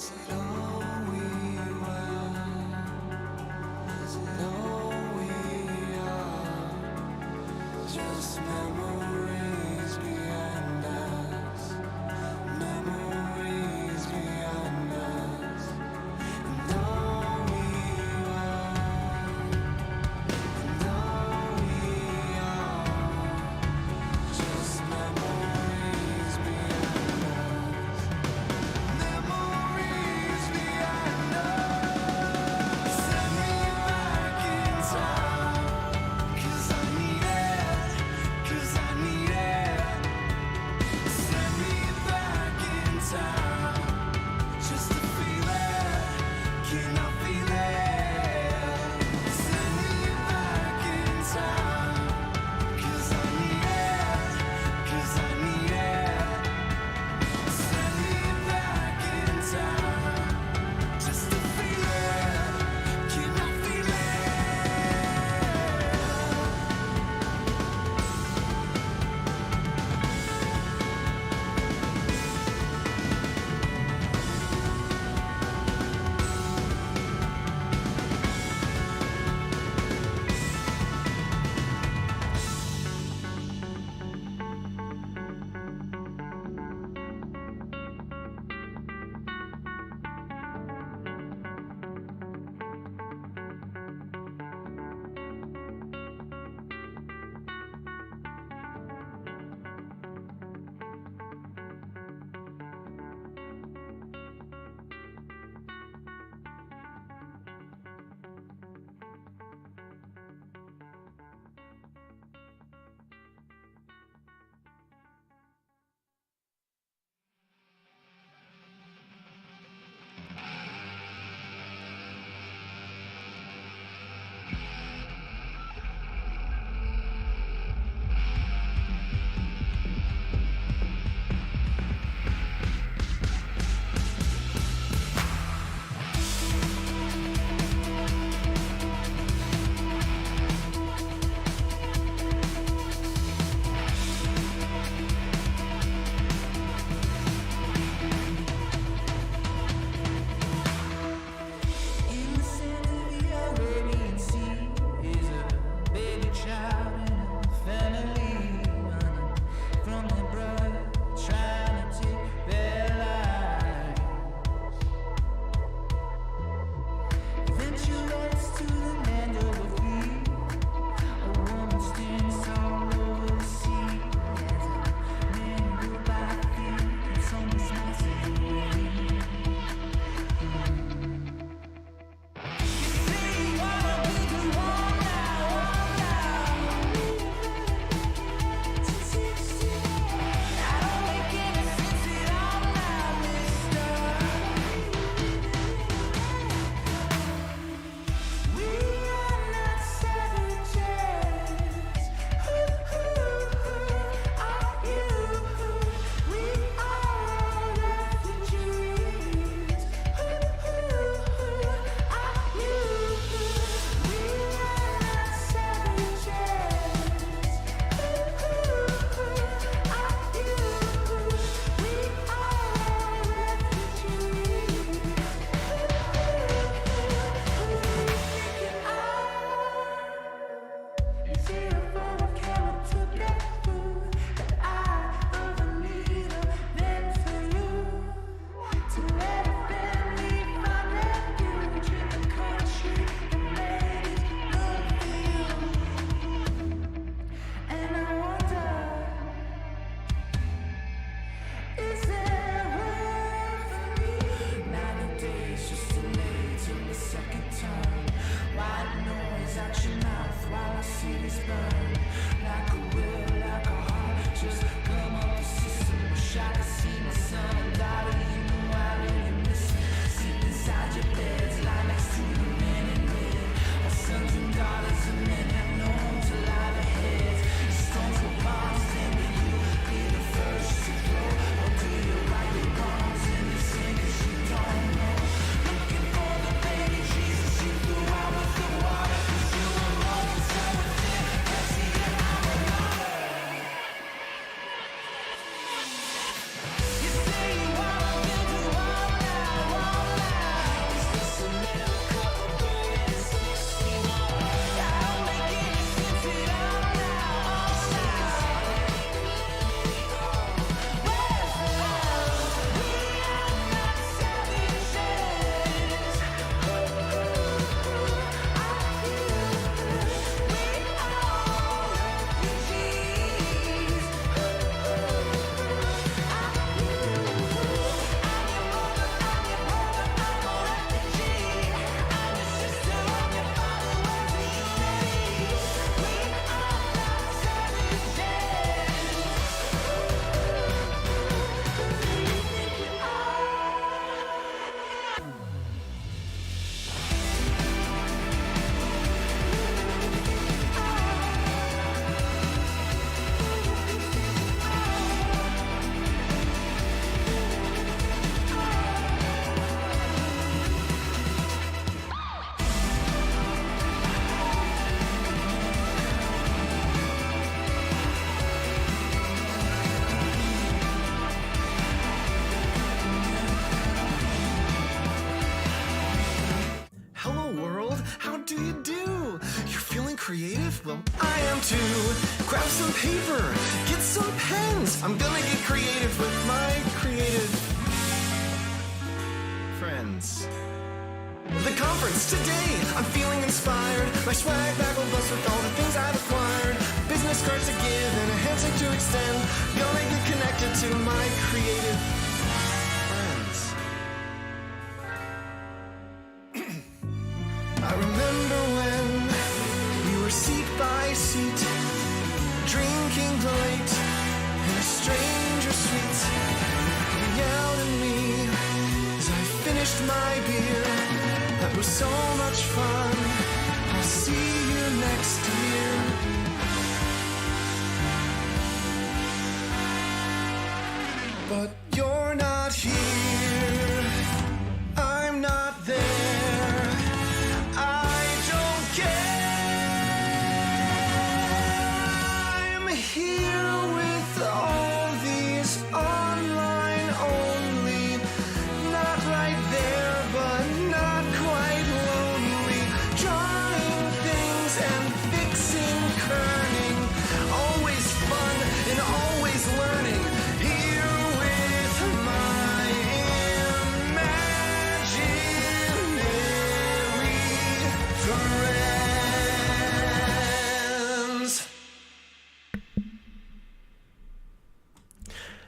Memories some paper, get some pens. I'm gonna get creative with my creative friends. The conference today, I'm feeling inspired. My swag bag will bust with all the things I've acquired. Business cards to give and a handshake to extend. Gonna get connected to my creative friends. I remember when we were seat by seat, drinking late in a stranger suite. You yelled at me as I finished my beer. That was so much fun. I'll see you next year. But you're not here. I'm not there. I don't care. I'm here with all these online only. Not right there, but not quite lonely. Drawing things and fixing kerning. Always fun and always learning. Here with my imaginary friends.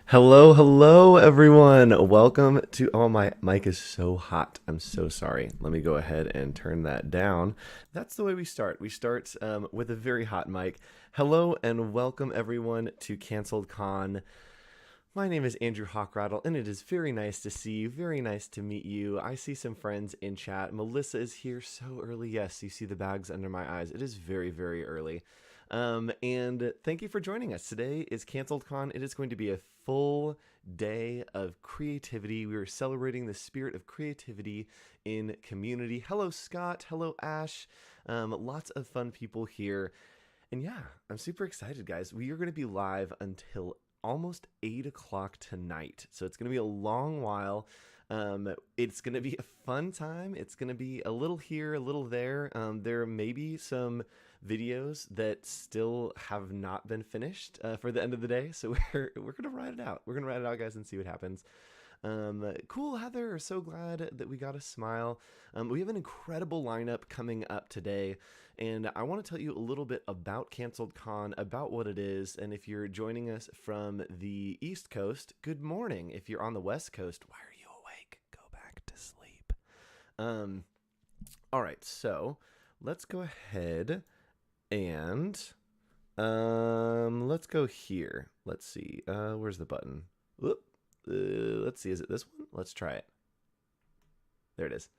Hello, everyone. Welcome to. Oh, my mic is so hot. I'm so sorry. Let me go ahead and turn that down. That's the way we start. We start with a very hot mic. Hello and welcome, everyone, to Canceled Con. My name is Andrew Hawkrattle, and it is very nice to see you. Very nice to meet you. I see some friends in chat. Melissa is here so early. Yes, you see the bags under my eyes. It is very, very early. And thank you for joining us. Today is Canceled Con. It is going to be a full day of creativity. We are celebrating the spirit of creativity in community. Hello, Scott. Hello, Ash. Lots of fun people here. And yeah, I'm super excited, guys. We are going to be live until almost 8 o'clock tonight. So it's going to be a long while. It's going to be a fun time. It's going to be a little here, a little there. There may be some videos that still have not been finished for the end of the day. So we're going to ride it out. We're going to ride it out, guys, and see what happens. Cool, Heather. So glad that we got a smile. We have an incredible lineup coming up today. And I want to tell you a little bit about Canceled Con, about what it is. And if you're joining us from the East Coast, good morning. If you're on the West Coast, why are you awake? Go back to sleep. All right, so let's go ahead and let's go here. Let's see. Where's the button? Whoop. Let's see. Is it this one? Let's try it. There it is.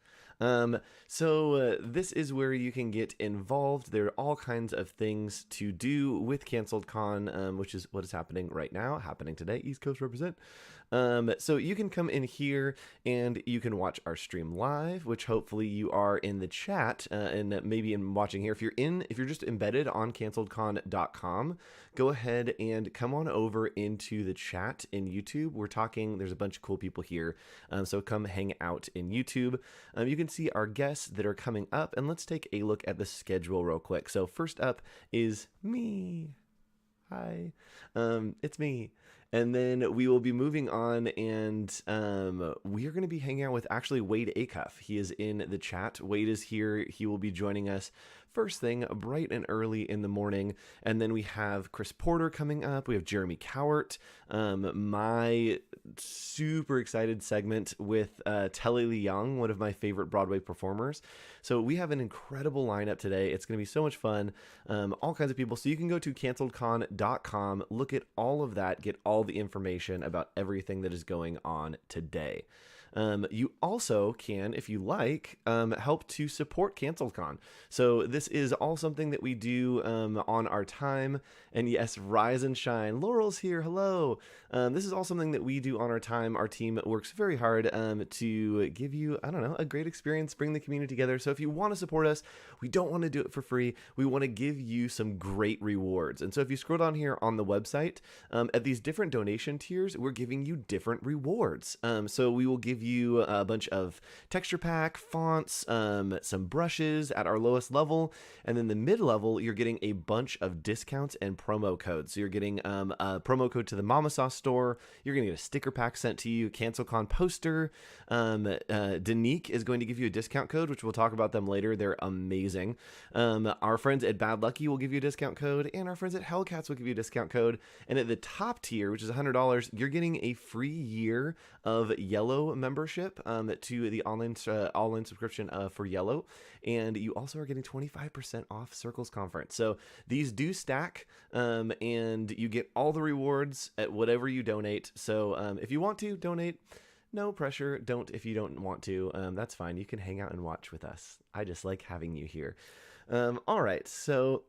So this is where you can get involved. There are all kinds of things to do with Canceled Con, which is what is happening right now, happening today. East Coast represent. So you can come in here and you can watch our stream live, which hopefully you are in the chat and maybe in watching here. If you're just embedded on canceledcon.com, go ahead and come on over into the chat in YouTube. We're talking, there's a bunch of cool people here. So come hang out in YouTube. You can see our guests that are coming up, and let's take a look at the schedule real quick. So first up is me. Hi, it's me. And then we will be moving on, and we are going to be hanging out with actually Wade Acuff. He is in the chat. Wade is here. He will be joining us first thing, bright and early in the morning. And then we have Chris Porter coming up. We have Jeremy Cowart. My super excited segment with Telly Lee Young, one of my favorite Broadway performers. So we have an incredible lineup today. It's going to be so much fun. All kinds of people. So you can go to canceledcon.com, look at all of that, get all the information about everything that is going on today. You also can, if you like, help to support Canceled Con. So this is all something that we do on our time. And yes, rise and shine. Laurel's here. Hello. This is all something that we do on our time. Our team works very hard to give you, I don't know, a great experience, bring the community together. So if you want to support us, we don't want to do it for free. We want to give you some great rewards. And so if you scroll down here on the website, at these different donation tiers, we're giving you different rewards. So we will give you a bunch of texture pack, fonts, some brushes at our lowest level. And then the mid-level, you're getting a bunch of discounts and promo codes. So you're getting a promo code to the Mama Sauce store. You're going to get a sticker pack sent to you, CancelCon poster. Danique is going to give you a discount code, which we'll talk about them later. They're amazing. Our friends at Bad Lucky will give you a discount code, and our friends at Hellcats will give you a discount code. And at the top tier, which is $100, you're getting a free year of Yellow membership to the online subscription for Yellow. And you also are getting 25% off Circles Conference. So these do stack, and you get all the rewards at whatever you donate. So if you want to donate, no pressure. Don't if you don't want to. That's fine. You can hang out and watch with us. I just like having you here. All right. So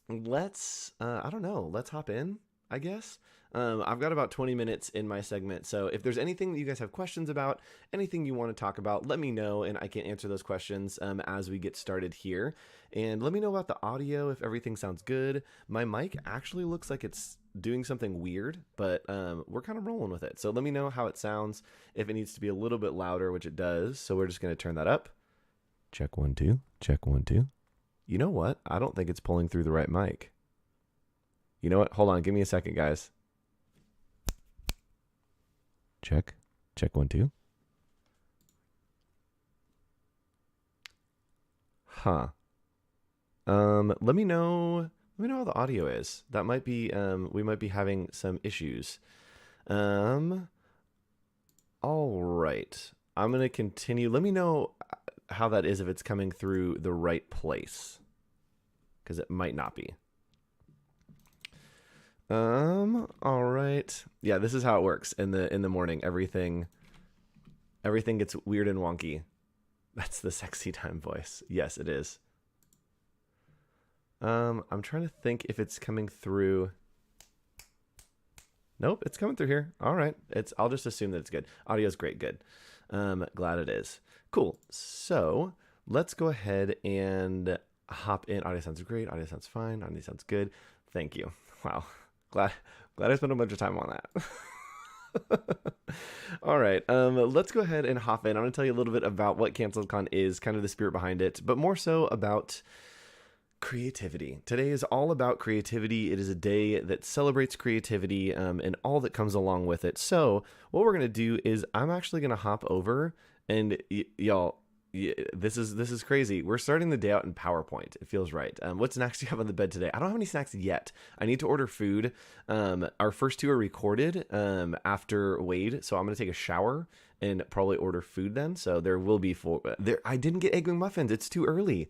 let's, I don't know. Let's hop in, I guess. I've got about 20 minutes in my segment. So if there's anything that you guys have questions about, anything you want to talk about, let me know and I can answer those questions as we get started here. And let me know about the audio if everything sounds good. My mic actually looks like it's doing something weird, but we're kind of rolling with it. So let me know how it sounds, if it needs to be a little bit louder, which it does. So we're just going to turn that up. Check 1 2, check 1 2. You know what? I don't think it's pulling through the right mic. You know what? Hold on. Give me a second, guys. Check 1 2. Huh. Let me know how the audio is. That might be we might be having some issues. All right. I'm going to continue. Let me know how that is, if it's coming through the right place, cuz it might not be. All right. Yeah, this is how it works in the morning. Everything gets weird and wonky. That's the sexy time voice. Yes, it is. I'm trying to think if it's coming through. Nope, it's coming through here. All right. I'll just assume that it's good. Audio's great. Good. Glad it is. Cool. So let's go ahead and hop in. Audio sounds great. Audio sounds fine. Audio sounds good. Thank you. Wow. Glad I spent a bunch of time on that. All right. Let's go ahead and hop in. I'm going to tell you a little bit about what CancelCon is, kind of the spirit behind it, but more so about creativity. Today is all about creativity. It is a day that celebrates creativity and all that comes along with it. So what we're going to do is I'm actually going to hop over and y'all, this is crazy. We're starting the day out in PowerPoint. It feels right. What snacks do you have on the bed today? I don't have any snacks yet. I need to order food. Our first two are recorded after Wade, so I'm going to take a shower and probably order food then. So there will be I didn't get egg McMuffins. It's too early.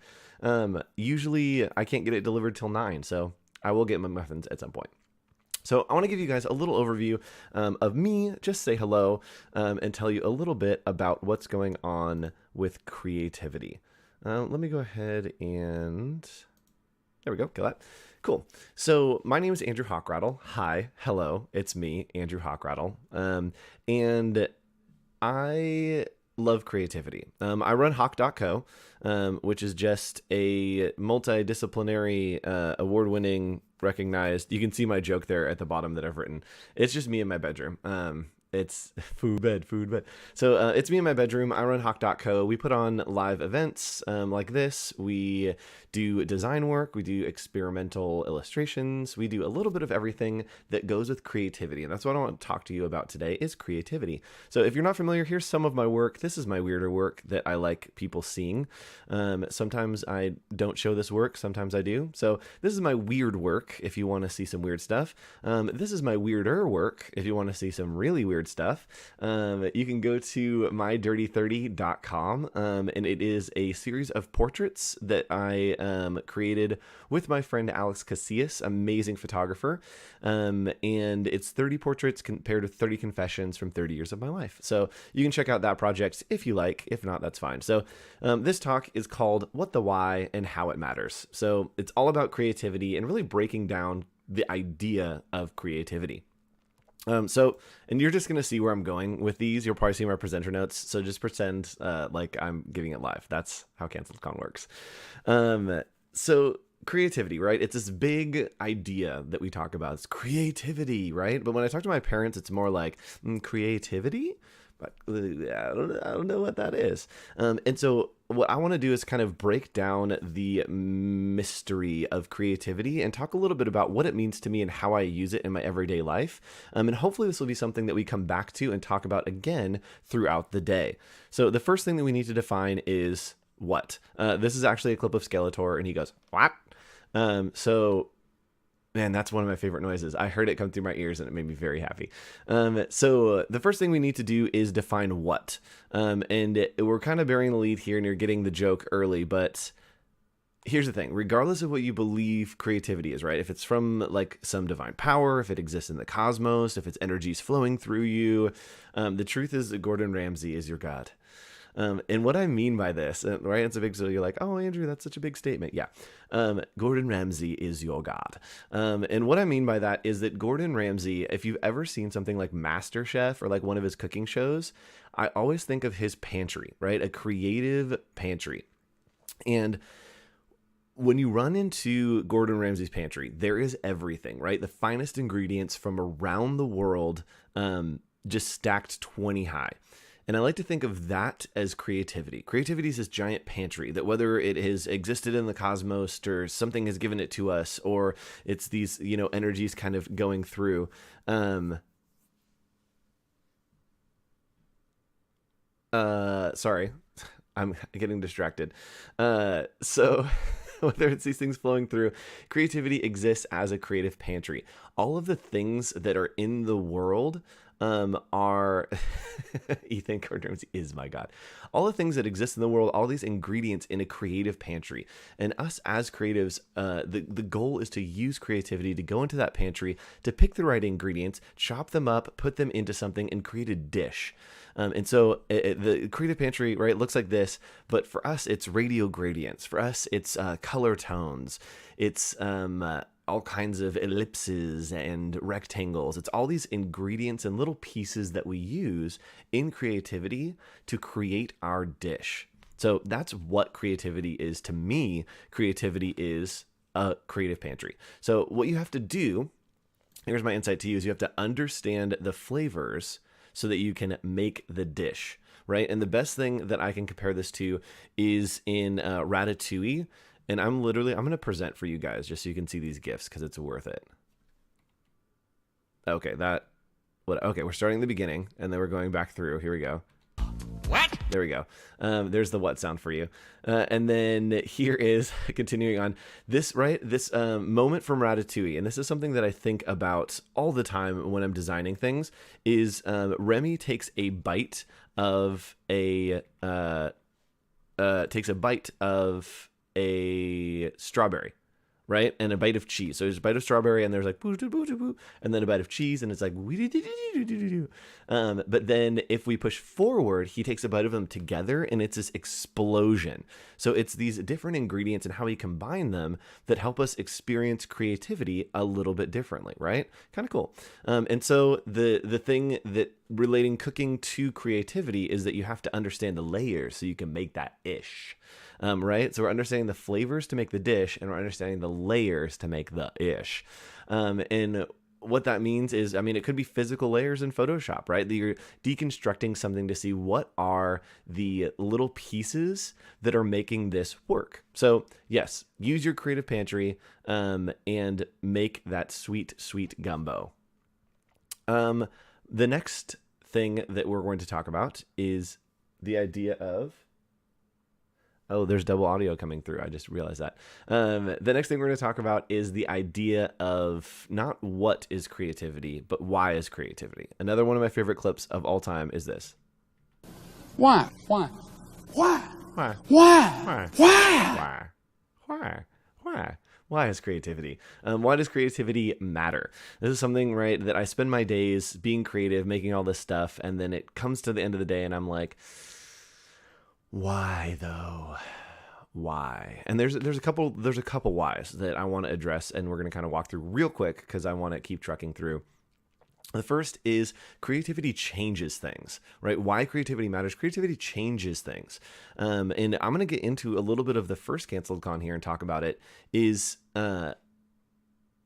Usually I can't get it delivered till 9, so I will get McMuffins at some point. So I want to give you guys a little overview of me, just say hello, and tell you a little bit about what's going on with creativity. Let me go ahead and there we go. Kill that. Cool. So my name is Andrew Hockrattle. Hi. Hello. It's me, Andrew Hockrattle. And I love creativity. I run Hawk.co, which is just a multidisciplinary, award-winning, recognized. You can see my joke there at the bottom that I've written. It's just me in my bedroom. It's food bed. So it's me in my bedroom. I run Hawk.co. We put on live events like this. We do design work. We do experimental illustrations. We do a little bit of everything that goes with creativity. And that's what I want to talk to you about today is creativity. So if you're not familiar, here's some of my work. This is my weirder work that I like people seeing. Sometimes I don't show this work. Sometimes I do. So this is my weird work if you want to see some weird stuff. This is my weirder work if you want to see some really weird stuff. You can go to mydirty30.com, and it is a series of portraits that I created with my friend Alex Casillas, amazing photographer, and it's 30 portraits compared to 30 confessions from 30 years of my life. So you can check out that project if you like. If not, that's fine. So this talk is called What the Why and How It Matters. So it's all about creativity and really breaking down the idea of creativity. And you're just going to see where I'm going with these. You'll probably see my presenter notes. So just pretend like I'm giving it live. That's how CancelCon works. So creativity, right? It's this big idea that we talk about. It's creativity, right? But when I talk to my parents, it's more like creativity. I don't know what that is. And so what I want to do is kind of break down the mystery of creativity and talk a little bit about what it means to me and how I use it in my everyday life. And hopefully this will be something that we come back to and talk about again throughout the day. So the first thing that we need to define is what. This is actually a clip of Skeletor, and he goes, "What?" So man, that's one of my favorite noises. I heard it come through my ears and it made me very happy. So the first thing we need to do is define what. We're kind of burying the lead here and you're getting the joke early, but here's the thing. Regardless of what you believe creativity is, right? If it's from like some divine power, if it exists in the cosmos, if it's energies flowing through you, the truth is that Gordon Ramsay is your God. And what I mean by this, right? It's a big, so you're like, oh, Andrew, that's such a big statement. Yeah. Gordon Ramsay is your God. And what I mean by that is that Gordon Ramsay, if you've ever seen something like MasterChef or like one of his cooking shows, I always think of his pantry, right? A creative pantry. And when you run into Gordon Ramsay's pantry, there is everything, right? The finest ingredients from around the world, just stacked 20 high. And I like to think of that as creativity. Creativity is this giant pantry that whether it has existed in the cosmos or something has given it to us, or it's these, energies kind of going through. Sorry, I'm getting distracted. So whether it's these things flowing through, creativity exists as a creative pantry. All of the things that are in the world are Ethan Gordon Ramsay is my God. All the things that exist in the world, all these ingredients in a creative pantry. And us as creatives, the goal is to use creativity to go into that pantry, to pick the right ingredients, chop them up, put them into something, and create a dish. And so the creative pantry, right, looks like this, but for us, it's radio gradients. For us, it's color tones. It's all kinds of ellipses and rectangles. It's all these ingredients and little pieces that we use in creativity to create our dish. So that's what creativity is to me. Creativity is a creative pantry. So what you have to do, here's my insight to you, is you have to understand the flavors so that you can make the dish, right? And the best thing that I can compare this to is in Ratatouille. And I'm going to present for you guys just so you can see these GIFs because it's worth it. Okay, we're starting at the beginning and then we're going back through. Here we go. What? There we go. There's the what sound for you. And then here is continuing on this, right? This moment from Ratatouille. And this is something that I think about all the time when I'm designing things is Remy takes a bite of a strawberry, right? And a bite of cheese. So there's a bite of strawberry and there's like boo, boo, boo, boo, and then a bite of cheese and it's like but then if we push forward, he takes a bite of them together and it's this explosion. So it's these different ingredients and how we combine them that help us experience creativity a little bit differently, right? Kind of cool. And so the thing that relating cooking to creativity is that you have to understand the layers so you can make that ish. Right? So we're understanding the flavors to make the dish and we're understanding the layers to make the ish. And what that means is, it could be physical layers in Photoshop, right? That you're deconstructing something to see what are the little pieces that are making this work. So yes, use your creative pantry and make that sweet, sweet gumbo. The next thing that we're going to talk about is the idea of... Oh, there's double audio coming through. I just realized that. The next thing we're going to talk about is the idea of not what is creativity, but why is creativity. Another one of my favorite clips of all time is this. Why? Why? Why? Why is creativity? Why does creativity matter? This is something, right, that I spend my days being creative, making all this stuff, and then it comes to the end of the day and I'm like, why though? Why? And there's a couple whys that I want to address, and we're going to kind of walk through real quick because I want to keep trucking through. The first is creativity changes things, right? Why creativity matters. Creativity changes things. And I'm going to get into a little bit of the first canceled con here and talk about it is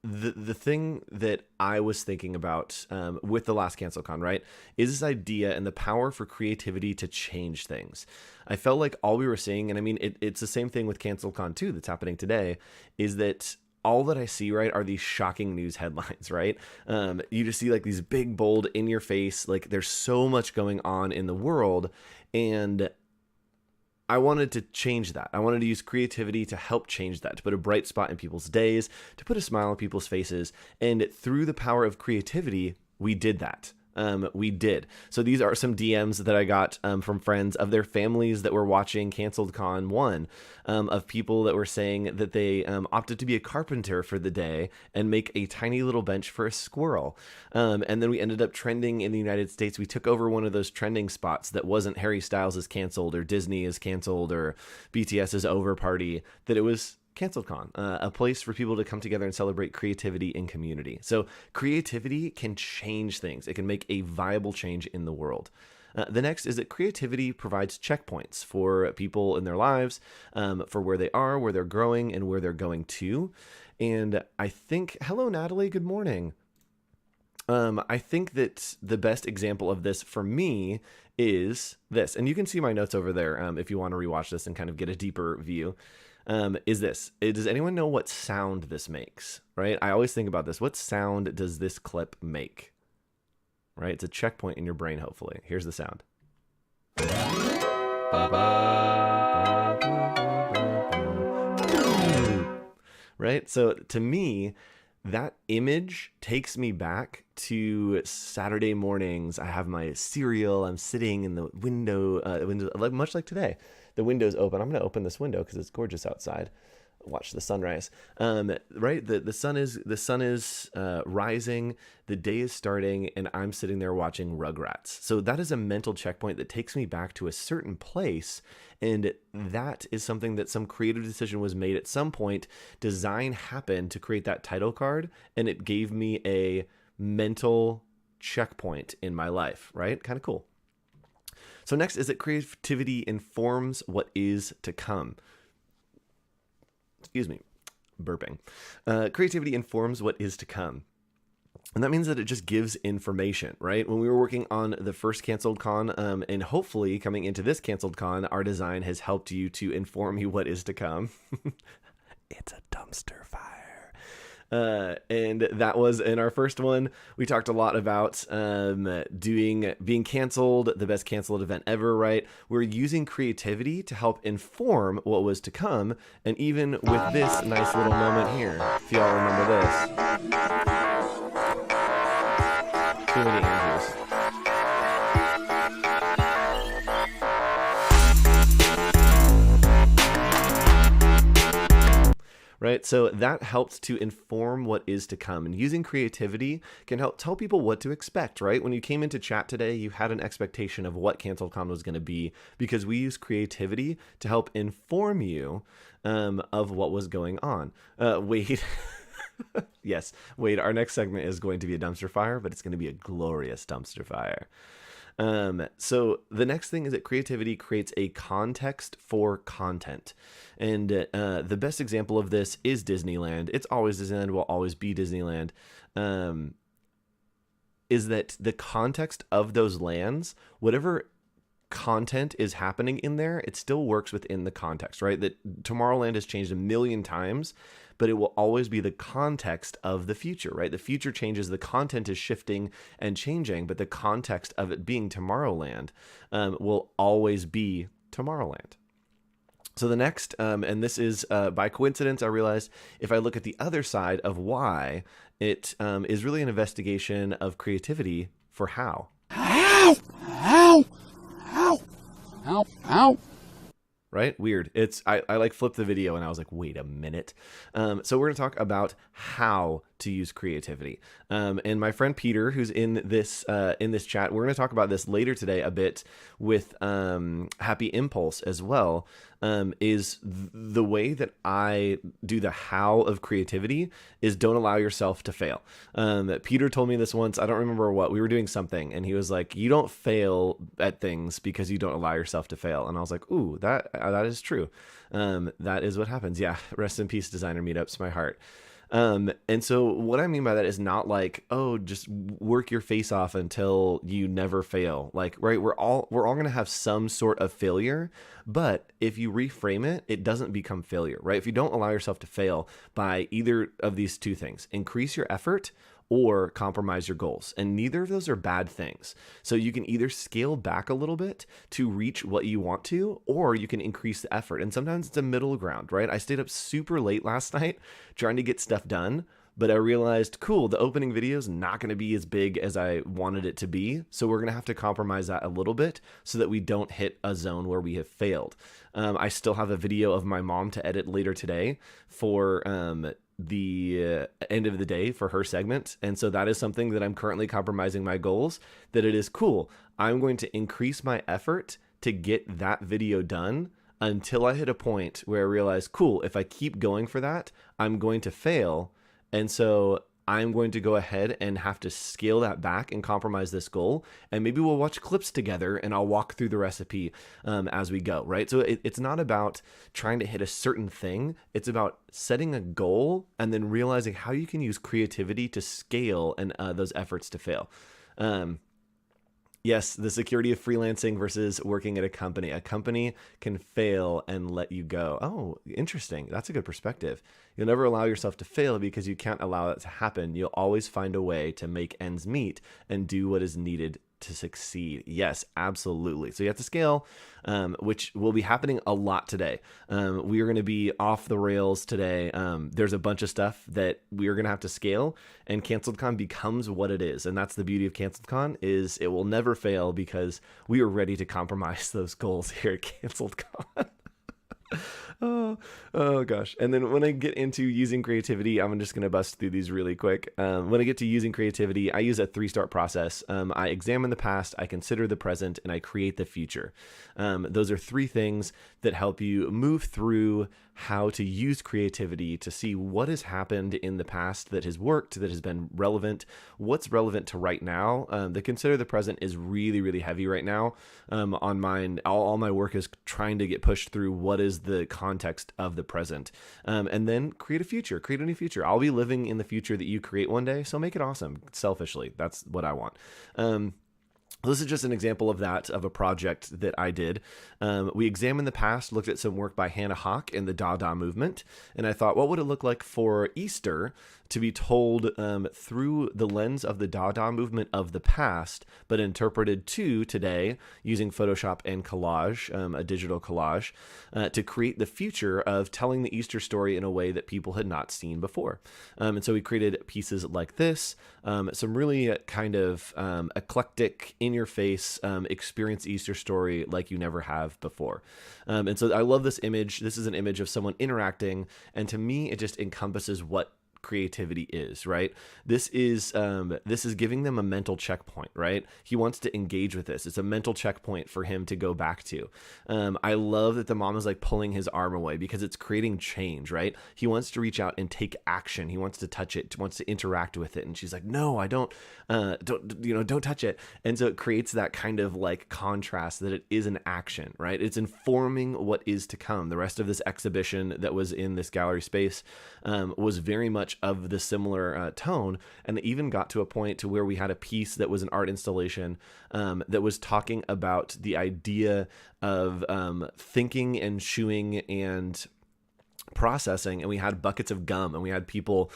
the thing that I was thinking about with the last CancelCon, right, is this idea and the power for creativity to change things. I felt like all we were seeing, and I mean, it's the same thing with CancelCon 2 that's happening today, is that all that I see, right, are these shocking news headlines, right? You just see like these big, bold, in your face, like there's so much going on in the world, and I wanted to change that. I wanted to use creativity to help change that, to put a bright spot in people's days, to put a smile on people's faces. And through the power of creativity, we did that. We did. So these are some DMs that I got from friends of their families that were watching Canceled Con 1, of people that were saying that they opted to be a carpenter for the day and make a tiny little bench for a squirrel. And then we ended up trending in the United States. We took over one of those trending spots that wasn't Harry Styles is canceled or Disney is canceled or BTS is over party, that it was CancelCon, a place for people to come together and celebrate creativity in community. So creativity can change things. It can make a viable change in the world. The next is that creativity provides checkpoints for people in their lives, for where they are, where they're growing, and where they're going to. And I think, hello, Natalie, good morning. I think that the best example of this for me is this, and you can see my notes over there if you want to rewatch this and kind of get a deeper view. Is this. Does anyone know what sound this makes, right? I always think about this. What sound does this clip make, right? It's a checkpoint in your brain, hopefully. Here's the sound. Right? So to me, that image takes me back to Saturday mornings. I have my cereal. I'm sitting in the window, much like today. The window's open. I'm going to open this window because it's gorgeous outside. Watch the sunrise. Right? The sun is rising. The day is starting, and I'm sitting there watching Rugrats. So that is a mental checkpoint that takes me back to a certain place, and that is something that some creative decision was made at some point. Design happened to create that title card, and it gave me a mental checkpoint in my life. Right? Kind of cool. So next is that creativity informs what is to come. Excuse me, burping. Creativity informs what is to come. And that means that it just gives information, right? When we were working on the first Canceled Con, and hopefully coming into this Canceled Con, our design has helped you to inform you what is to come. It's a dumpster fire. And that was in our first one. We talked a lot about being canceled, the best canceled event ever, right? We're using creativity to help inform what was to come. And even with this nice little moment here, if y'all remember this. Too many Andrews. Right? So that helps to inform what is to come. And using creativity can help tell people what to expect, right? When you came into chat today, you had an expectation of what CancelCon was going to be because we use creativity to help inform you of what was going on. Wade. Yes, Wade, our next segment is going to be a dumpster fire, but it's going to be a glorious dumpster fire. So the next thing is that creativity creates a context for content. And the best example of this is Disneyland. It's always Disneyland, will always be Disneyland. Is that the context of those lands, whatever content is happening in there, it still works within the context, right? That Tomorrowland has changed a million times, but it will always be the context of the future, right? The future changes, the content is shifting and changing, but the context of it being Tomorrowland will always be Tomorrowland. So the next, and this is by coincidence, I realized if I look at the other side of why, it is really an investigation of creativity for how. Ow! Ow! Ow! Ow! Ow! Right? Weird. I like flipped the video and I was like, wait a minute. So we're going to talk about how to use creativity. And my friend Peter, who's in this chat, we're going to talk about this later today a bit with Happy Impulse as well. Is the way that I do the how of creativity is don't allow yourself to fail. Peter told me this once. I don't remember what. We were doing something and he was like, you don't fail at things because you don't allow yourself to fail. And I was like, ooh, that is true. That is what happens. Yeah. Rest in peace, designer meetups, my heart. And so what I mean by that is not like, oh, just work your face off until you never fail. Like, right, we're all going to have some sort of failure, but if you reframe it, it doesn't become failure, right? If you don't allow yourself to fail by either of these two things, increase your effort or compromise your goals. And neither of those are bad things. So you can either scale back a little bit to reach what you want to, or you can increase the effort. And sometimes it's a middle ground, right? I stayed up super late last night trying to get stuff done, but I realized, cool, the opening video is not going to be as big as I wanted it to be. So we're going to have to compromise that a little bit so that we don't hit a zone where we have failed. I still have a video of my mom to edit later today for the end of the day for her segment. And so that is something that I'm currently compromising my goals, that it is cool. I'm going to increase my effort to get that video done until I hit a point where I realize, cool, if I keep going for that, I'm going to fail. And so I'm going to go ahead and have to scale that back and compromise this goal. And maybe we'll watch clips together and I'll walk through the recipe as we go, right? So it's not about trying to hit a certain thing. It's about setting a goal and then realizing how you can use creativity to scale and those efforts to fail. Yes, the security of freelancing versus working at a company. A company can fail and let you go. Oh, interesting. That's a good perspective. You'll never allow yourself to fail because you can't allow that to happen. You'll always find a way to make ends meet and do what is needed to succeed. Yes, absolutely. So you have to scale, which will be happening a lot today. We are going to be off the rails today. There's a bunch of stuff that we are going to have to scale, and CanceledCon becomes what it is. And that's the beauty of CanceledCon, is it will never fail because we are ready to compromise those goals here at CanceledCon. Oh gosh. And then when I get into using creativity, I'm just going to bust through these really quick. When I get to using creativity, I use a 3-start process. I examine the past, I consider the present, and I create the future. Those are 3 things that help you move through how to use creativity to see what has happened in the past that has worked, that has been relevant, what's relevant to right now. The consider the present is really, really heavy right now on mine. All my work is trying to get pushed through what is the context of the present, and then create a future, create a new future. I'll be living in the future that you create one day, so make it awesome. Selfishly, that's what I want. This is just an example of that, of a project that I did. We examined the past, looked at some work by Hannah Hawk in the Dada movement, and I thought, what would it look like for Easter to be told through the lens of the Dada movement of the past, but interpreted to today using Photoshop and collage, a digital collage, to create the future of telling the Easter story in a way that people had not seen before. And so we created pieces like this, some really kind of eclectic, in-your-face experience Easter story like you never have before. And so I love this image. This is an image of someone interacting, and to me, it just encompasses what creativity is, right? This is giving them a mental checkpoint, right? He wants to engage with this. It's a mental checkpoint for him to go back to. I love that the mom is like pulling his arm away because it's creating change, right? He wants to reach out and take action. He wants to touch it, wants to interact with it. And she's like, no, I don't touch it. And so it creates that kind of like contrast that it is an action, right? It's informing what is to come. The rest of this exhibition that was in this gallery space was very much of the similar tone, and even got to a point to where we had a piece that was an art installation that was talking about the idea of thinking and chewing and processing, and we had buckets of gum, and we had people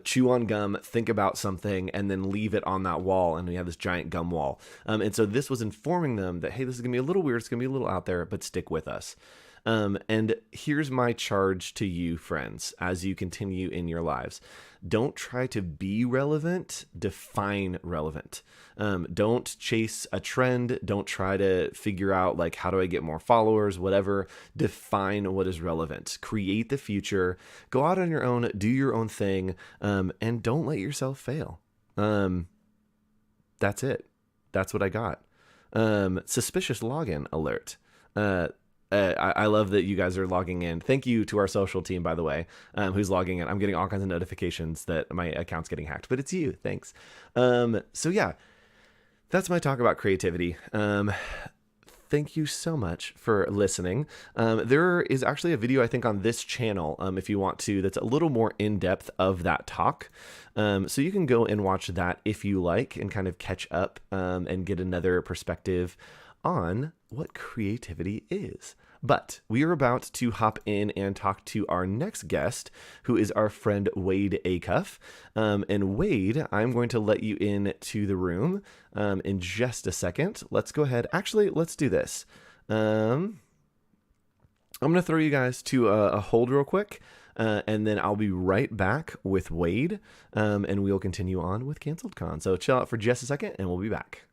chew on gum, think about something, and then leave it on that wall, and we had this giant gum wall. And so this was informing them that, hey, this is gonna be a little weird, it's gonna be a little out there, but stick with us. And here's my charge to you, friends, as you continue in your lives. Don't try to be relevant, define relevant. Don't chase a trend. Don't try to figure out like, how do I get more followers, whatever. Define what is relevant. Create the future. Go out on your own, do your own thing, and don't let yourself fail. That's it. That's what I got. Suspicious login alert. I love that you guys are logging in. Thank you to our social team, by the way, who's logging in. I'm getting all kinds of notifications that my account's getting hacked, but it's you. Thanks. So yeah, that's my talk about creativity. thank you so much for listening. There is actually a video, I think, on this channel, if you want to, that's a little more in-depth of that talk. So you can go and watch that if you like and kind of catch up and get another perspective on what creativity is. But we are about to hop in and talk to our next guest, who is our friend Wade Acuff. And Wade, I'm going to let you in to the room in just a second. Let's go ahead. Actually, let's do this. I'm going to throw you guys to a hold real quick, and then I'll be right back with Wade, and we'll continue on with Canceled Con. So chill out for just a second, and we'll be back.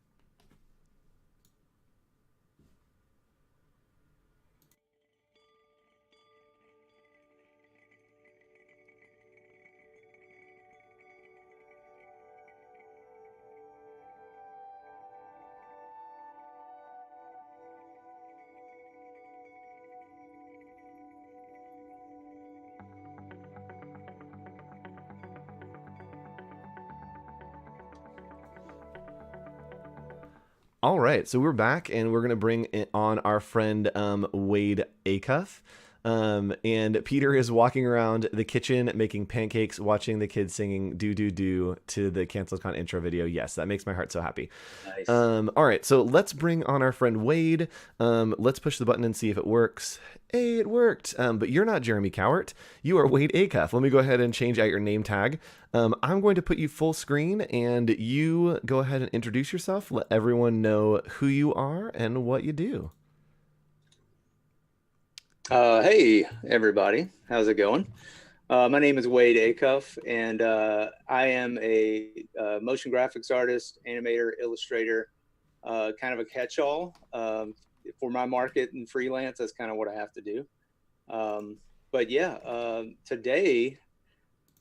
All right, so we're back, and we're going to bring on our friend Wade Acuff. And Peter is walking around the kitchen making pancakes, watching the kids singing "Do Do Do" to the Canceled Con intro video. Yes, that makes my heart so happy. Nice. All right, so let's bring on our friend Wade. Let's push the button and see if it works. Hey, it worked. But you're not Jeremy Cowart. You are Wade Acuff. Let me go ahead and change out your name tag. I'm going to put you full screen, and you go ahead and introduce yourself. Let everyone know who you are and what you do. Hey, everybody. How's it going? My name is Wade Acuff, and I am a motion graphics artist, animator, illustrator, kind of a catch-all. For my market and freelance, that's kind of what I have to do. But yeah, today,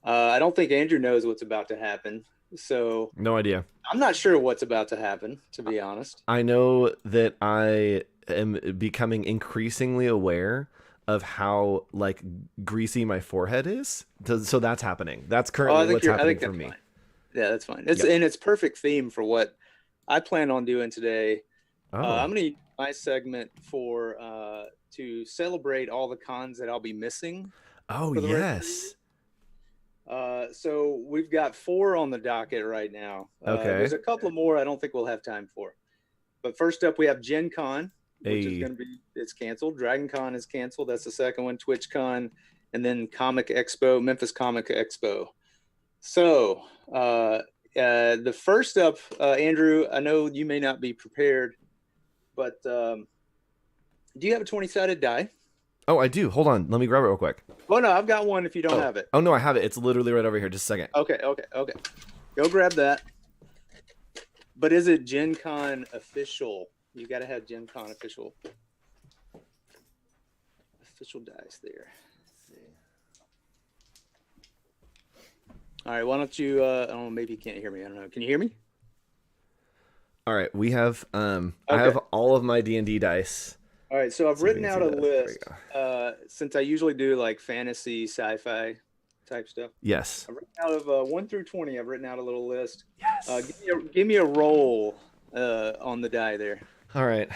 I don't think Andrew knows what's about to happen. So No idea. I'm not sure what's about to happen, to be honest. I know that I am becoming increasingly aware of how like greasy my forehead is. So that's happening. That's currently what's happening for me. Fine. Yeah, that's fine. And it's perfect theme for what I plan on doing today. Oh. I'm going to use my segment for to celebrate all the cons that I'll be missing. Oh, yes. So we've got 4 on the docket right now. Okay. There's a couple more I don't think we'll have time for. But first up, we have Gen Con, which is going to be, it's canceled. Dragon Con is canceled. That's the second one. TwitchCon, and then Comic Expo, Memphis Comic Expo. So the first up, Andrew, I know you may not be prepared, but do you have a 20-sided die? Oh, I do. Hold on. Let me grab it real quick. Oh, no, I've got one if you don't have it. Oh, no, I have it. It's literally right over here. Just a second. Okay. Go grab that. But is it Gen Con official? You got to have Gen Con official dice there. Let's see. All right, why don't you, I don't know, maybe you can't hear me. I don't know. Can you hear me? All right, we have, I have all of my D&D dice. All right, so I've written out a list, since I usually do like fantasy, sci-fi type stuff. Yes. I've written out of 1 through 20. I've written out a little list. Yes. Give me a roll on the die there. All right.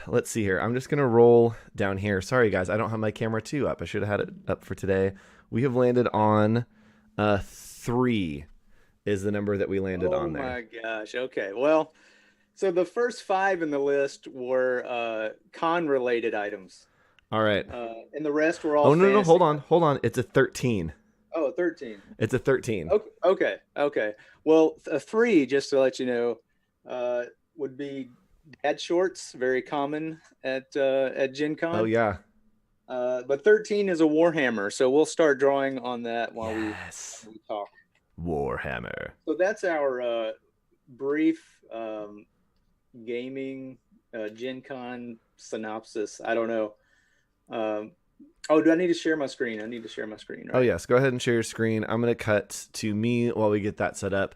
Let's see here. I'm just going to roll down here. Sorry, guys. I don't have my camera 2 up. I should have had it up for today. We have landed on 3 is the number that we landed on there. Oh, my gosh. Okay. Well, so the first 5 in the list were con-related items. All right. And the rest were all Oh, no. fantasy. Hold on. It's a 13. Oh, 13. It's a 13. Okay. Well, a 3, just to let you know, would be dad shorts, very common at Gen Con. Oh, yeah. But 13 is a Warhammer, so we'll start drawing on that while we talk. Warhammer. So that's our brief gaming Gen Con synopsis. I don't know. Do I need to share my screen? I need to share my screen, right? Oh, yes. Go ahead and share your screen. I'm going to cut to me while we get that set up.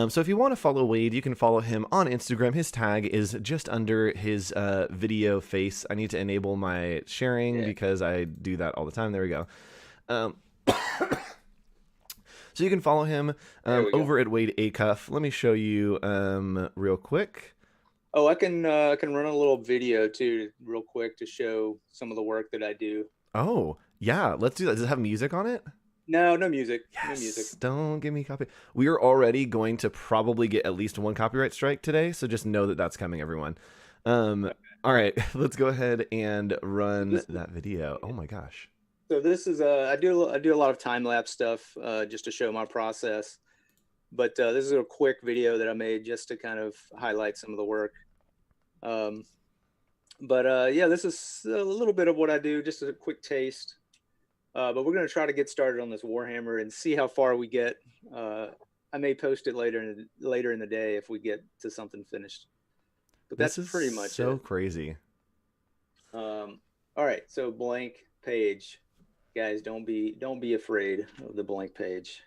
So if you want to follow Wade, you can follow him on Instagram. His tag is just under his video face. I need to enable my sharing because I do that all the time. There we go. So you can follow him over at Wade Acuff. Let me show you real quick. Oh, I can run a little video too, real quick, to show some of the work that I do. Oh, yeah, let's do that. Does it have music on it? No, no music, no music. Yes. Don't give me copy. We are already going to probably get at least one copyright strike today, so just know that that's coming, everyone. Okay. All right, let's go ahead and So run this, that video. Oh my gosh. so this is I do a lot of time lapse stuff just to show my process. But this is a quick video that I made just to kind of highlight some of the work. Um, but yeah, this is a little bit of what I do, just a quick taste. But we're going to try to get started on this Warhammer and see how far we get. I may post it later in the day if we get to something finished. But that's This is pretty much so it. crazy. All right, so blank page, guys. Don't be afraid of the blank page.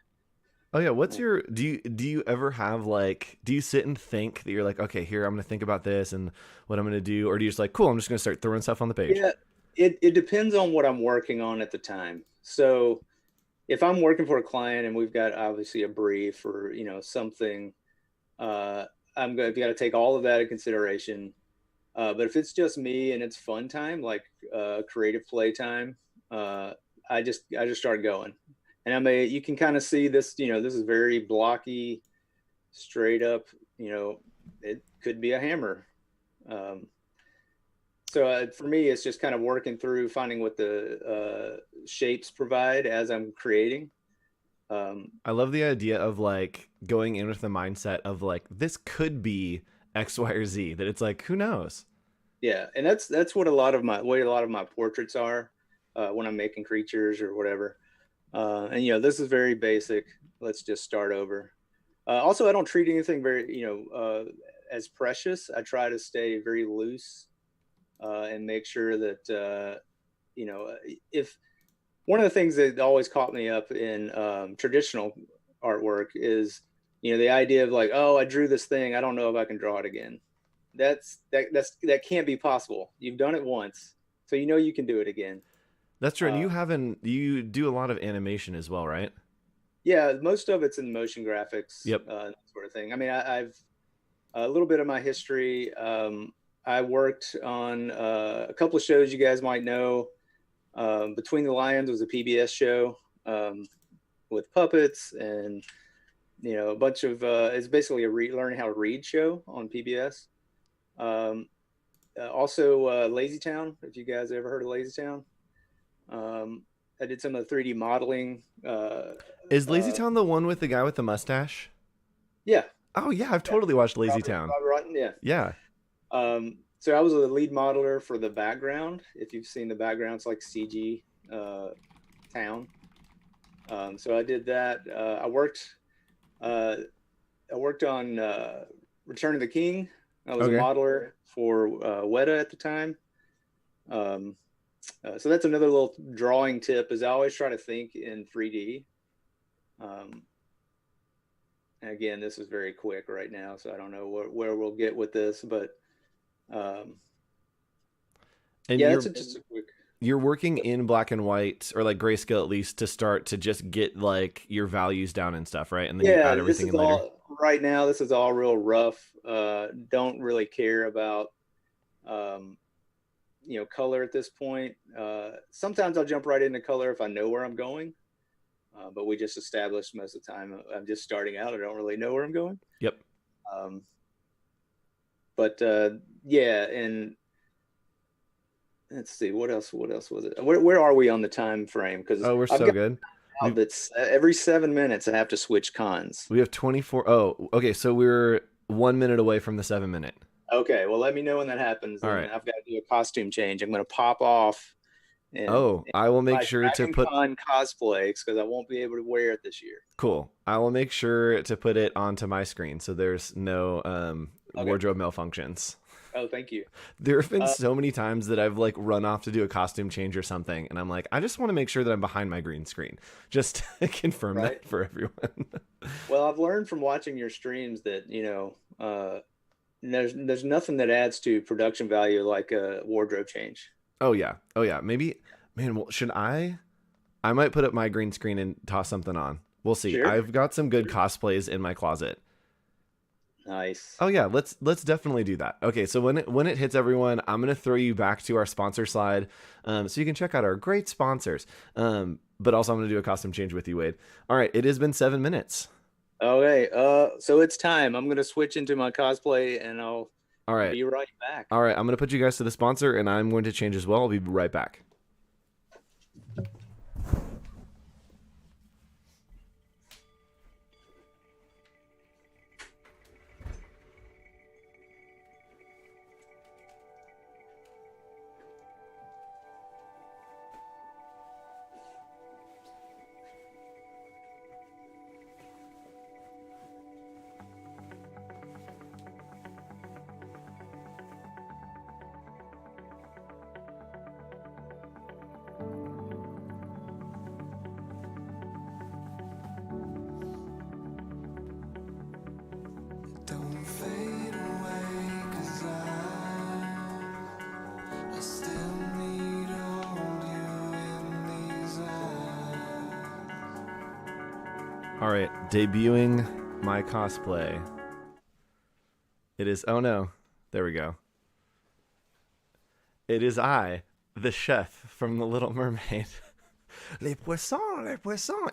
Oh yeah, what's your do you ever have like do you sit and think that you're like, okay, here I'm gonna think about this and what I'm gonna do, or do you just like, cool, I'm just gonna start throwing stuff on the page? Yeah, it depends on what I'm working on at the time. So if I'm working for a client and we've got obviously a brief or something, uh, I've got to take all of that in consideration. But if it's just me and it's fun time, like creative play time, I just start going. And you can kind of see this. This is very blocky, straight up. It could be a hammer. Um, so for me, it's just kind of working through finding what the shapes provide as I'm creating. Um, I love the idea of like going in with the mindset of like this could be X, Y, or Z. That it's like, who knows? yeah, and that's what a lot of my portraits are when I'm making creatures or whatever. And this is very basic. Let's just start over. Also, I don't treat anything very as precious. I try to stay very loose and make sure that if one of the things that always caught me up in traditional artwork is the idea of like, oh, I drew this thing, I don't know if I can draw it again. That can't be possible. You've done it once, so you can do it again. That's true. And uh, you do a lot of animation as well, right? yeah, most of it's in motion graphics, Yep. that sort of thing. I mean, I've a little bit of my history. I worked on a couple of shows you guys might know. Between the Lions was a PBS show with puppets and a bunch of. It's basically a learning how to read show on PBS. Um, Also, Lazy Town. If you guys ever heard of Lazy Town, I did some of the 3D modeling. Is Lazy Town the one with the guy with the mustache? Yeah, Oh yeah, I've totally watched Lazy Robert, Town. Robert Rotten. Yeah. Yeah. So I was a lead modeler for the background. If you've seen the background, it's like CG town. So I did that. I worked on Return of the King. I was a Okay. modeler for Weta at the time. So that's another little drawing tip. Is I always try to think in 3D. And again, this is very quick right now, so I don't know where we'll get with this, but And yeah, that's just a quick. you're working in black and white or like grayscale at least to start to just get like your values down and stuff, right? And then you Yeah, add this everything is in later. all right now. This is all real rough. Don't really care about color at this point. Sometimes I'll jump right into color if I know where I'm going. But we just established most of the time I'm just starting out. I don't really know where I'm going. Yep. Um, but yeah, and let's see what else was it? Where are we on the time frame? Because Oh, we're I've so got good. out that's every 7 minutes I have to switch cons. We have 24. Oh, okay. So we're 1 minute away from the 7 minute. Okay, well, let me know when that happens. All And right. I've got to do a costume change. I'm going to pop off and Oh, I will make my sure to Dragon put. Con cosplay because I won't be able to wear it this year. Cool. I will make sure to put it onto my screen so there's no Okay. wardrobe malfunctions. Oh, thank you. There have been Uh, so many times that I've like run off to do a costume change or something, and I'm like, I just want to make sure that I'm behind my green screen, just to confirm Right. that for everyone. Well, I've learned from watching your streams that there's nothing that adds to production value like a wardrobe change. Oh yeah. Maybe, man. Well, should I? I might put up my green screen and toss something on. We'll see. Sure. I've got some good cosplays in my closet. Nice. Oh yeah, let's definitely do that. Okay, so when it hits everyone, I'm gonna throw you back to our sponsor slide, so you can check out our great sponsors. But also I'm gonna do a costume change with you, Wade. All right, it has been 7 minutes. Okay. So it's time. I'm gonna switch into my cosplay, and I'll All right, be right back. all right. I'm gonna put you guys to the sponsor, and I'm going to change as well. I'll be right back. Don't fade away, 'cause I still need to hold you in these eyes. All right, debuting my cosplay. It is. Oh no, there we go. It is I, the chef from The Little Mermaid. Les poissons, les poissons.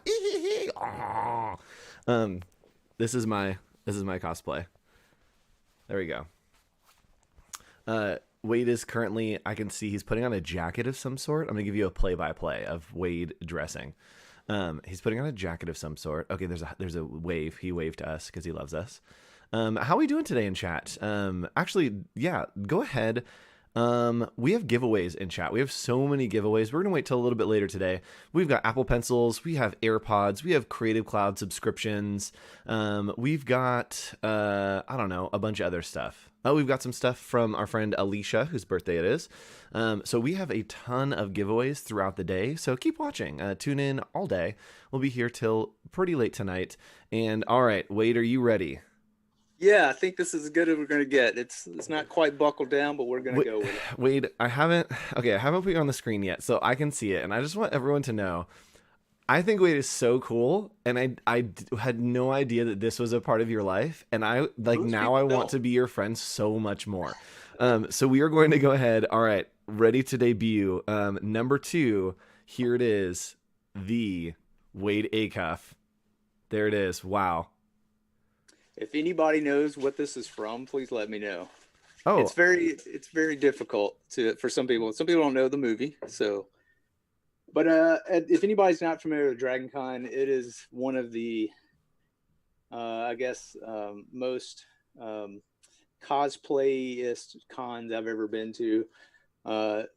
Oh. This is my cosplay. There we go. Wade is currently, I can see he's putting on a jacket of some sort. I'm gonna give you a play-by-play of Wade dressing. He's putting on a jacket of some sort. Okay, there's a wave. He waved to us because he loves us. How are we doing today in chat? Actually, yeah, go ahead. We have giveaways in chat. We have so many giveaways. We're going to wait till a little bit later today. We've got Apple Pencils. We have AirPods. We have Creative Cloud subscriptions. We've got, I don't know, a bunch of other stuff. Oh, we've got some stuff from our friend Alicia, whose birthday it is. So we have a ton of giveaways throughout the day. So keep watching. Tune in all day. We'll be here till pretty late tonight. And all right, Wade, are you ready? Yeah, I think this is as good as we're gonna get. It's not quite buckled down, but we're gonna go with it. Wade, I haven't put you on the screen yet, so I can see it, and I just want everyone to know, I think Wade is so cool, and I had no idea that this was a part of your life, and I like Most now I people want don't. to be your friend so much more. So we are going to go ahead. All right, ready to debut. Number 2, here it is, the Wade Acuff. There it is. Wow. If anybody knows what this is from, please let me know. Oh, It's very difficult for some people. Some people don't know the movie, so. But if anybody's not familiar with Dragon Con, it is one of the, I guess, most cosplayist cons I've ever been to.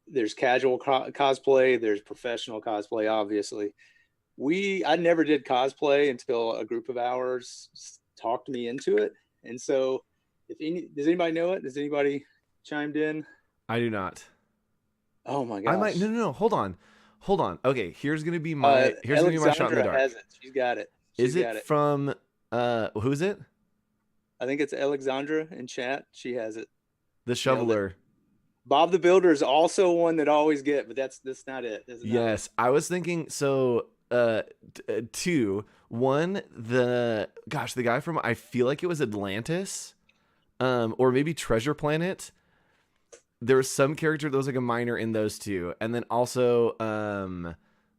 There's casual cosplay, there's professional cosplay, obviously. I never did cosplay until a group of ours talked me into it. And so does anybody know it? Has anybody chimed in? I do not. Oh my gosh. I might. No. Hold on. Okay, here's gonna be my shot in the Alexandra dark. has it. She's got it. Is it from who is it? I think it's Alexandra in chat. She has it. The Shoveler. Bob the Builder is also one that I always get, but that's not it. That's not Yes, I was thinking so. 2, 1. The guy from, I feel like it was Atlantis, or maybe Treasure Planet. There was some character that was like a minor in those two, and then also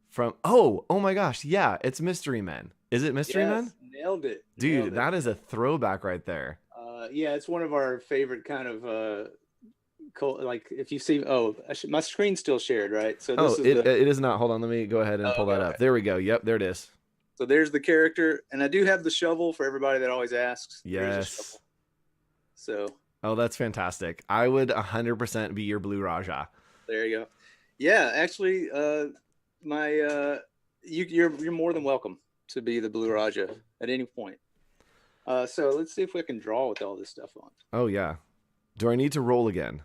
from oh my gosh, yeah, it's Mystery Men. Is it Mystery Men? Nailed it, Dude. nailed it. That is a throwback right there. Yeah, it's one of our favorite kind of like if you see. My screen's still shared, right? So this it is not. Hold on, let me go ahead and pull that up. okay. There we go. Yep, there it is. So there's the character, and I do have the shovel for everybody that always asks. There's a Yes. shovel. So Oh, that's fantastic. I would 100% be your Blue Raja. there you go. Yeah, actually, you're more than welcome to be the Blue Raja at any point. So let's see if we can draw with all this stuff on. Oh yeah. Do I need to roll again?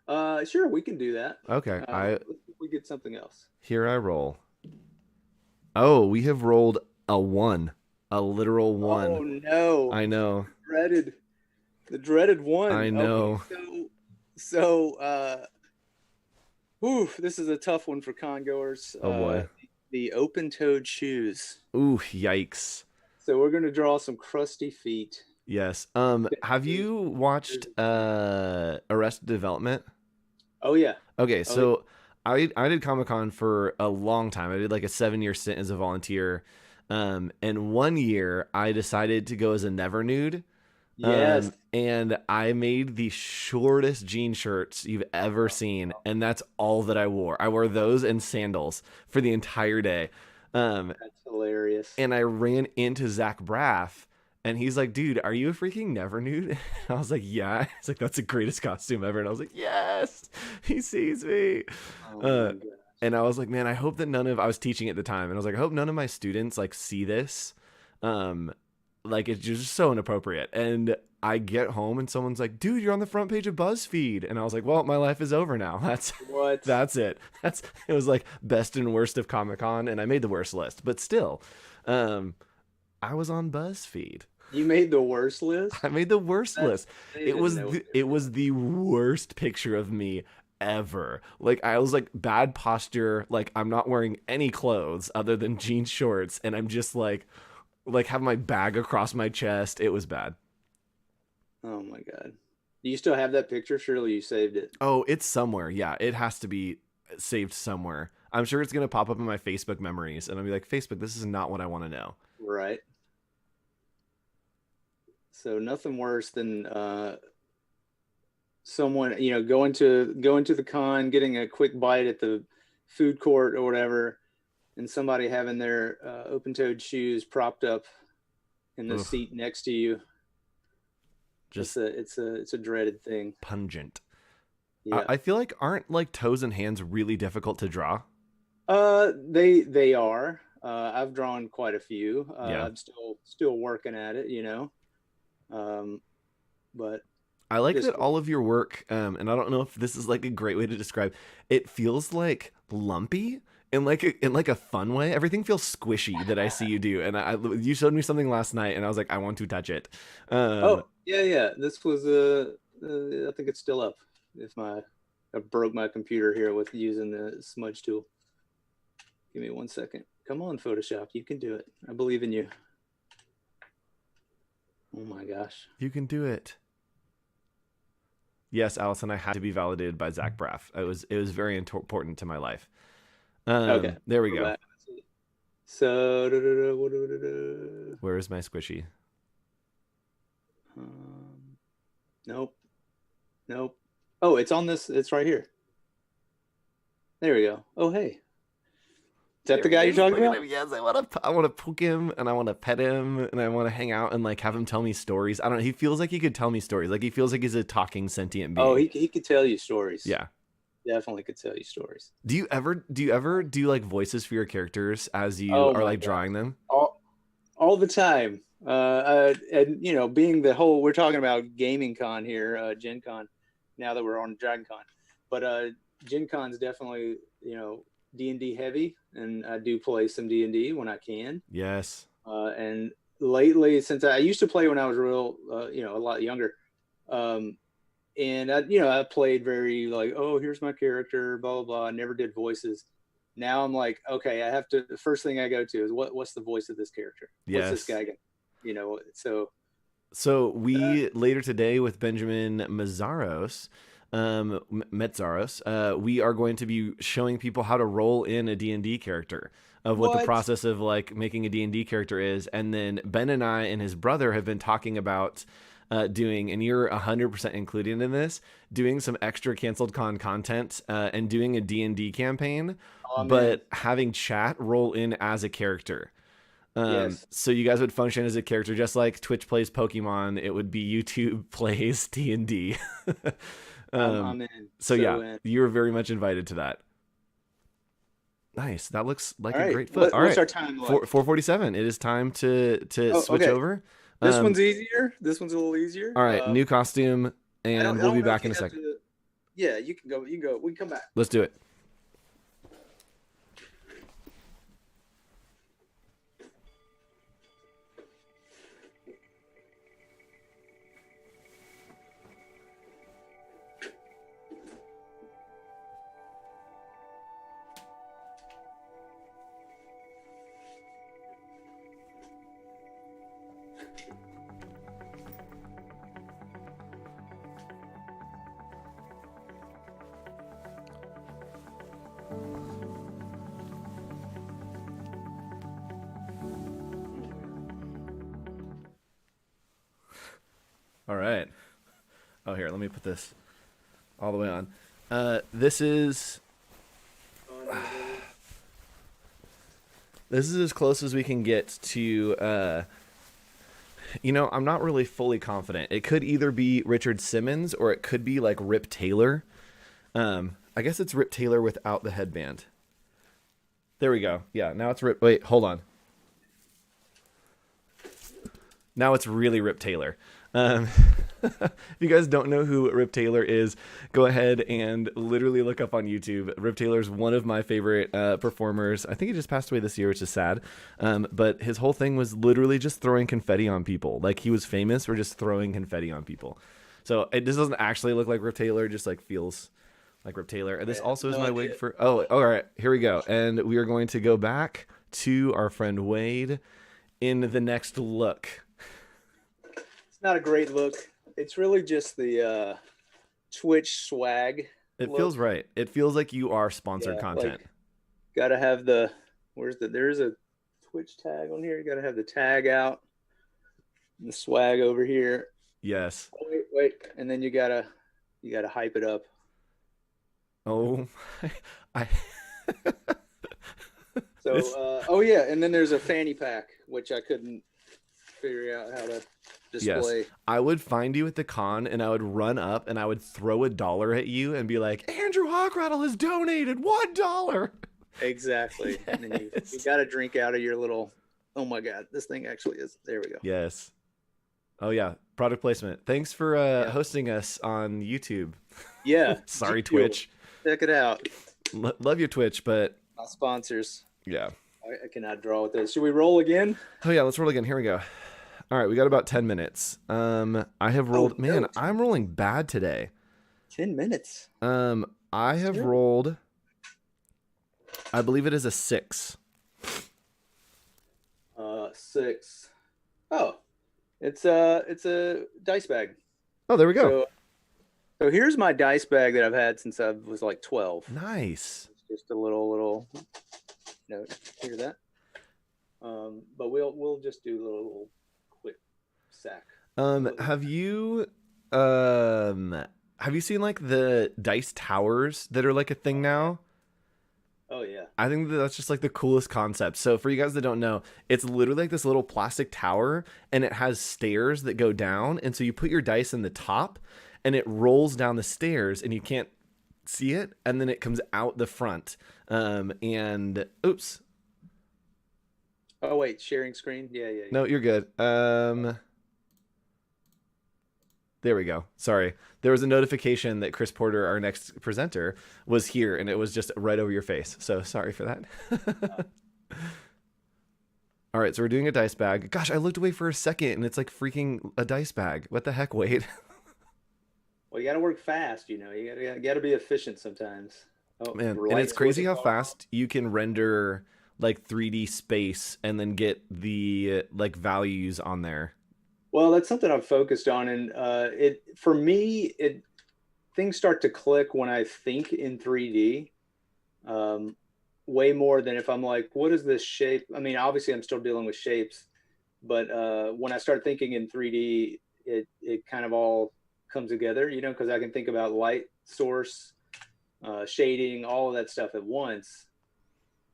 Sure, we can do that. Okay. Let's see if we get something else. Here I roll. Oh, we have rolled a 1, a literal 1. Oh no! I know. The dreaded 1. I know. Okay, this is a tough one for congoers. Oh boy. The open-toed shoes. Ooh, yikes. So we're going to draw some crusty feet. Yes. Have you watched Arrested Development? Oh yeah. Okay, Oh yeah. so I did Comic Con for a long time. I did like a 7-year stint as a volunteer. And one year I decided to go as a never nude. Yes. And I made the shortest jean shirts you've ever seen, and that's all that I wore. I wore those and sandals for the entire day. Um, That's hilarious. and I ran into Zach Braff, and he's like, "Dude, are you a freaking never nude?" And I was like, "Yeah." He's like, "That's the greatest costume ever," and I was like, "Yes, he sees me." Oh Uh, my god. and I was like, "Man, I hope that none of I was teaching at the time, and I was like, I hope none of my students like see this." Um, like it's just so inappropriate. And I get home and someone's like, "Dude, you're on the front page of BuzzFeed," and I was like, "Well, my life is over now." What? That's it. It was like best and worst of Comic Con, and I made the worst list, but still, um, I was on BuzzFeed. You made the worst list? I made the worst list. They didn't know what they It were was the worst picture of me ever. Like I was like bad posture. Like I'm not wearing any clothes other than jean shorts, and I'm just like have my bag across my chest. It was bad. Oh my god. Do you still have that picture? Surely you saved it. Oh, it's somewhere. Yeah, it has to be saved somewhere. I'm sure it's gonna pop up in my Facebook memories, and I'll be like, Facebook, this is not what I want to know. Right. So nothing worse than someone, going to the con, getting a quick bite at the food court or whatever, and somebody having their open-toed shoes propped up in the Ugh. seat next to you. Just It's a dreaded thing. pungent. Yeah. I feel like aren't like toes and hands really difficult to draw? They are. I've drawn quite a few. Yeah. I'm still working at it, but I like just that all of your work, and I don't know if this is like a great way to describe. It feels like lumpy in like a fun way. Everything feels squishy that I see you do, and you showed me something last night, and I was like, I want to touch it. oh yeah. This was I think it's still up. I broke my computer here with using the smudge tool. Give me 1 second. Come on, Photoshop, you can do it. I believe in you. Oh my gosh. You can do it. Yes, Allison, I had to be validated by Zach Braff. It was very important to my life. Okay. There we Go go. back. So Where is my squishy? nope. Oh, it's on this. It's right here. There we go. Oh, hey. Is that the guy you're talking about? Yes, I want to poke him, and I want to pet him, and I want to hang out and like have him tell me stories. I don't know. He feels like he could tell me stories. Like he feels like he's a talking sentient being. Oh, he could tell you stories. Yeah. Definitely could tell you stories. Do you ever do like voices for your characters as you Oh are my like God. drawing them? All the time. And being the whole, we're talking about gaming con here, Gen Con, now that we're on Dragon Con, but Gen Con's definitely, D&D heavy, and I do play some D&D when I can. Yes. And lately, since I used to play when I was real, a lot younger, and I played very like, oh, here's my character, blah blah blah. I never did voices. Now I'm like, okay, I have to. The first thing I go to is what's the voice of this character? Yes. What's this guy gonna? So we later today with Benjamin Metzaros, we are going to be showing people how to roll in a D&D character, of what the process of like making a D&D character is. And then Ben and I and his brother have been talking about doing, and you're 100% included in this, doing some extra Canceled Con content and doing a D&D campaign, but having chat roll in as a character. Yes. So you guys would function as a character, just like Twitch plays Pokemon. It would be YouTube plays D&D. I'm in. So yeah, in. you're very much invited to that. Nice. That looks like All a right. great foot. All What's right. our time like? 4:47. It is time to switch okay. over. This one's easier. This one's a little easier. All right, new costume, and we'll be back in a second. Yeah, you can go. We can come back. Let's do it. All right. Oh, here, let me put this all the way on. This is as close as we can get to. I'm not really fully confident. It could either be Richard Simmons or it could be like Rip Taylor. I guess it's Rip Taylor without the headband. There we go. Yeah, now it's Rip. Wait, hold on. Now it's really Rip Taylor. If you guys don't know who Rip Taylor is, go ahead and literally look up on YouTube. Rip Taylor's one of my favorite performers. I think he just passed away this year, which is sad. But his whole thing was literally just throwing confetti on people. Like, he was famous for just throwing confetti on people. So this doesn't actually look like Rip Taylor, just like feels like Rip Taylor. And this also is my wig for... Oh, all right. Here we go. And we are going to go back to our friend Wade in the next look. It's not a great look. It's really just the Twitch swag. It look. Feels right. It feels like you are sponsored content. Like, gotta have there's a Twitch tag on here. You gotta have the tag out. And the swag over here. Yes. Oh, wait. And then you gotta hype it up. Oh, So, oh yeah, and then there's a fanny pack, which I couldn't figure out how to display. Yes. I would find you at the con and I would run up and I would throw $1 at you and be like, Andrew Hockrattle has donated $1. Exactly. Yes. And then you got to drink out of your little, oh my God, this thing actually is, there we go. Yes. Oh yeah. Product placement. Thanks for hosting us on YouTube. Yeah. Sorry, Twitch. Check it out. Love your Twitch, but my sponsors. Yeah. I cannot draw with this. Should we roll again? Oh yeah, let's roll again. Here we go. All right, we got about 10 minutes. I have rolled. Man, I'm rolling bad today. 10 minutes. I have rolled. I believe it is a 6. 6. Oh, it's a dice bag. Oh, there we go. So here's my dice bag that I've had since I was like 12. Nice. It's just a little note. Hear that? But we'll just do a little quick sack. Have you seen like the dice towers that are like a thing now? Oh yeah. I think that's just like the coolest concept. So for you guys that don't know, it's literally like this little plastic tower and it has stairs that go down. And so you put your dice in the top and it rolls down the stairs and you can't see it. And then it comes out the front. And oops. Oh wait, sharing screen. Yeah. No, you're good. There we go. Sorry. There was a notification that Chris Porter, our next presenter, was here, and it was just right over your face. So sorry for that. All right, so we're doing a dice bag. Gosh, I looked away for a second, and it's like freaking a dice bag. What the heck, Wade? Well, you got to work fast, You got to be efficient sometimes. Oh man, and it's crazy how fast you can render like 3D space and then get the like values on there. Well, that's something I've focused on, and for me, things start to click when I think in 3D, way more than if I'm like, what is this shape? I mean, obviously, I'm still dealing with shapes, but when I start thinking in 3D, it kind of all comes together, because I can think about light source, shading, all of that stuff at once,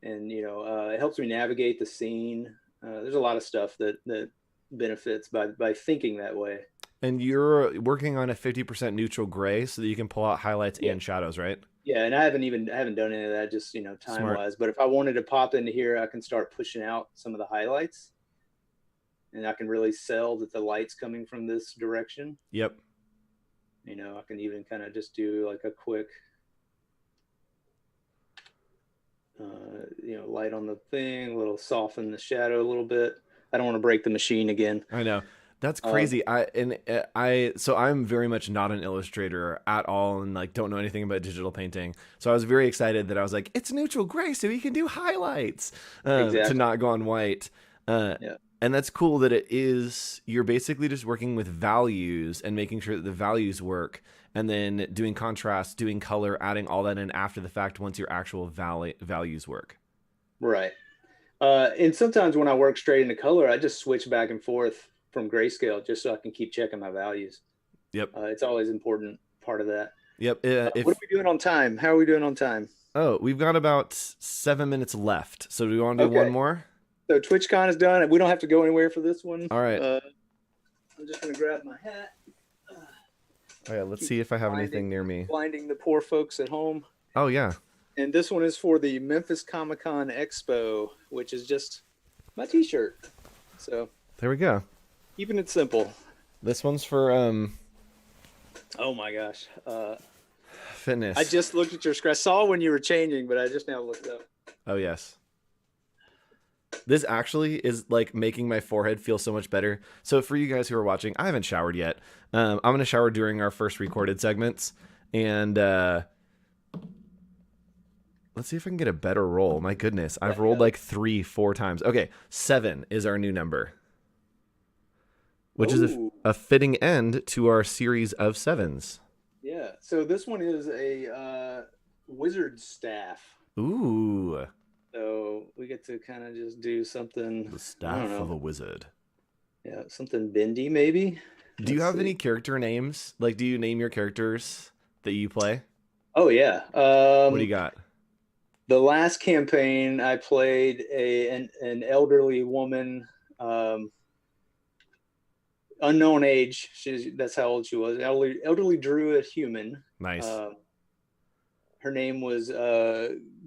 and it helps me navigate the scene. There's a lot of stuff that benefits by thinking that way. And you're working on a 50% neutral gray so that you can pull out highlights and shadows, right? Yeah, and I haven't done any of that, just time wise. But if I wanted to pop into here, I can start pushing out some of the highlights, and I can really sell that the light's coming from this direction. Yep. I can even kind of just do like a quick light on the thing, a little soften the shadow a little bit. I don't want to break the machine again. I know. That's crazy. So I'm very much not an illustrator at all and like don't know anything about digital painting. So I was very excited that I was like, it's neutral gray so you can do highlights to not go on white. Yeah. And that's cool that you're basically just working with values and making sure that the values work and then doing contrast, doing color, adding all that in after the fact once your actual values work. Right. And sometimes when I work straight into color, I just switch back and forth from grayscale just so I can keep checking my values. Yep. It's always important part of that. Yep. If What are we doing on time? How are we doing on time? Oh, we've got about 7 minutes left. So do we want to do Okay. one more? So TwitchCon is done. We don't have to go anywhere for this one. All right. I'm just going to grab my hat. Oh yeah, let's see if I have anything near me. Blinding the poor folks at home. Oh yeah. And this one is for the Memphis Comic-Con Expo, which is just my t-shirt. So There we go. keeping it simple. This one's for Oh my gosh. fitness. I just looked at your screen. I saw when you were changing, but I just now looked up. Oh yes. This actually is like making my forehead feel so much better. So for you guys who are watching, I haven't showered yet. I'm gonna shower during our first recorded segments, and let's see if I can get a better roll. My goodness, I've rolled like 3-4 times. Okay, 7 is our new number, which is a fitting end to our series of 7s. Yeah. So this one is a wizard staff. Ooh, So we get to kind of just do something. the staff of a wizard. Yeah, something bendy maybe. Do you have any character names? Like, do you name your characters that you play? Oh yeah. What do you got? The last campaign, I played an elderly woman, unknown age. That's how old she was. Elderly druid human. Nice. Her name was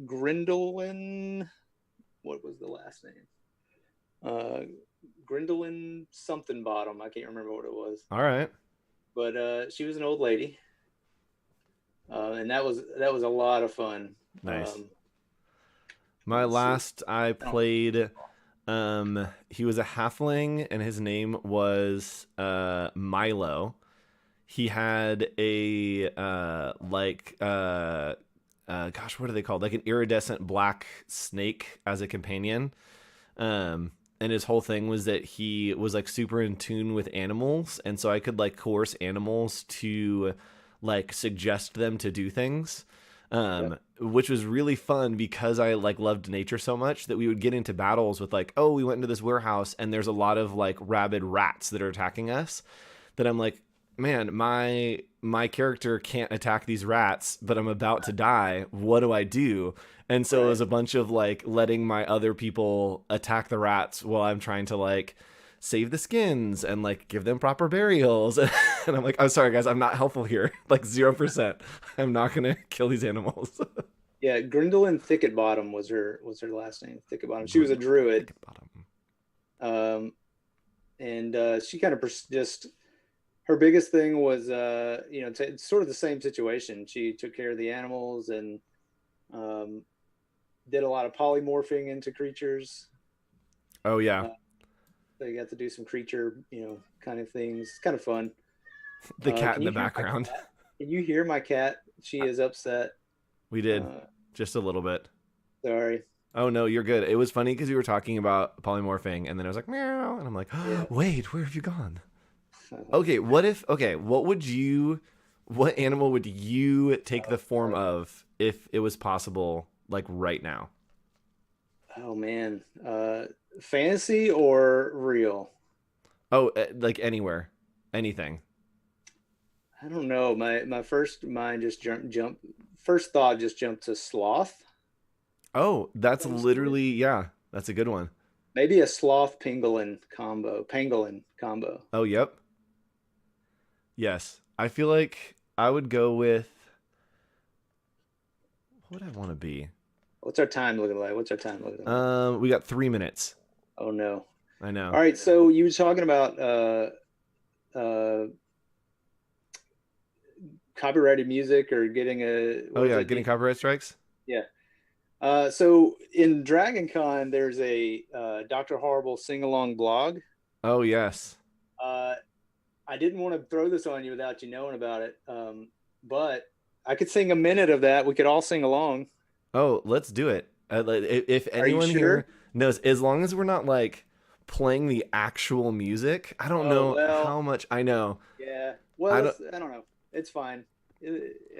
Grindelin. What was the last name? Grindelin something bottom. I can't remember what it was. All right. But she was an old lady, and that was a lot of fun. Nice. My last I played, he was a halfling and his name was Milo. He had a gosh, what are they called? Like an iridescent black snake as a companion. And his whole thing was that he was like super in tune with animals, and so I could like coerce animals to like suggest them to do things. Which was really fun because I like loved nature so much that we would get into battles with like, oh, we went into this warehouse and there's a lot of like rabid rats that are attacking us, that I'm like, man, my character can't attack these rats, but I'm about to die. What do I do? And so it was a bunch of like letting my other people attack the rats while I'm trying to like save the skins and like give them proper burials. And I'm like, I'm sorry guys, I'm not helpful here. Like 0%. I'm not gonna kill these animals. Yeah, Grindelin Thicketbottom was her last name. Thicketbottom. She was a druid. And she kind of just, her biggest thing was sort of the same situation. She took care of the animals and did a lot of polymorphing into creatures. Oh yeah. They got to do some creature, kind of things. It's kind of fun. The cat in the background. Can you hear my cat? She is upset. We did. Just a little bit. Sorry. Oh no, you're good. It was funny because you were talking about polymorphing and then I was like, meow. And I'm like, oh, wait, where have you gone? Okay, what animal would you take the form of if it was possible, like right now? Oh man. Fantasy or real? Oh, like anywhere, anything. I don't know. My first mind just first thought just jumped to sloth. Oh, that's literally, yeah, that's a good one. Maybe a sloth pangolin combo. Oh, yep. Yes. I feel like I would go with, what would I want to be? What's our time looking like? We got 3 minutes. Oh no. I know. All right, so you were talking about copyrighted music or getting getting copyright strikes? Yeah. So in Dragon Con, there's a Dr. Horrible sing-along blog. Oh, yes. I didn't want to throw this on you without you knowing about it, but I could sing a minute of that. We could all sing along. Oh, let's do it. If anyone here knows, as long as we're not like playing the actual music, I don't know how much I know. Yeah. Well, I don't know. It's fine.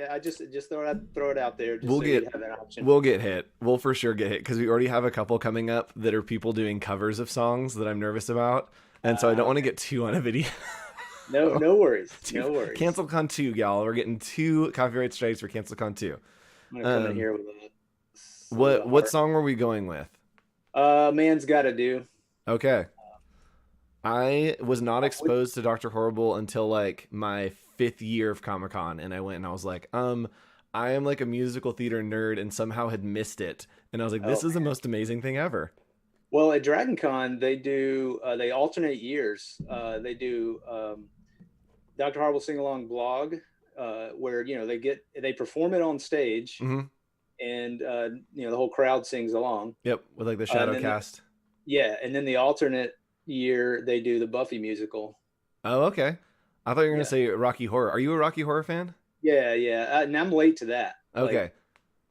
I just throw it out there. Just you have that option. We'll get hit. We'll for sure get hit because we already have a couple coming up that are people doing covers of songs that I'm nervous about, and so I don't want to get too on a video. No worries. No worries. CancelCon 2, y'all. We're getting 2 copyright strikes for CancelCon 2. I'm gonna come in here with What a heart. song were we going with? Man's Gotta Do. Okay. I was not exposed to Dr. Horrible until like my 5th year of Comic-Con, and I went and I was like, I am like a musical theater nerd and somehow had missed it. And I was like, this is the most amazing thing ever. Well, at Dragon Con, they do they alternate years. They do Dr. Horrible Sing Along Blog, where they perform it on stage, Mm-hmm. and the whole crowd sings along. Yep, with like the shadow then cast. And then the alternate year they do the Buffy musical. Oh, okay. I thought you were gonna say Rocky Horror. Are you a Rocky Horror fan? Yeah. And I'm late to that. Okay. Like,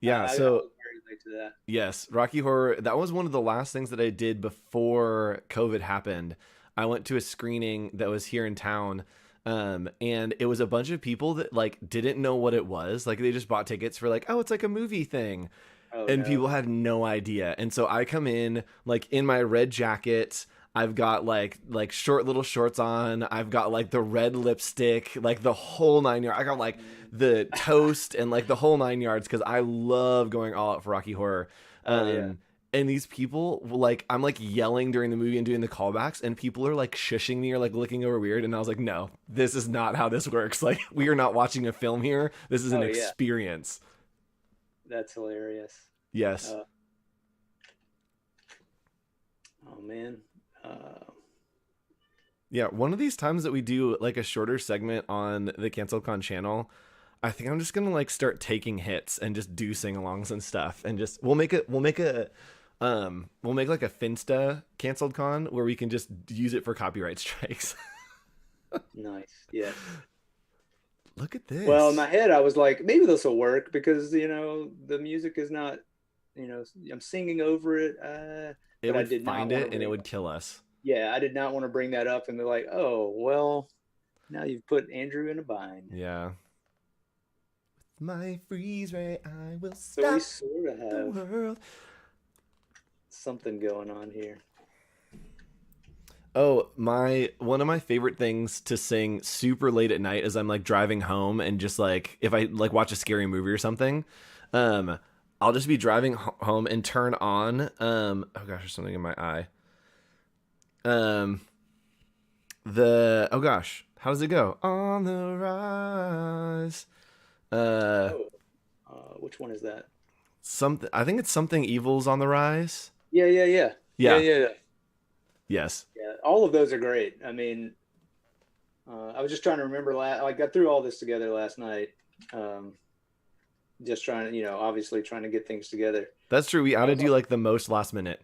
yeah. I So was very late to that. yes, Rocky Horror. That was one of the last things that I did before COVID happened. I went to a screening that was here in town. And it was a bunch of people that like didn't know what it was. Like they just bought tickets for like, oh, it's like a movie thing. And people had no idea. And so I come in like in my red jacket. I've got like short little shorts on. I've got like the red lipstick, like the whole 9 yards. I got like the toast and like the whole 9 yards because I love going all out for Rocky Horror. And these people, like, I'm like yelling during the movie and doing the callbacks, and people are like shushing me or like looking over weird. And I was like, no, this is not how this works. Like, we are not watching a film here. This is an experience. That's hilarious. Yes. Oh man. Yeah, one of these times that we do like a shorter segment on the CancelCon channel, I think I'm just gonna like start taking hits and just do sing-alongs and stuff, and just we'll make like a Finsta canceled con where we can just use it for copyright strikes. Nice. Yeah. Look at this. Well, in my head, I was like, maybe this will work because the music is not, I'm singing over it. It but I would did find not it and it would kill us. Yeah, I did not want to bring that up, and they're like, oh, well, now you've put Andrew in a bind. Yeah. My freeze ray, I will So stop we sort of the have world. something going on here. Oh, one of my favorite things to sing super late at night is I'm like driving home and just like if I like watch a scary movie or something, I'll just be driving home and turn on oh gosh, there's something in my eye. Oh gosh, how does it go? On the rise. Which one is that? Something. I think it's something evil's on the rise. Yeah. Yeah. Yes. Yeah, all of those are great. I mean, I was just trying to remember. I got through all this together last night. Just trying to, obviously trying to get things together. That's true. We oughted you like the most last minute.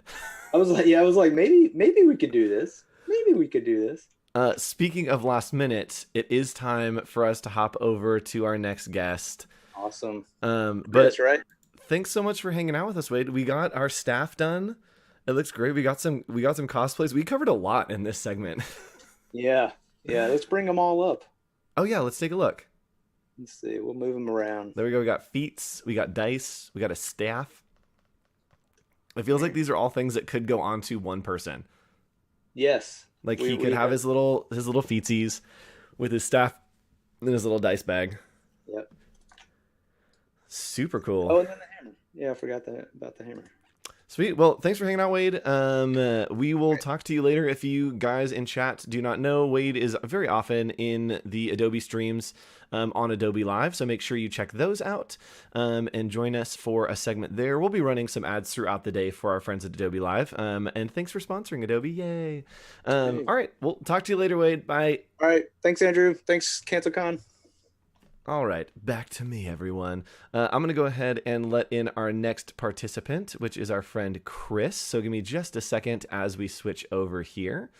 I was like, maybe we could do this. Maybe we could do this. Speaking of last minute, it is time for us to hop over to our next guest. Awesome. But that's right. Thanks so much for hanging out with us, Wade. We got our staff done. It looks great. We got some cosplays. We covered a lot in this segment. Yeah. Let's bring them all up. Oh yeah, let's take a look. Let's see. We'll move them around. There we go. We got feats. We got dice. We got a staff. It feels like these are all things that could go onto one person. Yes. Like he could have his little feetsies with his staff and his little dice bag. Yep. Super cool. Oh, and then the hammer. Yeah, I forgot about the hammer. Sweet. Well, thanks for hanging out, Wade. We will talk to you later. If you guys in chat do not know, Wade is very often in the Adobe streams on Adobe Live, so make sure you check those out and join us for a segment there. We'll be running some ads throughout the day for our friends at Adobe Live. And thanks for sponsoring Adobe. Yay. All right. We'll talk to you later, Wade. Bye. All right. Thanks, Andrew. Thanks, CancelCon. All right, back to me, everyone. I'm going to go ahead and let in our next participant, which is our friend Chris. So give me just a second as we switch over here.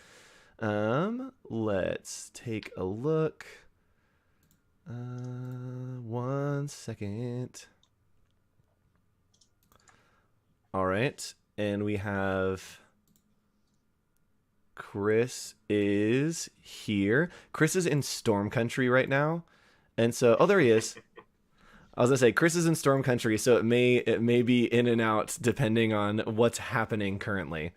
Let's take a look. 1 second. All right, and we have Chris is here. Chris is in Storm Country right now. And so, oh, there he is. I was gonna say Chris is in Storm Country, so it may be in and out depending on what's happening currently.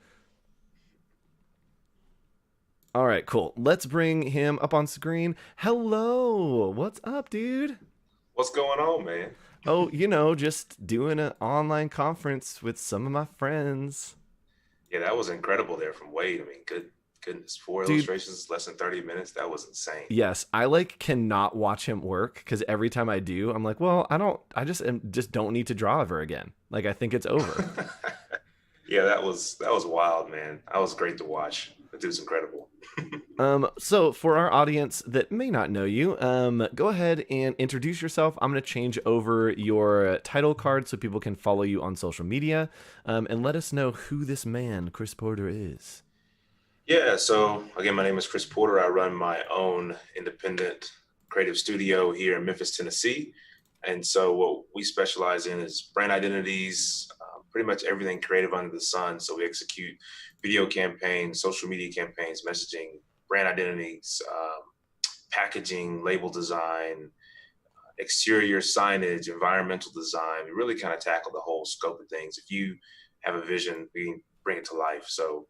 All right, cool. Let's bring him up on screen. Hello. What's up, dude? What's going on, man? Oh, just doing an online conference with some of my friends. Yeah, that was incredible there from Wade. I mean, goodness, 4 Dude. illustrations, less than 30 minutes. That was insane. Yes, I cannot watch him work because every time I do, I'm like, well, I just don't need to draw ever again. Like, I think it's over. Yeah, that was wild, man. That was great to watch. That dude's incredible. So for our audience that may not know you, go ahead and introduce yourself. I'm going to change over your title card so people can follow you on social media, and let us know who this man, Chris Porter, is. Yeah, so again, my name is Chris Porter. I run my own independent creative studio here in Memphis, Tennessee. And so what we specialize in is brand identities, pretty much everything creative under the sun. So we execute video campaigns, social media campaigns, messaging, brand identities, packaging, label design, exterior signage, environmental design. We really kind of tackle the whole scope of things. If you have a vision, we can bring it to life. So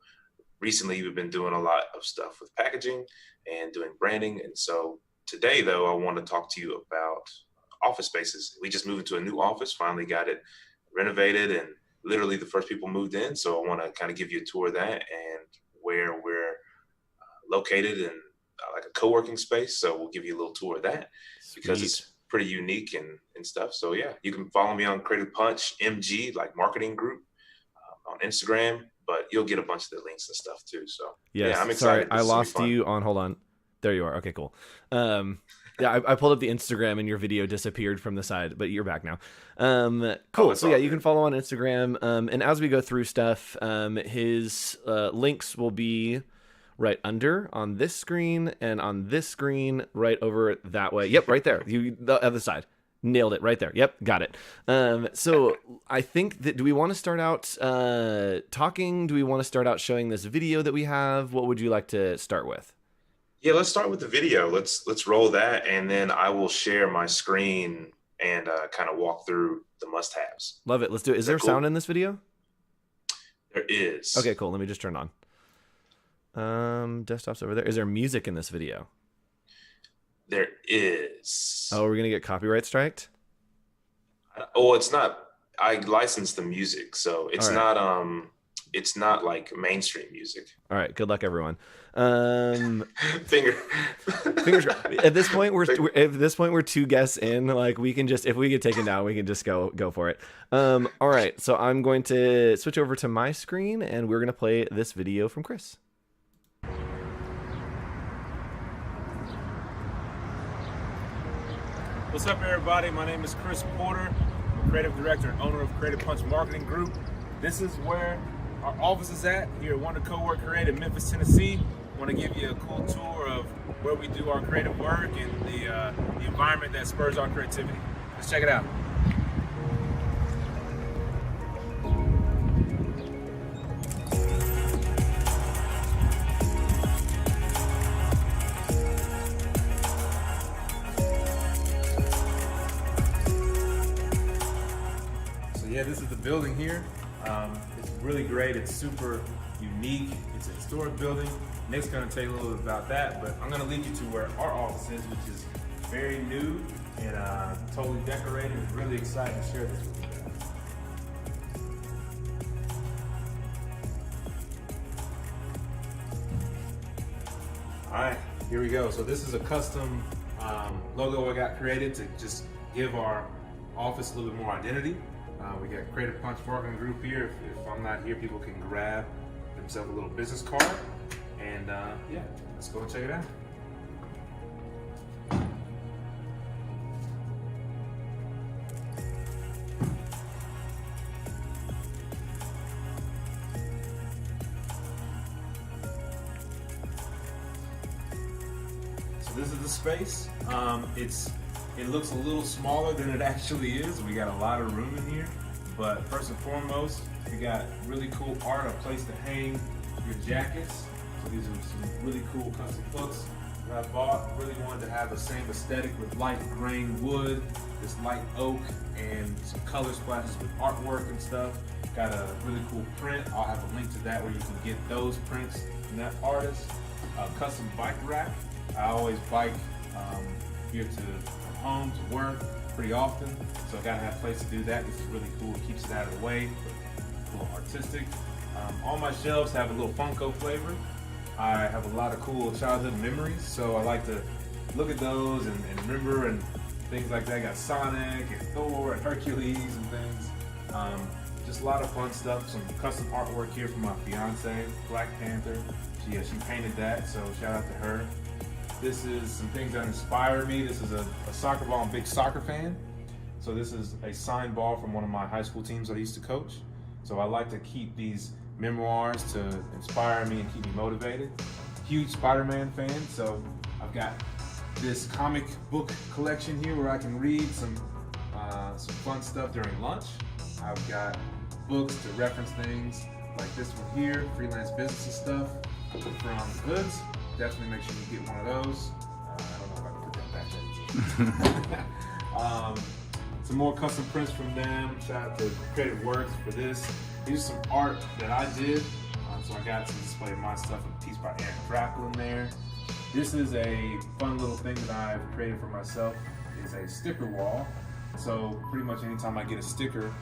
recently we've been doing a lot of stuff with packaging and doing branding. And so today, though, I want to talk to you about office spaces. We just moved into a new office, finally got it renovated, and literally the first people moved in. So I want to kind of give you a tour of that and where we're located in like a co-working space. So we'll give you a little tour of that because it's pretty unique and stuff. So yeah, you can follow me on Creative Punch MG, like marketing group, on Instagram, but you'll get a bunch of the links and stuff too. So yes, yeah, I'm excited. Sorry, I lost you on, hold on. There you are. Okay, cool. Yeah, I pulled up the Instagram and your video disappeared from the side, but you're back now. Cool. Oh, so yeah, you can follow on Instagram. And as we go through stuff, his links will be right under on this screen and on this screen right over that way. Yep, right there. The other side. Nailed it right there. Yep, got it. So I think that, do we want to start out talking? Do we want to start out showing this video that we have? What would you like to start with? Yeah, let's start with the video. Let's roll that, and then I will share my screen and kind of walk through the must-haves. Love it. Let's do it. Is there cool? sound in this video? There is. Okay, cool. Let me just turn it on. Desktop's over there. Is there music in this video? There is. Oh, we're gonna get copyright striked? Oh, it's not. I licensed the music, so it's right. not. It's not like mainstream music. All right. Good luck, everyone. Fingers crossed. At this point, we're 2 guests in. Like, we can just, if we get taken down, we can just go for it. All right. So I'm going to switch over to my screen, and we're gonna play this video from Chris. What's up, everybody? My name is Chris Porter. I'm a creative director and owner of Creative Punch Marketing Group. This is where our office is at, here at Wonder Co-work Create in Memphis, Tennessee. I want to give you a cool tour of where we do our creative work and the environment that spurs our creativity. Let's check it out. Yeah, this is the building here. It's really great. It's super unique. It's a historic building. Nick's going to tell you a little bit about that, but I'm going to lead you to where our office is, which is very new and totally decorated. I'm really excited to share this with you guys. All right, here we go. So this is a custom logo I got created to just give our office a little bit more identity. We got Creative Punch Marketing Group here. If I'm not here, people can grab themselves a little business card. And yeah, let's go and check it out. So this is the space. It looks a little smaller than it actually is. We got a lot of room in here, but first and foremost, we got really cool art, a place to hang your jackets. So these are some really cool custom hooks that I bought. Really wanted to have the same aesthetic with light grain wood, this light oak, and some color splashes with artwork and stuff. Got a really cool print. I'll have a link to that where you can get those prints from that artist. a custom bike rack. I always bike here from home to work pretty often, so I gotta have a place to do that. This is really cool. It keeps it out of the way, a little artistic. All my shelves have a little Funko flavor. I have a lot of cool childhood memories, so I like to look at those and remember and things like that. I got Sonic and Thor and Hercules and things. Just a lot of fun stuff. Some custom artwork here from my fiance, Black Panther. She painted that, so shout out to her. This is some things that inspired me. This is a soccer ball. I'm a big soccer fan. So this is a signed ball from one of my high school teams that I used to coach. So I like to keep these memoirs to inspire me and keep me motivated. Huge Spider-Man fan, so I've got this comic book collection here where I can read some fun stuff during lunch. I've got books to reference things like this one here, freelance business and stuff from Hoods. Definitely make sure you get one of those. I don't know if I can put that back there. Some more custom prints from them. Shout out to Creative Works for this. Here's some art that I did. So I got to display my stuff, a piece by Aaron Crackle in there. This is a fun little thing that I've created for myself. It's a sticker wall. So pretty much anytime I get a sticker,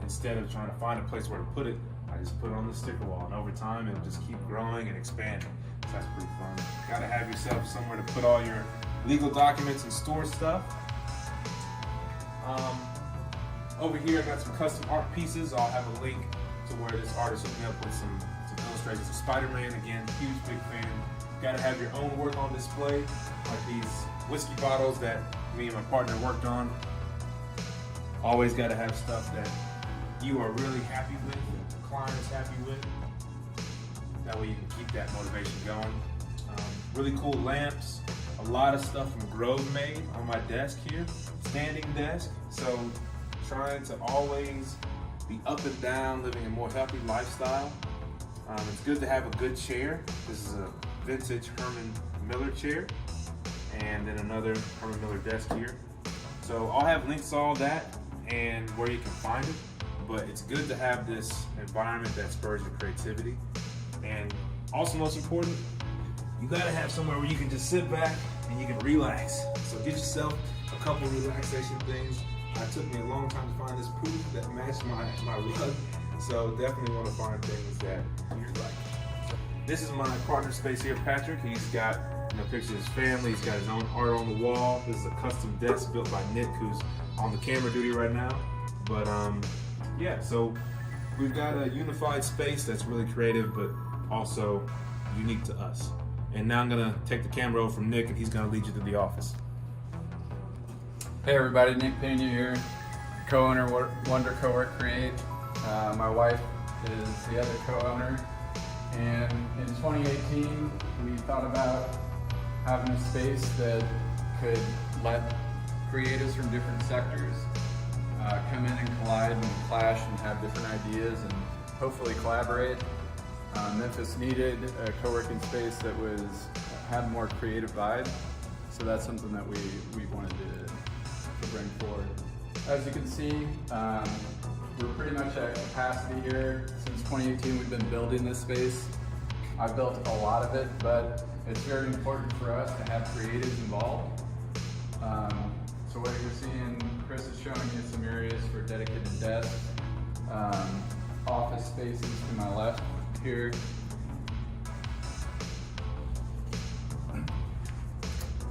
instead of trying to find a place where to put it, I just put it on the sticker wall. And over time, it'll just keep growing and expanding. So that's pretty fun. Gotta have yourself somewhere to put all your legal documents and store stuff. Over here, I got some custom art pieces. I'll have a link to where this artist hooked me up with some illustrations of Spider-Man. Again, huge, big fan. Gotta have your own work on display, like these whiskey bottles that me and my partner worked on. Always gotta have stuff that you are really happy with, that the client is happy with. That way you can keep that motivation going. Really cool lamps. A lot of stuff from Grove made on my desk here. Standing desk. So trying to always be up and down, living a more healthy lifestyle. It's good to have a good chair. This is a vintage Herman Miller chair. And then another Herman Miller desk here. So I'll have links to all that and where you can find it. But it's good to have this environment that spurs your creativity. And also most important, you gotta have somewhere where you can just sit back and you can relax. So get yourself a couple of relaxation things. It took me a long time to find this poof that matched my rug. So definitely want to find things that you like. This is my partner space here, Patrick. He's got pictures of his family. He's got his own art on the wall. This is a custom desk built by Nick, who's on the camera duty right now. But yeah, so we've got a unified space that's really creative, but also unique to us. And now I'm gonna take the camera over from Nick, and he's gonna lead you to the office. Hey everybody, Nick Pena here, co-owner Wonder Co-work Create. My wife is the other co-owner, and in 2018 we thought about having a space that could let creatives from different sectors come in and collide and clash and have different ideas and hopefully collaborate. Memphis needed a co-working space that had more creative vibe, so that's something that we wanted to bring forward. As you can see, we're pretty much at capacity here. Since 2018 we've been building this space. I've built a lot of it, but it's very important for us to have creatives involved. So what you're seeing, Chris is showing you some areas for dedicated desks, office spaces to my left here.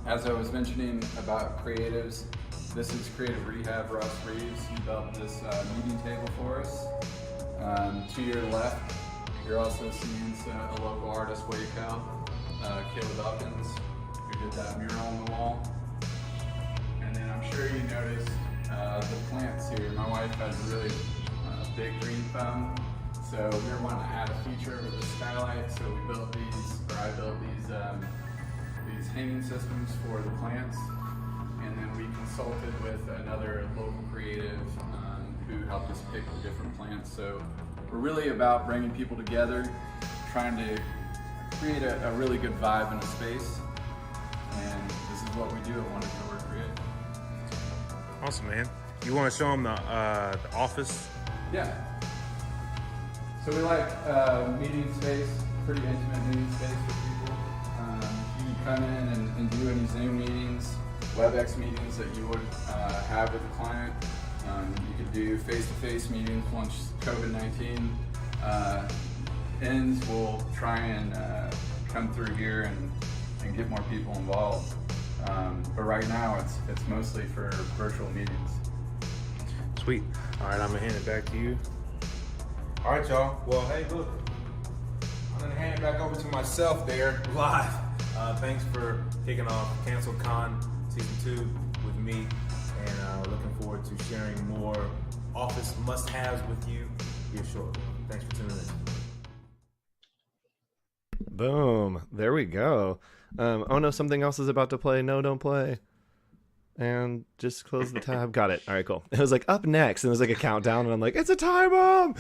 As I was mentioning about creatives, this is Creative Rehab, Russ Reeves. He built this meeting table for us. To your left, you're also seeing a local artist, Waco, Caleb Elkins, who did that mural on the wall. And then I'm sure you noticed the plants here. My wife has a really big green thumb, so we were wanting to add a feature with the skylight, so we built I built these hanging systems for the plants. And then we consulted with another local creative who helped us pick the different plants. So we're really about bringing people together, trying to create a really good vibe in a space. And this is what we do at Wonder Co-work Create. Awesome, man. You want to show them the office? Yeah. So we like meeting space, pretty intimate meeting space for people. come in and do any Zoom meetings, WebEx meetings that you would have with a client. You could do face-to-face meetings once COVID-19 ends. We'll try and come through here and get more people involved. But right now it's mostly for virtual meetings. Sweet. All right, I'm gonna hand it back to you. All right, y'all. Well, hey, look, I'm gonna hand it back over to myself there live. Thanks for kicking off Cancel Con Season 2 with me, and looking forward to sharing more office must-haves with you here shortly. Thanks for tuning in. Boom. There we go. Oh no, something else is about to play. No, don't play. And just close the tab. Got it. All right, cool. It was like up next, and it was like a countdown, and I'm like, it's a time bomb.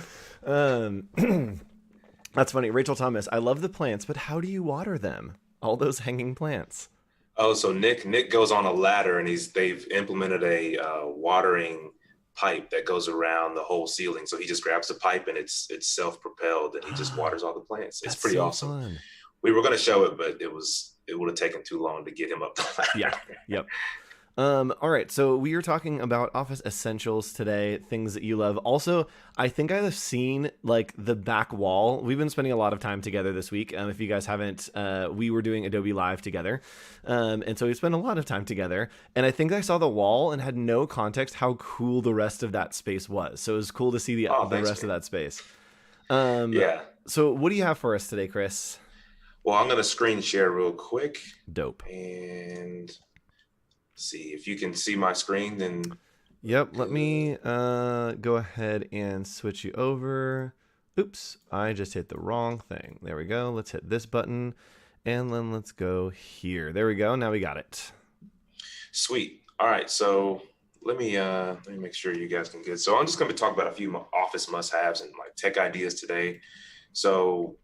That's funny. Rachel Thomas, I love the plants, but how do you water them? All those hanging plants. Oh, so Nick goes on a ladder, and they've implemented a watering pipe that goes around the whole ceiling. So he just grabs the pipe, and it's self-propelled, and he just waters all the plants. It's pretty so awesome. Fun. We were going to show it, but it would have taken too long to get him up the ladder. Yeah. Yep. All right, so we are talking about office essentials today, things that you love. Also, I think I've seen like the back wall. We've been spending a lot of time together this week. If you guys haven't, we were doing Adobe Live together. And so we spent a lot of time together. And I think I saw the wall and had no context how cool the rest of that space was. So it was cool to see the rest of that space. Yeah. So what do you have for us today, Chris? Well, I'm going to screen share real quick. Dope. And see if you can see my screen, then yep. Let me go ahead and switch you over. Oops, I just hit the wrong thing. There we go. Let's hit this button, and then let's go here. There we go. Now we got it. Sweet. All right, so let me make sure you guys can get. So I'm just going to talk about a few office must-haves and like tech ideas today. So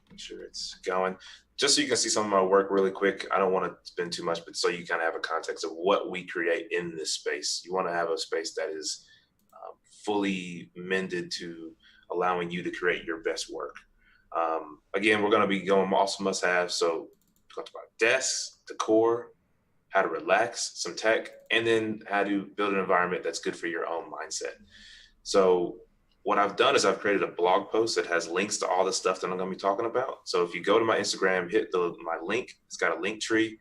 make sure it's going. Just so you can see some of my work really quick. I don't want to spend too much, but so you kind of have a context of what we create in this space. You want to have a space that is fully mended to allowing you to create your best work. Again, we're going to be going also must-have. So we talked about desks, decor, how to relax, some tech, and then how to build an environment that's good for your own mindset. So what I've done is I've created a blog post that has links to all the stuff that I'm going to be talking about. So if you go to my Instagram, hit my link, it's got a link tree.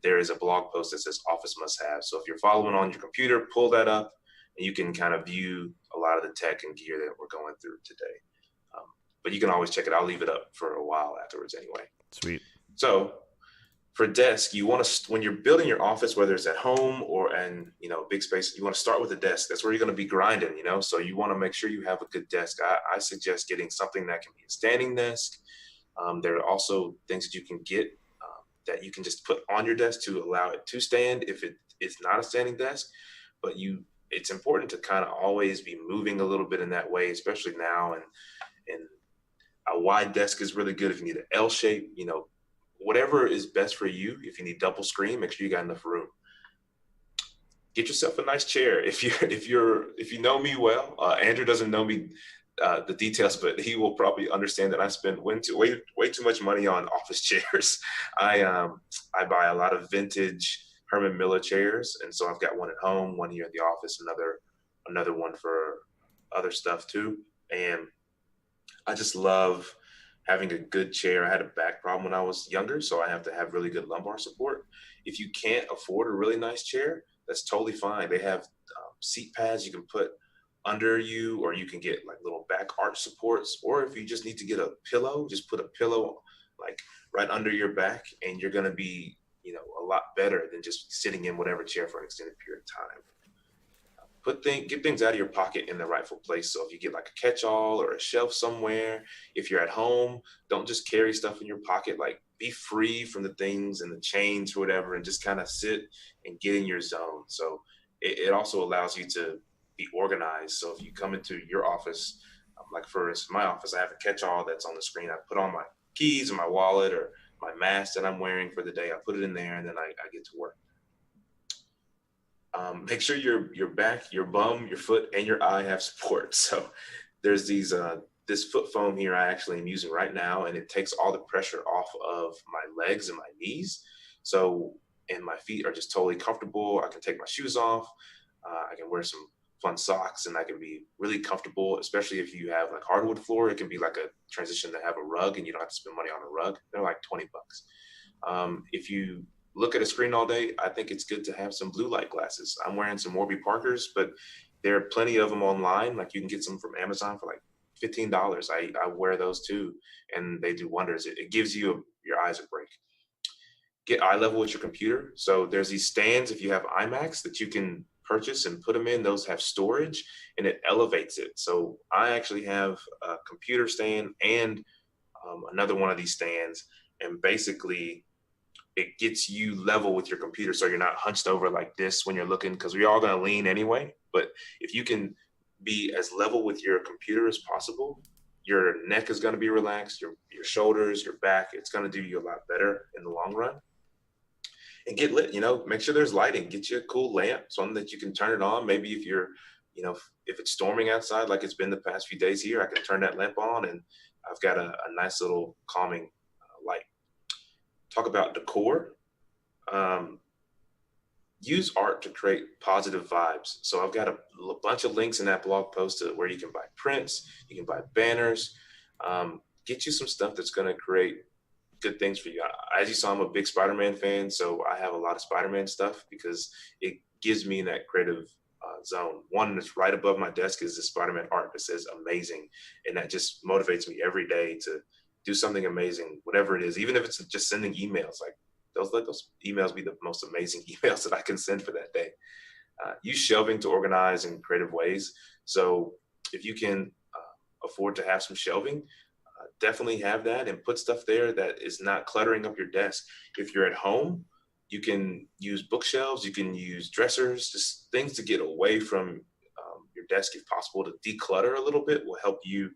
There is a blog post that says Office Must Have. So if you're following on your computer, pull that up and you can kind of view a lot of the tech and gear that we're going through today. But you can always check it. I'll leave it up for a while afterwards anyway. Sweet. So for desk, you want to, when you're building your office, whether it's at home or in, big space, you want to start with a desk. That's where you're going to be grinding, so you want to make sure you have a good desk. I suggest getting something that can be a standing desk. There are also things that you can get that you can just put on your desk to allow it to stand if it's not a standing desk, but it's important to kind of always be moving a little bit in that way, especially now. And a wide desk is really good if you need an L shape, whatever is best for you. If you need double screen, make sure you got enough room. Get yourself a nice chair. If you know me well, Andrew doesn't know me the details, but he will probably understand that I spend way too much money on office chairs. I buy a lot of vintage Herman Miller chairs, and so I've got one at home, one here at the office, another one for other stuff too. And I just love having a good chair. I had a back problem when I was younger, so I have to have really good lumbar support. If you can't afford a really nice chair, that's totally fine. They have seat pads you can put under you, or you can get like little back arch supports. Or if you just need to get a pillow, just put a pillow like right under your back, and you're gonna be, a lot better than just sitting in whatever chair for an extended period of time. Get things out of your pocket in the rightful place. So if you get like a catch-all or a shelf somewhere, if you're at home, don't just carry stuff in your pocket. Like, be free from the things and the chains or whatever, and just kind of sit and get in your zone. So it also allows you to be organized. So if you come into your office, like for instance, my office, I have a catch-all that's on the screen. I put on my keys or my wallet or my mask that I'm wearing for the day. I put it in there, and then I get to work. Make sure your back, your bum, your foot, and your eye have support. So there's these this foot foam here I actually am using right now, and it takes all the pressure off of my legs and my knees. So, and my feet are just totally comfortable. I can take my shoes off. I can wear some fun socks, and I can be really comfortable, especially if you have like hardwood floor. It can be like a transition to have a rug, and you don't have to spend money on a rug. They're like 20 bucks. If you look at a screen all day, I think it's good to have some blue light glasses. I'm wearing some Warby Parkers, but there are plenty of them online. Like you can get some from Amazon for like $15. I wear those too, and they do wonders. It gives you your eyes a break. Get eye level with your computer. So there's these stands if you have iMacs that you can purchase and put them in. Those have storage and it elevates it. So I actually have a computer stand and another one of these stands, and basically it gets you level with your computer so you're not hunched over like this when you're looking, because we're all going to lean anyway. But if you can be as level with your computer as possible, your neck is going to be relaxed, your shoulders, your back, it's going to do you a lot better in the long run. And get lit, make sure there's lighting. Get you a cool lamp, something that you can turn it on. Maybe if you're, if it's storming outside like it's been the past few days here, I can turn that lamp on and I've got a nice little calming light. Talk about decor. Use art to create positive vibes. So I've got a bunch of links in that blog post to where you can buy prints, you can buy banners, get you some stuff that's going to create good things for you. As you saw, I'm a big Spider-Man fan, so I have a lot of Spider-Man stuff because it gives me that creative zone. One that's right above my desk is the Spider-Man art that says amazing, and that just motivates me every day to do something amazing, whatever it is, even if it's just sending emails. Like let those emails be the most amazing emails that I can send for that day. Use shelving to organize in creative ways. So if you can afford to have some shelving, definitely have that and put stuff there that is not cluttering up your desk. If you're at home, you can use bookshelves, you can use dressers, just things to get away from your desk if possible. To declutter a little bit will help you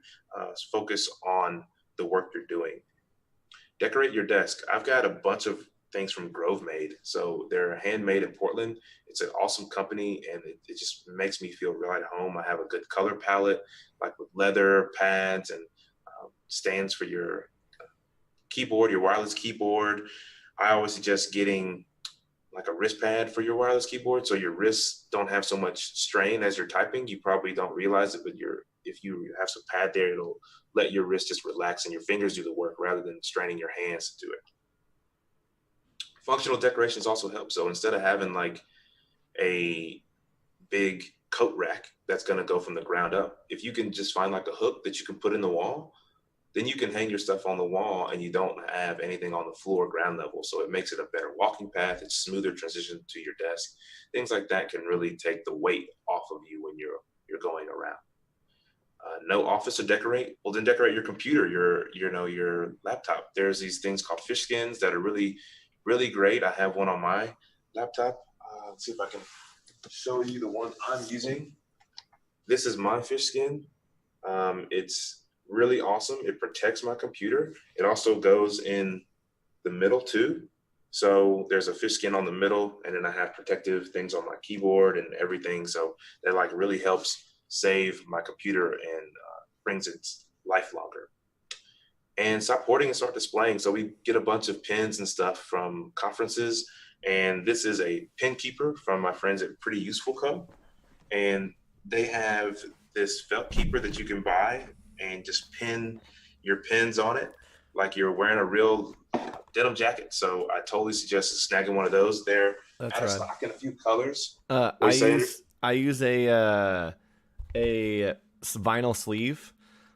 focus on the work you're doing. Decorate your desk. I've got a bunch of things from Grove Made. So they're handmade in Portland. It's an awesome company, and it just makes me feel right at home. I have a good color palette, like with leather pads and stands for your keyboard, your wireless keyboard. I always suggest getting like a wrist pad for your wireless keyboard so your wrists don't have so much strain as you're typing. You probably don't realize it, but if you have some pad there, it'll let your wrist just relax and your fingers do the work rather than straining your hands to do it. Functional decorations also help. So instead of having like a big coat rack that's going to go from the ground up, if you can just find like a hook that you can put in the wall, then you can hang your stuff on the wall and you don't have anything on the floor ground level. So it makes it a better walking path. It's smoother transition to your desk. Things like that can really take the weight off of you when you're going around. No office to decorate? Well, then decorate your computer, your laptop. There's these things called fish skins that are really, really great. I have one on my laptop. Let's see if I can show you the one I'm using. This is my fish skin. It's really awesome. It protects my computer. It also goes in the middle too. So there's a fish skin on the middle, and then I have protective things on my keyboard and everything. So that like really helps save my computer and brings its life longer. And stop hoarding and start displaying. So we get a bunch of pins and stuff from conferences. And this is a pin keeper from my friends at Pretty Useful Co. And they have this felt keeper that you can buy and just pin your pins on it like you're wearing a real denim jacket. So I totally suggest snagging one of those. They're out of stock in a few colors. I use a vinyl sleeve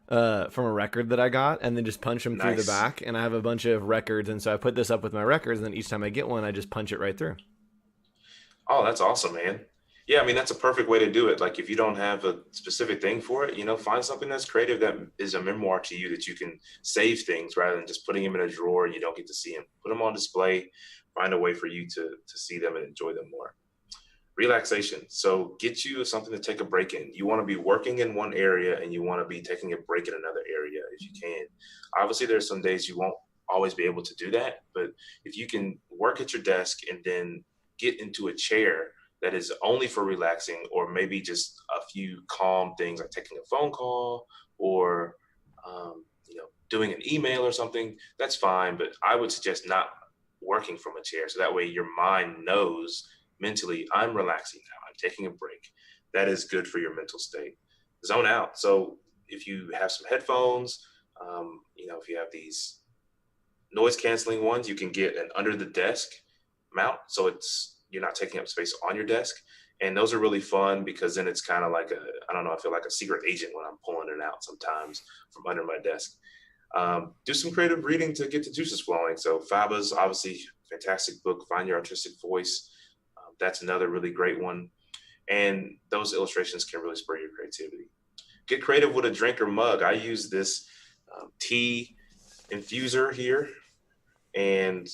from a record that I got, and then just punch them through the back. And I have a bunch of records, and so I put this up with my records, and then each time I get one, I just punch it right through. Oh, that's awesome, man. Yeah, I mean, that's a perfect way to do it. Like if you don't have a specific thing for it, find something that's creative that is a memoir to you that you can save things rather than just putting them in a drawer and you don't get to see them. Put them on display, find a way for you to see them and enjoy them more. Relaxation. So get you something to take a break in. You want to be working in one area and you want to be taking a break in another area if you can. Obviously, there's some days you won't always be able to do that, but if you can work at your desk and then get into a chair that is only for relaxing, or maybe just a few calm things like taking a phone call or doing an email or something, that's fine. But I would suggest not working from a chair. So that way your mind knows mentally, I'm relaxing now. I'm taking a break. That is good for your mental state. Zone out. So if you have some headphones, if you have these noise canceling ones, you can get an under the desk mount. So you're not taking up space on your desk. And those are really fun because then it's kind of like I feel like a secret agent when I'm pulling it out sometimes from under my desk. Do some creative reading to get the juices flowing. So Faba's obviously fantastic book, Find Your Artistic Voice. That's another really great one. And those illustrations can really spur your creativity. Get creative with a drink or mug. I use this tea infuser here, and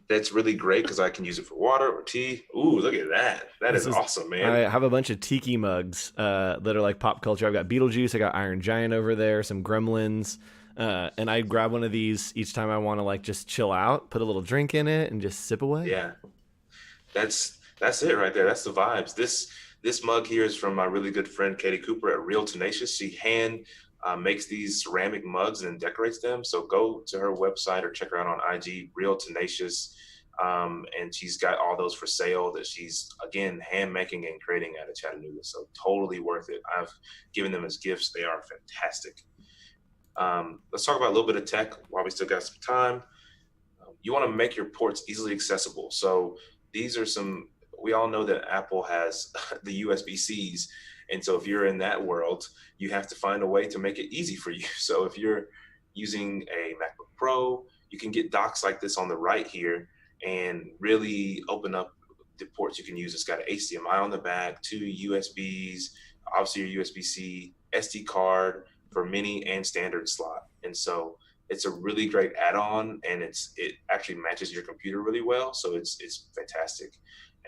that's really great because I can use it for water or tea. Ooh, look at that. That is awesome, man. I have a bunch of tiki mugs that are like pop culture. I've got Beetlejuice, I got Iron Giant over there, some Gremlins. And I grab one of these each time I want to like just chill out, put a little drink in it, and just sip away. Yeah, that's it right there. That's the vibes. This mug here is from my really good friend Katie Cooper at Real Tenacious. She hand makes these ceramic mugs and decorates them. So go to her website or check her out on IG, Real Tenacious. And she's got all those for sale that she's, again, hand making and creating out of Chattanooga. So totally worth it. I've given them as gifts. They are fantastic. Let's talk about a little bit of tech while we still got some time. You want to make your ports easily accessible. So these are we all know that Apple has the USB-Cs. And so if you're in that world, you have to find a way to make it easy for you. So if you're using a MacBook Pro, you can get docks like this on the right here and really open up the ports you can use. It's got an HDMI on the back, 2 USBs, obviously your USB-C, SD card for mini and standard slot. And so it's a really great add-on, and it actually matches your computer really well. So it's fantastic.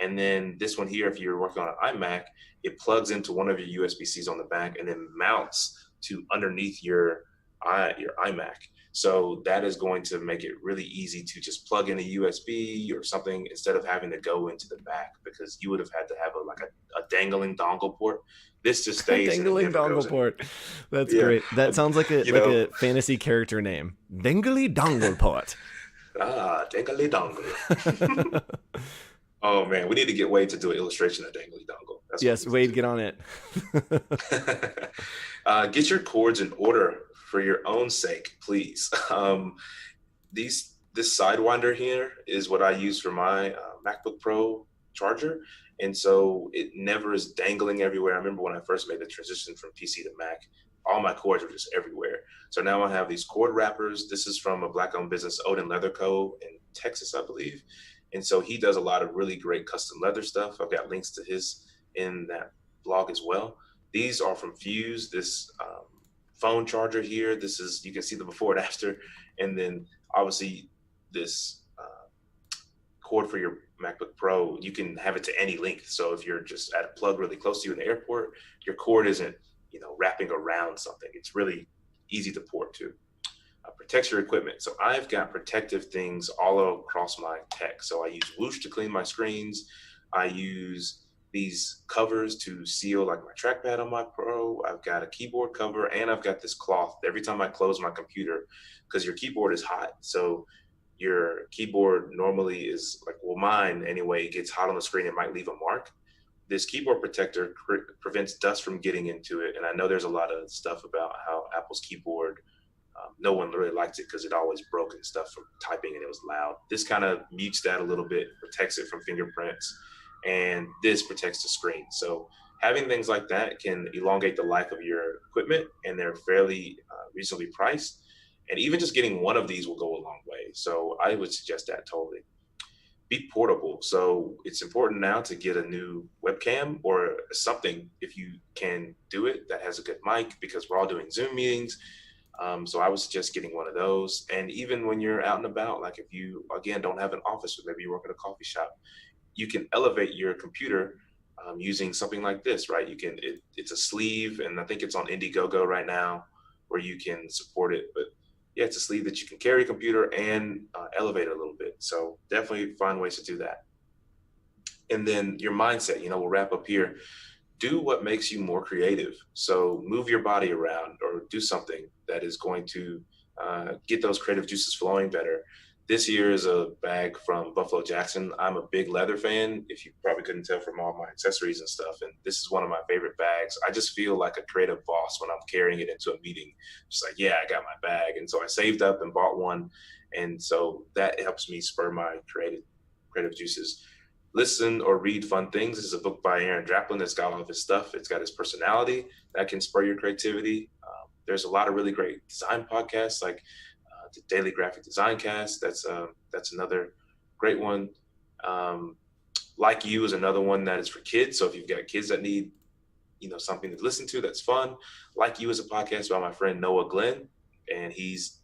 And then this one here, if you're working on an iMac, it plugs into one of your USB-Cs on the back and then mounts to underneath your iMac. So that is going to make it really easy to just plug in a USB or something instead of having to go into the back, because you would have had to have a dangling dongle port. This just stays. Dangling dongle port. That's great. That sounds like a fantasy character name. Dangly dongle port. Dangly dongle. Oh man, we need to get Wade to do an illustration of dangly dongle. Yes, Wade, get on it. Get your cords in order for your own sake, please. This Sidewinder here is what I use for my MacBook Pro charger. And so it never is dangling everywhere. I remember when I first made the transition from PC to Mac, all my cords were just everywhere. So now I have these cord wrappers. This is from a Black-owned business, Odin Leather Co. in Texas, I believe. And so he does a lot of really great custom leather stuff. I've got links to his in that blog as well. These are from Fuse, this phone charger here. This is, you can see the before and after. And then obviously this cord for your MacBook Pro, you can have it to any length. So if you're just at a plug really close to you in the airport, your cord isn't, wrapping around something. It's really easy to port to. Protects your equipment. So I've got protective things all across my tech. So I use Whoosh to clean my screens. I use these covers to seal like my trackpad on my Pro. I've got a keyboard cover, and I've got this cloth every time I close my computer, because your keyboard is hot. So your keyboard normally is mine anyway, it gets hot on the screen. It might leave a mark. This keyboard protector prevents dust from getting into it. And I know there's a lot of stuff about how Apple's keyboard, no one really liked it because it always broke and stuff from typing and it was loud. This kind of mutes that a little bit, protects it from fingerprints, and this protects the screen. So having things like that can elongate the life of your equipment, and they're fairly reasonably priced. And even just getting one of these will go a long way. So I would suggest that totally. Be portable. So it's important now to get a new webcam or something, if you can do it, that has a good mic, because we're all doing Zoom meetings. So I would suggest getting one of those. And even when you're out and about, like if you, again, don't have an office, or maybe you work at a coffee shop, you can elevate your computer using something like this, right? It's a sleeve, and I think it's on Indiegogo right now where you can support it. But yeah, it's a sleeve that you can carry a computer and elevate it a little bit. So definitely find ways to do that. And then your mindset, we'll wrap up here. do what makes you more creative. So move your body around or do something that is going to get those creative juices flowing better. This year is a bag from Buffalo Jackson. I'm a big leather fan, if you probably couldn't tell from all my accessories and stuff. And this is one of my favorite bags. I just feel like a creative boss when I'm carrying it into a meeting. Just like, yeah, I got my bag. And so I saved up and bought one. And so that helps me spur my creative juices. Listen or Read Fun Things. This is a book by Aaron Draplin that's got all of his stuff. It's got his personality that can spur your creativity. There's a lot of really great design podcasts like the Daily Graphic Design Cast. That's another great one. Like You is another one that is for kids. So if you've got kids that need, something to listen to that's fun. Like You is a podcast by my friend Noah Glenn, and he's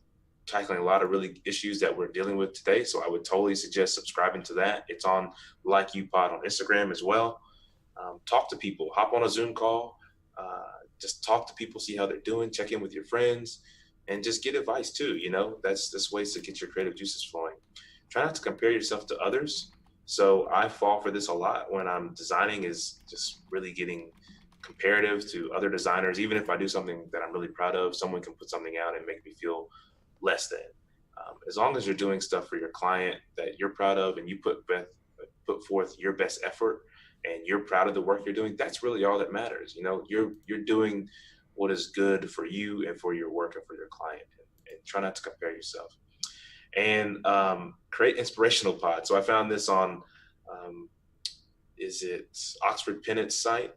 tackling a lot of really issues that we're dealing with today. So I would totally suggest subscribing to that. It's on Like You Pod on Instagram as well. Talk to people, hop on a Zoom call, just talk to people, see how they're doing, check in with your friends, and just get advice too. That's ways to get your creative juices flowing. Try not to compare yourself to others. So I fall for this a lot when I'm designing, is just really getting comparative to other designers. Even if I do something that I'm really proud of, someone can put something out and make me feel less than. As long as you're doing stuff for your client that you're proud of and you put forth your best effort and you're proud of the work you're doing, that's really all that matters. You're doing what is good for you and for your work and for your client, and try not to compare yourself. And create inspirational pods. So I found this on, is it Oxford Pennant's site?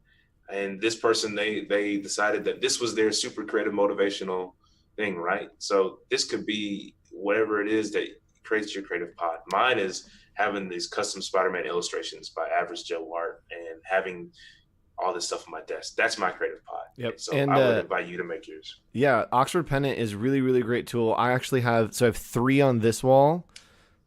And this person, they decided that this was their super creative motivational thing, right? So this could be whatever it is that creates your creative pod. Mine is having these custom Spider-Man illustrations by Average Joe Art and having all this stuff on my desk. That's my creative pod. Yep. So And I would invite you to make yours. yeah, Oxford Pennant is really, really great tool. I actually have 3 on this wall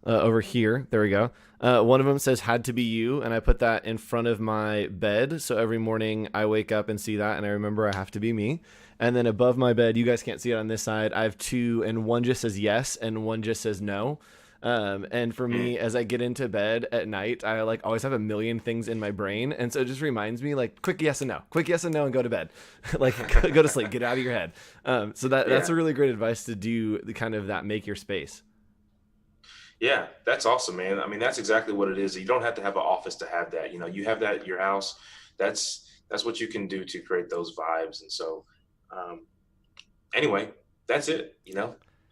over here. There we go. One of them says "Had to be you," and I put that in front of my bed. So every morning I wake up and see that, and I remember I have to be me. And then above my bed, you guys can't see it on this side, I have 2, and one just says yes, and one just says no. And for me, as I get into bed at night, I always have a million things in my brain. And so it just reminds me quick yes and no, and go to bed, go to sleep, get out of your head. So that's a really great advice to do the kind of that, make your space. Yeah, that's awesome, man. I mean, that's exactly what it is. You don't have to have an office to have that. You have that at your house. That's what you can do to create those vibes. And so, anyway, that's it.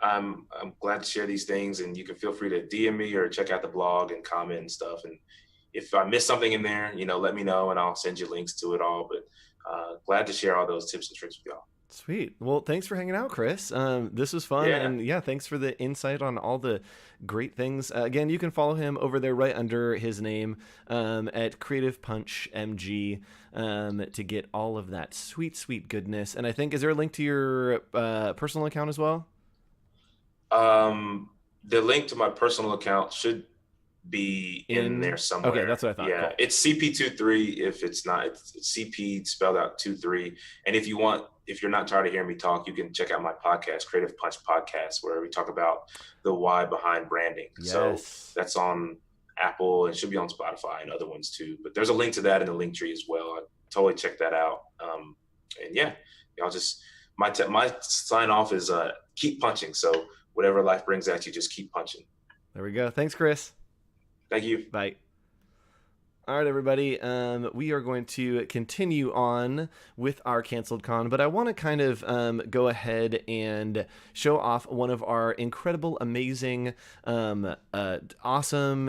I'm glad to share these things, and you can feel free to DM me or check out the blog and comment and stuff. And if I miss something in there, let me know and I'll send you links to it all. But glad to share all those tips and tricks with y'all. Sweet. Well, thanks for hanging out, Chris. This was fun. Yeah. And thanks for the insight on all the great things. Again, you can follow him over there right under his name at Creative Punch MG to get all of that sweet, sweet goodness. And I think, is there a link to your personal account as well? The link to my personal account should be in there somewhere. Okay, that's what I thought. Yeah, cool. It's CP23. If it's not, it's CP spelled out 23. And if you're not tired of hearing me talk, you can check out my podcast, Creative Punch Podcast, where we talk about the why behind branding. Yes. So that's on Apple and should be on Spotify and other ones too. But there's a link to that in the link tree as well. I totally check that out. And yeah, y'all just, my sign off is keep punching. So whatever life brings at you, just keep punching. There we go. Thanks, Chris. Thank you. Bye. All right, everybody. We are going to continue on with our canceled con, but I want to kind of go ahead and show off one of our incredible, amazing, awesome,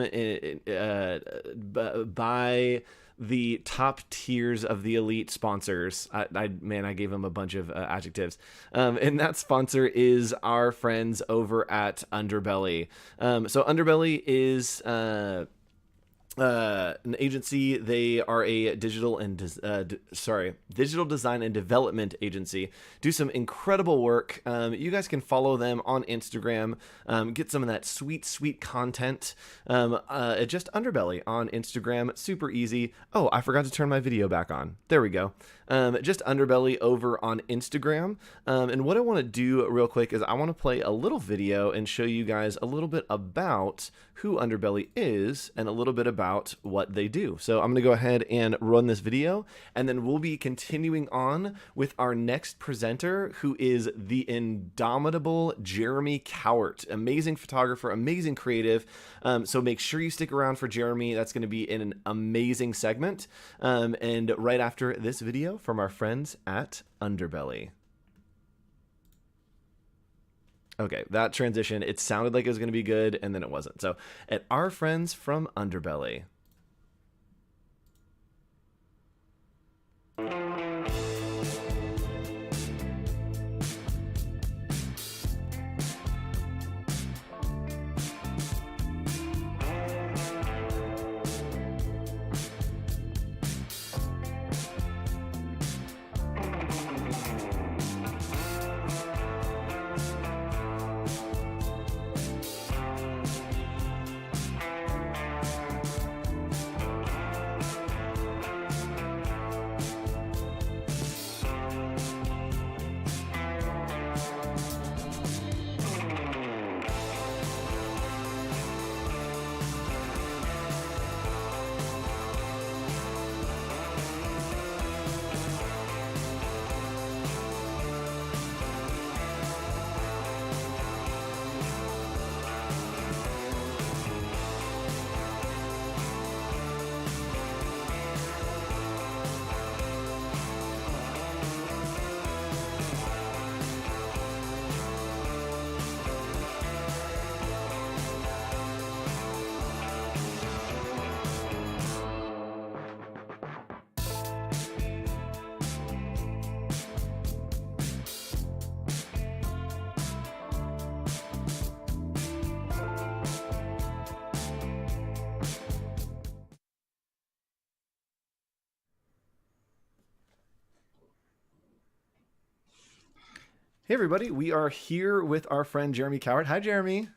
by the top tiers of the elite sponsors. I gave them a bunch of adjectives. And that sponsor is our friends over at Underbelly. So Underbelly is an agency. They are a digital design and development agency. Do some incredible work. You guys can follow them on Instagram. Get some of that sweet content. Just Underbelly on Instagram. Super easy. Oh, I forgot to turn my video back on. There we go. Just Underbelly over on Instagram. And what I want to do real quick is I want to play a little video and show you guys a little bit about who Underbelly is and a little bit about about what they do. So I'm going to go ahead and run this video, and then we'll be continuing on with our next presenter, who is the indomitable Jeremy Cowart. Amazing photographer, amazing creative. So make sure you stick around for Jeremy. That's going to be in an amazing segment. And right after this video from our friends at Underbelly. Okay, that transition, it sounded like it was going to be good, and then it wasn't. So, at our friends from Underbelly. Hey everybody, we are here with our friend Jeremy Cowart. Hi Jeremy.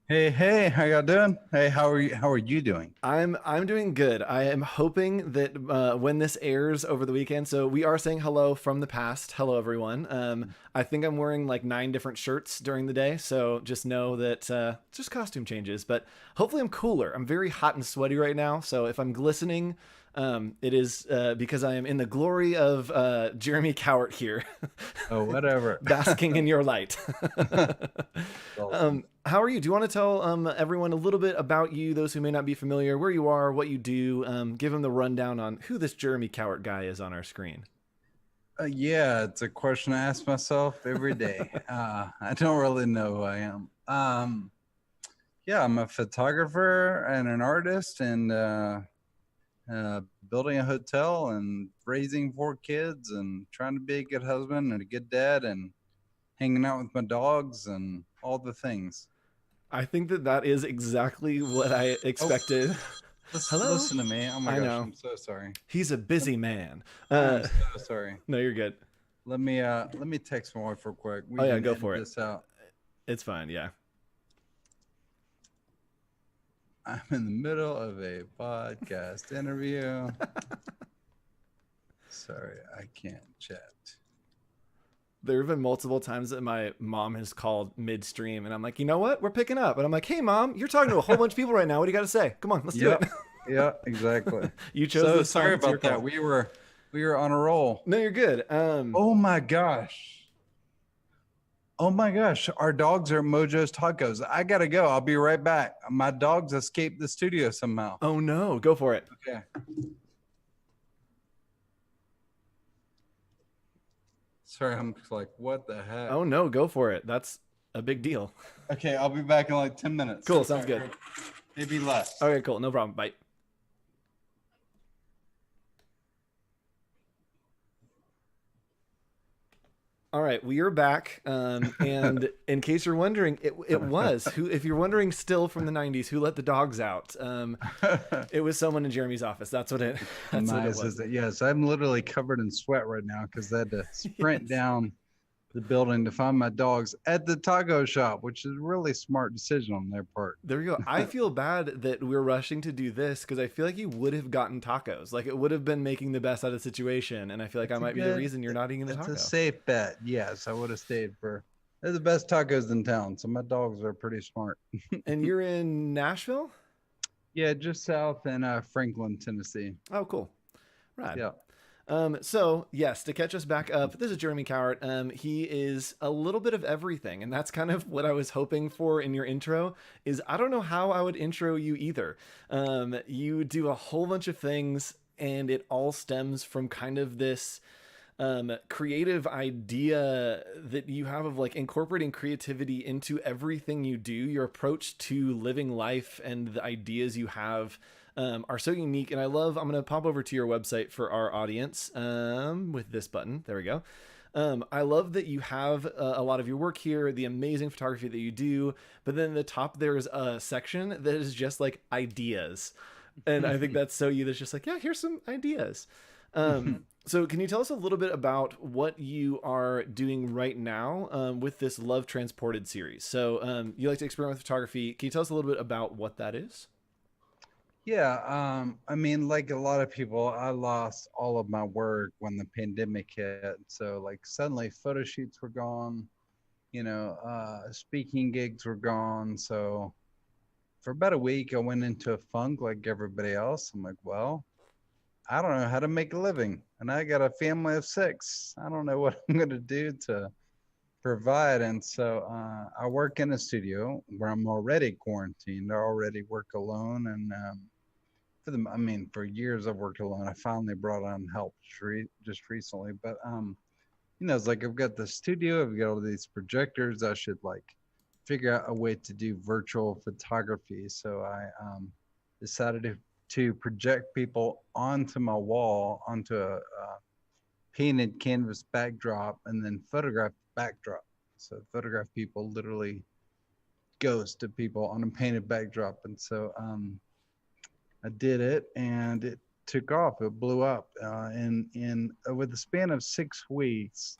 Hey, how y'all doing? Hey, how are you doing? I'm doing good. I am hoping that when this airs over the weekend, so we are saying hello from the past. Hello everyone. I think I'm wearing like 9 different shirts during the day, so just know that just costume changes, but hopefully I'm cooler. I'm very hot and sweaty right now, so if I'm glistening, it is because I am in the glory of Jeremy Cowart here. Oh, whatever. Basking in your light. Awesome. How are you? Do you want to tell everyone a little bit about you, those who may not be familiar, where you are, what you do? Give them the rundown on who this Jeremy Cowart guy is on our screen. Yeah, it's a question I ask myself every day. I don't really know who I am. Yeah, I'm a photographer and an artist, and building a hotel and raising 4 kids and trying to be a good husband and a good dad and hanging out with my dogs and all the things. I think that is exactly what I expected. Hello? Listen to me. Oh my I gosh, know. I'm so sorry. He's a busy man. I'm so sorry. No, you're good. Let me text my wife real quick. We Oh yeah, can go edit for it. this out. It's fine. Yeah. I'm in the middle of a podcast interview. Sorry, I can't chat. There have been multiple times that my mom has called midstream, and I'm like, you know what? We're picking up. And I'm like, hey, Mom, you're talking to a whole bunch of people right now. What do you got to say? Come on, let's do it. Yeah, exactly. You chose So this sorry time. It's your about that. call. We were on a roll. No, you're good. Oh my gosh. Oh my gosh. Our dogs are at Mojo's Tacos. I gotta go. I'll be right back. My dogs escaped the studio somehow. Oh no, go for it. Okay. Sorry, I'm like, what the heck? Oh no, go for it. That's a big deal. Okay, I'll be back in like 10 minutes. Cool, sounds good. Maybe less. Okay, cool. No problem. Bye. All right, we are back. And in case you're wondering, it was who. If you're wondering, still from the '90s, who let the dogs out? It was someone in Jeremy's office. That's what it. That's what it was. Yes, I'm literally covered in sweat right now because I had to sprint down the building to find my dogs at the taco shop, which is a really smart decision on their part. There you go. I feel bad that we're rushing to do this because I feel like you would have gotten tacos. Like it would have been making the best out of the situation, and I feel like I might be the reason you're not eating the taco. It's a safe bet. Yes, I would have stayed for. They're the best tacos in town, so my dogs are pretty smart. And you're in Nashville? Yeah, just south in Franklin, Tennessee. Oh, cool. Right. Yeah. So yes, to catch us back up, this is Jeremy Cowart. He is a little bit of everything, and that's kind of what I was hoping for in your intro. Is I don't know how I would intro you either. You do a whole bunch of things, and it all stems from kind of this creative idea that you have of like incorporating creativity into everything you do. Your approach to living life and the ideas you have are so unique. And I'm going to pop over to your website for our audience with this button. There we go. I love that you have a lot of your work here, the amazing photography that you do, but then at the top there's a section that is just like ideas. And I think that's so you. That's just like, yeah, here's some ideas. So can you tell us a little bit about what you are doing right now with this Love Transported series? So you like to experiment with photography. Can you tell us a little bit about what that is? Yeah, I mean, like a lot of people, I lost all of my work when the pandemic hit. So like suddenly photo shoots were gone, speaking gigs were gone. So for about a week, I went into a funk like everybody else. I'm like, well, I don't know how to make a living. And I got a family of 6. I don't know what I'm going to do to provide. And so I work in a studio where I'm already quarantined. I already work alone. And for years I've worked alone. I finally brought on help just recently. But, it's like I've got the studio, I've got all these projectors. I should like figure out a way to do virtual photography. So I decided to project people onto my wall, onto a painted canvas backdrop, and then photograph the backdrop. So photograph people, literally ghosts of people on a painted backdrop. And so I did it, and it took off. It blew up. In with the span of 6 weeks,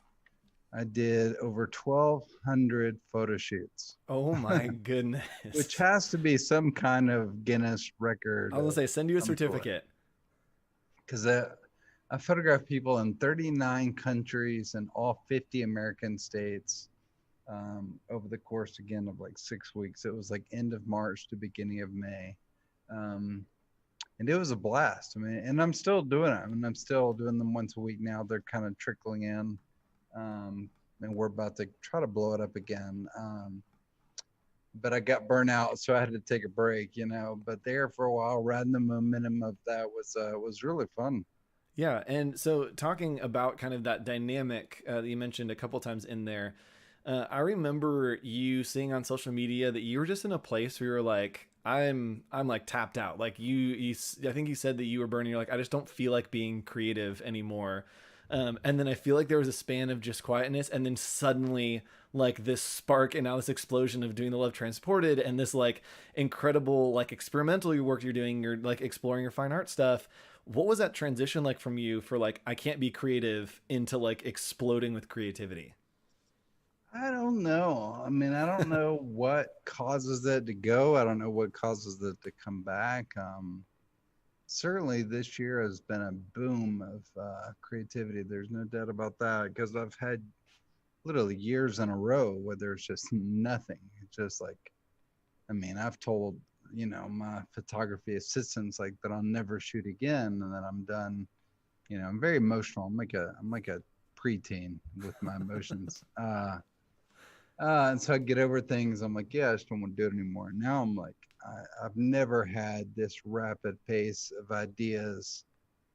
I did over 1,200 photo shoots. Oh my goodness. Which has to be some kind of Guinness record. I was going to say, send you a certificate. Because I photographed people in 39 countries and all 50 American states over the course, again, of like 6 weeks. It was like end of March to beginning of May. And it was a blast. I mean, and I'm still doing it. I mean, I'm still doing them once a week now. They're kind of trickling in. And we're about to try to blow it up again. But I got burnt out, so I had to take a break, but there for a while, riding the momentum of that was really fun. Yeah. And so talking about kind of that dynamic that you mentioned a couple times in there, I remember you seeing on social media that you were just in a place where you were like, I'm like tapped out. Like I think you said that you were burning. You're like, I just don't feel like being creative anymore. And then I feel like there was a span of just quietness, and then suddenly like this spark and now this explosion of doing the Love Transported and this like incredible like experimental work you're doing. You're like exploring your fine art stuff. What was that transition like from you for like, I can't be creative into like exploding with creativity? I don't know. I mean, I don't know what causes it to go. I don't know what causes it to come back. Certainly this year has been a boom of creativity. There's no doubt about that, because I've had literally years in a row where there's just nothing. It's just like, I mean, I've told, my photography assistants like that I'll never shoot again, and then I'm done. I'm very emotional. I'm like a preteen with my emotions. And so I get over things. I'm like, yeah, I just don't want to do it anymore. Now I'm like, I've never had this rapid pace of ideas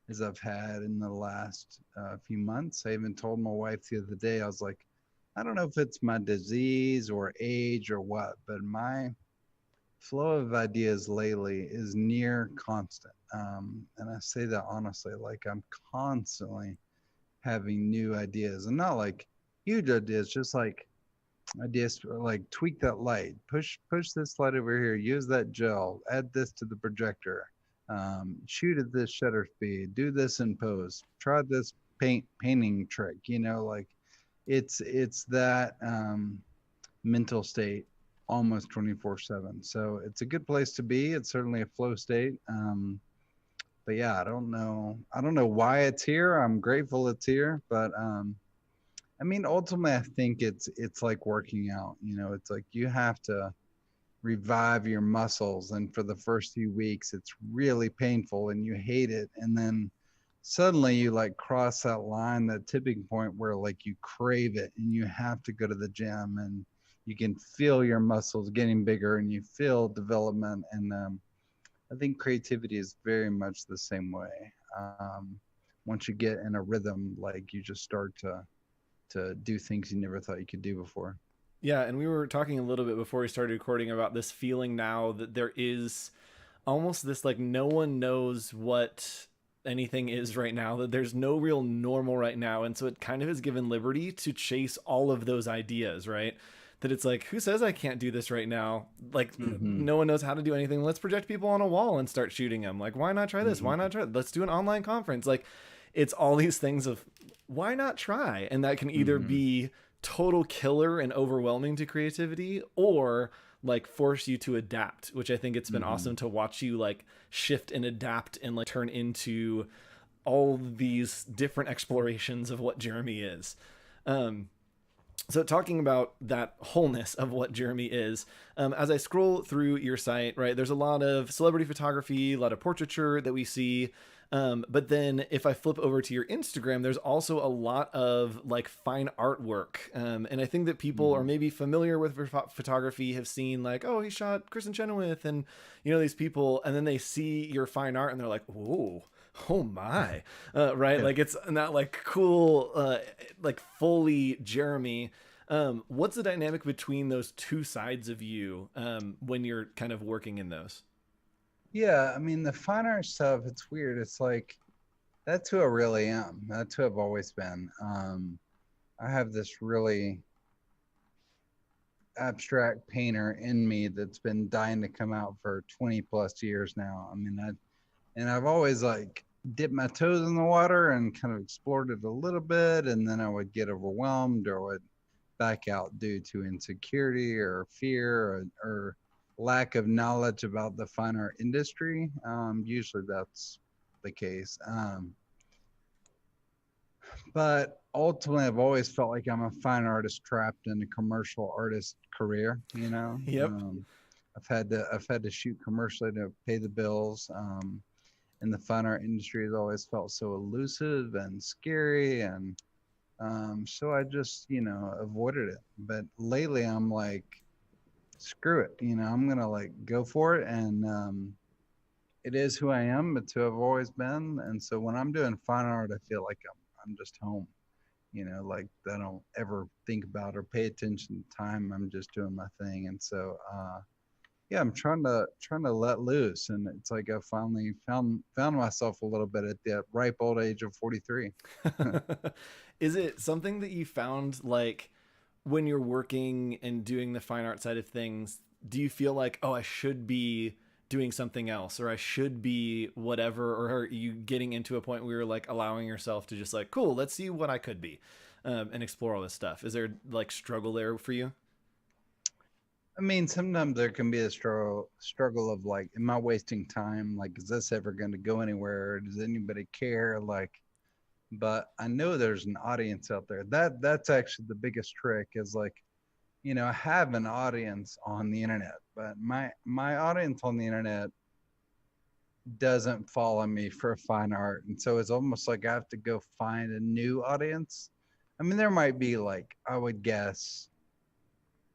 as I've had in the last few months. I even told my wife the other day, I was like, I don't know if it's my disease or age or what, but my flow of ideas lately is near constant. And I say that honestly, like I'm constantly having new ideas, and not like huge ideas, just like ideas like tweak that light, push this light over here, use that gel, add this to the projector, shoot at this shutter speed, do this in post, try this painting trick, like it's that mental state almost 24/7. So it's a good place to be. It's certainly a flow state. But yeah, I don't know why it's here. I'm grateful it's here, but I mean, ultimately, I think it's like working out. It's like you have to revive your muscles. And for the first few weeks, it's really painful and you hate it. And then suddenly you like cross that line, that tipping point where like you crave it and you have to go to the gym, and you can feel your muscles getting bigger and you feel development. And I think creativity is very much the same way. Once you get in a rhythm, like you just start to do things you never thought you could do before. Yeah, and we were talking a little bit before we started recording about this feeling now that there is almost this like no one knows what anything is right now, that there's no real normal right now, and so it kind of has given liberty to chase all of those ideas, right? That it's like, who says I can't do this right now? Like, Mm-hmm. no one knows how to do anything. Let's project people on a wall and start shooting them. Like, why not try this? Why Mm-hmm. not try? Let's do an online conference. Like, it's all these things of why not try? And that can either Mm-hmm. be total killer and overwhelming to creativity, or like force you to adapt, which I think it's been Mm-hmm. awesome to watch you like shift and adapt and like turn into all these different explorations of what Jeremy is. Um, so talking about that wholeness of what Jeremy is, as I scroll through your site, right, there's a lot of celebrity photography, a lot of portraiture that we see. But then if I flip over to your Instagram, there's also a lot of like fine artwork. And I think that people are Mm-hmm. maybe familiar with photography, have seen like, oh, he shot Kristen Chenoweth and, you know, these people. And then they see your fine art and they're like, whoa, oh my, right? Yeah. Like it's not like cool, like fully Jeremy. What's the dynamic between those two sides of you when you're kind of working in those? Yeah, I mean the fine art stuff, it's weird. It's like that's who I really am. That's who I've always been. I have this really abstract painter in me that's been dying to come out for 20 plus years now. I mean, I've always like dipped my toes in the water and kind of explored it a little bit, and then I would get overwhelmed or would back out due to insecurity or fear or lack of knowledge about the fine art industry. Usually that's the case. But ultimately, I've always felt like I'm a fine artist trapped in a commercial artist career. You know, Yep. I've had to shoot commercially to pay the bills. And the fine art industry has always felt so elusive and scary, and so I just avoided it. But lately, I'm like, screw it. I'm gonna like go for it, and it is who I am. It's who I've always been. And so when I'm doing fine art, I feel like I'm just home. Like I don't ever think about or pay attention to time. I'm just doing my thing. And so yeah, I'm trying to let loose, and it's like I finally found myself a little bit at the ripe old age of 43. Is it something that you found like when you're working and doing the fine art side of things, do you feel like, oh, I should be doing something else, or I should be whatever, or are you getting into a point where you're like allowing yourself to just like, cool, let's see what I could be, and explore all this stuff? Is there like struggle there for you? I mean, sometimes there can be a struggle of like, am I wasting time? Like, is this ever going to go anywhere? Does anybody care? Like, but I know there's an audience out there. That's actually the biggest trick is like, I have an audience on the internet, but my audience on the internet doesn't follow me for fine art. And so it's almost like I have to go find a new audience. I mean, there might be like, I would guess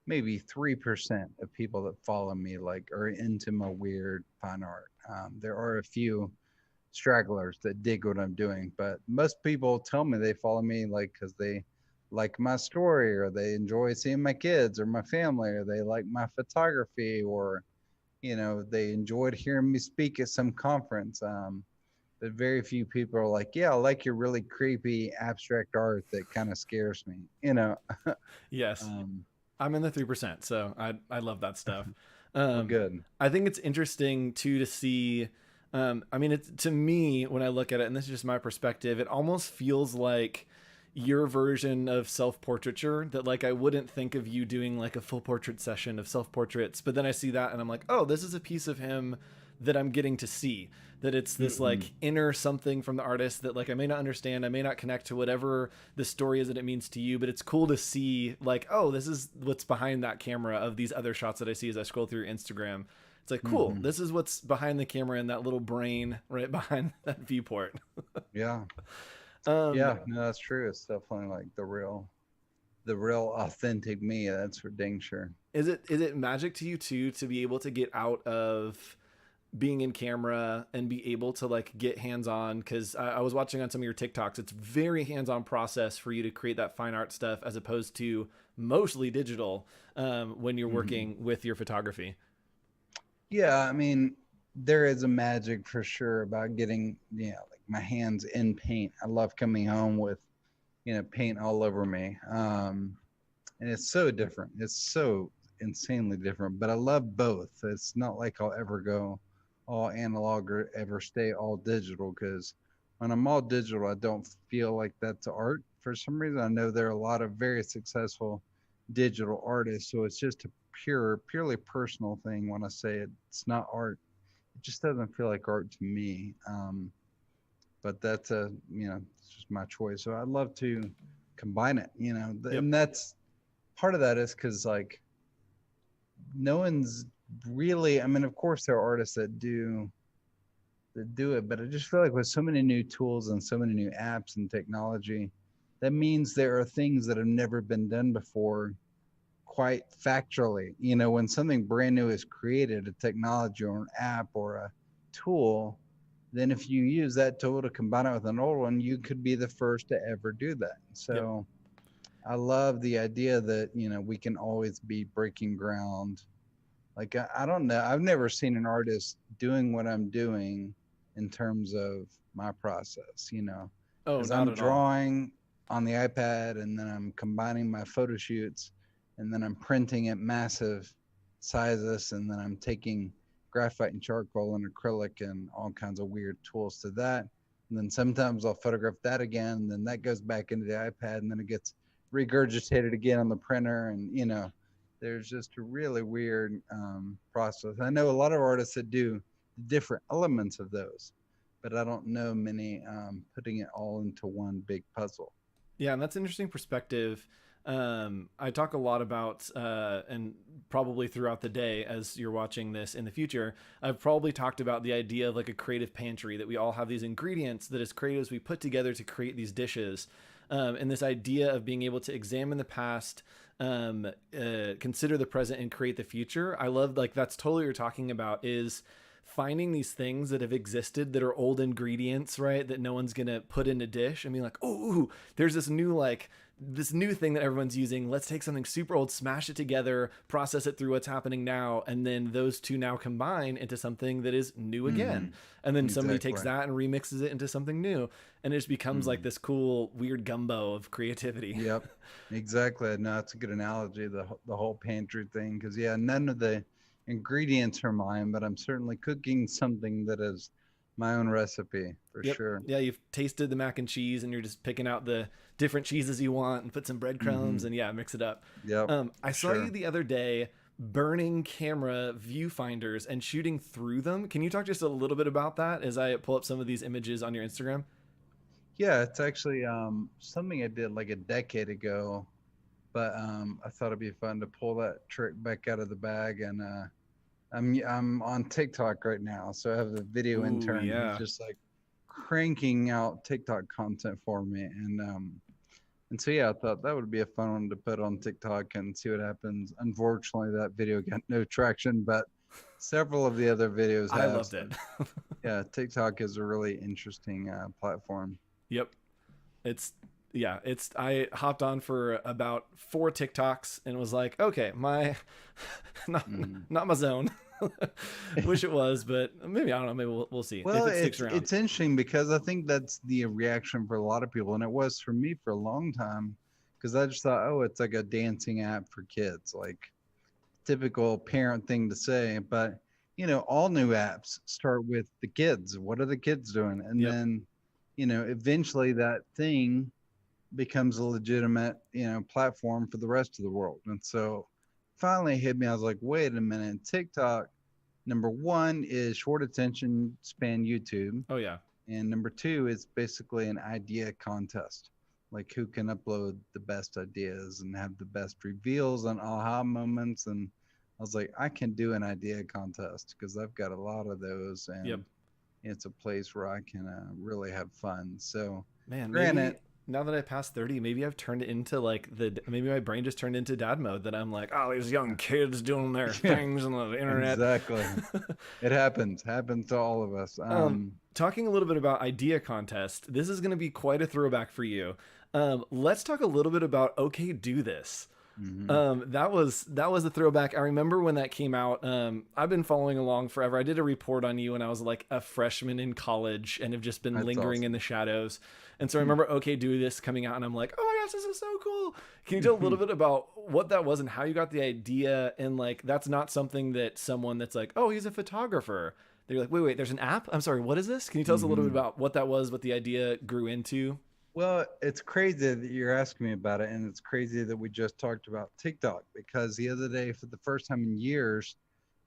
maybe 3% of people that follow me like are into my weird fine art. There are a few stragglers that dig what I'm doing, but most people tell me they follow me like because they like my story, or they enjoy seeing my kids or my family, or they like my photography, or they enjoyed hearing me speak at some conference. But very few people are like, yeah, I like your really creepy abstract art that kind of scares me. Yes, Um, I'm in the 3%, so I love that stuff. well, Um, good. I think it's interesting too to see. I mean, it's to me when I look at it, and this is just my perspective, it almost feels like your version of self-portraiture, that like I wouldn't think of you doing like a full portrait session of self-portraits, but then I see that and I'm like, oh, this is a piece of him that I'm getting to see. That it's this like inner something from the artist that like I may not understand, I may not connect to whatever the story is that it means to you, but it's cool to see like, oh, this is what's behind that camera of these other shots that I see as I scroll through Instagram. It's like, cool, this is what's behind the camera in that little brain right behind that viewport. Yeah. Um, Yeah, no, that's true. It's definitely like the real authentic me. That's for dang sure. is it magic to you too to be able to get out of being in camera and be able to like get hands-on? Because I was watching on some of your TikToks, it's very hands-on process for you to create that fine art stuff as opposed to mostly digital when you're working with your photography. Yeah, I mean, there is a magic for sure about getting, like my hands in paint. I love coming home with, paint all over me. And it's so different. It's so insanely different, but I love both. It's not like I'll ever go all analog or ever stay all digital, because when I'm all digital, I don't feel like that's art. For some reason, I know there are a lot of very successful digital artists, so it's just a purely personal thing when I say it's not art. It just doesn't feel like art to me. But that's it's just my choice. So I'd love to combine it, and that's part of that is because like no one's really, I mean, of course there are artists that do it, but I just feel like with so many new tools and so many new apps and technology, that means there are things that have never been done before quite factually. When something brand new is created, a technology or an app or a tool, then if you use that tool to combine it with an old one, you could be the first to ever do that. So I love the idea that, we can always be breaking ground. Like, I don't know. I've never seen an artist doing what I'm doing in terms of my process, Oh, because not I'm at all. drawing on the iPad and then I'm combining my photo shoots and then I'm printing at massive sizes and then I'm taking graphite and charcoal and acrylic and all kinds of weird tools to that. And then sometimes I'll photograph that again, and then that goes back into the iPad and then it gets regurgitated again on the printer. And, there's just a really weird process. I know a lot of artists that do different elements of those, but I don't know many putting it all into one big puzzle. Yeah, and that's an interesting perspective. I talk a lot about, and probably throughout the day as you're watching this in the future, I've probably talked about the idea of like a creative pantry, that we all have these ingredients that as creatives we put together to create these dishes. And this idea of being able to examine the past, consider the present and create the future. I love, like, that's totally what you're talking about, is finding these things that have existed that are old ingredients, right? That no one's going to put in a dish and be like, oh, there's this new thing that everyone's using. Let's take something super old, smash it together, process it through what's happening now. And then those two now combine into something that is new again. And then somebody takes that and remixes it into something new. And it just becomes like this cool, weird gumbo of creativity. Yep, exactly. No, it's a good analogy, the whole pantry thing. Because, none of the ingredients are mine, but I'm certainly cooking something that is my own recipe for sure. Yeah, you've tasted the mac and cheese and you're just picking out the different cheeses you want and put some breadcrumbs and mix it up. Yep. I saw you the other day burning camera viewfinders and shooting through them. Can you talk just a little bit about that as I pull up some of these images on your Instagram? Yeah, it's actually something I did like a decade ago, but I thought it'd be fun to pull that trick back out of the bag. And I'm on TikTok right now, so I have a video intern who's just like cranking out TikTok content for me, and so I thought that would be a fun one to put on TikTok and see what happens. Unfortunately, that video got no traction, but several of the other videos have. I loved it. Yeah, TikTok is a really interesting platform. Yep. I hopped on for about 4 TikToks and was like, okay, not my zone. Wish it was, but maybe, I don't know, maybe we'll see. Well, if it sticks around. It's interesting because I think that's the reaction for a lot of people, and it was for me for a long time, because I just thought, oh, it's like a dancing app for kids, like typical parent thing to say. But all new apps start with the kids. What are the kids doing? And then eventually that thing becomes a legitimate platform for the rest of the world. And so finally it hit me. I was like, wait a minute, TikTok Number one is short attention span YouTube. Oh yeah. And number two is basically an idea contest. Like who can upload the best ideas and have the best reveals and aha moments. And I was like, I can do an idea contest because I've got a lot of those, and Yep. it's a place where I can really have fun. So, Man, granted, maybe now that I passed 30, maybe I've turned it into like maybe my brain just turned into dad mode, that I'm like, oh, these young kids doing their things on the internet. exactly, it happens to all of us. Talking a little bit about idea contest, this is going to be quite a throwback for you. Let's talk a little bit about Okay Do This. That was a throwback. I remember when that came out. I've been following along forever. I did a report on you when I was like a freshman in college and have just been lingering in the shadows. And so I remember Okay Do This coming out, and I'm like, oh my gosh, this is so cool. Can you tell a little bit about what that was and how you got the idea? And like, that's not something that someone that's like, oh, he's a photographer, they're like, wait, there's an app? I'm sorry, what is this? Can you tell us a little bit about what that was, what the idea grew into? Well, it's crazy that you're asking me about it, and it's crazy that we just talked about TikTok, because the other day, for the first time in years,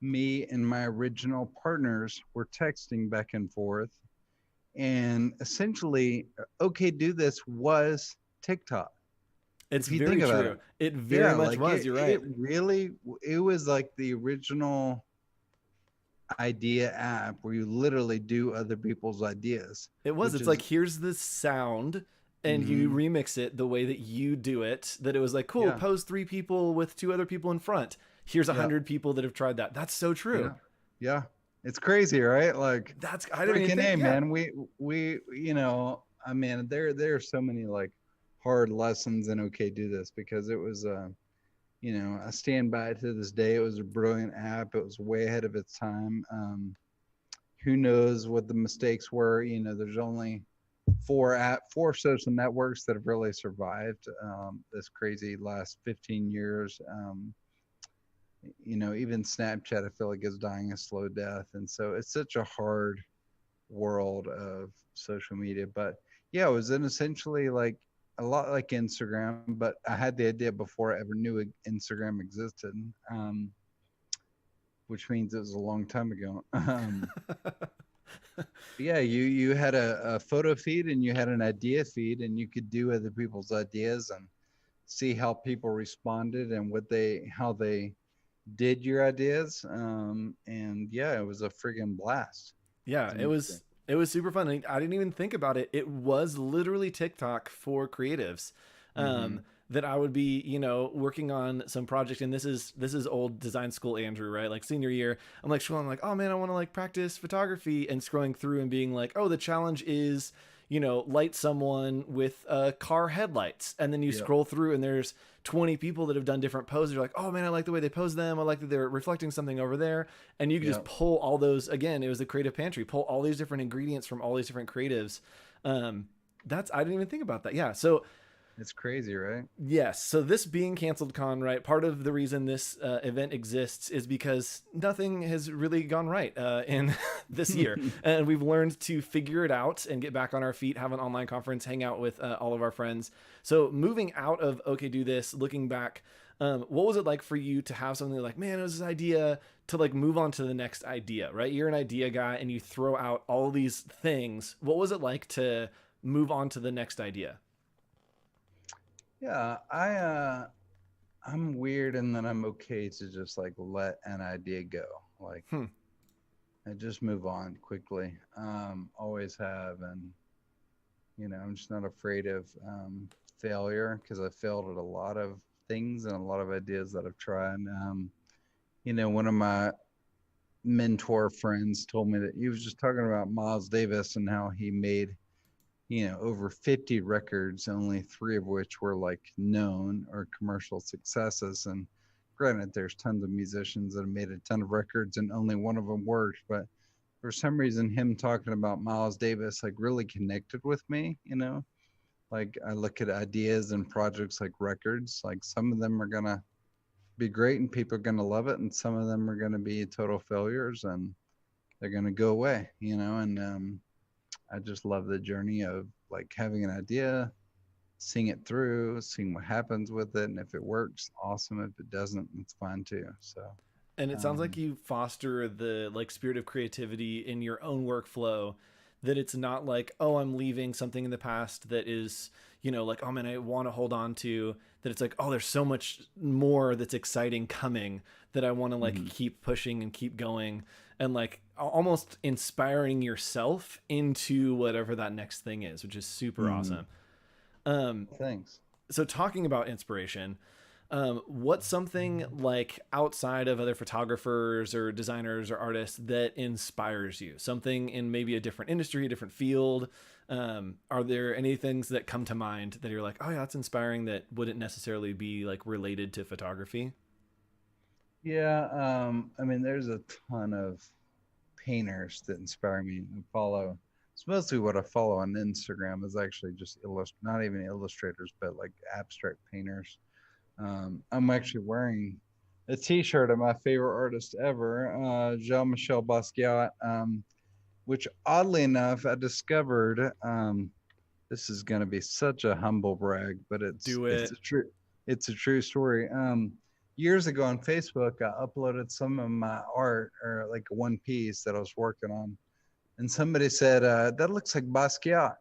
me and my original partners were texting back and forth, and essentially, Okay Do This was TikTok. It's If you very think about true. it. It very much like was. You're right. it was like the original idea app where you literally do other people's ideas. It was. which It's is- like, here's the sound, and you remix it the way that you do it. That it was like, cool, Yeah. pose 3 people with 2 other people in front. Here's 100 people that have tried that. That's so true. Yeah, it's crazy, right? Like, That's, I didn't even freaking think, A, yeah. man. We I mean, there are so many like hard lessons in Okay Do This, because it was I stand by it to this day. It was a brilliant app. It was way ahead of its time. Who knows what the mistakes were? There's only four social networks that have really survived this crazy last 15 years. Even Snapchat, I feel like, is dying a slow death, and so it's such a hard world of social media. But yeah, it was essentially like a lot like Instagram, but I had the idea before I ever knew Instagram existed, which means it was a long time ago. Yeah, you had a photo feed and you had an idea feed, and you could do other people's ideas and see how people responded and how they did your ideas. And yeah, it was a friggin' blast. Yeah, it was super fun. I didn't even think about it. It was literally TikTok for creatives. That I would be, working on some project, and this is old design school Andrew, right? Like senior year, I'm like, oh man, I want to like practice photography, and scrolling through and being like, oh, the challenge is, light someone with car headlights, and then you scroll through and there's 20 people that have done different poses. You're like, oh man, I like the way they pose them. I like that they're reflecting something over there. And you can just pull all those, again, it was the creative pantry, pull all these different ingredients from all these different creatives. I didn't even think about that. Yeah. So it's crazy, right? yes. So this being Canceled Con, right? Part of the reason this event exists is because nothing has really gone right in this year. And we've learned to figure it out and get back on our feet, have an online conference, hang out with all of our friends. So moving out of Okay Do This, looking back, what was it like for you to have something like, man, it was this idea, to like move on to the next idea, right? You're an idea guy and you throw out all these things. What was it like to move on to the next idea? Yeah, I'm weird in that I'm okay to just like let an idea go. Like I just move on quickly. Always have, and I'm just not afraid of failure, because I failed at a lot of things and a lot of ideas that I've tried. One of my mentor friends told me that he was just talking about Miles Davis and how he made over 50 records, only 3 of which were like known or commercial successes. And granted, there's tons of musicians that have made a ton of records and only one of them worked. But for some reason, him talking about Miles Davis like really connected with me. Like I look at ideas and projects like records, like some of them are gonna be great and people are gonna love it, and some of them are gonna be total failures and they're gonna go away. And I just love the journey of like having an idea, seeing it through, seeing what happens with it. And if it works, awesome. If it doesn't, it's fine too. So And it sounds like you foster the like spirit of creativity in your own workflow, that it's not like, oh, I'm leaving something in the past that is, you know, like, oh man, I want to hold on to, that it's like, oh, there's so much more that's exciting coming that I want to like keep pushing and keep going, and like almost inspiring yourself into whatever that next thing is, which is super awesome. Thanks. So talking about inspiration, what's something like outside of other photographers or designers or artists that inspires you? Something in maybe a different industry, a different field. Are there any things that come to mind that you're like, oh yeah, that's inspiring, that wouldn't necessarily be like related to photography? Yeah, I mean, there's a ton of painters that inspire me and follow. It's mostly what I follow on Instagram is actually just not even illustrators, but like abstract painters. I'm actually wearing a T-shirt of my favorite artist ever, Jean-Michel Basquiat, which oddly enough I discovered. This is going to be such a humble brag, but Do it's it. a true story. Years ago on Facebook, I uploaded some of my art, or like one piece that I was working on, and somebody said, that looks like Basquiat.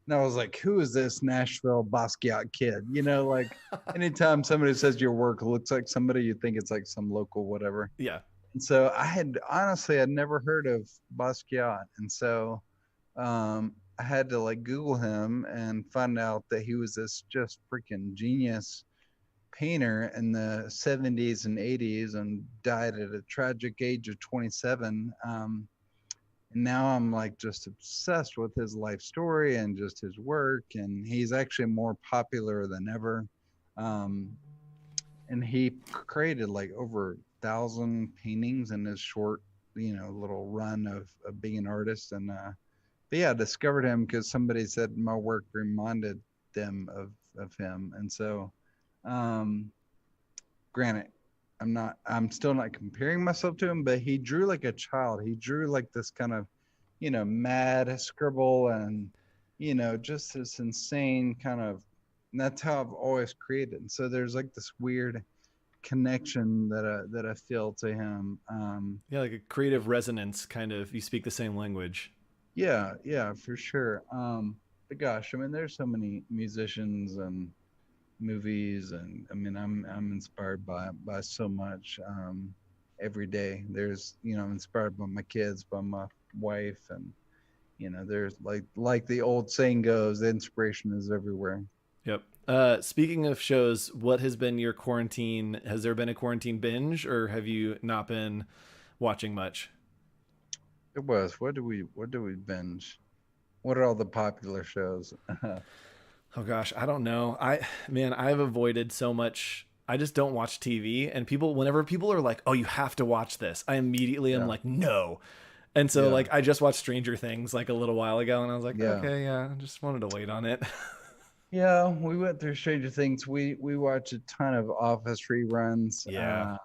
And I was like, who is this Nashville Basquiat kid? You know, like anytime somebody says your work looks like somebody, you think it's like some local whatever. Yeah. And so I'd never heard of Basquiat. And so I had to like Google him and find out that he was this just freaking genius painter in the 70s and 80s and died at a tragic age of 27. And now I'm like just obsessed with his life story and just his work. And he's actually more popular than ever. And he created like over 1,000 paintings in his short, little run of being an artist. And but yeah, I discovered him because somebody said my work reminded them of him. And so, granted, I'm still not comparing myself to him, but he drew like a child. He drew like this kind of, mad scribble and, just this insane kind of, and that's how I've always created. And so there's like this weird connection that I feel to him. Yeah, like a creative resonance, kind of. You speak the same language. Yeah, for sure. But gosh, I mean, there's so many musicians and movies, and I mean, I'm inspired by so much every day. There's, I'm inspired by my kids, by my wife, and there's like the old saying goes, the inspiration is everywhere. Yep. Speaking of shows, what has been your quarantine? Has there been a quarantine binge, or have you not been watching much? It was. What do we binge? What are all the popular shows? Oh gosh, I don't know. I've avoided so much. I just don't watch TV, and whenever people are like, "Oh, you have to watch this," I immediately am like, "No." And so like I just watched Stranger Things like a little while ago, and I was like, "Okay, yeah, I just wanted to wait on it." Yeah, we went through Stranger Things. We watched a ton of Office reruns. Yeah.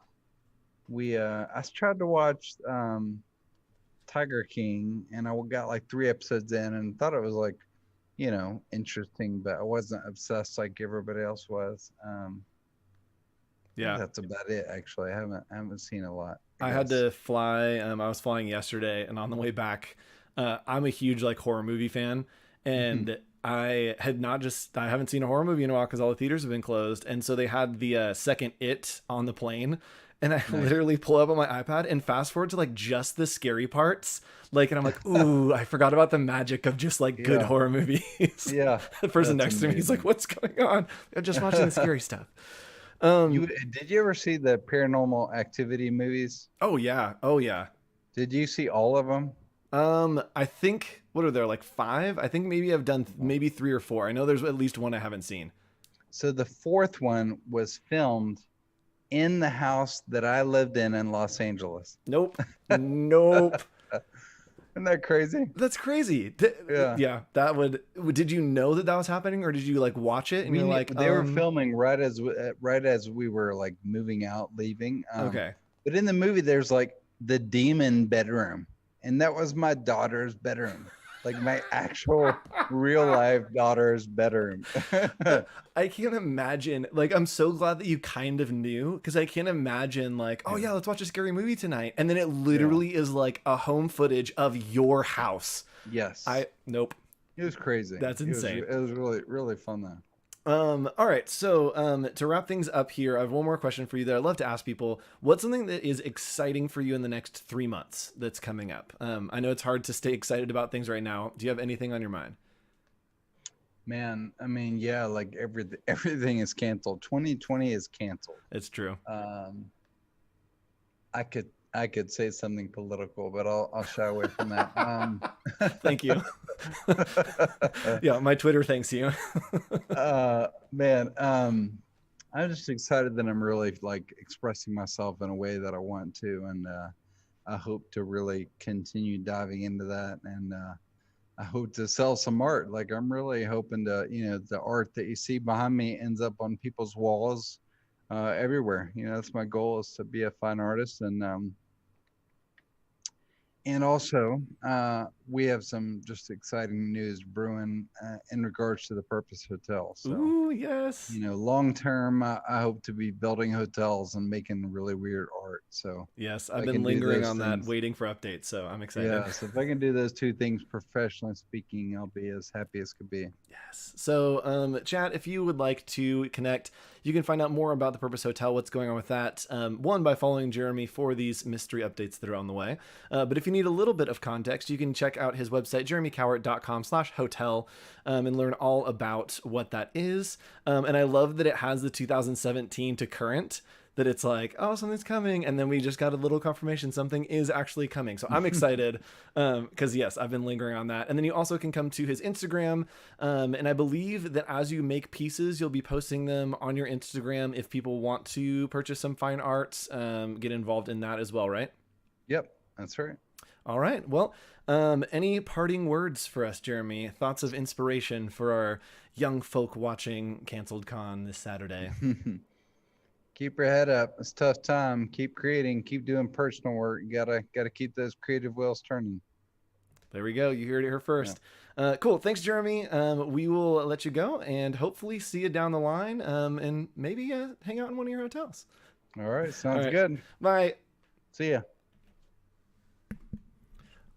I tried to watch Tiger King, and I got like 3 episodes in and thought it was like, interesting, but I wasn't obsessed like everybody else was. Yeah, that's about it. Actually, I haven't seen a lot. I had to fly. I was flying yesterday, and on the way back, I'm a huge like horror movie fan, and I haven't seen a horror movie in a while because all the theaters have been closed, and so they had the second It on the plane. And I literally pull up on my iPad and fast forward to like just the scary parts. Like, and I'm like, ooh, I forgot about the magic of just like good horror movies. Yeah. The person next to me, he's like, what's going on? I'm just watching the scary stuff. Did you ever see the Paranormal Activity movies? Oh yeah. Did you see all of them? I think, what are there, like 5? I think maybe I've done maybe 3 or 4. I know there's at least one I haven't seen. So the 4th one was filmed in the house that I lived in Los Angeles. Nope. Isn't that crazy? That's crazy. Yeah. Did you know that was happening, or did you like watch it and you're like, they were filming right as we were like moving out, leaving. Okay. But in the movie, there's like the demon bedroom, and that was my daughter's bedroom. like my actual real life daughter's bedroom. I can't imagine. Like, I'm so glad that you kind of knew, because I can't imagine, like, oh yeah, let's watch a scary movie tonight, and then it literally is like a home footage of your house. Yes. Nope. It was crazy. That's insane. It was really, really fun though. All right. So, to wrap things up here, I have one more question for you that I love to ask people. What's something that is exciting for you in the next 3 months that's coming up? I know it's hard to stay excited about things right now. Do you have anything on your mind? Man, I mean, yeah, like everything is canceled. 2020 is canceled. It's true. I could say something political, but I'll shy away from that. Thank you. Yeah, my Twitter thanks you. Man, I'm just excited that I'm really like expressing myself in a way that I want to, and I hope to really continue diving into that, and I hope to sell some art. Like I'm really hoping to, the art that you see behind me ends up on people's walls everywhere. That's my goal, is to be a fine artist, and also, we have some just exciting news brewing in regards to the Purpose Hotel. So, Ooh, yes. long term, I hope to be building hotels and making really weird art. So, yes, I've been lingering on that, waiting for updates. So I'm excited. Yeah, so if I can do those two things professionally speaking, I'll be as happy as could be. Yes. So, chat, if you would like to connect, you can find out more about the Purpose Hotel, what's going on with that. One, by following Jeremy for these mystery updates that are on the way. But if you need a little bit of context, you can check out his website, jeremycowart.com/hotel, and learn all about what that is. And I love that it has the 2017 to current, that it's like, oh, something's coming. And then we just got a little confirmation something is actually coming. So I'm excited because, yes, I've been lingering on that. And then you also can come to his Instagram. And I believe that as you make pieces, you'll be posting them on your Instagram if people want to purchase some fine arts, get involved in that as well, right? Yep, that's right. All right. Well, any parting words for us, Jeremy? Thoughts of inspiration for our young folk watching Canceled Con this Saturday? Keep your head up. It's a tough time. Keep creating. Keep doing personal work. You gotta keep those creative wheels turning. There we go. You heard it here first. Yeah. Cool. Thanks, Jeremy. We will let you go and hopefully see you down the line, and maybe hang out in one of your hotels. All right. Sounds good. Bye. See ya.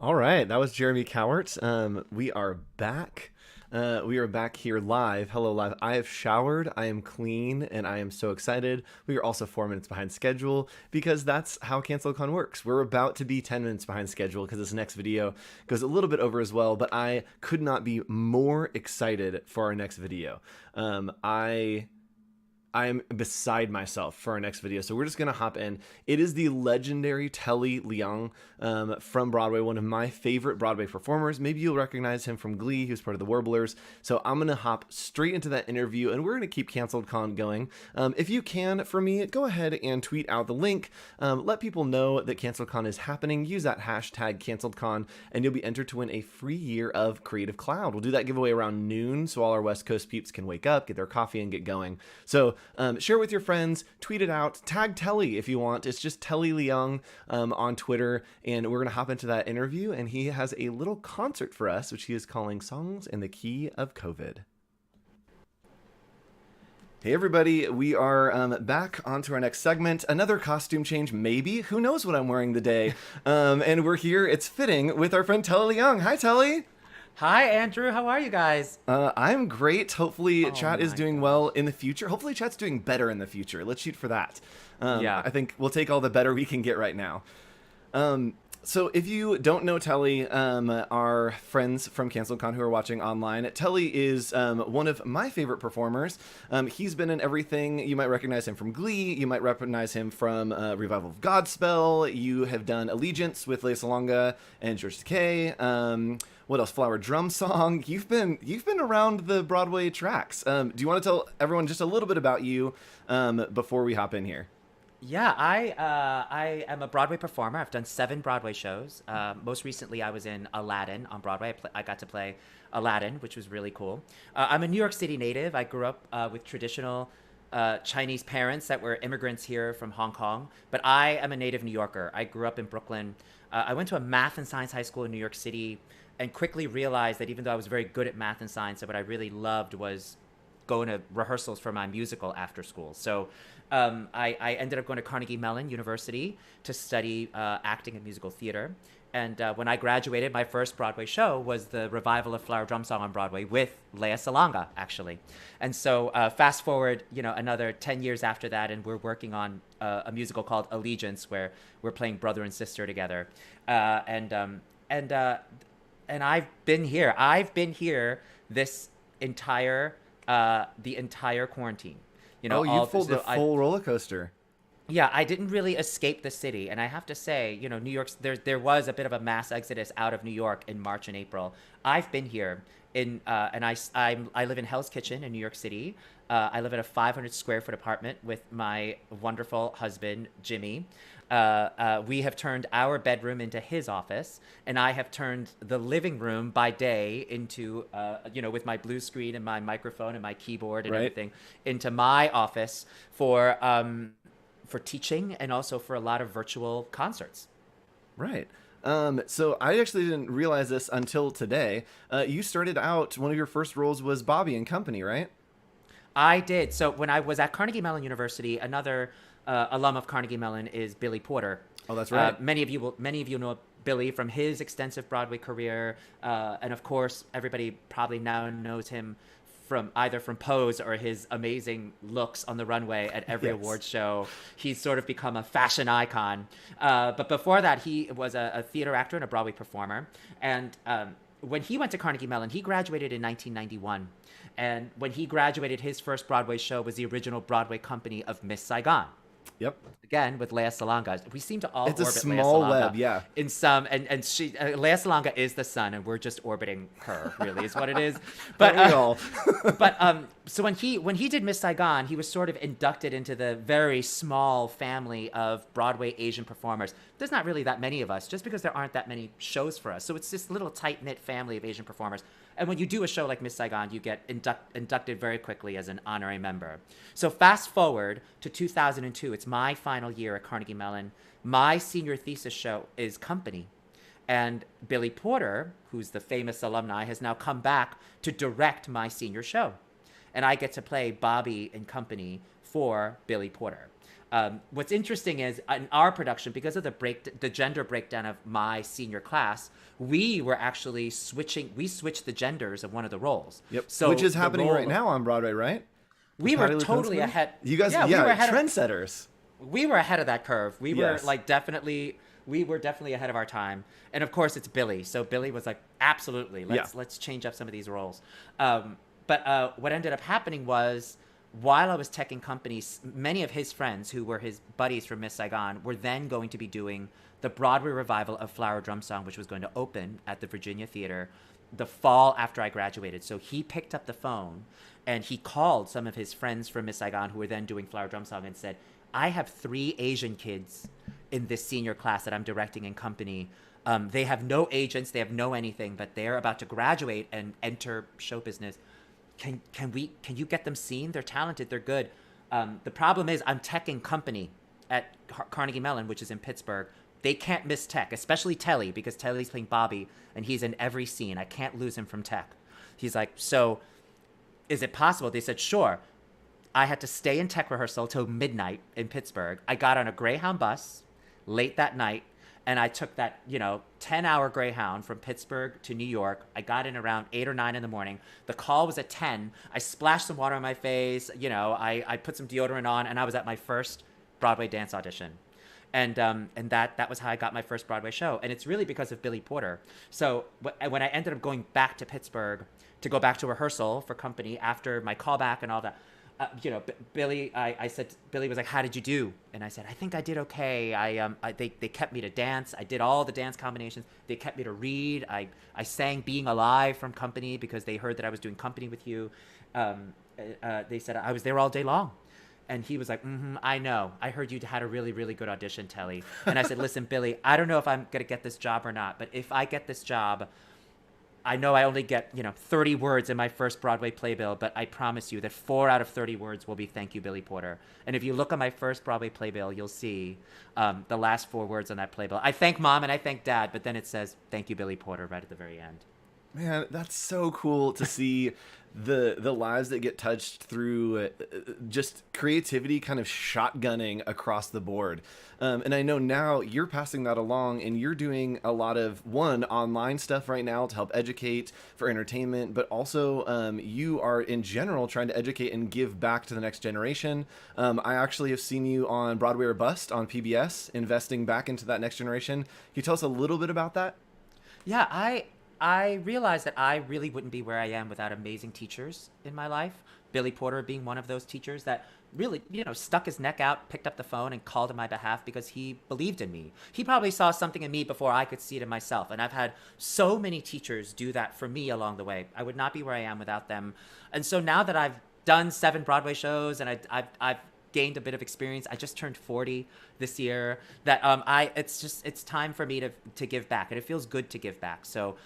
All right. That was Jeremy Cowart. We are back. We are back here live. Hello, live. I have showered, I am clean, and I am so excited. We are also 4 minutes behind schedule because that's how CancelCon works. We're about to be 10 minutes behind schedule because this next video goes a little bit over as well, but I could not be more excited for our next video. I'm beside myself for our next video. So we're just going to hop in. It is the legendary Telly Leung from Broadway, one of my favorite Broadway performers. Maybe you'll recognize him from Glee. He was part of the Warblers. So I'm going to hop straight into that interview, and we're going to keep Canceled Con going. If you can, for me, go ahead and tweet out the link. Let people know that Canceled Con is happening. Use that hashtag CanceledCon, and you'll be entered to win a free year of Creative Cloud. We'll do that giveaway around noon, so all our West Coast peeps can wake up, get their coffee, and get going. So share with your friends, tweet it out, tag Telly if you want. It's just Telly Leung on Twitter, and we're going to hop into that interview, and he has a little concert for us, which he is calling Songs in the Key of COVID. Hey everybody, we are back onto our next segment. Another costume change, maybe. Who knows what I'm wearing today? And we're here, it's fitting, with our friend Telly Leung. Hi, Telly. Hi, Andrew. How are you guys? I'm great. Hopefully chat is doing well in the future. Hopefully chat's doing better in the future. Let's shoot for that. Yeah. I think we'll take all the better we can get right now. So if you don't know Telly, our friends from CancelCon who are watching online, Telly is one of my favorite performers. He's been in everything. You might recognize him from Glee. You might recognize him from Revival of Godspell. You have done Allegiance with Lea Salonga and George Takei. What else? Flower Drum Song. You've been around the Broadway tracks. Do you want to tell everyone just a little bit about you before we hop in here? Yeah, I am a Broadway performer. I've done 7 Broadway shows. Most recently, I was in Aladdin on Broadway. I got to play Aladdin, which was really cool. I'm a New York City native. I grew up with traditional Chinese parents that were immigrants here from Hong Kong, but I am a native New Yorker. I grew up in Brooklyn. I went to a math and science high school in New York City, and quickly realized that even though I was very good at math and science, that what I really loved was going to rehearsals for my musical after school. So I ended up going to Carnegie Mellon University to study acting and musical theater. And when I graduated, my first Broadway show was the revival of Flower Drum Song on Broadway with Lea Salonga, actually. And so fast forward, another 10 years after that, and we're working on a musical called Allegiance, where we're playing brother and sister together. And I've been here. I've been here this entire the entire quarantine. You pulled the full roller coaster. Yeah, I didn't really escape the city, and I have to say, New York's there was a bit of a mass exodus out of New York in March and April. I've been here and I live in Hell's Kitchen in New York City. I live in a 500 square foot apartment with my wonderful husband Jimmy. We have turned our bedroom into his office, and I have turned the living room by day into, with my blue screen and my microphone and my keyboard and everything, into my office for teaching and also for a lot of virtual concerts. Right. So I actually didn't realize this until today. You started out, one of your first roles was Bobby and Company, right? I did. So when I was at Carnegie Mellon University, another alum of Carnegie Mellon is Billy Porter. Oh, that's right. Many of you know Billy from his extensive Broadway career, and of course, everybody probably now knows him either from Pose or his amazing looks on the runway at every awards show. He's sort of become a fashion icon. But before that, he was a theater actor and a Broadway performer. And when he went to Carnegie Mellon, he graduated in 1991. And when he graduated, his first Broadway show was the original Broadway company of Miss Saigon. Yep. Again, with Lea Salonga. We seem to all it's a orbit small Lea Salonga web, yeah. in some, and she, Lea Salonga is the sun, and we're just orbiting her, really, is what it is. But so when he did Miss Saigon, he was sort of inducted into the very small family of Broadway Asian performers. There's not really that many of us, just because there aren't that many shows for us. So it's this little tight-knit family of Asian performers. And when you do a show like Miss Saigon, you get inducted very quickly as an honorary member. So fast forward to 2002. It's my final year at Carnegie Mellon. My senior thesis show is Company. And Billy Porter, who's the famous alumni, has now come back to direct my senior show. And I get to play Bobby in Company for Billy Porter. What's interesting is in our production, because of the gender breakdown of my senior class, we were actually switched the genders of one of the roles. Yep. So which is happening right now on Broadway, right? We were totally ahead. You guys, we were trendsetters. We were ahead of that curve. We were definitely ahead of our time. And of course, it's Billy. So Billy was like, absolutely, let's change up some of these roles. But what ended up happening was, while I was teching Company, many of his friends who were his buddies from Miss Saigon were then going to be doing the Broadway revival of Flower Drum Song, which was going to open at the Virginia Theater the fall after I graduated. So he picked up the phone and he called some of his friends from Miss Saigon who were then doing Flower Drum Song and said, I have 3 Asian kids in this senior class that I'm directing in Company. They have no agents, they have no anything, but they're about to graduate and enter show business. Can you get them seen? They're talented, they're good. The problem is I'm teching Company at Carnegie Mellon, which is in Pittsburgh. They can't miss tech, especially Telly, because Telly's playing Bobby and he's in every scene. I can't lose him from tech. He's like, so is it possible? They said, sure. I had to stay in tech rehearsal till midnight in Pittsburgh. I got on a Greyhound bus late that night, and I took that, 10-hour Greyhound from Pittsburgh to New York. I got in around 8 or 9 in the morning. The call was at 10. I splashed some water on my face. I put some deodorant on, and I was at my first Broadway dance audition. And that was how I got my first Broadway show. And it's really because of Billy Porter. So when I ended up going back to Pittsburgh to go back to rehearsal for Company after my callback and all that, Billy, I said, Billy was like, how did you do? And I said, I think I did okay. They kept me to dance. I did all the dance combinations. They kept me to read. I sang Being Alive from Company because they heard that I was doing Company with you. They said I was there all day long. And he was like, I know. I heard you had a really, really good audition, Telly. And I said, listen, Billy, I don't know if I'm going to get this job or not, but if I get this job, I know I only get 30 words in my first Broadway playbill, but I promise you that 4 out of 30 words will be "Thank you, Billy Porter." And if you look at my first Broadway playbill, you'll see the last 4 words on that playbill. I thank Mom and I thank Dad, but then it says "Thank you, Billy Porter" right at the very end. Man, that's so cool to see the lives that get touched through just creativity kind of shotgunning across the board. And I know now you're passing that along, and you're doing a lot of online stuff right now to help educate for entertainment, but also you are in general trying to educate and give back to the next generation. I actually have seen you on Broadway or Bust on PBS, investing back into that next generation. Can you tell us a little bit about that? Yeah, I realized that I really wouldn't be where I am without amazing teachers in my life. Billy Porter being one of those teachers that really, stuck his neck out, picked up the phone, and called on my behalf because he believed in me. He probably saw something in me before I could see it in myself. And I've had so many teachers do that for me along the way. I would not be where I am without them. And so now that I've done 7 Broadway shows and I've gained a bit of experience. I just turned 40 this year. That it's time for me to give back, and it feels good to give back. So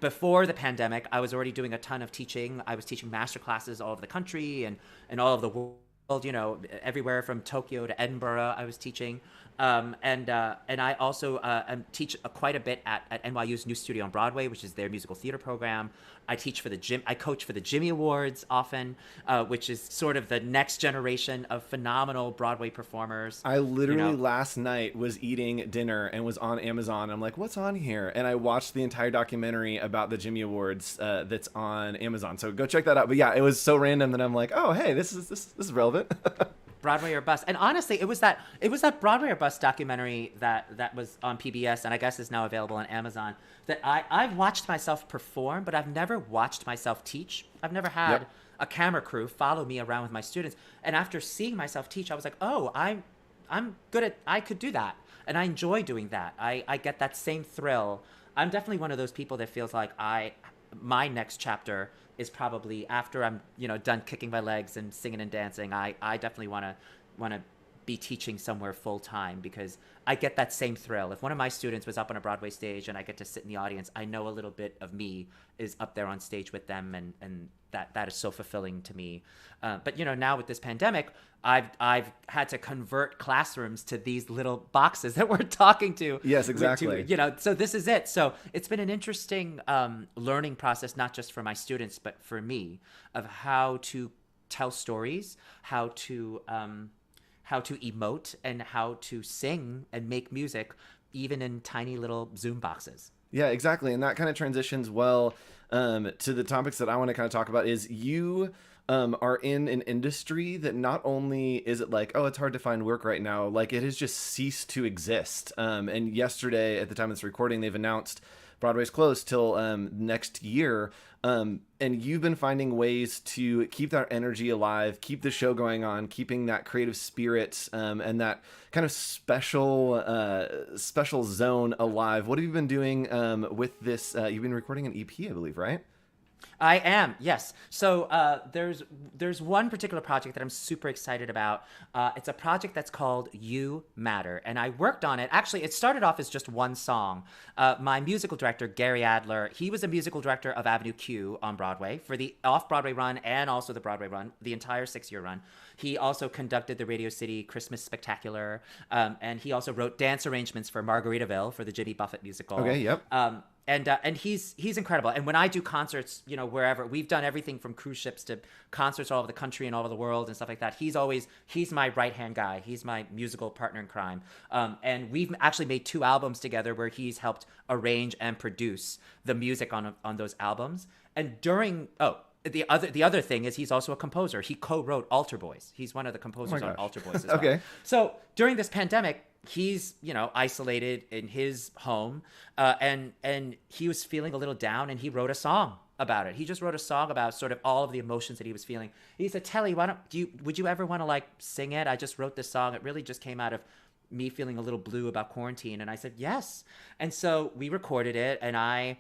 before the pandemic, I was already doing a ton of teaching. I was teaching master classes all over the country and all over the world. Everywhere from Tokyo to Edinburgh, I was teaching. And I also teach quite a bit at NYU's New Studio on Broadway, which is their musical theater program. I coach for the Jimmy Awards often, which is sort of the next generation of phenomenal Broadway performers. I literally last night was eating dinner and was on Amazon. I'm like, what's on here? And I watched the entire documentary about the Jimmy Awards that's on Amazon. So go check that out. But yeah, it was so random that I'm like, oh, hey, this is relevant. Broadway or Bust. And honestly, it was that Broadway or Bust documentary that was on PBS and I guess is now available on Amazon that I've watched myself perform, but I've never watched myself teach. I've never had a camera crew follow me around with my students. And after seeing myself teach, I was like, oh, I'm good I could do that. And I enjoy doing that. I get that same thrill. I'm definitely one of those people that feels like my next chapter is probably after I'm done kicking my legs and singing and dancing. I definitely want to be teaching somewhere full time because I get that same thrill. If one of my students was up on a Broadway stage and I get to sit in the audience, I know a little bit of me is up there on stage with them, and that is so fulfilling to me. But now with this pandemic, I've had to convert classrooms to these little boxes that we're talking to. Yes, exactly. So this is it. So it's been an interesting learning process, not just for my students, but for me, of how to tell stories, how to emote, and how to sing and make music, even in tiny little Zoom boxes. Yeah, exactly. And that kind of transitions well to the topics that I want to kind of talk about is you are in an industry that not only is it like, oh, it's hard to find work right now, like it has just ceased to exist. And yesterday, at the time of this recording, they've announced Broadway's closed till next year. And you've been finding ways to keep that energy alive, keep the show going on, keeping that creative spirit and that kind of special zone alive. What have you been doing with this? You've been recording an EP, I believe, right? I am, yes. So there's one particular project that I'm super excited about. It's a project that's called You Matter, and I worked on it. Actually, it started off as just one song. My musical director, Gary Adler, he was a musical director of Avenue Q on Broadway for the off-Broadway run and also the Broadway run, the entire 6-year run. He also conducted the Radio City Christmas Spectacular, and he also wrote dance arrangements for Margaritaville for the Jimmy Buffett musical. Okay, yep. And he's incredible. And when I do concerts, wherever, we've done everything from cruise ships to concerts all over the country and all over the world and stuff like that. He's my right-hand guy. He's my musical partner in crime. And we've actually made 2 albums together where he's helped arrange and produce the music on those albums. And the other thing is he's also a composer. He co-wrote Altar Boys. He's one of the composers on Altar Boys as well. Okay. So during this pandemic, he's isolated in his home, and he was feeling a little down, and he wrote a song about it. He just wrote a song about sort of all of the emotions that he was feeling. He said, "Telly, would you ever want to sing it? I just wrote this song. It really just came out of me feeling a little blue about quarantine." And I said, "Yes." And so we recorded it, and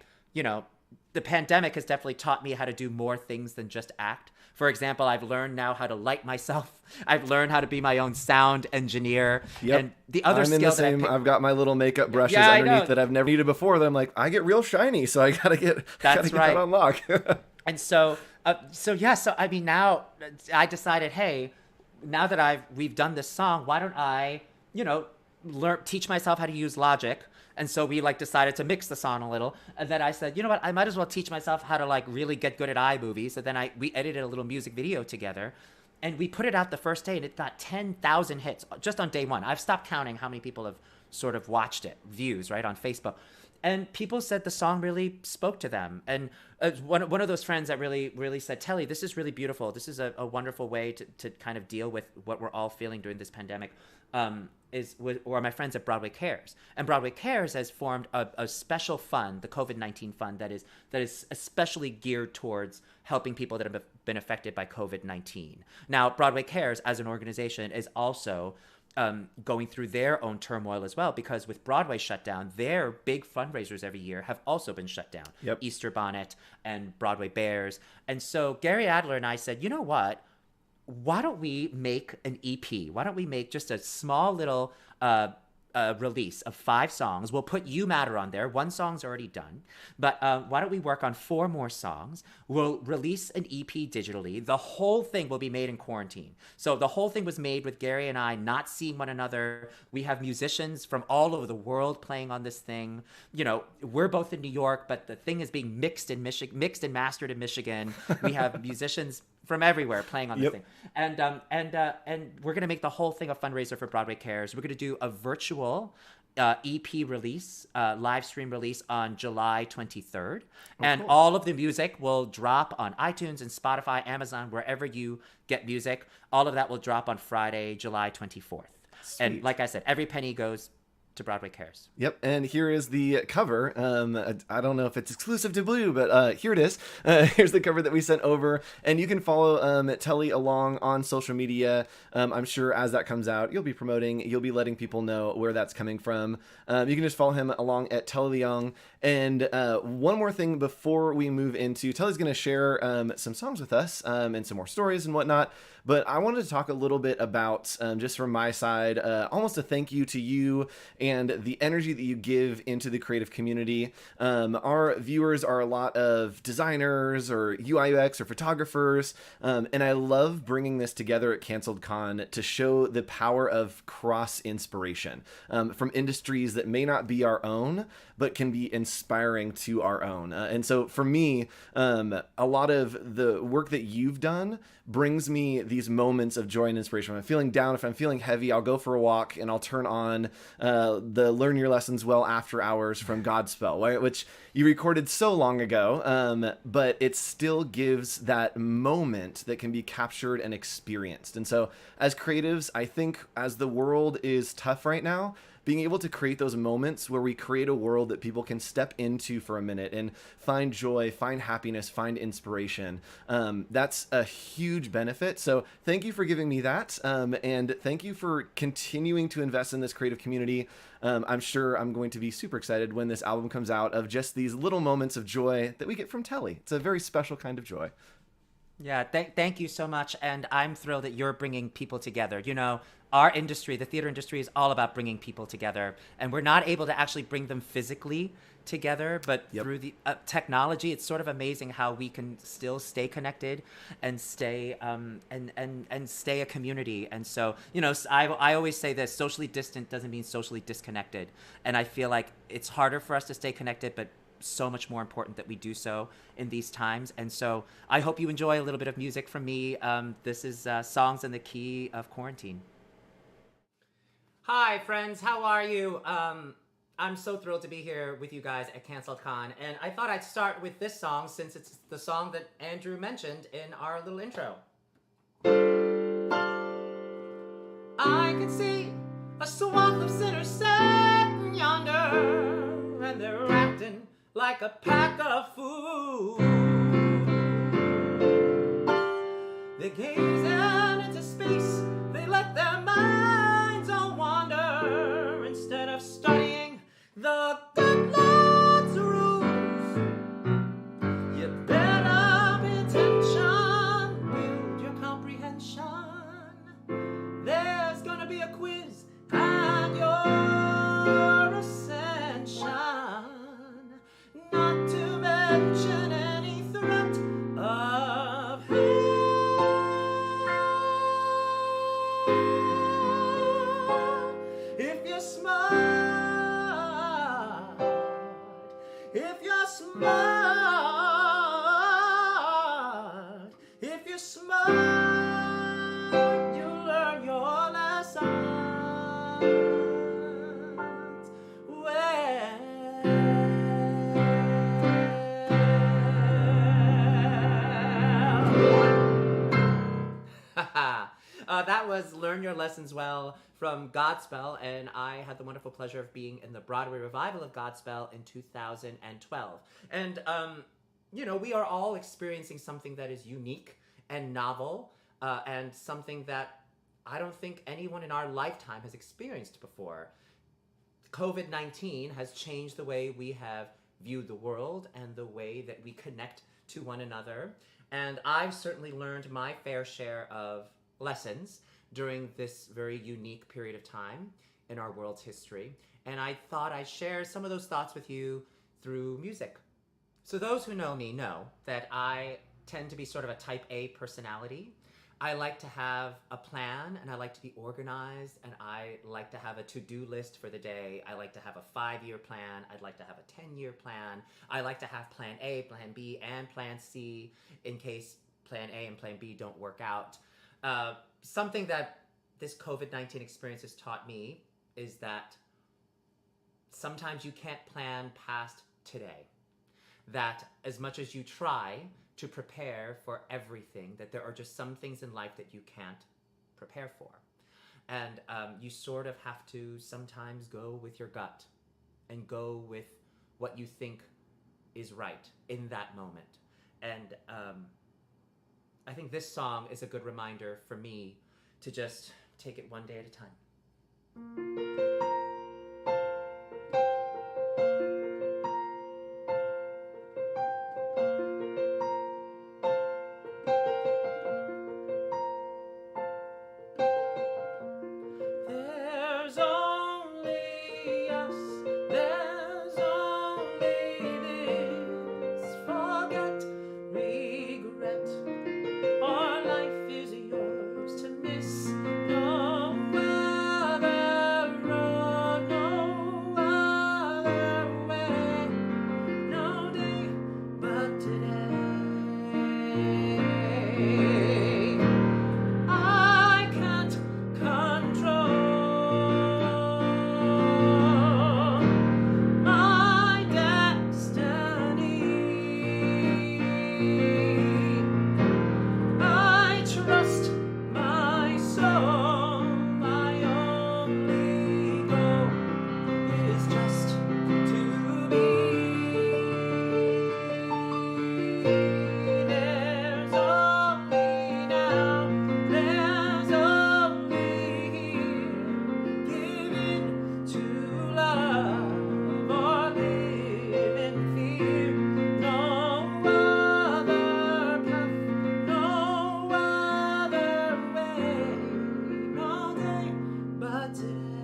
the pandemic has definitely taught me how to do more things than just act. For example, I've learned now how to light myself. I've learned how to be my own sound engineer. Yep. And the other I'm skill in the that same. I've got my little makeup brushes Yeah, I know. underneath that I've never needed before. That I'm like, I get real shiny, so I gotta get that on lock. And so I mean, now I decided, hey, now that we've done this song, why don't I, teach myself how to use Logic. And so we decided to mix the song a little. And then I said, you know what, I might as well teach myself how to really get good at iMovie. So then we edited a little music video together. And we put it out the first day, and it got 10,000 hits just on day one. I've stopped counting how many people have sort of watched it, views, right, on Facebook. And people said the song really spoke to them. And one of those friends that really said, Telly, this is really beautiful. This is a wonderful way to kind of deal with what we're all feeling during this pandemic. Or my friends at Broadway Cares. And Broadway Cares has formed a special fund, the COVID-19 fund, that is especially geared towards helping people that have been affected by COVID-19. Now, Broadway Cares as an organization is also going through their own turmoil as well, because with Broadway shut down, their big fundraisers every year have also been shut down. Yep. Easter Bonnet and Broadway Bears. And so Gary Adler and I said, you know what? Why don't we make an EP? Why don't we make just a small little release of 5 songs? We'll put You Matter on there. 1 song's already done. But why don't we work on 4 more songs? We'll release an EP digitally. The whole thing will be made in quarantine. So the whole thing was made with Gary and I not seeing one another. We have musicians from all over the world playing on this thing. We're both in New York, but the thing is being mixed and mastered in Michigan. We have musicians from everywhere playing on this thing. And we're going to make the whole thing a fundraiser for Broadway Cares. We're going to do a virtual EP release, live stream release on July 23rd. Cool. All of the music will drop on iTunes and Spotify, Amazon, wherever you get music. All of that will drop on Friday, July 24th. Sweet. And like I said, every penny goes to Broadway Cares. Yep, and here is the cover. I don't know if it's exclusive to Blue, but here it is. Here's the cover that we sent over, and you can follow Telly along on social media. I'm sure as that comes out, you'll be letting people know where that's coming from. You can just follow him along at Telly Young. And one more thing before we move into, Telly's going to share some songs with us and some more stories and whatnot. But I wanted to talk a little bit about, just from my side, almost a thank you to you and the energy that you give into the creative community. Our viewers are a lot of designers or UI UX or photographers, and I love bringing this together at Canceled Con to show the power of cross-inspiration from industries that may not be our own, but can be inspiring to our own. And so for me, a lot of the work that you've done brings me these moments of joy and inspiration. When I'm feeling down, if I'm feeling heavy, I'll go for a walk and I'll turn on the Learn Your Lessons Well After Hours from Godspell, right? Which you recorded so long ago, but it still gives that moment that can be captured and experienced. And so as creatives, I think as the world is tough right now, being able to create those moments where we create a world that people can step into for a minute and find joy, find happiness, find inspiration. That's a huge benefit. So thank you for giving me that. And thank you for continuing to invest in this creative community. I'm sure I'm going to be super excited when this album comes out of just these little moments of joy that we get from Telly. It's a very special kind of joy. Yeah, thank you so much. And I'm thrilled that you're bringing people together. Our industry, the theater industry, is all about bringing people together. And we're not able to actually bring them physically together, but through the technology, it's sort of amazing how we can still stay connected and stay and stay a community. And so, I always say this: socially distant doesn't mean socially disconnected. And I feel like it's harder for us to stay connected, but so much more important that we do so in these times. And so I hope you enjoy a little bit of music from me. This is Songs in the Key of Quarantine. Hi, friends. How are you? I'm so thrilled to be here with you guys at Canceled Con. And I thought I'd start with this song since it's the song that Andrew mentioned in our little intro. I can see a swath of sinners sitting yonder, and they're acting like a pack of fools. They gaze out into space, they let their minds all wander, instead of studying the good Lord's rules. You better pay attention smart, you learn your lessons that was Learn Your Lessons Well from Godspell, and I had the wonderful pleasure of being in the Broadway revival of Godspell in 2012. And, we are all experiencing something that is unique and novel, and something that I don't think anyone in our lifetime has experienced before. COVID-19 has changed the way we have viewed the world and the way that we connect to one another. And I've certainly learned my fair share of lessons during this very unique period of time in our world's history. And I thought I'd share some of those thoughts with you through music. So those who know me know that I tend to be sort of a type A personality. I like to have a plan, and I like to be organized, and I like to have a to-do list for the day. I like to have a 5-year plan. I'd like to have a 10-year plan. I like to have plan A, plan B, and plan C in case plan A and plan B don't work out. Something that this COVID-19 experience has taught me is that sometimes you can't plan past today. That as much as you try to prepare for everything, that there are just some things in life that you can't prepare for. And you sort of have to sometimes go with your gut and go with what you think is right in that moment. And I think this song is a good reminder for me to just take it one day at a time. There's only us, there's only this. Forget, regret, our life is yours to miss. No other road, no other way, no day but today. I can't control my destiny. I trust my soul. My only goal is just to be. There's only now, there's only here, giving to love or live in fear. No other path, no other way, no day but today.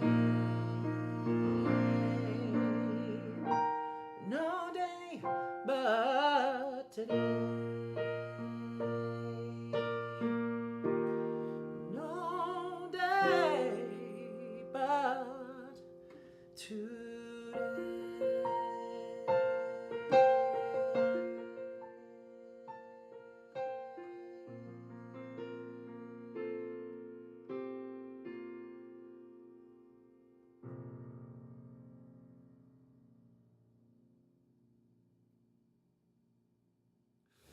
No day but today. No day but today.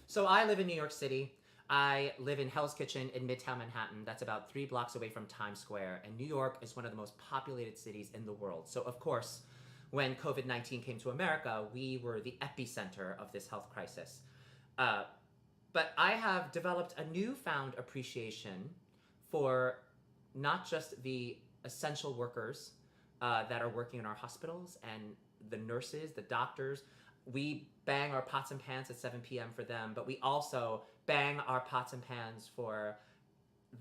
So I live in New York City. I live in Hell's Kitchen in Midtown Manhattan. That's about 3 blocks away from Times Square. And New York is one of the most populated cities in the world. So of course, when COVID-19 came to America, we were the epicenter of this health crisis. But I have developed a newfound appreciation for not just the essential workers that are working in our hospitals and the nurses, the doctors. We bang our pots and pans at 7 p.m. for them, but we also bang our pots and pans for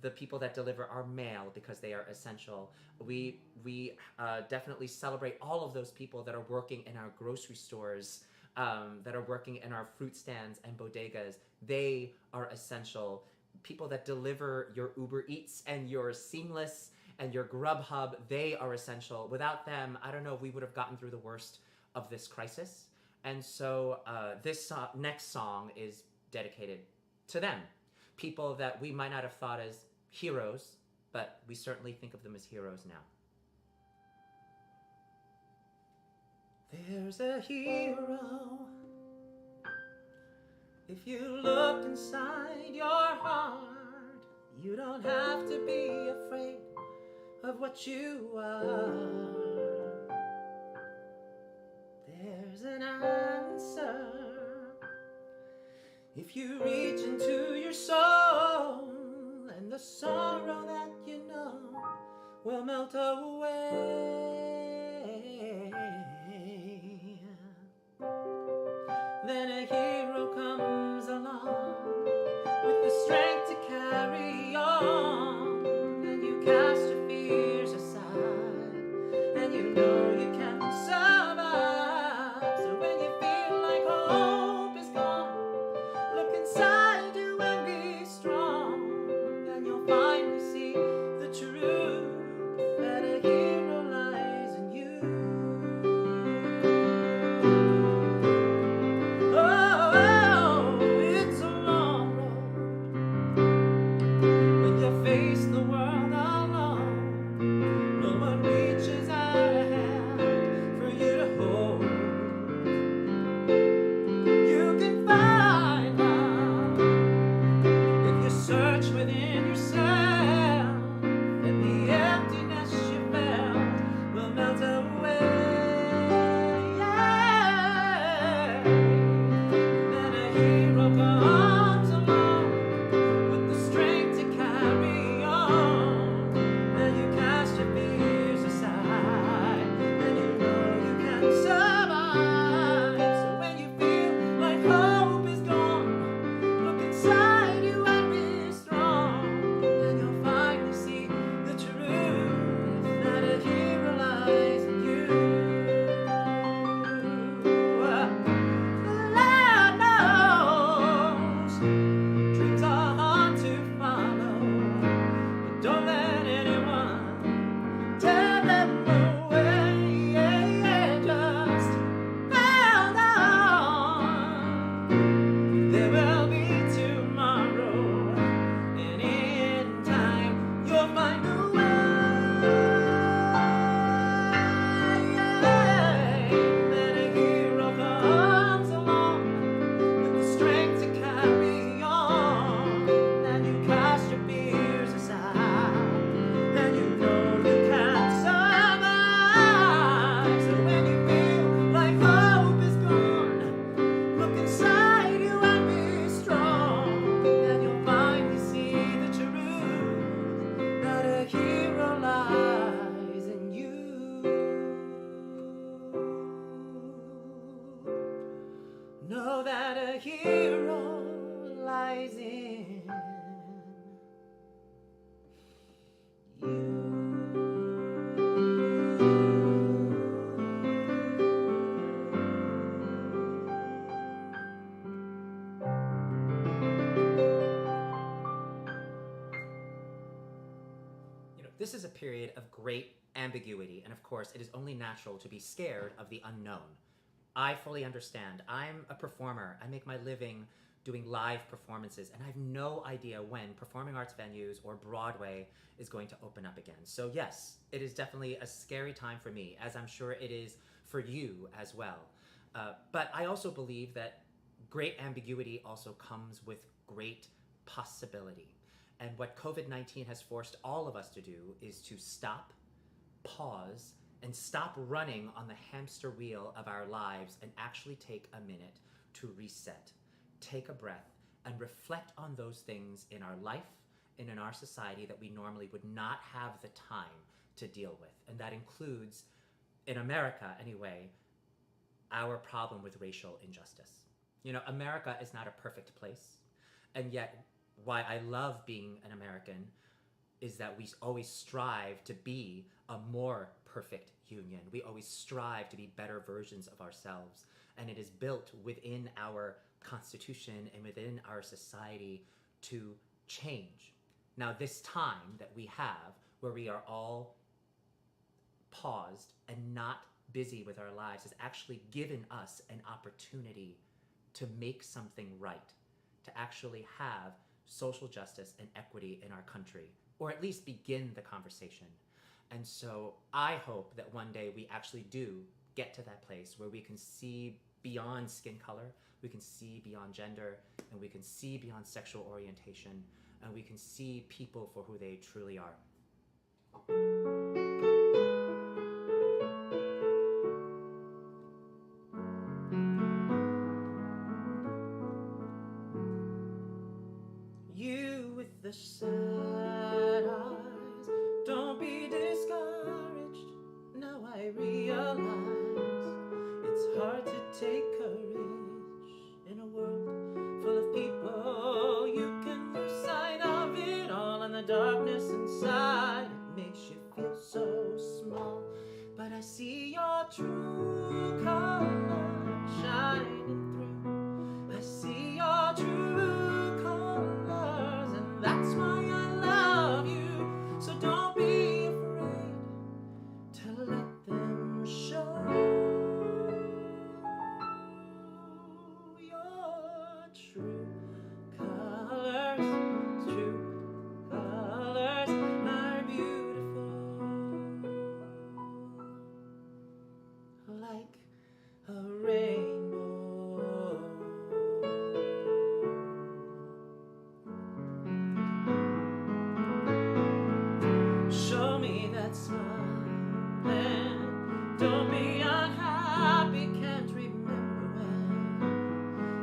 the people that deliver our mail because they are essential. We definitely celebrate all of those people that are working in our grocery stores, that are working in our fruit stands and bodegas. They are essential. People that deliver your Uber Eats and your Seamless and your Grubhub, they are essential. Without them, I don't know if we would have gotten through the worst of this crisis. And so this next song is dedicated to them. people that we might not have thought as heroes, but we certainly think of them as heroes now. There's a hero. If you look inside your heart, you don't have to be afraid of what you are. There's an answer. If you reach into your soul, and the sorrow that you know will melt away. Then a hero comes along with the strength to carry on, and you cast your fears aside, and you know you can survive. So when you feel like hope is gone, look inside you and be strong, and you'll finally see the truth that a hero lies in you. Oh, it's a long road when you face the world alone. No one reaches out a hand for you to hold. You can find love if you search within yourself, and the emptiness you felt will melt away. Yeah. Then a hero comes along with the strength to carry on, and you cast your fears aside, and you know you can survive. So when you feel like hope is gone, look inside you and be strong, and you'll finally see the truth that a hero lies in you. Lord knows dreams are hard to follow, but don't let anyone tear them away. Just hold on. There will be tomorrow, and in time you'll find a way. Then a hero comes along with the strength to carry on, and you cast your fears aside, and you know you can survive. So when you feel like hope is gone, look inside you and be strong, and you'll finally see the truth that a hero lies in you. Know that a hero lies in This is a period of great ambiguity, and of course, it is only natural to be scared of the unknown. I fully understand. I'm a performer. I make my living doing live performances, and I have no idea when performing arts venues or Broadway is going to open up again. So yes, it is definitely a scary time for me, as I'm sure it is for you as well. But I also believe that great ambiguity also comes with great possibility. And what COVID-19 has forced all of us to do is to stop, pause, and stop running on the hamster wheel of our lives and actually take a minute to reset, take a breath, and reflect on those things in our life and in our society that we normally would not have the time to deal with. And that includes, in America anyway, our problem with racial injustice. You know, America is not a perfect place, and yet why I love being an American is that we always strive to be a more perfect union. We always strive to be better versions of ourselves, and it is built within our Constitution and within our society to change. Now, this time that we have, where we are all paused and not busy with our lives, has actually given us an opportunity to make something right, to actually have social justice and equity in our country, or at least begin the conversation. And so I hope that one day we actually do get to that place where we can see beyond skin color, we can see beyond gender, and we can see beyond sexual orientation, and we can see people for who they truly are. You with the sad eyes, don't be discouraged. Now I realize it's hard to take courage in a world full of people. You can lose sight of it all, and the darkness inside, it makes you feel so small. But I see your true color shining through. I see your true colors, and that's why I love you. So don't be afraid to let them show your true colors. True colors are beautiful, like a rainbow. Show me that smile, and don't be unhappy. Can't remember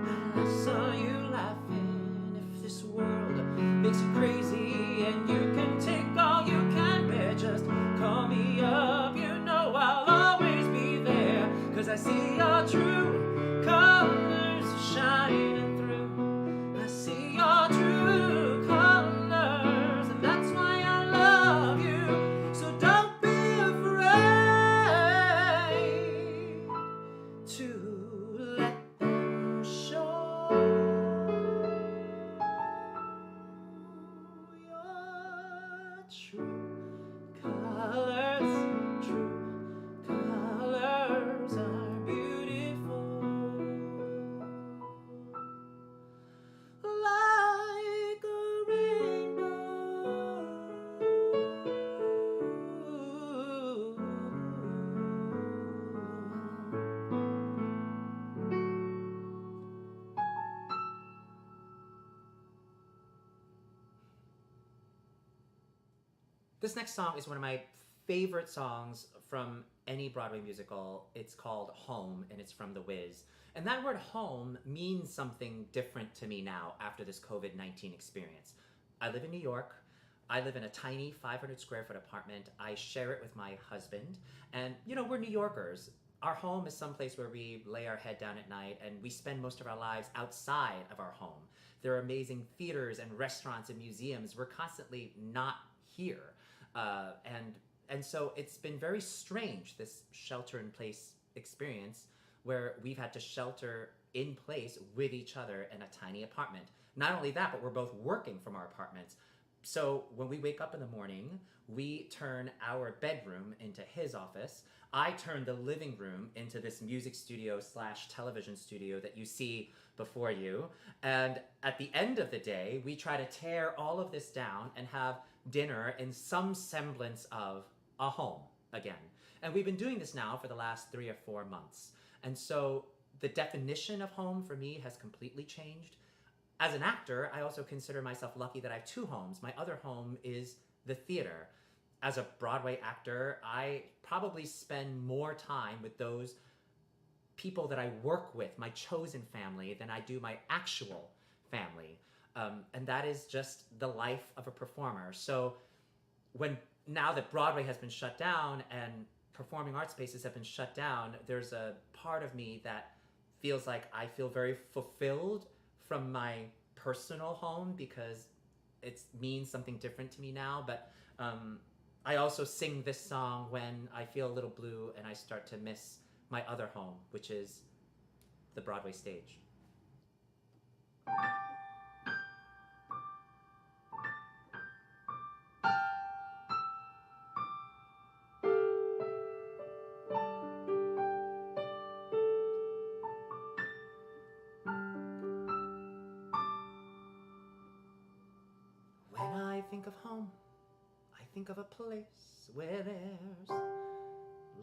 when I saw you laughing. If this world makes you crazy and you can take all you can bear, just call me up. You know I'll always be there, 'cause I see your true colors shining through. I see your true colors, and that's why I love you. So don't be afraid to let them show your true colors. True colors are beautiful, like a rainbow. This next song is one of my favorite songs from any Broadway musical. It's called Home, and it's from The Wiz. And that word home means something different to me now after this COVID-19 experience. I live in New York. I live in a tiny 500 square foot apartment. I share it with my husband. And, you know, we're New Yorkers. Our home is someplace where we lay our head down at night, and we spend most of our lives outside of our home. There are amazing theaters and restaurants and museums. We're constantly not here. And so it's been very strange, this shelter-in-place experience, where we've had to shelter in place with each other in a tiny apartment. Not only that, but we're both working from our apartments. So when we wake up in the morning, we turn our bedroom into his office. I turn the living room into this music studio / television studio that you see before you. And at the end of the day, we try to tear all of this down and have dinner in some semblance of a home again. And we've been doing this now for the last 3 or 4 months. And so the definition of home for me has completely changed. As an actor, I also consider myself lucky that I have 2 homes. My other home is the theater. As a Broadway actor, I probably spend more time with those people that I work with, my chosen family, than I do my actual family. And that is just the life of a performer. So now that Broadway has been shut down and performing arts spaces have been shut down, there's a part of me that feels like I feel very fulfilled from my personal home because it means something different to me now. But I also sing this song when I feel a little blue and I start to miss my other home, which is the Broadway stage. When I think of home, I think of a place where there's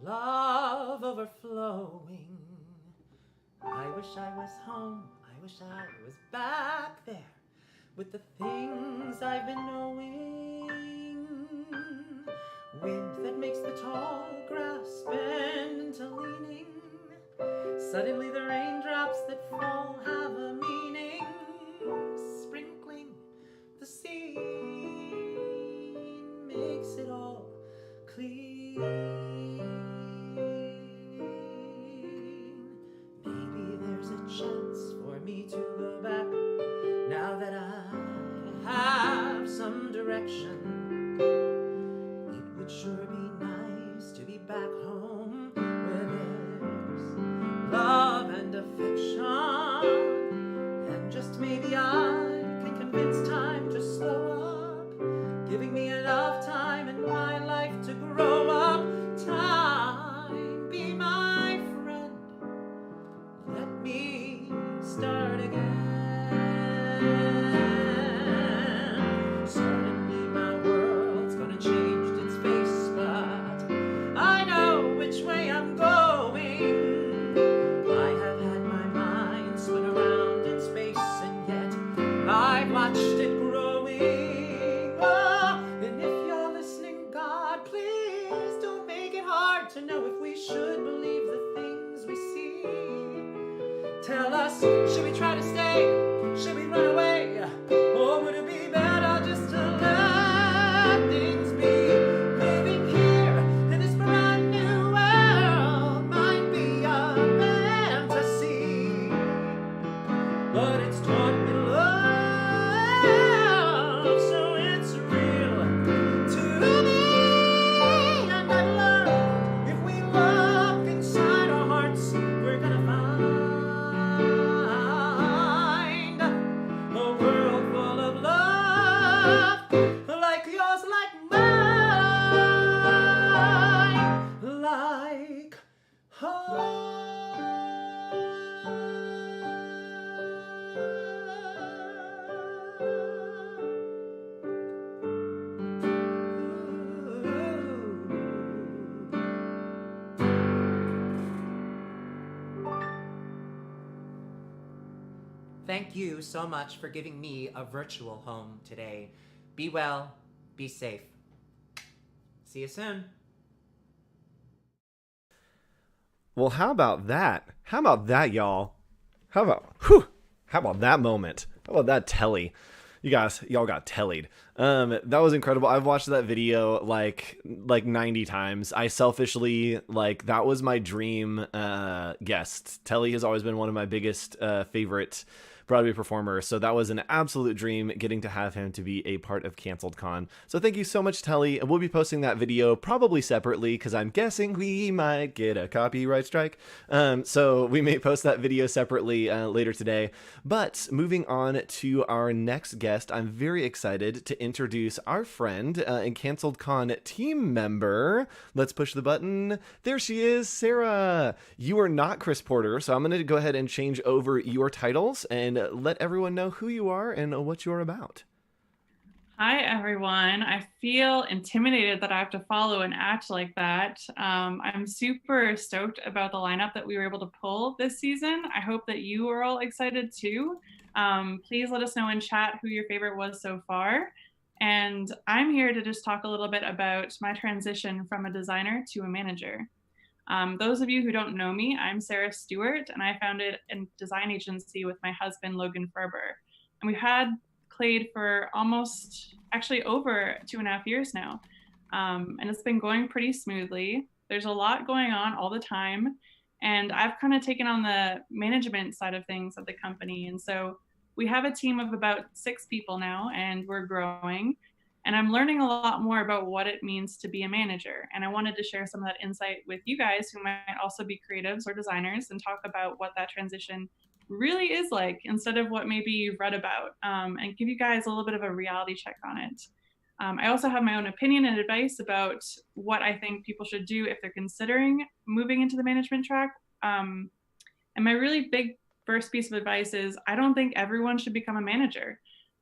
love overflowing. I wish I was home, I wish I was back there with the things I've been knowing. Wind that makes the tall grass bend into leaning. Suddenly the raindrops that fall have a meaning. Sprinkling the scene makes it all clean. Maybe there's a chance for me to go back now that I have some direction. It would sure be nice to be back home where there's love and affection. And just maybe I can convince time to slow up, giving me enough time in my life to grow up. Time, be my friend, let me start again. Suddenly my world's gonna change its face, but I know which way I'm going. I have had my mind spin around in space, and yet I've watched it growing. Oh, and if you're listening, God, please don't make it hard to know if we should believe the things we see. Tell us, should we try to stay? Should we run away? Or would it be better just to let things be? Living here in this brand new world might be a fantasy, but it's taught me love, so it's real to me. And I learned if we look inside our hearts, we're gonna find a world full of love, like yours, like mine, like Thank you so much for giving me a virtual home today. Be well, be safe. See you soon. Well, how about that? How about that, y'all? How about that moment? How about that telly? Y'all got tellied. That was incredible. I've watched that video like 90 times. I selfishly, that was my dream guest. Telly has always been one of my biggest favorite Broadway performer, so that was an absolute dream getting to have him to be a part of Canceled Con. So thank you so much, Telly. We'll be posting that video probably separately because I'm guessing we might get a copyright strike. So we may post that video separately later today. But moving on to our next guest, I'm very excited to introduce our friend and Canceled Con team member. Let's push the button. There she is, Sarah. You are not Chris Porter, so I'm going to go ahead and change over your titles and let everyone know who you are and what you're about. Hi, everyone. I feel intimidated that I have to follow and act like that. I'm super stoked about the lineup that we were able to pull this season. I hope that you are all excited too. Please let us know in chat who your favorite was so far. And I'm here to just talk a little bit about my transition from a designer to a manager. Those of you who don't know me, I'm Sarah Stewart, and I founded a design agency with my husband, Logan Ferber. And we've had Clade for actually over 2.5 years now. And it's been going pretty smoothly. There's a lot going on all the time. And I've kind of taken on the management side of things of the company. And so we have a team of about 6 people now, and we're growing. And I'm learning a lot more about what it means to be a manager. And I wanted to share some of that insight with you guys who might also be creatives or designers and talk about what that transition really is like instead of what maybe you've read about, and give you guys a little bit of a reality check on it. I also have my own opinion and advice about what I think people should do if they're considering moving into the management track. And my really big first piece of advice is I don't think everyone should become a manager.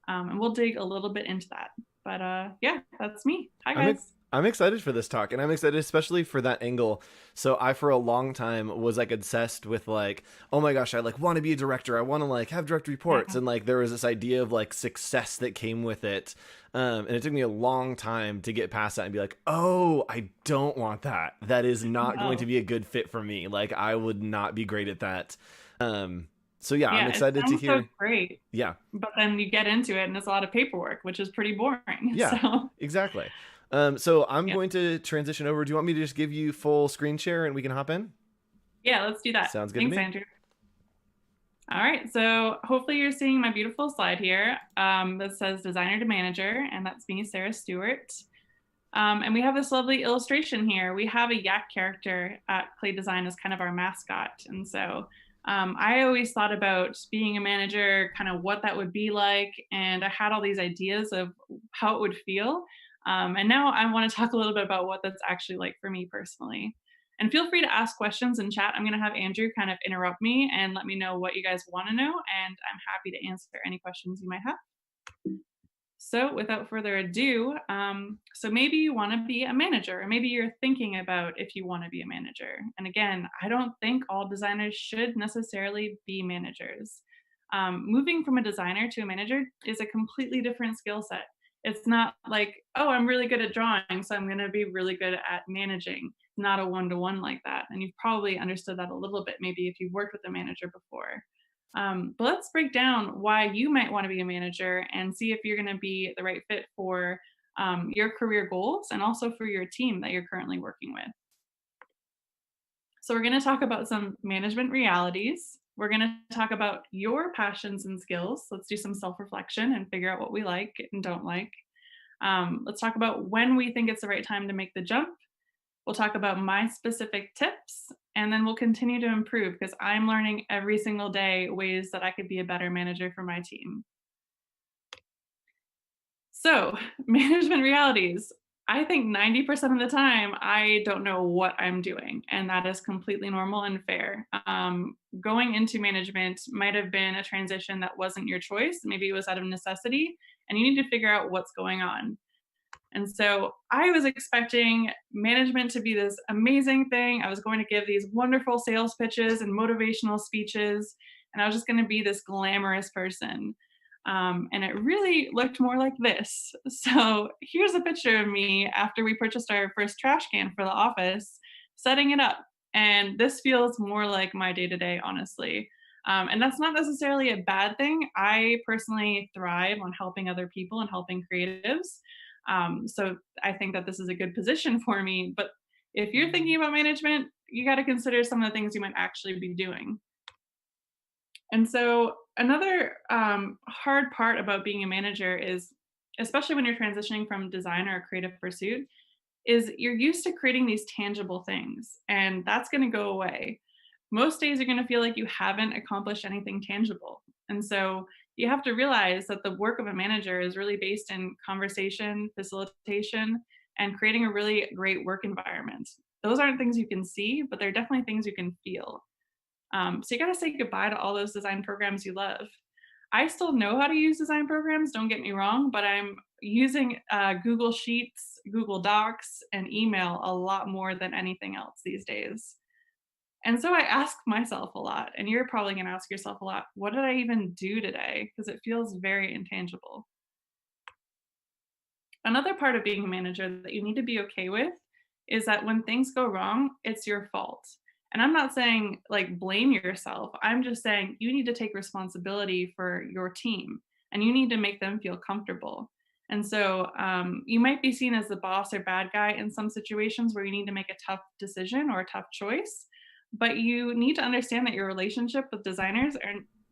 And we'll dig a little bit into that. But yeah, that's me. Hi, guys. I'm excited for this talk, and I'm excited especially for that angle. So I, for a long time, was like obsessed with like, oh my gosh, I like want to be a director. I want to like have direct reports. And like there was this idea of like success that came with it. And it took me a long time to get past that and be like, oh, I don't want that. That is not going to be a good fit for me. Like I would not be great at that. So yeah, I'm excited to hear. So great. Yeah. But then you get into it and it's a lot of paperwork, which is pretty boring. Yeah, so. Exactly. So I'm going to transition over. Do you want me to just give you full screen share and we can hop in? Yeah, let's do that. Sounds good Thanks, to me. Andrew. All right, so hopefully you're seeing my beautiful slide here that says designer to manager, and that's me, Sarah Stewart. And we have this lovely illustration here. We have a yak character at Clay Design as kind of our mascot. And so I always thought about being a manager, kind of what that would be like. And I had all these ideas of how it would feel. And now I want to talk a little bit about what that's actually like for me personally. And feel free to ask questions in chat. I'm going to have Andrew kind of interrupt me and let me know what you guys want to know. And I'm happy to answer any questions you might have. So without further ado, so maybe you want to be a manager, or maybe you're thinking about if you want to be a manager. And again, I don't think all designers should necessarily be managers. Moving from a designer to a manager is a completely different skill set. It's not like, oh, I'm really good at drawing, so I'm going to be really good at managing. Not a one-to-one like that. And you've probably understood that a little bit, maybe if you've worked with a manager before. But let's break down why you might want to be a manager and see if you're going to be the right fit for your career goals and also for your team that you're currently working with. So we're going to talk about some management realities. We're going to talk about your passions and skills. Let's do some self-reflection and figure out what we like and don't like. Let's talk about when we think it's the right time to make the jump. We'll talk about my specific tips, and then we'll continue to improve because I'm learning every single day ways that I could be a better manager for my team. So, management realities. I think 90% of the time, I don't know what I'm doing, and that is completely normal and fair. Going into management might have been a transition that wasn't your choice. Maybe it was out of necessity, and you need to figure out what's going on. And so I was expecting management to be this amazing thing. I was going to give these wonderful sales pitches and motivational speeches, and I was just going to be this glamorous person. And it really looked more like this. So here's a picture of me after we purchased our first trash can for the office, setting it up. And this feels more like my day-to-day, honestly. And that's not necessarily a bad thing. I personally thrive on helping other people and helping creatives. So I think that this is a good position for me. But if you're thinking about management, you got to consider some of the things you might actually be doing. And so another hard part about being a manager is, especially when you're transitioning from design or a creative pursuit, is you're used to creating these tangible things, and that's going to go away. Most days you're going to feel like you haven't accomplished anything tangible. And so you have to realize that the work of a manager is really based in conversation, facilitation, and creating a really great work environment. Those aren't things you can see, but they're definitely things you can feel. So you got to say goodbye to all those design programs you love. I still know how to use design programs, don't get me wrong, but I'm using Google Sheets, Google Docs, and email a lot more than anything else these days. And so I ask myself a lot, and you're probably going to ask yourself a lot, what did I even do today? Because it feels very intangible. Another part of being a manager that you need to be okay with is that when things go wrong, it's your fault. And I'm not saying like blame yourself. I'm just saying you need to take responsibility for your team and you need to make them feel comfortable. And so you might be seen as the boss or bad guy in some situations where you need to make a tough decision or a tough choice. But you need to understand that your relationship with designers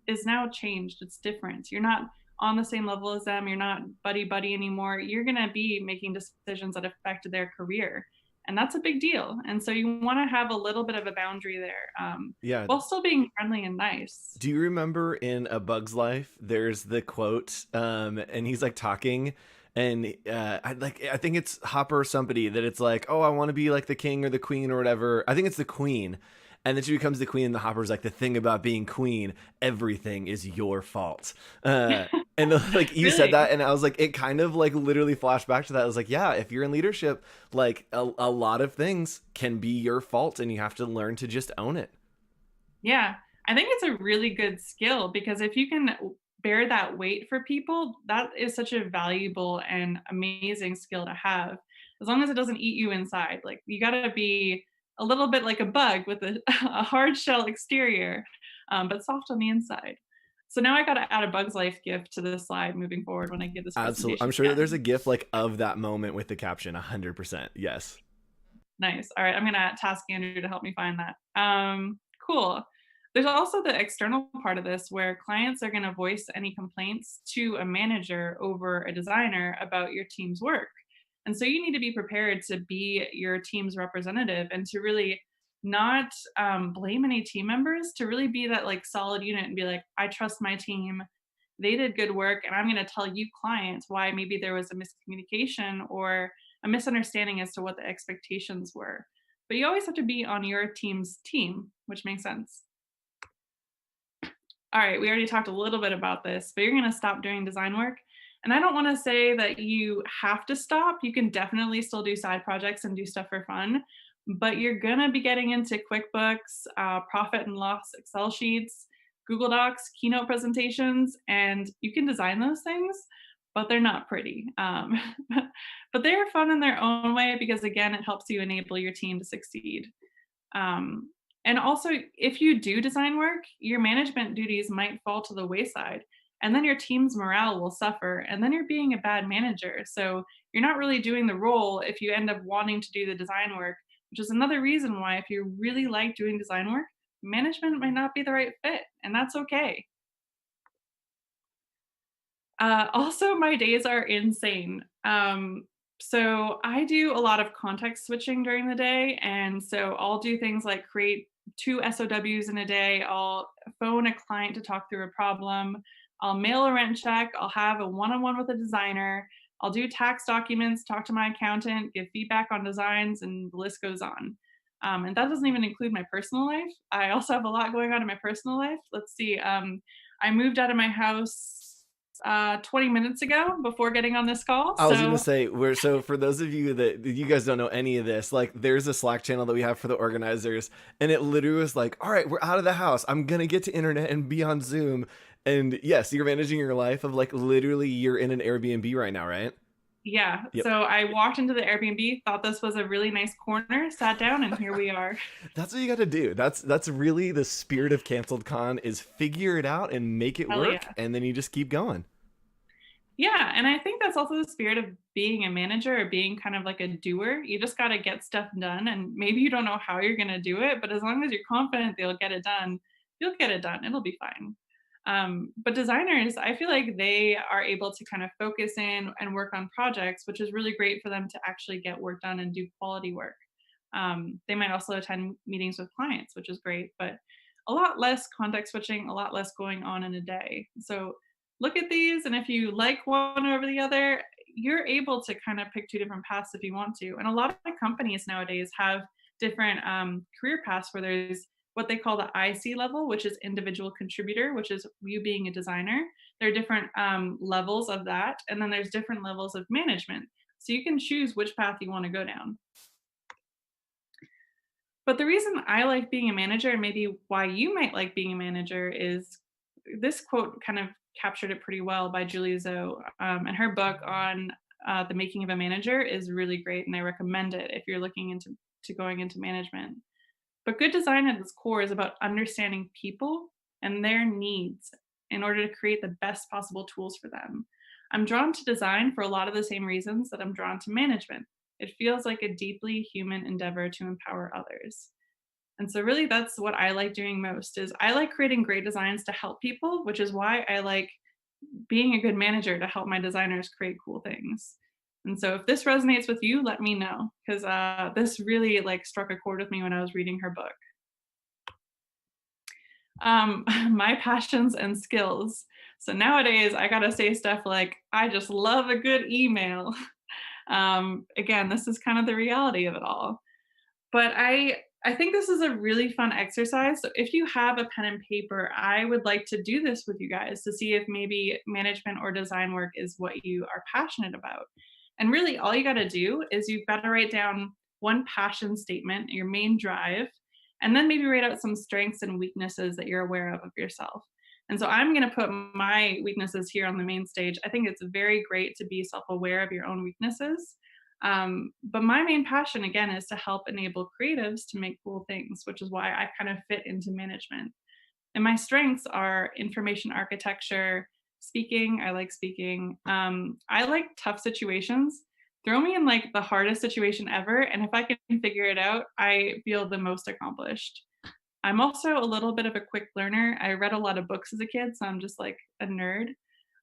is now changed. It's different. You're not on the same level as them. You're not buddy-buddy anymore. You're going to be making decisions that affect their career. And that's a big deal. And so you want to have a little bit of a boundary there while still being friendly and nice. Do you remember in A Bug's Life, there's the quote and he's like talking and I think it's Hopper or somebody that it's like, oh, I want to be like the king or the queen or whatever. I think it's the queen. And then she becomes the queen and the Hopper's like, the thing about being queen, everything is your fault. And like you Really? said that, and I was like, it kind of like literally flashed back to that. I was like, yeah, if you're in leadership, like a lot of things can be your fault, and you have to learn to just own it. Yeah, I think it's a really good skill because if you can bear that weight for people, that is such a valuable and amazing skill to have. As long as it doesn't eat you inside. Like you got to be a little bit like a bug with a hard shell exterior, but soft on the inside. So now I got to add a Bug's Life gift to this slide moving forward when I give this Absolutely, presentation I'm sure that there's a again. gif like of that moment with the caption. 100%, yes. Nice. All right, I'm gonna task Andrew to help me find that. Cool. There's also the external part of this where clients are gonna voice any complaints to a manager over a designer about your team's work. And so you need to be prepared to be your team's representative and to really not blame any team members, to really be that like solid unit and be like, I trust my team. They did good work, and I'm going to tell you, clients, why maybe there was a miscommunication or a misunderstanding as to what the expectations were. But you always have to be on your team's team, which makes sense. All right, we already talked a little bit about this, but you're going to stop doing design work. And I don't want to say that you have to stop. You can definitely still do side projects and do stuff for fun, but you're going to be getting into QuickBooks, profit and loss Excel sheets, Google Docs, keynote presentations, and you can design those things, but they're not pretty. But they're fun in their own way because, again, it helps you enable your team to succeed. Um, and also, if you do design work, your management duties might fall to the wayside, and then your team's morale will suffer, and then you're being a bad manager. So you're not really doing the role if you end up wanting to do the design work, which is another reason why, if you really like doing design work, management might not be the right fit, and that's okay. Also, my days are insane. So I do a lot of context switching during the day, and so I'll do things like create 2 SOWs in a day. I'll phone a client to talk through a problem. I'll mail a rent check. I'll have a one-on-one with a designer. I'll do tax documents, talk to my accountant, give feedback on designs, and the list goes on. And that doesn't even include my personal life. I also have a lot going on in my personal life. Let's see. I moved out of my house 20 minutes ago before getting on this call. I was gonna So say, we're so for those of you that you guys don't know any of this, like there's a Slack channel that we have for the organizers, and it literally was like, all right, we're out of the house. I'm gonna get to internet and be on Zoom. And yes, you're managing your life of like literally you're in an Airbnb right now, right? yeah, Yep. so I walked into the Airbnb, thought this was a really nice corner, sat down, and here we are. That's what you got to do. That's really the spirit of Canceled Con is figure it out and make it Hell work, yeah. and then you just keep going. Yeah, and I think that's also the spirit of being a manager or being kind of like a doer. You just got to get stuff done, and maybe you don't know how you're going to do it, but as long as you're confident they'll get it done, you'll get it done. It'll be fine. But designers, I feel like they are able to kind of focus in and work on projects, which is really great for them to actually get work done and do quality work. They might also attend meetings with clients, which is great, but a lot less context switching, a lot less going on in a day. So look at these, and if you like one over the other, you're able to kind of pick two different paths if you want to. And a lot of companies nowadays have different career paths where there's what they call the IC level, which is individual contributor, which is you being a designer. There are different levels of that, and then there's different levels of management. So you can choose which path you want to go down. But the reason I like being a manager, and maybe why you might like being a manager, is this quote kind of captured it pretty well by Julie Zoe. And her book on the making of a manager is really great, and I recommend it if you're looking into going into management. But good design at its core is about understanding people and their needs in order to create the best possible tools for them. I'm drawn to design for a lot of the same reasons that I'm drawn to management. It feels like a deeply human endeavor to empower others. And so really that's what I like doing most is I like creating great designs to help people, which is why I like being a good manager to help my designers create cool things. And so if this resonates with you, let me know because this really like struck a chord with me when I was reading her book. My passions and skills. So nowadays I gotta say stuff like I just love a good email. Again, this is kind of the reality of it all. But I think this is a really fun exercise. So if you have a pen and paper, I would like to do this with you guys to see if maybe management or design work is what you are passionate about. And really, all you got to do is you've got to write down one passion statement, your main drive, and then maybe write out some strengths and weaknesses that you're aware of yourself. And so I'm going to put my weaknesses here on the main stage. I think it's very great to be self aware of your own weaknesses. But my main passion, again, is to help enable creatives to make cool things, which is why I kind of fit into management. And my strengths are information architecture, speaking. I like speaking. I like tough situations. Throw me in like the hardest situation ever. And if I can figure it out, I feel the most accomplished. I'm also a little bit of a quick learner. I read a lot of books as a kid, so I'm just like a nerd.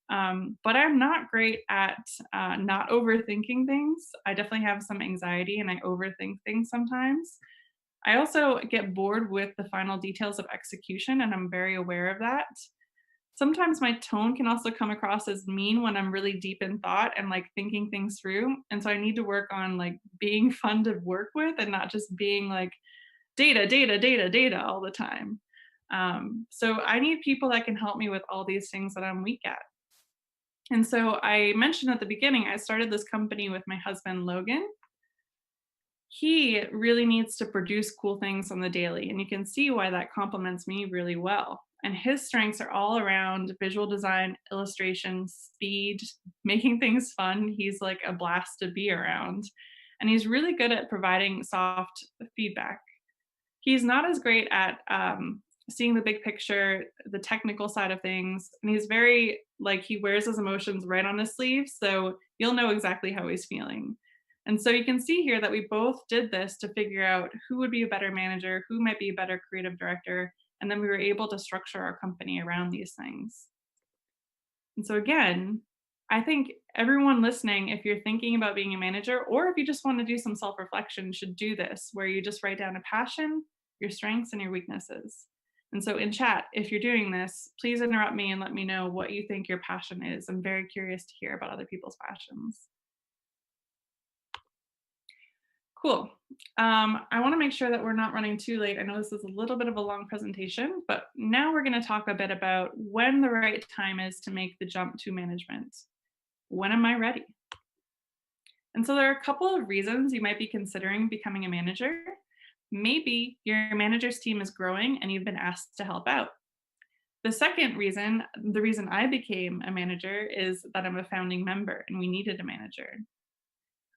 But I'm not great at not overthinking things. I definitely have some anxiety and I overthink things sometimes. I also get bored with the final details of execution, and I'm very aware of that. Sometimes my tone can also come across as mean when I'm really deep in thought and like thinking things through. And so I need to work on like being fun to work with and not just being like data, data, data, data all the time. So I need people that can help me with all these things that I'm weak at. And so I mentioned at the beginning, I started this company with my husband, Logan. He really needs to produce cool things on the daily, and you can see why that complements me really well. And his strengths are all around visual design, illustration, speed, making things fun. He's like a blast to be around. And he's really good at providing soft feedback. He's not as great at seeing the big picture, the technical side of things. And he's very, like, he wears his emotions right on his sleeve. So you'll know exactly how he's feeling. And so you can see here that we both did this to figure out who would be a better manager, who might be a better creative director. And then we were able to structure our company around these things. And so, again, I think everyone listening, if you're thinking about being a manager, or if you just want to do some self reflection, should do this, where you just write down a passion, your strengths, and your weaknesses. And so, in chat, if you're doing this, please interrupt me and let me know what you think your passion is. I'm very curious to hear about other people's passions. Cool. I want to make sure that we're not running too late. I know this is a little bit of a long presentation, but now we're going to talk a bit about when the right time is to make the jump to management. When am I ready? And so there are a couple of reasons you might be considering becoming a manager. Maybe your manager's team is growing and you've been asked to help out. The second reason, the reason I became a manager, is that I'm a founding member and we needed a manager.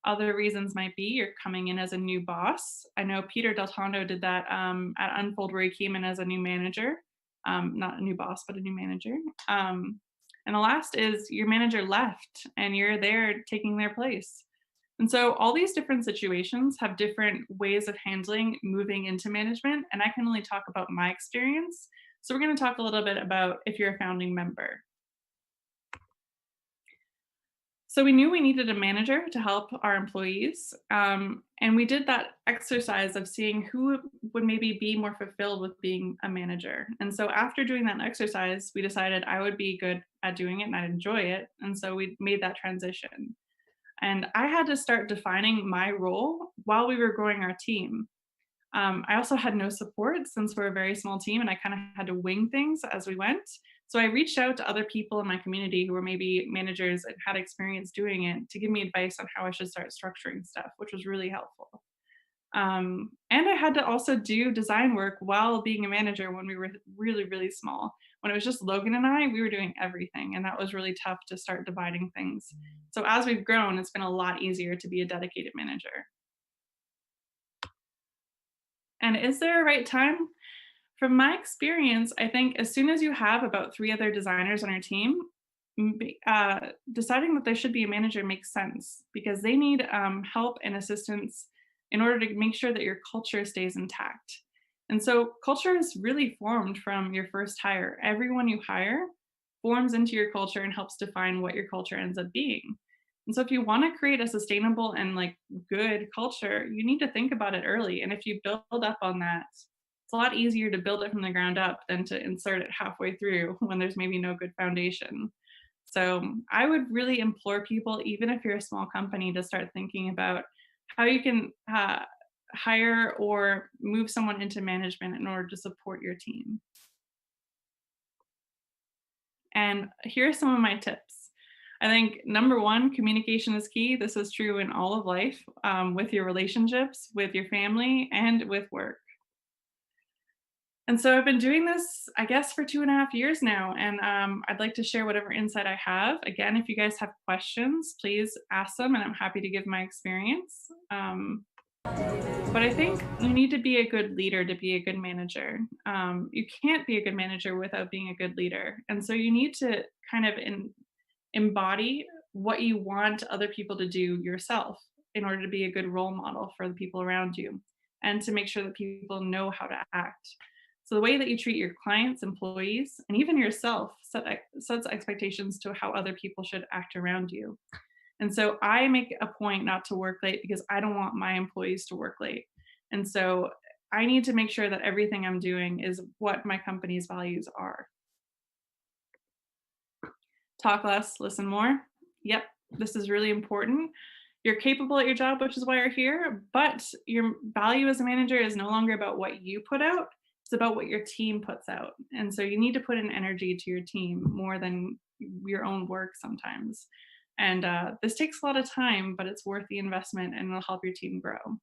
Other reasons might be you're coming in as a new boss. I know Peter Del Tondo did that at Unfold, where he came in as a new manager, not a new boss, but a new manager. And the last is your manager left and you're there taking their place. And so all these different situations have different ways of handling moving into management. And I can only talk about my experience. So we're going to talk a little bit about if you're a founding member. So we knew we needed a manager to help our employees. And we did that exercise of seeing who would maybe be more fulfilled with being a manager. And so after doing that exercise, we decided I would be good at doing it and I'd enjoy it. And so we made that transition. And I had to start defining my role while we were growing our team. I also had no support since we're a very small team and I kind of had to wing things as we went. So I reached out to other people in my community who were maybe managers and had experience doing it to give me advice on how I should start structuring stuff, which was really helpful. And I had to also do design work while being a manager when we were really, really small. When it was just Logan and I, we were doing everything. And that was really tough to start dividing things. So as we've grown, it's been a lot easier to be a dedicated manager. And is there a right time? From my experience, I think as soon as you have about 3 other designers on your team, deciding that there should be a manager makes sense because they need help and assistance in order to make sure that your culture stays intact. And so culture is really formed from your first hire. Everyone you hire forms into your culture and helps define what your culture ends up being. And so if you want to create a sustainable and like good culture, you need to think about it early. And if you build up on that, it's a lot easier to build it from the ground up than to insert it halfway through when there's maybe no good foundation. So I would really implore people, even if you're a small company, to start thinking about how you can hire or move someone into management in order to support your team. And here are some of my tips. I think number one, communication is key. This is true in all of life, with your relationships, with your family, and with work. And so I've been doing this, I guess, for 2.5 years now. And I'd like to share whatever insight I have. Again, if you guys have questions, please ask them, and I'm happy to give my experience. But I think you need to be a good leader to be a good manager. You can't be a good manager without being a good leader. And so you need to kind of embody what you want other people to do yourself in order to be a good role model for the people around you and to make sure that people know how to act. So the way that you treat your clients, employees, and even yourself sets expectations to how other people should act around you. And so I make a point not to work late because I don't want my employees to work late. And so I need to make sure that everything I'm doing is what my company's values are. Talk less, listen more. Yep, this is really important. You're capable at your job, which is why you're here, but your value as a manager is no longer about what you put out. It's about what your team puts out. And so you need to put in energy to your team more than your own work sometimes. And this takes a lot of time, but it's worth the investment and it'll help your team grow.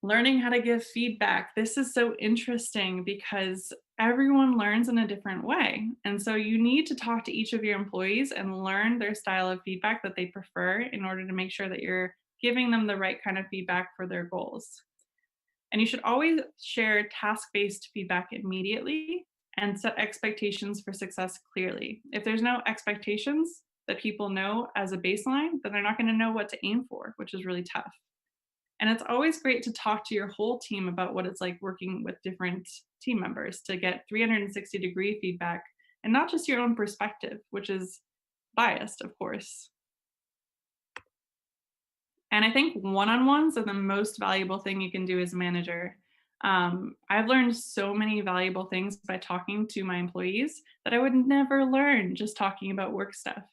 Learning how to give feedback. This is so interesting because everyone learns in a different way. And so you need to talk to each of your employees and learn their style of feedback that they prefer in order to make sure that you're giving them the right kind of feedback for their goals. And you should always share task-based feedback immediately and set expectations for success clearly. If there's no expectations that people know as a baseline, then they're not going to know what to aim for, which is really tough. And it's always great to talk to your whole team about what it's like working with different team members to get 360-degree feedback and not just your own perspective, which is biased, of course. And I think one-on-ones are the most valuable thing you can do as a manager. I've learned so many valuable things by talking to my employees that I would never learn just talking about work stuff.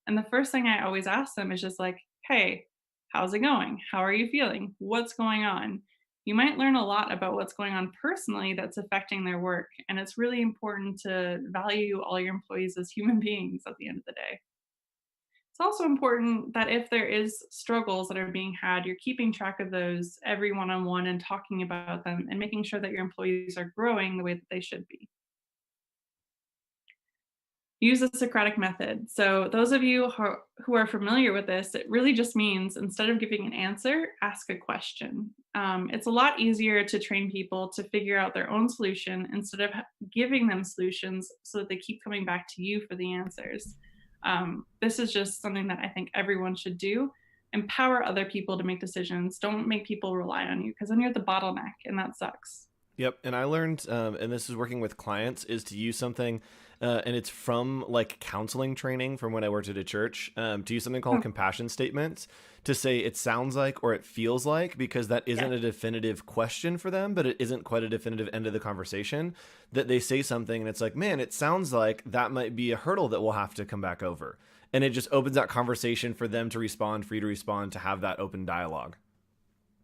And the first thing I always ask them is just like, hey, how's it going? How are you feeling? What's going on? You might learn a lot about what's going on personally that's affecting their work. And it's really important to value all your employees as human beings at the end of the day. It's also important that if there is struggles that are being had, you're keeping track of those every one-on-one and talking about them and making sure that your employees are growing the way that they should be. Use the Socratic method. So those of you who are familiar with this, it really just means instead of giving an answer, ask a question. It's a lot easier to train people to figure out their own solution instead of giving them solutions so that they keep coming back to you for the answers. This is just something that I think everyone should do. Empower other people to make decisions. Don't make people rely on you because then you're the bottleneck and that sucks. Yep. And I learned, and this is working with clients, is to use something, and it's from like counseling training from when I worked at a church, to use something called compassion statements to say it sounds like or it feels like, because that isn't a definitive question for them, but it isn't quite a definitive end of the conversation, that they say something and it's like, man, it sounds like that might be a hurdle that we'll have to come back over. And it just opens that conversation for them to respond, for you to respond, to have that open dialogue.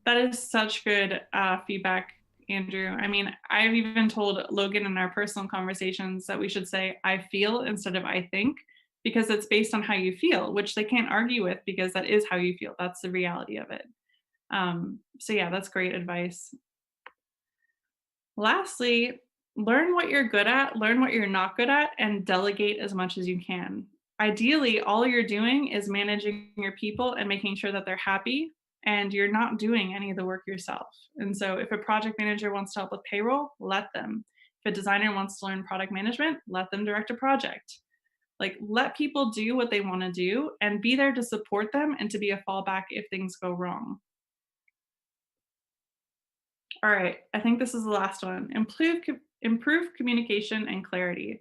That is such good feedback, Andrew. I mean, I've even told Logan in our personal conversations that we should say, I feel instead of I think, because it's based on how you feel, which they can't argue with because that is how you feel. That's the reality of it. So yeah, that's great advice. Lastly, learn what you're good at, learn what you're not good at, and delegate as much as you can. Ideally, all you're doing is managing your people and making sure that they're happy, and you're not doing any of the work yourself. And so if a project manager wants to help with payroll, let them. If a designer wants to learn product management, let them direct a project. Like, let people do what they want to do and be there to support them and to be a fallback if things go wrong. All right, I think this is the last one. Improve communication and clarity.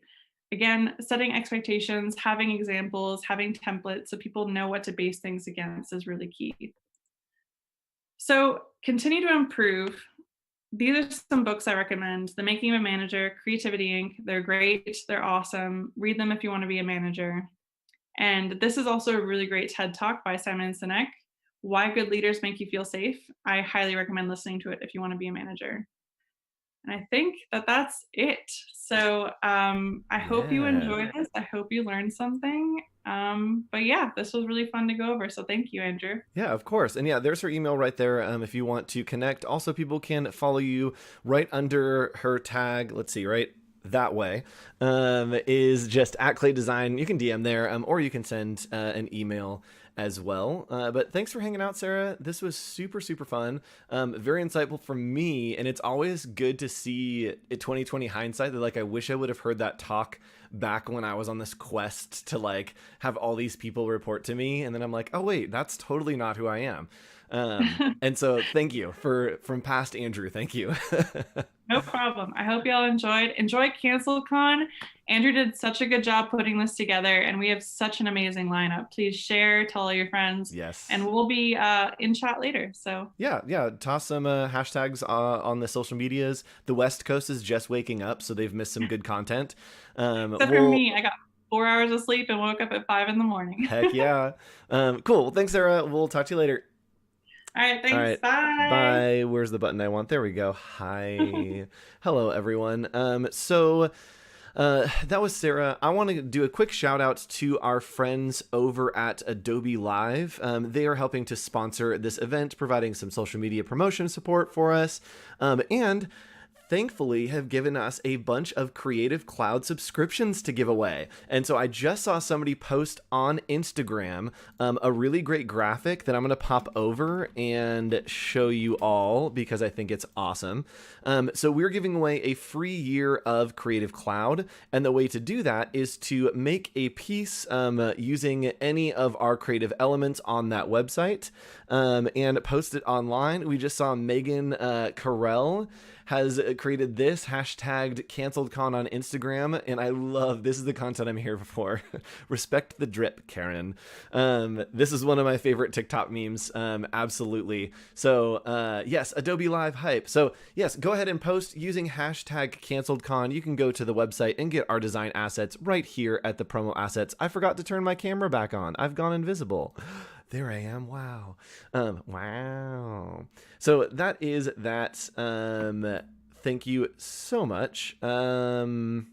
Again, setting expectations, having examples, having templates so people know what to base things against is really key. So continue to improve. These are some books I recommend. The Making of a Manager, Creativity Inc. They're great. They're awesome. Read them if you want to be a manager. And this is also a really great TED Talk by Simon Sinek, Why Good Leaders Make You Feel Safe. I highly recommend listening to it if you want to be a manager. And I think that that's it. So I hope you enjoyed this. I hope you learned something. But yeah, this was really fun to go over. So thank you, Andrew. Yeah, of course. And yeah, there's her email right there if you want to connect. Also, people can follow you right under her tag. Let's see, right? That way is just at Clay Design. You can DM there or you can send an email as well. But thanks for hanging out, Sarah. This was super, super fun. Very insightful for me. And it's always good to see 2020 hindsight that like, I wish I would have heard that talk back when I was on this quest to like have all these people report to me. And then I'm like, oh wait, that's totally not who I am. And so thank you from past Andrew. Thank you. No problem. I hope y'all enjoy CancelCon. Andrew did such a good job putting this together, and we have such an amazing lineup. Please share, tell all your friends. Yes. And we'll be in chat later. So yeah. Toss some hashtags on the social medias. The West Coast is just waking up, so they've missed some good content. Except for me, I got 4 hours of sleep and woke up at 5 in the morning. Heck yeah. Cool. Well, thanks, Sarah. We'll talk to you later. All right, thanks. All right. Bye. Bye. Where's the button I want? There we go. Hi. Hello, everyone. So that was Sarah. I want to do a quick shout out to our friends over at Adobe Live. They are helping to sponsor this event, providing some social media promotion support for us. And thankfully have given us a bunch of Creative Cloud subscriptions to give away. And so I just saw somebody post on Instagram a really great graphic that I'm going to pop over and show you all because I think it's awesome. So we're giving away a free year of Creative Cloud. And the way to do that is to make a piece using any of our creative elements on that website and post it online. We just saw Megan Carell has created this hashtagged CanceledCon on Instagram, and I love this is the content I'm here for. Respect the drip, Karen. This is one of my favorite TikTok memes, absolutely. So yes, Adobe Live hype. So yes, go ahead and post using hashtag CanceledCon. You can go to the website and get our design assets right here at the promo assets. I forgot to turn my camera back on. I've gone invisible. There I am. Wow. Wow. So that is that. Thank you so much. Let's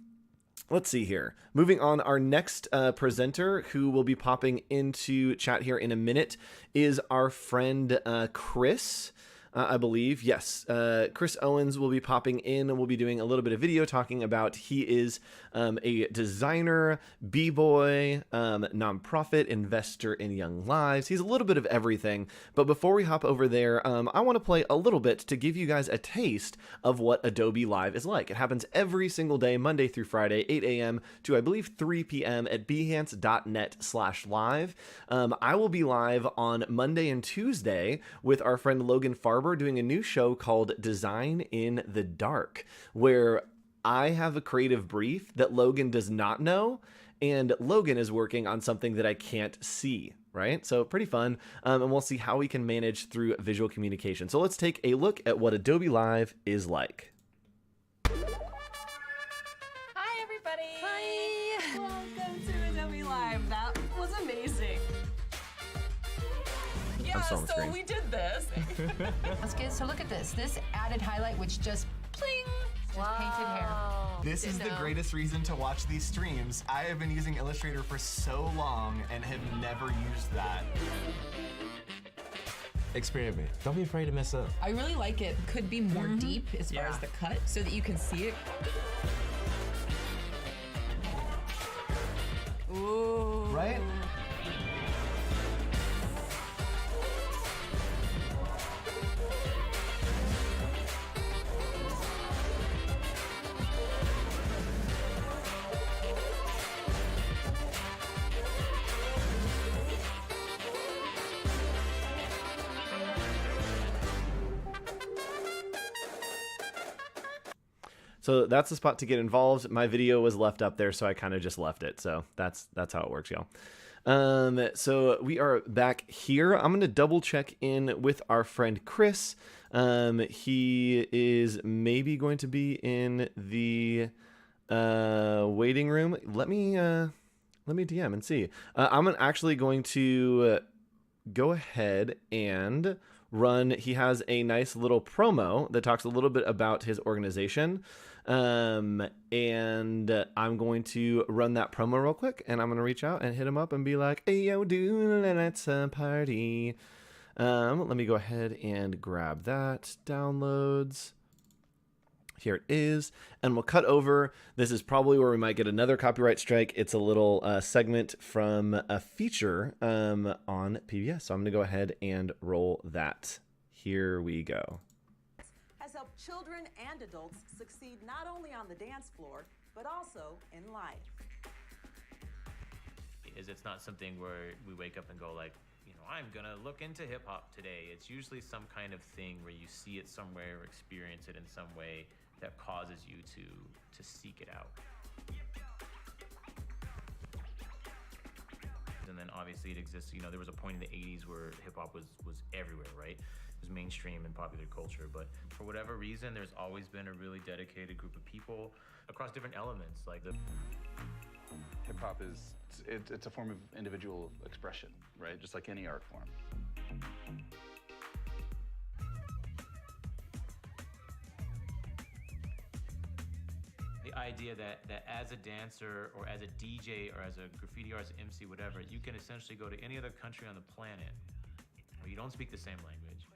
see here. Moving on, our next presenter who will be popping into chat here in a minute is our friend Chris. I believe. Yes. Chris Owens will be popping in and we'll be doing a little bit of video talking about he is a designer, b-boy, nonprofit, investor in young lives. He's a little bit of everything. But before we hop over there, I want to play a little bit to give you guys a taste of what Adobe Live is like. It happens every single day, Monday through Friday, 8 a.m. to I believe 3 p.m. at behance.net/live. I will be live on Monday and Tuesday with our friend Logan Farber doing a new show called Design in the Dark, where I have a creative brief that Logan does not know, and Logan is working on something that I can't see, right? So pretty fun, and we'll see how we can manage through visual communication. So let's take a look at what Adobe Live is like. Hi, everybody. Hi. Welcome to Adobe Live. That was amazing. Yeah, so we did this. That's good. So look at this. This added highlight, which just pling, just painted hair. This is the greatest reason to watch these streams. I have been using Illustrator for so long and have never used that. Experiment. Don't be afraid to mess up. I really like it. Could be more deep as far as the cut so that you can see it. Ooh. Right? So that's the spot to get involved. My video was left up there, so I kind of just left it. So that's how it works, y'all. So we are back here. I'm going to double check in with our friend Chris. He is maybe going to be in the waiting room. Let me DM and see. I'm actually going to go ahead and run. He has a nice little promo that talks a little bit about his organization. And I'm going to run that promo real quick, and I'm going to reach out and hit him up and be like, hey, yo, dude, let's party. Let me go ahead and grab that. Downloads. Here it is. And we'll cut over. This is probably where we might get another copyright strike. It's a little segment from a feature on PBS. So I'm going to go ahead and roll that. Here we go. Has helped children and adults succeed not only on the dance floor, but also in life. It's not something where we wake up and go like, I'm gonna look into hip hop today. It's usually some kind of thing where you see it somewhere or experience it in some way that causes you to seek it out. And then obviously it exists, there was a point in the 80s where hip hop was everywhere, right? It was mainstream in popular culture, but for whatever reason, there's always been a really dedicated group of people across different elements, like the hip hop it's a form of individual expression, right? Just like any art form. The idea that as a dancer or as a DJ or as a graffiti artist, MC, whatever, you can essentially go to any other country on the planet where you don't speak the same language,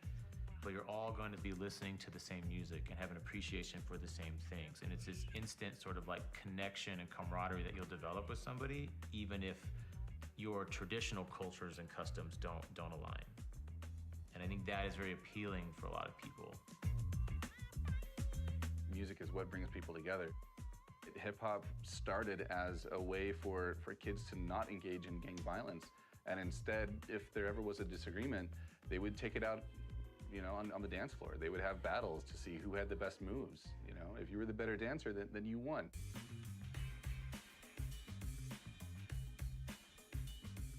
but you're all going to be listening to the same music and have an appreciation for the same things. And it's this instant sort of like connection and camaraderie that you'll develop with somebody, even if your traditional cultures and customs don't align. And I think that is very appealing for a lot of people. Music is what brings people together. Hip-hop started as a way for kids to not engage in gang violence. And instead, if there ever was a disagreement, they would take it out on the dance floor. They would have battles to see who had the best moves. If you were the better dancer, then you won.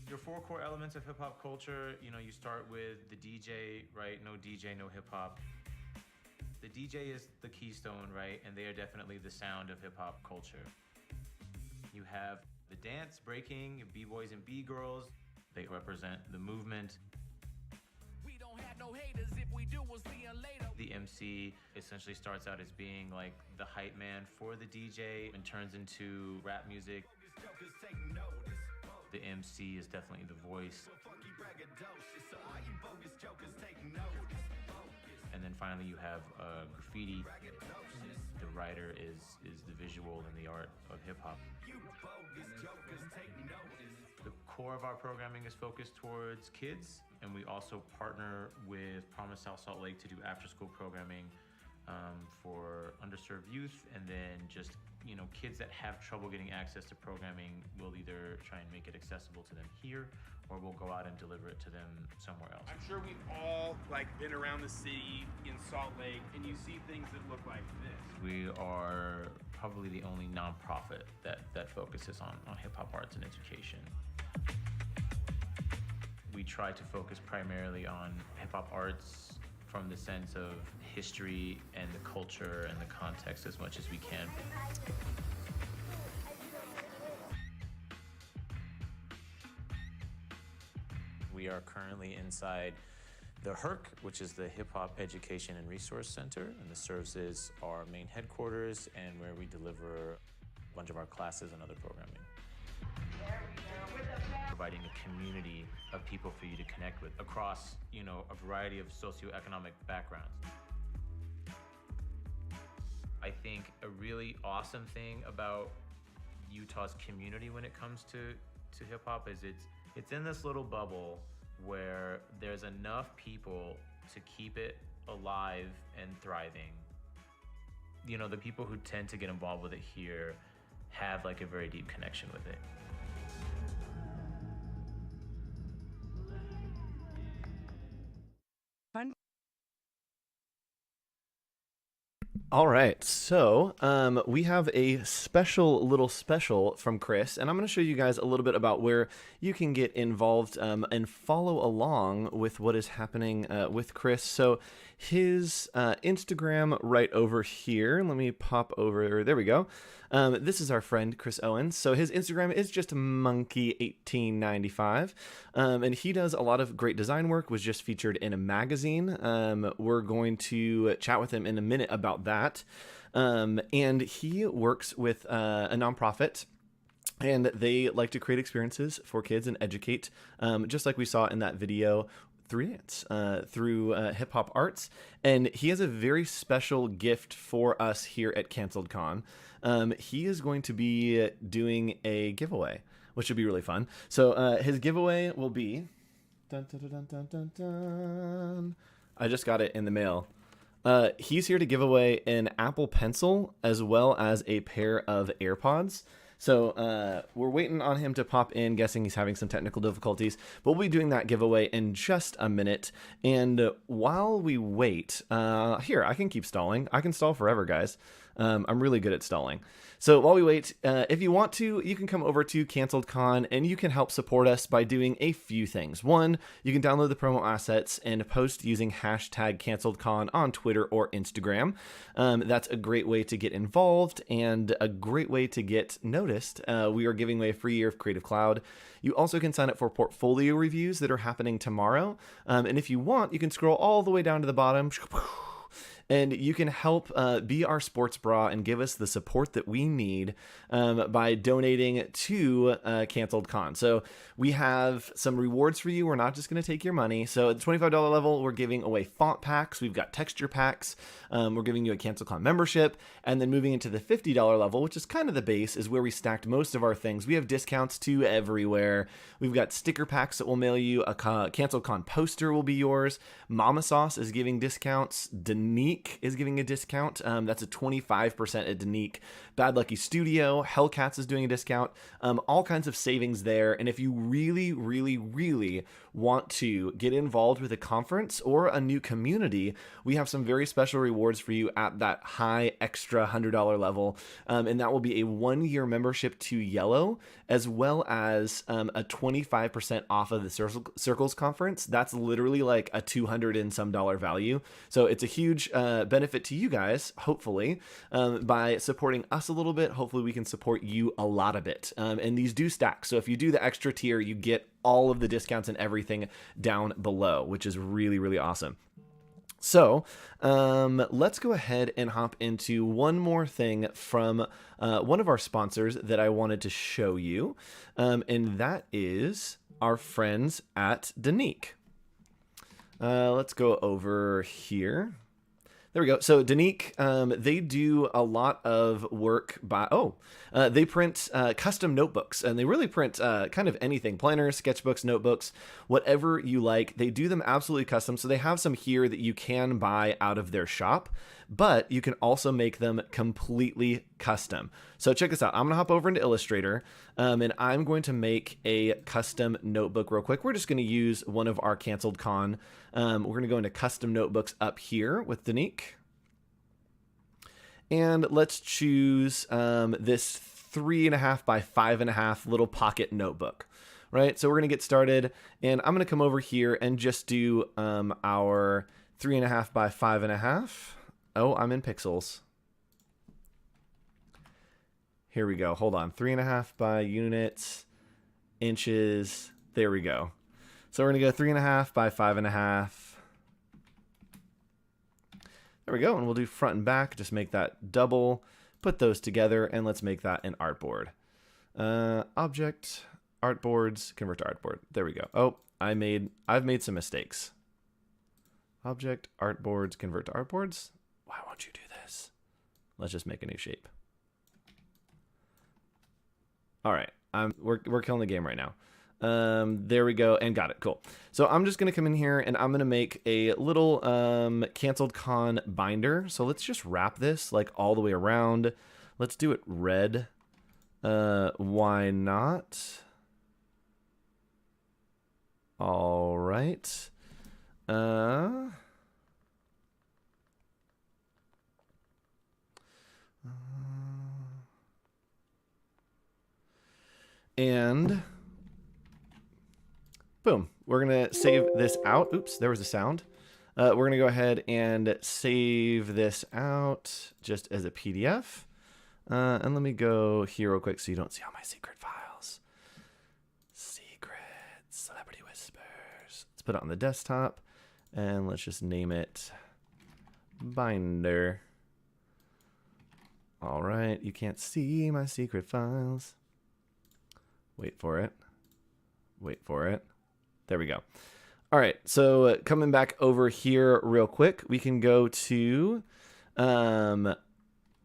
Your 4 core elements of hip hop culture, you start with the DJ, right? No DJ, no hip hop. The DJ is the keystone, right? And they are definitely the sound of hip hop culture. You have the dance, breaking, B-boys and B-girls. They represent the movement. No haters, if we do, we'll see you later. The MC essentially starts out as being like the hype man for the DJ and turns into rap music. The MC is definitely the voice. And then finally you have graffiti. The writer is the visual and the art of hip hop. The core of our programming is focused towards kids, and we also partner with Promise South Salt Lake to do after-school programming for underserved youth, and then just kids that have trouble getting access to programming. We'll either try and make it accessible to them here, or we'll go out and deliver it to them somewhere else. I'm sure we've all been around the city in Salt Lake, and you see things that look like this. We are probably the only nonprofit that focuses on hip-hop arts and education. We try to focus primarily on hip-hop arts from the sense of history and the culture and the context as much as we can. We are currently inside the HERC, which is the Hip Hop Education and Resource Center, and this serves as our main headquarters and where we deliver a bunch of our classes and other programming. Providing a community of people for you to connect with across, a variety of socioeconomic backgrounds. I think a really awesome thing about Utah's community when it comes to hip hop is it's in this little bubble where there's enough people to keep it alive and thriving. The people who tend to get involved with it here have a very deep connection with it. Fun. All right, so we have a little special from Chris, and I'm going to show you guys a little bit about where you can get involved and follow along with what is happening with Chris. So his Instagram right over here, let me pop over, there we go. This is our friend Chris Owens. So his Instagram is just monkey1895, and he does a lot of great design work. Was just featured in a magazine. We're going to chat with him in a minute about that. And he works with a nonprofit. And they like to create experiences for kids and educate, just like we saw in that video, through dance, through hip hop arts. And he has a very special gift for us here at Canceled Con. He is going to be doing a giveaway, which should be really fun. So his giveaway will be... Dun, dun, dun, dun, dun, dun. I just got it in the mail. He's here to give away an Apple Pencil as well as a pair of AirPods. So we're waiting on him to pop in, guessing he's having some technical difficulties, but we'll be doing that giveaway in just a minute. And while we wait, here, I can keep stalling. I can stall forever, guys. I'm really good at stalling. So while we wait, if you want to, you can come over to Canceled Con and you can help support us by doing a few things. One, you can download the promo assets and post using hashtag CanceledCon on Twitter or Instagram. That's a great way to get involved and a great way to get noticed. We are giving away a free year of Creative Cloud. You also can sign up for portfolio reviews that are happening tomorrow. And if you want, you can scroll all the way down to the bottom. And you can help be our sports bra and give us the support that we need by donating to Canceled Con. So we have some rewards for you. We're not just going to take your money. So at the $25 level, we're giving away font packs. We've got texture packs. We're giving you a Canceled Con membership. And then moving into the $50 level, which is kind of the base, is where we stacked most of our things. We have discounts to everywhere. We've got sticker packs that will mail you. A Canceled Con poster will be yours. Mama Sauce is giving discounts. Danique is giving a discount. That's a 25% at Danique. Bad Lucky Studio, Hellcats is doing a discount. All kinds of savings there. And if you really, really, really want to get involved with a conference or a new community, we have some very special rewards for you at that high extra $100 level. And that will be a 1-year membership to Yellow, as well as a 25% off of the Circles conference. That's literally like a $200 and some value. So it's a huge benefit to you guys, hopefully, by supporting us a little bit. Hopefully we can support you a lot of it. And these do stack. So if you do the extra tier, you get all of the discounts and everything down below, which is really, really awesome. So let's go ahead and hop into one more thing from one of our sponsors that I wanted to show you. And that is our friends at Danique. Let's go over here. There we go. So Danique, they do a lot of work by, they print custom notebooks, and they really print kind of anything, planners, sketchbooks, notebooks, whatever you like. They do them absolutely custom. So they have some here that you can buy out of their shop, but you can also make them completely custom. So check this out. I'm going to hop over into Illustrator, and I'm going to make a custom notebook real quick. We're just going to use one of our Canceled Con. We're going to go into custom notebooks up here with Danique. And let's choose this 3.5 by 5.5 little pocket notebook, right? So we're going to get started, and I'm going to come over here and just do our 3.5 by 5.5. Oh, I'm in pixels. Here we go. Hold on. 3.5 by units, inches. There we go. So we're going to go 3.5 by 5.5. There we go. And we'll do front and back. Just make that double. Put those together, and let's make that an artboard. Object, artboards, convert to artboard. There we go. Oh, I've made some mistakes. Object, artboards, convert to artboards. Why won't you do this? Let's just make a new shape. All right. We're killing the game right now. There we go, and got it. Cool. So I'm just gonna come in here and I'm gonna make a little Canceled Con binder. So let's just wrap this like all the way around. Let's do it red. Why not? All right. And boom, we're going to save this out. Oops, there was a sound. We're going to go ahead and save this out just as a PDF. And let me go here real quick so you don't see all my secret files. Secret celebrity whispers. Let's put it on the desktop, and let's just name it binder. All right, you can't see my secret files. Wait for it. Wait for it. There we go. All right, so coming back over here real quick, we can go to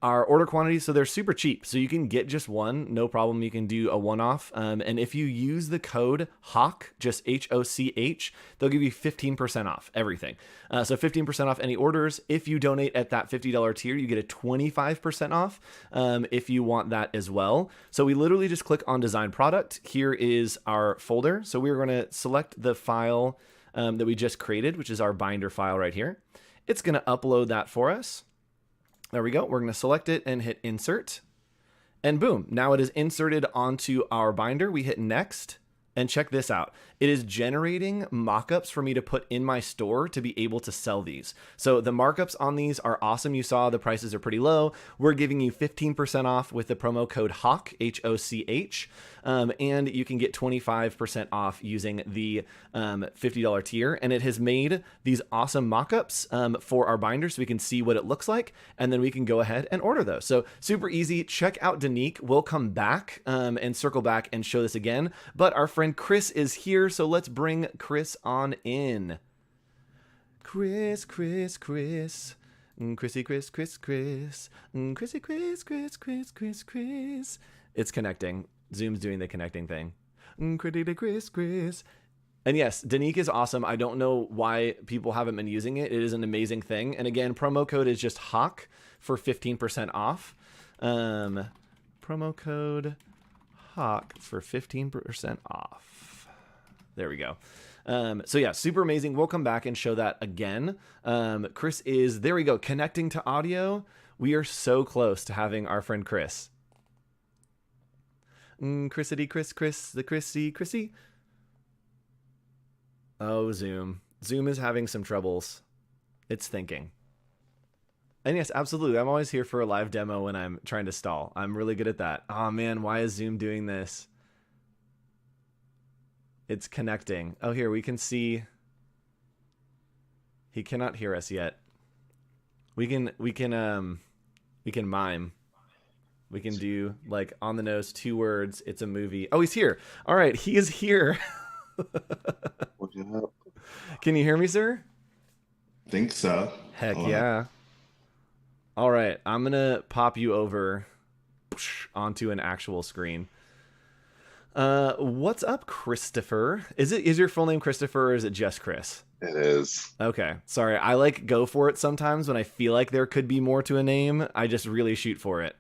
our order quantities. So they're super cheap. So you can get just one, no problem. You can do a one-off. And if you use the code HOCH, just H-O-C-H, they'll give you 15% off everything. So 15% off any orders. If you donate at that $50 tier, you get a 25% off if you want that as well. So we literally just click on design product. Here is our folder. So we're going to select the file that we just created, which is our binder file right here. It's going to upload that for us. There we go. We're going to select it and hit insert. And boom, now it is inserted onto our binder. We hit next. And check this out. It is generating mockups for me to put in my store to be able to sell these. So the markups on these are awesome. You saw the prices are pretty low. We're giving you 15% off with the promo code HOCH, H-O-C-H. And you can get 25% off using the $50 tier. And it has made these awesome mockups for our binder so we can see what it looks like. And then we can go ahead and order those. So super easy. Check out Danique. We'll come back and circle back and show this again. But our friend Chris is here, so let's bring Chris on in. Chris. Chrissy, Chris. Chrissy, Chris. It's connecting. Zoom's doing the connecting thing. Chris. And yes, Danique is awesome. I don't know why people haven't been using it. It is an amazing thing. And again, promo code is just HOCH for 15% off. Promo code HOCH for 15% off. There we go. So yeah, super amazing. We'll come back and show that again. Chris is, there we go, connecting to audio. We are so close to having our friend Chris. Chrissy. Oh, Zoom. Zoom is having some troubles. It's thinking. And yes, absolutely. I'm always here for a live demo when I'm trying to stall. I'm really good at that. Oh man, why is Zoom doing this? It's connecting. Oh, here we can see. He cannot hear us yet. We can mime. We can do like on the nose 2 words. It's a movie. Oh, he's here. All right, he is here. Can you hear me, sir? Think so. Heck yeah. All right, I'm going to pop you over onto an actual screen. What's up, Christopher? Is your full name Christopher or is it just Chris? It is. Okay, sorry. I like go for it sometimes when I feel like there could be more to a name. I just really shoot for it.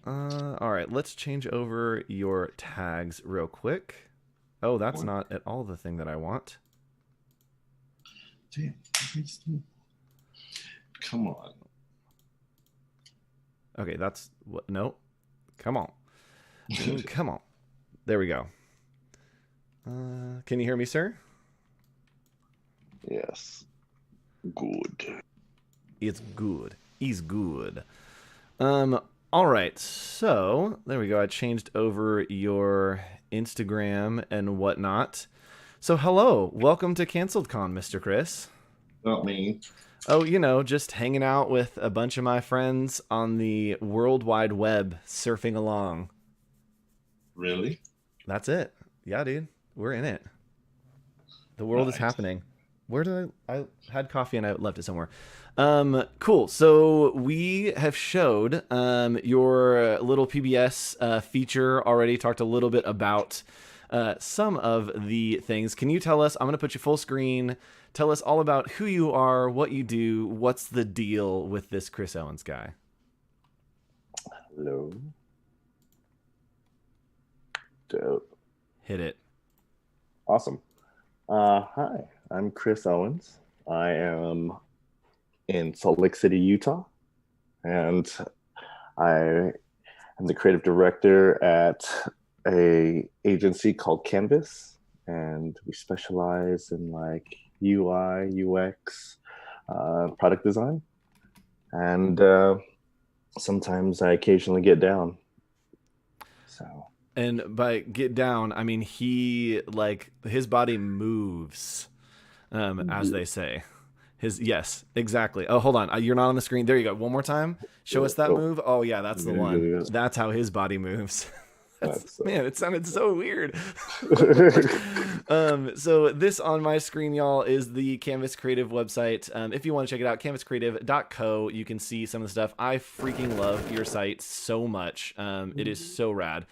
All right, let's change over your tags real quick. Oh, that's not at all the thing that I want. Damn. Come on. Okay, that's what. No, come on. Come on. There we go. Can you hear me, sir? Yes. Good. It's good. He's good. All right. So there we go. I changed over your Instagram and whatnot. So hello, welcome to Canceled Con, Mr. Chris. Not me. Oh, you know, just hanging out with a bunch of my friends on the World Wide Web, surfing along. Really? That's it. Yeah, dude. We're in it. The world is happening. Where did I had coffee and I left it somewhere. Cool. So we have showed your little PBS feature already, talked a little bit about some of the things. Can you tell us, I'm going to put you full screen, tell us all about who you are, what you do, what's the deal with this Chris Owens guy? Hello. Dope. Hit it. Awesome. Hi, I'm Chris Owens. I am in Salt Lake City, Utah, and I am the creative director at a agency called Canvas, and we specialize in like UI, UX, product design, and sometimes I occasionally get down. So. And by get down, I mean his body moves, as they say. Yes, exactly. Oh, hold on. You're not on the screen. There you go. One more time. Show us that move. Oh, yeah, that's the one. That's how his body moves. Man, it sounded so weird. So this on my screen, y'all, is the Canvas Creative website. If you want to check it out, canvascreative.co. You can see some of the stuff. I freaking love your site so much. It is so rad.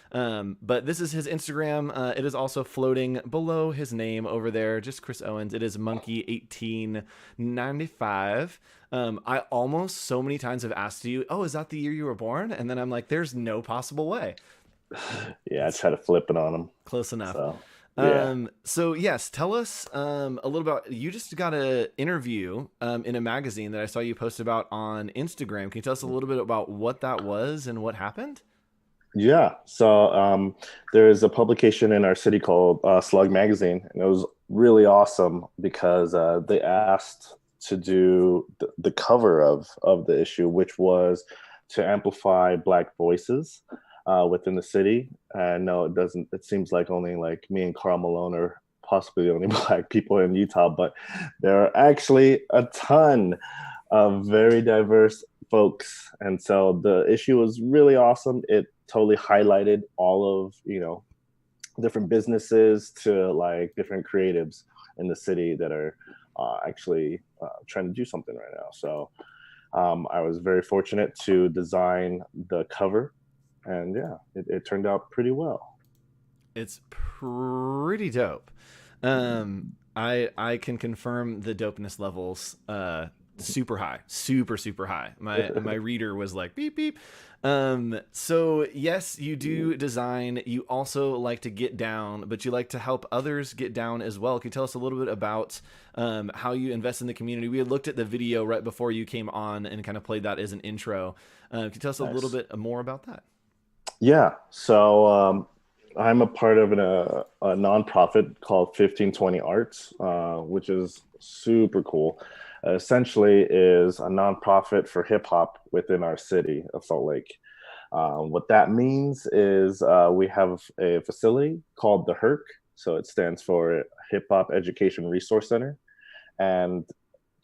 But this is his Instagram. It is also floating below his name over there, just Chris Owens. It is Monkey1895. I almost so many times have asked you, oh, is that the year you were born? And then I'm like, there's no possible way. Yeah, I try to flip it on him. Close enough. So, yeah. So yes, tell us a little about, you just got an interview in a magazine that I saw you post about on Instagram. Can you tell us a little bit about what that was and what happened? Yeah, so there's a publication in our city called Slug Magazine, and it was really awesome because they asked to do the cover of the issue, which was to amplify Black voices within the city. And no, it doesn't. It seems like only like me and Carl Malone are possibly the only Black people in Utah, but there are actually a ton of very diverse folks, and so the issue was really awesome. It totally highlighted all of, different businesses to like different creatives in the city that are actually trying to do something right now. So I was very fortunate to design the cover, and yeah, it turned out pretty well. It's pretty dope. I can confirm the dopeness levels super high, super high. My reader was like beep beep. So yes, you do design. You also like to get down, but you like to help others get down as well. Can you tell us a little bit about how you invest in the community? We had looked at the video right before you came on and kind of played that as an intro. Can you tell us a little bit more about that? Yeah. So I'm a part of a nonprofit called 1520 Arts, which is super cool. Essentially is a nonprofit for hip hop within our city of Salt Lake. What that means is we have a facility called the HERC. So it stands for Hip Hop Education Resource Center. And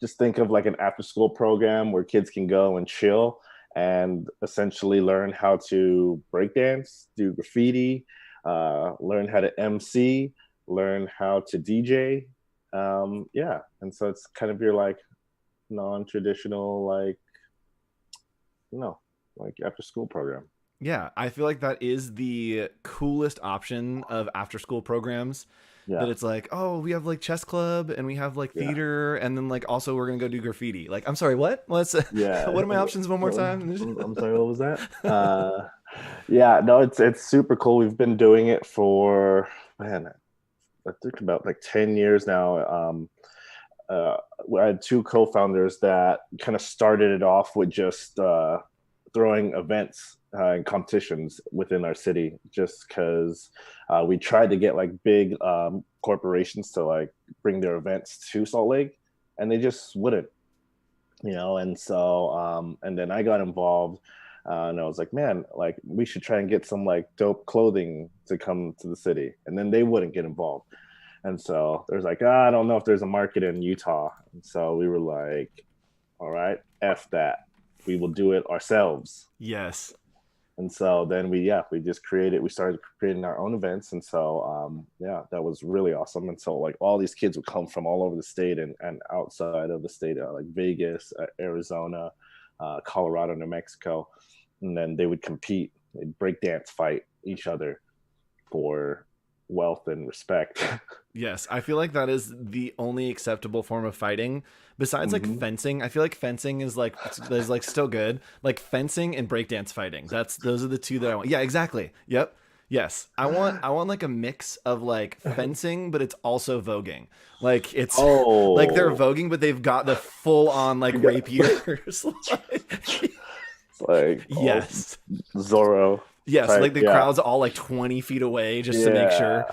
just think of like an after school program where kids can go and chill and essentially learn how to breakdance, do graffiti, learn how to MC, learn how to DJ. Yeah. And so it's kind of your like non-traditional, like after school program. Yeah. I feel like that is the coolest option of after school programs. Yeah. That it's like, oh, we have like chess club and we have like theater, and then like also we're gonna go do graffiti. Like, I'm sorry, what? What are my options one more time? I'm sorry, what was that? Yeah, no, it's super cool. We've been doing it for, man, I think about like 10 years now. I had two co-founders that kind of started it off with just throwing events and competitions within our city, just because we tried to get like big corporations to like bring their events to Salt Lake, and they just wouldn't, and so and then I got involved. And I was like, man, like we should try and get some like dope clothing to come to the city. And then they wouldn't get involved. And so there's like, I don't know if there's a market in Utah. And so we were like, all right, F that. We will do it ourselves. Yes. And so then we started creating our own events. And so, that was really awesome. And so like all these kids would come from all over the state and outside of the state, like Vegas, Arizona, Colorado, New Mexico. And then they would compete, they'd breakdance fight each other for wealth and respect. Yes, I feel like that is the only acceptable form of fighting besides like fencing. I feel like fencing is like still good. Like fencing and breakdance fighting. Those are the two that I want. Yeah, exactly. Yep. Yes. I want like a mix of like fencing, but it's also voguing. Like it's like they're voguing, but they've got the full on like rapiers. Like yes, Zorro. Yes, type, like the crowd's all like 20 feet away just to make sure.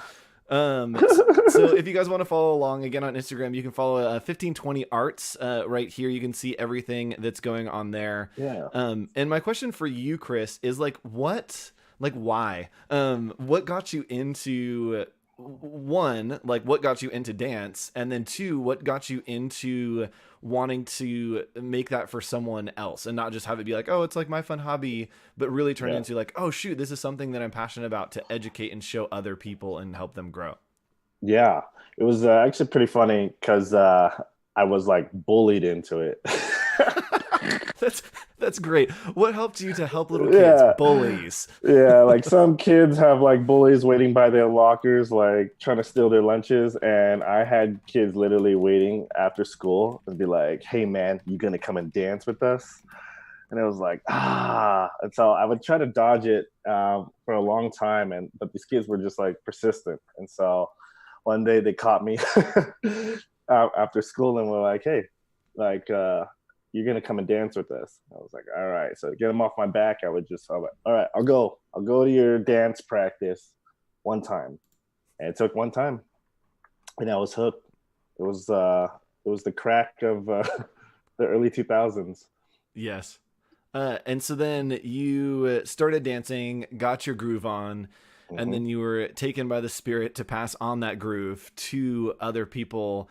So if you guys want to follow along again on Instagram, you can follow 1520 Arts right here. You can see everything that's going on there. Yeah. And my question for you, Chris, is like, why? What got you into one, like what got you into dance, and then two, what got you into wanting to make that for someone else and not just have it be like, oh, it's like my fun hobby, but really turn into like, oh shoot, this is something that I'm passionate about to educate and show other people and help them grow. Yeah, it was actually pretty funny because I was like bullied into it. That's great. What helped you to help little kids? Bullies. Yeah, like some kids have like bullies waiting by their lockers, like trying to steal their lunches. And I had kids literally waiting after school and be like, hey man, you gonna come and dance with us? And it was like, And so I would try to dodge it for a long time. But these kids were just like persistent. And so one day they caught me after school and were like, hey, like, you're going to come and dance with us. I was like, all right. So to get them off my back, I was like, all right, I'll go to your dance practice one time. And it took one time and I was hooked. It was the crack of the early 2000s. Yes. And so then you started dancing, got your groove on, and then you were taken by the spirit to pass on that groove to other people.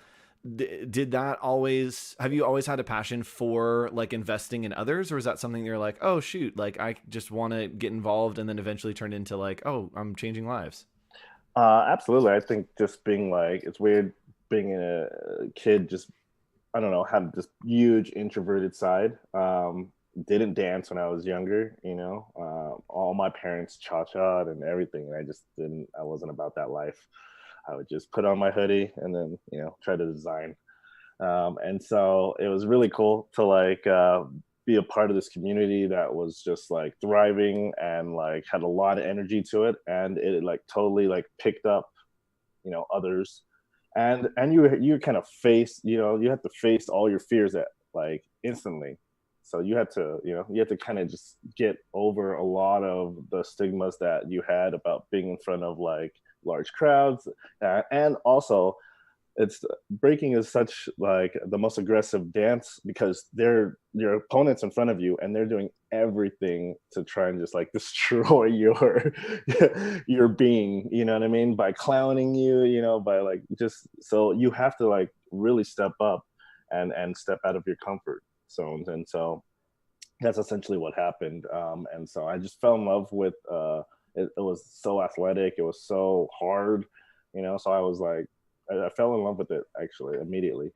Did that always, have you always had a passion for like investing in others, or is that something you're like, oh shoot, like I just want to get involved, and then eventually turned into like, oh, I'm changing lives? Absolutely. I think just being like, it's weird being a kid, just, I don't know, had this huge introverted side. Didn't dance when I was younger, all my parents cha-cha'd and everything. And I wasn't about that life. I would just put on my hoodie and then, try to design. And so it was really cool to like be a part of this community that was just like thriving and like had a lot of energy to it. And it like totally like picked up, others. And you kind of face, you have to face all your fears at like instantly. So you had to kind of just get over a lot of the stigmas that you had about being in front of like large crowds. And also breaking is such like the most aggressive dance because they're your opponents in front of you and they're doing everything to try and just like destroy your being, you know what I mean? By clowning you, by like just, so you have to like really step up and step out of your comfort zones. And so that's essentially what happened. And so I just fell in love with it was so athletic, it was so hard, so I was like, I fell in love with it actually immediately.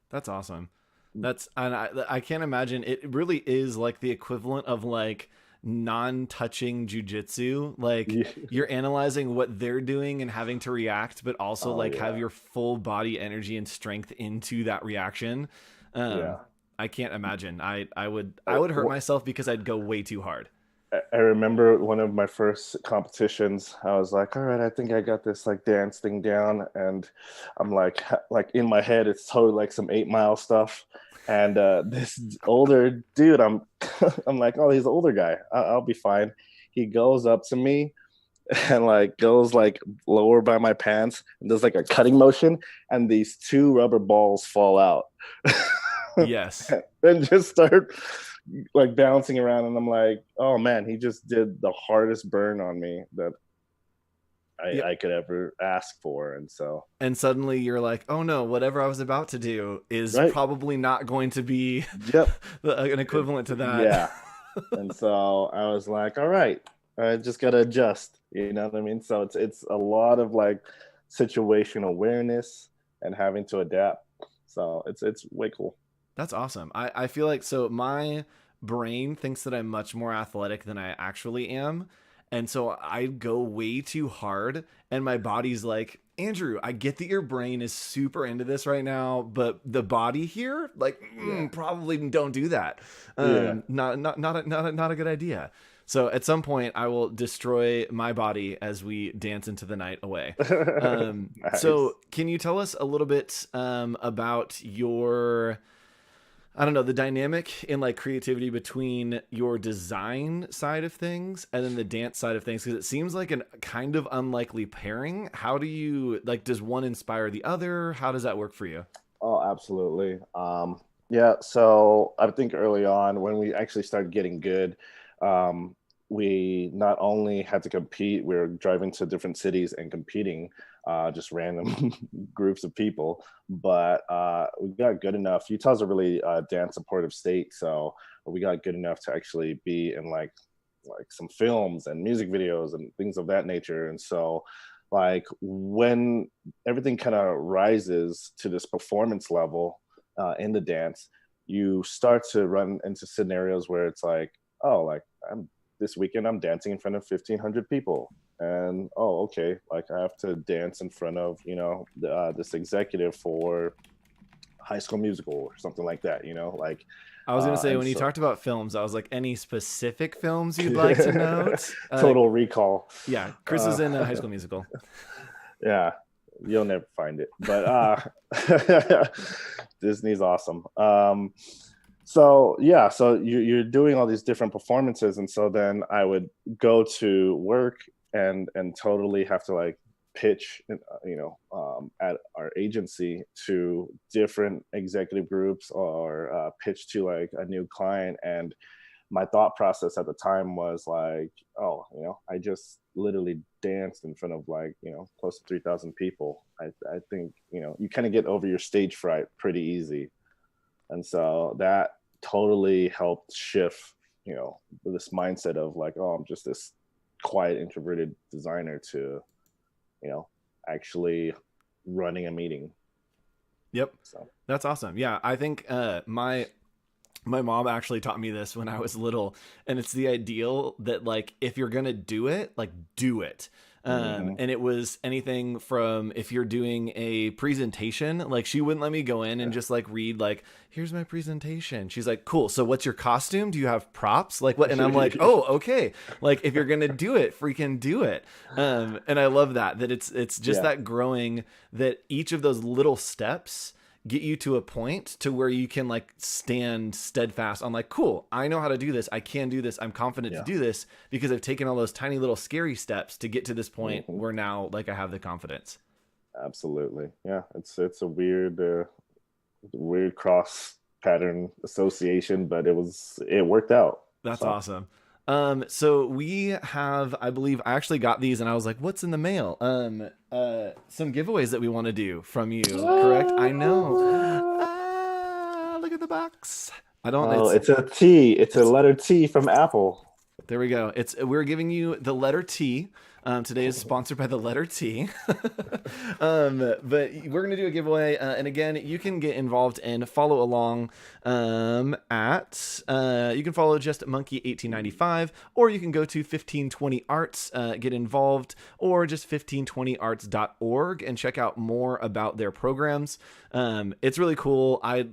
That's awesome. And I can't imagine, it really is like the equivalent of like non-touching jujitsu. Like you're analyzing what they're doing and having to react, but also have your full body energy and strength into that reaction. I can't imagine. I would hurt myself because I'd go way too hard. I remember one of my first competitions, I was like, all right, I think I got this like dance thing down. And I'm like in my head, it's totally like some 8 Mile stuff. And this older dude, I'm like, oh, he's an older guy. I'll be fine. He goes up to me and like goes like lower by my pants and does like a cutting motion. And these 2 rubber balls fall out. Yes. Then just start like bouncing around, and I'm like, oh man, he just did the hardest burn on me that I could ever ask for. And suddenly you're like, oh no, whatever I was about to do is probably not going to be an equivalent to that. Yeah. And so I was like, all right, I just gotta adjust, you know what I mean? So it's a lot of like situational awareness and having to adapt. So it's way cool. That's awesome. I feel like, so my brain thinks that I'm much more athletic than I actually am. And so I go way too hard and my body's like, Andrew, I get that your brain is super into this right now, but the body here, like, probably don't do that. Not a good idea. So at some point I will destroy my body as we dance into the night away. Nice. So can you tell us a little bit about your I don't know, the dynamic in like creativity between your design side of things and then the dance side of things, because it seems like a kind of unlikely pairing. How do you like, does one inspire the other? How does that work for you? Oh, absolutely. Yeah, so I think early on when we actually started getting good, we not only had to compete, we were driving to different cities and competing, just random groups of people, but we got good enough. Utah's a really dance supportive state, so we got good enough to actually be in like some films and music videos and things of that nature. And so like when everything kind of rises to this performance level in the dance, you start to run into scenarios where it's like, oh, like this weekend I'm dancing in front of 1,500 people, and oh, okay, like I have to dance in front of this executive for High School Musical or something like that, like. I was gonna say, when you talked about films, I was like, any specific films you'd like to note? Total Recall. Yeah, Chris is in High School Musical. Yeah, you'll never find it, but Disney's awesome. So yeah, so you're doing all these different performances, and so then I would go to work and totally have to like pitch, at our agency to different executive groups or pitch to like a new client. And my thought process at the time was like, oh, I just literally danced in front of like, close to 3,000 people. I think, you kind of get over your stage fright pretty easy. And so that totally helped shift, this mindset of like, oh, I'm just this quiet, introverted designer to, actually running a meeting. Yep. So that's awesome. Yeah. I think my mom actually taught me this when I was little, and it's the ideal that like, if you're going to do it, like do it. And it was anything from, if you're doing a presentation, like she wouldn't let me go in and just like read like, here's my presentation. She's like, cool. So what's your costume? Do you have props? Like what? And I'm like, oh, okay. Like if you're going to do it, freaking do it. And I love that it's just that growing, that each of those little steps get you to a point to where you can like stand steadfast on like, cool, I know how to do this. I can do this. I'm confident to do this because I've taken all those tiny little scary steps to get to this point where now like I have the confidence. Absolutely. Yeah. It's a weird cross pattern association, but it worked out. That's awesome. So we have, I believe I actually got these and I was like, what's in the mail? Some giveaways that we want to do from you, correct? I know. Look at the box. It's a T. It's a letter T from Apple. There we go. We're giving you the letter T. Today is sponsored by the letter T. But we're going to do a giveaway. And again, you can get involved and follow along you can follow just Monkey1895, or you can go to 1520 Arts, get involved, or just 1520arts.org and check out more about their programs. It's really cool. I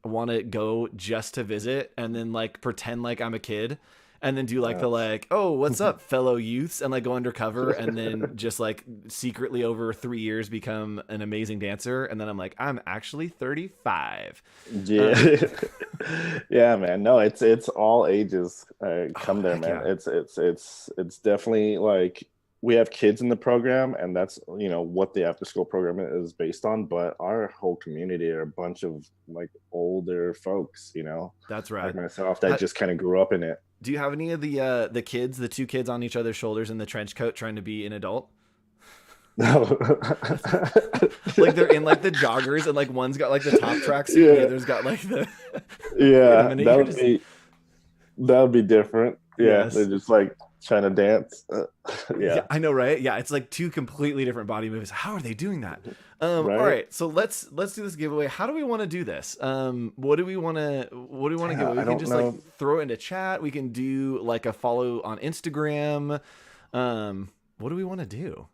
want to go just to visit and then like pretend like I'm a kid. And then do like the like, oh, what's up, fellow youths, and like go undercover, and then just like secretly over 3 years become an amazing dancer. And then I'm like, I'm actually 35. Yeah, yeah, man. No, it's all ages. Come there, man. Yeah. It's definitely like we have kids in the program, and that's what the after school program is based on. But our whole community are a bunch of like older folks. That's right. Like myself, that just kind of grew up in it. Do you have any of the kids, the two kids on each other's shoulders in the trench coat trying to be an adult? No. Like they're in like the joggers and like one's got like the top tracksuit and the other's got like the that would be different. Yeah, yes. They're just like trying to dance. Yeah, I know, right? Yeah, it's like two completely different body moves. How are they doing that? Right? All right, so let's do this giveaway. How do we want to do this? What do we want to give? We can just like throw it into chat. We can do like a follow on Instagram. What do we want to do?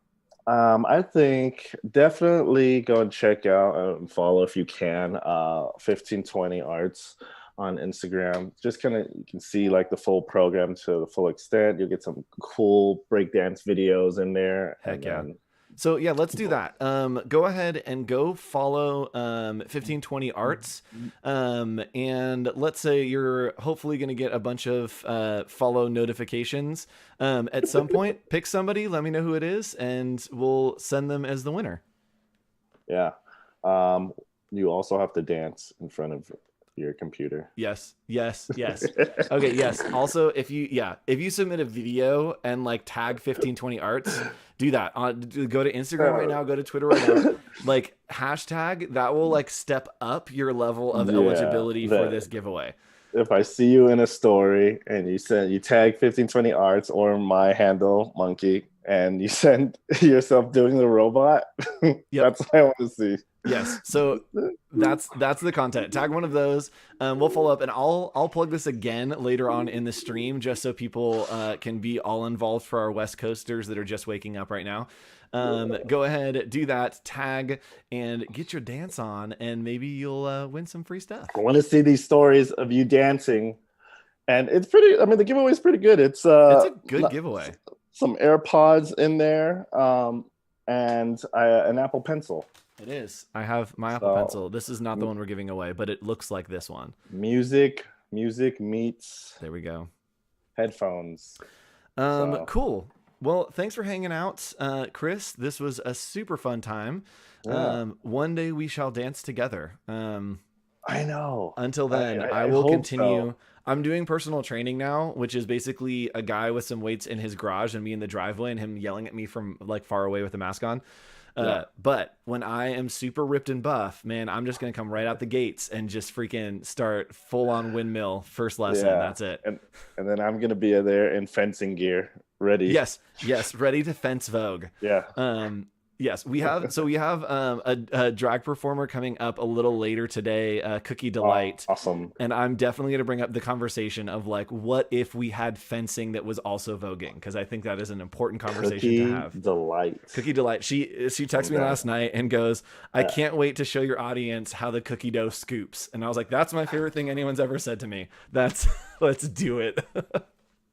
I think definitely go and check out and follow if you can 1520 Arts on Instagram. Just kind of, you can see like the full program to the full extent. You'll get some cool breakdance videos in there. Heck yeah. So yeah, let's do that. Go ahead and go follow 1520 Arts, and let's say you're hopefully going to get a bunch of follow notifications at some point. Pick somebody, let me know who it is, and we'll send them as the winner. Yeah. You also have to dance in front of your computer. Yes. Okay, yes. Also, if you submit a video and like tag 1520 Arts, do that. Go to Instagram right now, go to Twitter right now. Like hashtag, that will like step up your level of eligibility for this giveaway. If I see you in a story and you tag 1520 Arts or my handle Monkey and you send yourself doing the robot, that's what I want to see. Yes, so that's the content. Tag one of those. We'll follow up, and I'll plug this again later on in the stream, just so people can be all involved for our West Coasters that are just waking up right now. Go ahead, do that, tag, and get your dance on, and maybe you'll win some free stuff. I want to see these stories of you dancing, and it's pretty. I mean, the giveaway is pretty good. It's a good giveaway. Some AirPods in there, and an Apple Pencil. It is. I have my Apple Pencil. This is not the one we're giving away, but it looks like this one. Music meets. There we go. Headphones. Cool. Well, thanks for hanging out, Chris. This was a super fun time. Yeah. One day we shall dance together. I know. Until then, I will continue. So. I'm doing personal training now, which is basically a guy with some weights in his garage and me in the driveway and him yelling at me from like far away with a mask on. But when I am super ripped and buff, man, I'm just going to come right out the gates and just freaking start full on windmill first lesson. Yeah. That's it. And then I'm going to be there in fencing gear, ready. Yes. Ready to fence Vogue. Yeah. Yes, we have a drag performer coming up a little later today, Cookie Delight. Awesome. And I'm definitely going to bring up the conversation of like, what if we had fencing that was also voguing? Because I think that is an important conversation to have. Cookie Delight. She texted me last night and goes, I can't wait to show your audience how the cookie dough scoops. And I was like, that's my favorite thing anyone's ever said to me. Let's do it.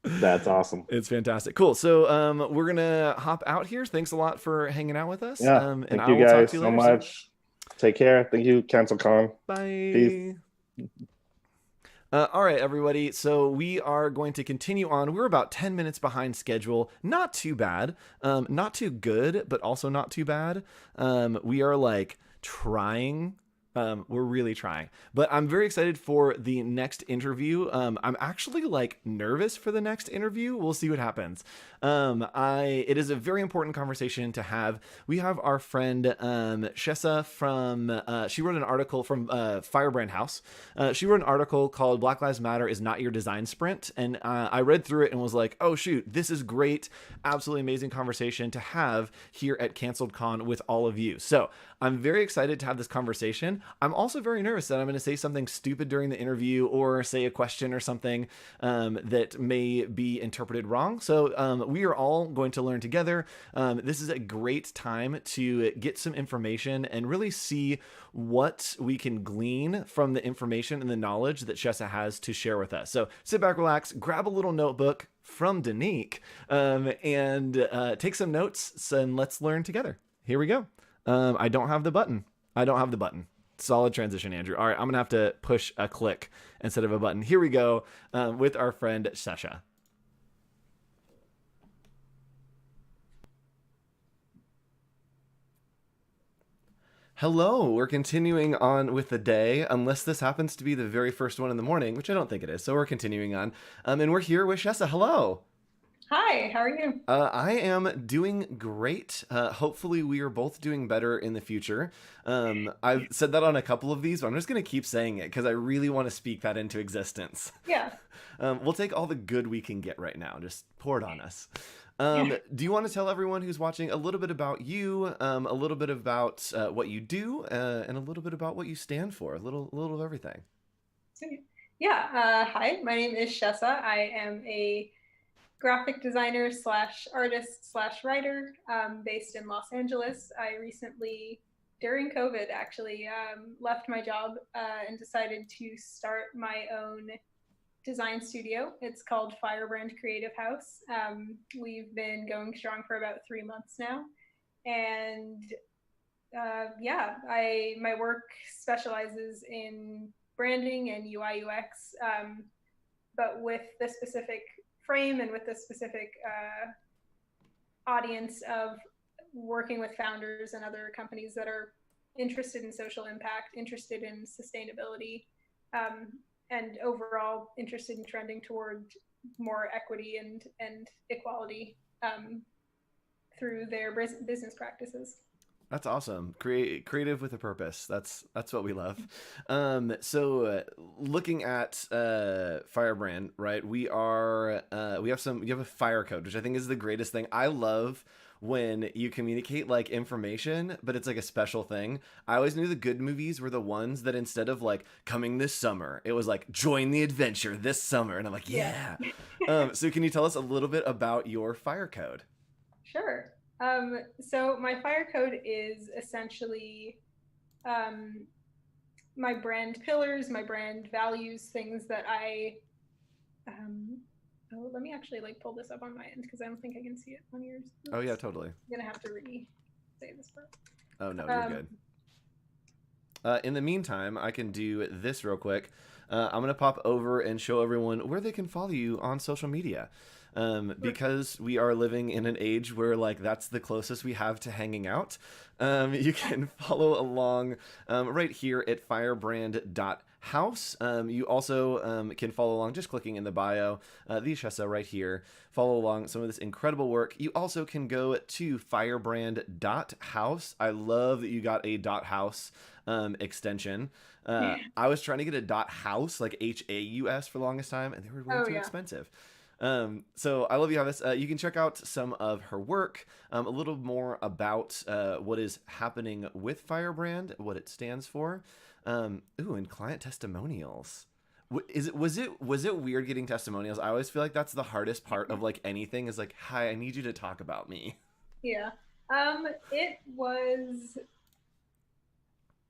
That's awesome. It's fantastic. Cool. So we're gonna hop out here. Thanks a lot for hanging out with us. Yeah. Thank you guys so much. Take care. Thank you, CancelCon. Bye. Peace. All right, everybody. So we are going to continue on. We're about 10 minutes behind schedule. Not too bad. Not too good, but also not too bad. We are like trying. We're really trying, but I'm very excited for the next interview. I'm actually like nervous for the next interview. We'll see what happens. It is a very important conversation to have. We have our friend, Shessa from, she wrote an article from, Firebrand House. She wrote an article called Black Lives Matter is Not Your Design Sprint. And, I read through it and was like, oh shoot, this is great. Absolutely amazing conversation to have here at CanceledCon with all of you. So I'm very excited to have this conversation. I'm also very nervous that I'm going to say something stupid during the interview or say a question or something that may be interpreted wrong. So we are all going to learn together. This is a great time to get some information and really see what we can glean from the information and the knowledge that Shessa has to share with us. So sit back, relax, grab a little notebook from Danique, and take some notes and let's learn together. Here we go. I don't have the button. Solid transition, Andrew. All right, I'm going to have to push a click instead of a button. Here we go with our friend Shessa. Hello, we're continuing on with the day, unless this happens to be the very first one in the morning, which I don't think it is. So we're continuing on. And we're here with Shessa. Hello. Hi, how are you? I am doing great. Hopefully we are both doing better in the future. I've said that on a couple of these, but I'm just going to keep saying it because I really want to speak that into existence. Yeah. We'll take all the good we can get right now. Just pour it on us. Do you want to tell everyone who's watching a little bit about you, a little bit about what you do, and a little bit about what you stand for? A little of everything. Yeah. Hi, my name is Shessa. I am a graphic designer / artist / writer based in Los Angeles. I recently, during COVID actually, left my job and decided to start my own design studio. It's called Firebrand Creative House. We've been going strong for about 3 months now. And yeah, my work specializes in branding and UI UX, but with the specific frame and with the specific audience of working with founders and other companies that are interested in social impact, interested in sustainability, and overall interested in trending toward more equity and equality through their business practices. That's awesome. Creative with a purpose. That's what we love. So looking at Firebrand, right? We have a fire code, which I think is the greatest thing. I love when you communicate like information, but it's like a special thing. I always knew the good movies were the ones that instead of like coming this summer, it was like join the adventure this summer, and I'm like, yeah. So can you tell us a little bit about your fire code? Sure. So my fire code is essentially my brand pillars, my brand values, things that I. Oh, let me actually like pull this up on my end because I don't think I can see it on yours. Oops. Oh yeah, totally. I'm gonna have to say this part. Oh no, you're good. In the meantime, I can do this real quick. I'm gonna pop over and show everyone where they can follow you on social media. Because we are living in an age where like that's the closest we have to hanging out. You can follow along right here at firebrand.house. You also can follow along just clicking in the bio, the Shessa right here. Follow along some of this incredible work. You also can go to firebrand.house. I love that you got a .house extension. I was trying to get a .house, like HAUS for the longest time, and they were way too expensive. So I love you have this. You can check out some of her work, a little more about what is happening with Firebrand, what it stands for. And client testimonials. Was it weird getting testimonials? I always feel like that's the hardest part of like anything is like, hi, I need you to talk about me. Yeah. It was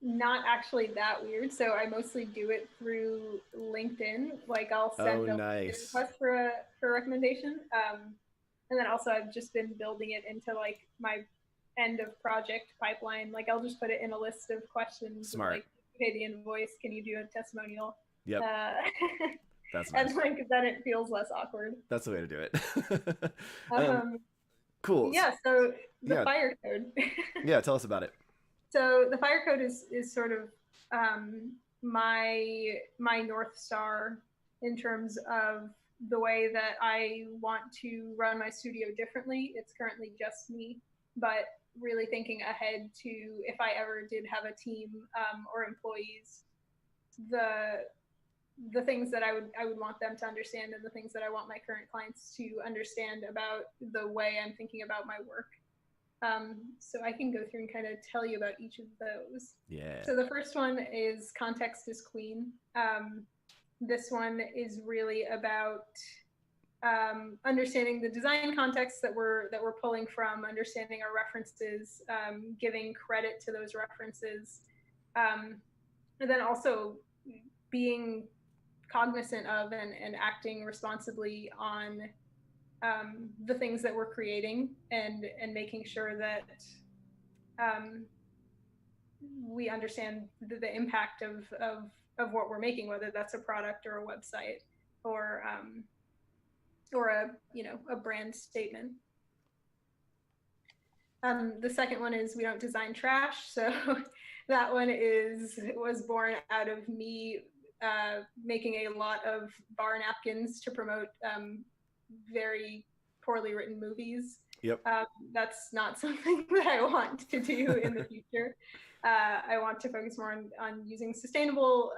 not actually that weird. So I mostly do it through LinkedIn. Like I'll send a request for a recommendation. And then also I've just been building it into like my end of project pipeline. Like I'll just put it in a list of questions. Smart. Like, pay the invoice. Can you do a testimonial? Yep. That's nice. And like then it feels less awkward. That's the way to do it. Cool. Yeah. So the fire code. Yeah. Tell us about it. So the fire code is sort of my North Star in terms of the way that I want to run my studio differently. It's currently just me, but really thinking ahead to if I ever did have a team or employees, the things that I would want them to understand and the things that I want my current clients to understand about the way I'm thinking about my work. So I can go through and kind of tell you about each of those. Yeah. So the first one is context is queen. This one is really about understanding the design context that we're pulling from, understanding our references, giving credit to those references, and then also being cognizant of and acting responsibly on the things that we're creating and making sure that we understand the impact of what we're making, whether that's a product or a website or a brand statement. The second one is we don't design trash. So that one was born out of me making a lot of bar napkins to promote very poorly written movies. Yep. That's not something that I want to do in the future. I want to focus more on using sustainable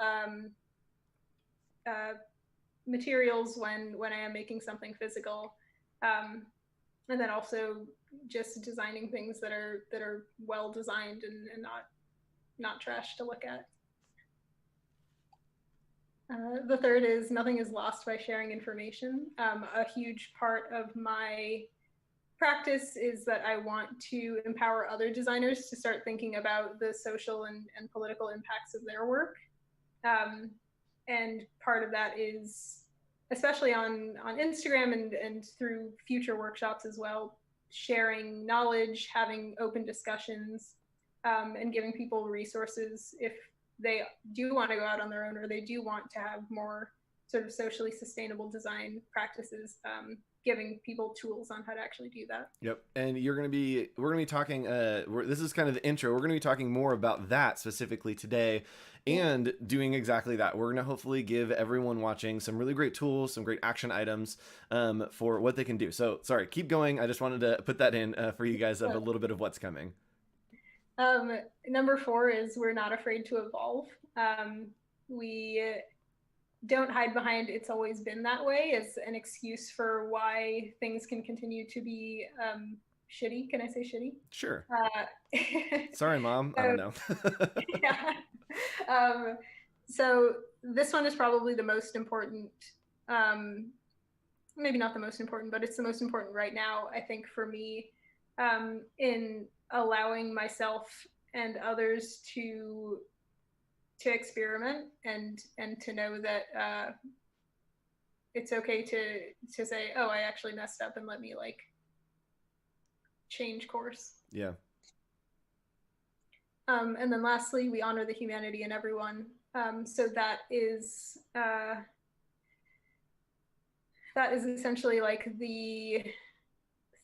materials when I am making something physical, and then also just designing things that are well designed and not trash to look at. The third is nothing is lost by sharing information. A huge part of my practice is that I want to empower other designers to start thinking about the social and political impacts of their work. And part of that is, especially on Instagram and through future workshops as well, sharing knowledge, having open discussions, and giving people resources if they do want to go out on their own or they do want to have more sort of socially sustainable design practices, giving people tools on how to actually do that. Yep. And we're going to be talking, this is kind of the intro. We're going to be talking more about that specifically today and doing exactly that. We're going to hopefully give everyone watching some really great tools, some great action items for what they can do. So sorry, keep going. I just wanted to put that in for you guys of a little bit of what's coming. Number 4 is we're not afraid to evolve. We don't hide behind "it's always been that way" as an excuse for why things can continue to be shitty. Can I say shitty? Sure. Sorry, Mom. I don't know. Yeah. So this one is probably the most important, maybe not the most important, but it's the most important right now, I think, for me, in allowing myself and others to experiment and to know that it's okay to say, oh, I actually messed up and let me like change course. Yeah. And then lastly, we honor the humanity in everyone. So that is essentially like the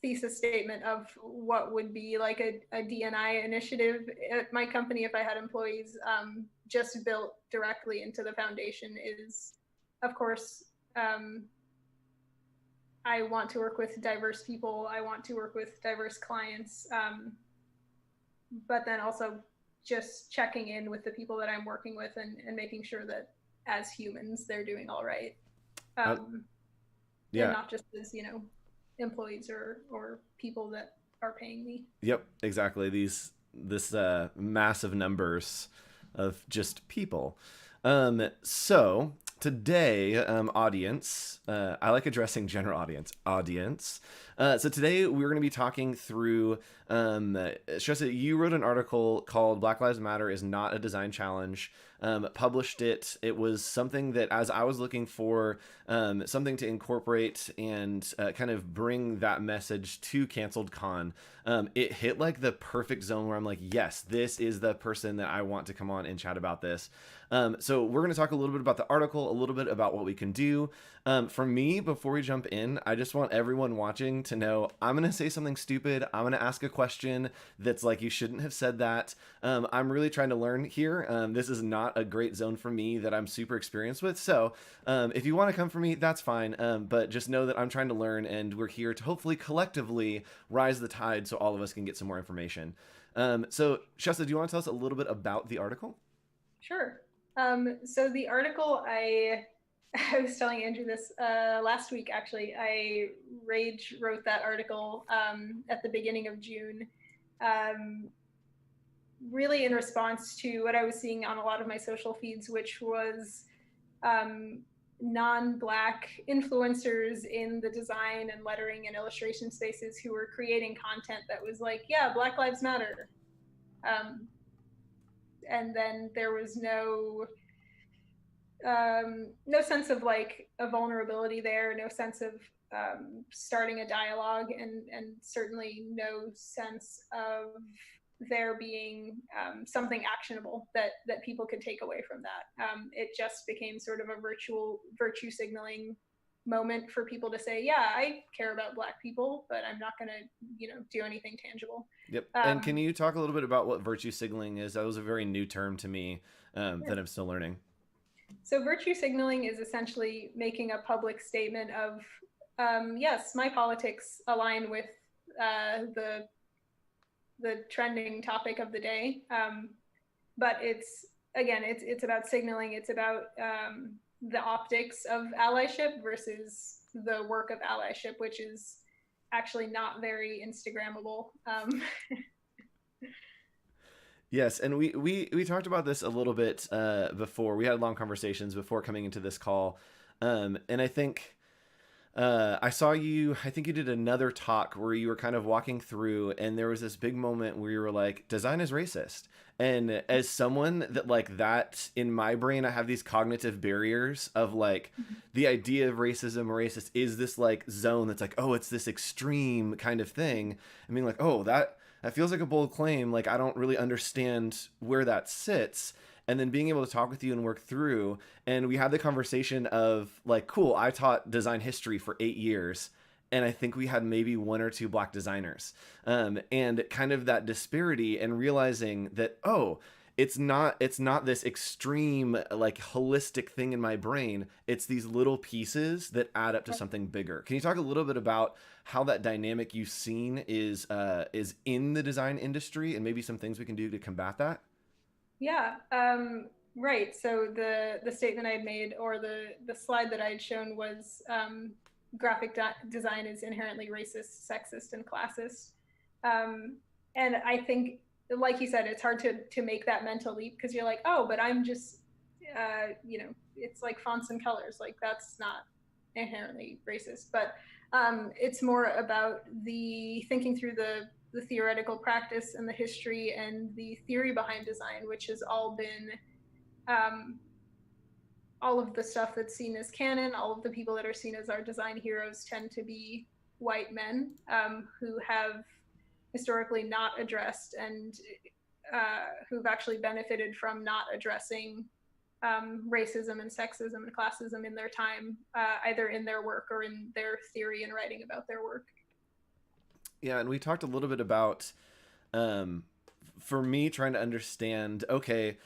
thesis statement of what would be like a D&I initiative at my company if I had employees, just built directly into the foundation is, of course, I want to work with diverse people. I want to work with diverse clients, but then also just checking in with the people that I'm working with and making sure that as humans, they're doing all right. And not just as, employees or people that are paying me. Yep, exactly. This massive numbers of just people. So today, audience, I like addressing general audience. So today we're going to be talking through, Shresa, you wrote an article called "Black Lives Matter is Not a Design Challenge." Published it. It was something that, as I was looking for something to incorporate and kind of bring that message to Canceled Con, it hit like the perfect zone where I'm like, yes, this is the person that I want to come on and chat about this. So we're going to talk a little bit about the article, a little bit about what we can do. For me, before we jump in, I just want everyone watching to know I'm going to say something stupid. I'm going to ask a question that's like, you shouldn't have said that. I'm really trying to learn here. This is not a great zone for me that I'm super experienced with. So if you want to come for me, that's fine. But just know that I'm trying to learn, and we're here to hopefully collectively rise the tide so all of us can get some more information. So Shresa, do you want to tell us a little bit about the article? Sure. So the article, I was telling Andrew this last week, actually. I rage wrote that article at the beginning of June, really in response to what I was seeing on a lot of my social feeds, which was non-Black influencers in the design and lettering and illustration spaces who were creating content that was like, yeah, Black Lives Matter. And then there was no sense of like a vulnerability there, no sense of starting a dialogue, and certainly no sense of there being something actionable that people could take away from that. It just became sort of a virtue signaling moment for people to say, yeah, I care about Black people, but I'm not going to, do anything tangible. Yep. And can you talk a little bit about what virtue signaling is? That was a very new term to me that I'm still learning. So virtue signaling is essentially making a public statement of, yes, my politics align with the trending topic of the day. But it's about signaling. It's about the optics of allyship versus the work of allyship, which is actually not very Instagrammable. Yes, and we talked about this a little bit before. We had long conversations before coming into this call, and I think I saw you, I think you did another talk where you were kind of walking through, and there was this big moment where you were like, design is racist. And as someone that like that in my brain, I have these cognitive barriers of like the idea of racism or racist is this like zone that's like, oh, it's this extreme kind of thing. I mean, like, oh, that feels like a bold claim. Like, I don't really understand where that sits. And then being able to talk with you and work through, and we had the conversation of like, cool, I taught design history for 8 years, and I think we had maybe 1 or 2 Black designers, and kind of that disparity, and realizing that, oh, it's not this extreme like holistic thing in my brain. It's these little pieces that add up to something bigger. Can you talk a little bit about how that dynamic you've seen is in the design industry, and maybe some things we can do to combat that? Yeah, right. So the statement I had made, or the slide that I had shown, was graphic design is inherently racist, sexist, and classist. And I think, like you said, it's hard to make that mental leap, because you're like, oh, but I'm just, it's like fonts and colors. Like, that's not inherently racist. But it's more about the thinking through the theoretical practice and the history and the theory behind design, which has all been all of the stuff that's seen as canon. All of the people that are seen as our design heroes tend to be white men who have historically not addressed, and who've actually benefited from not addressing racism and sexism and classism in their time, either in their work or in their theory and writing about their work. Yeah, and we talked a little bit about, for me, trying to understand, okay,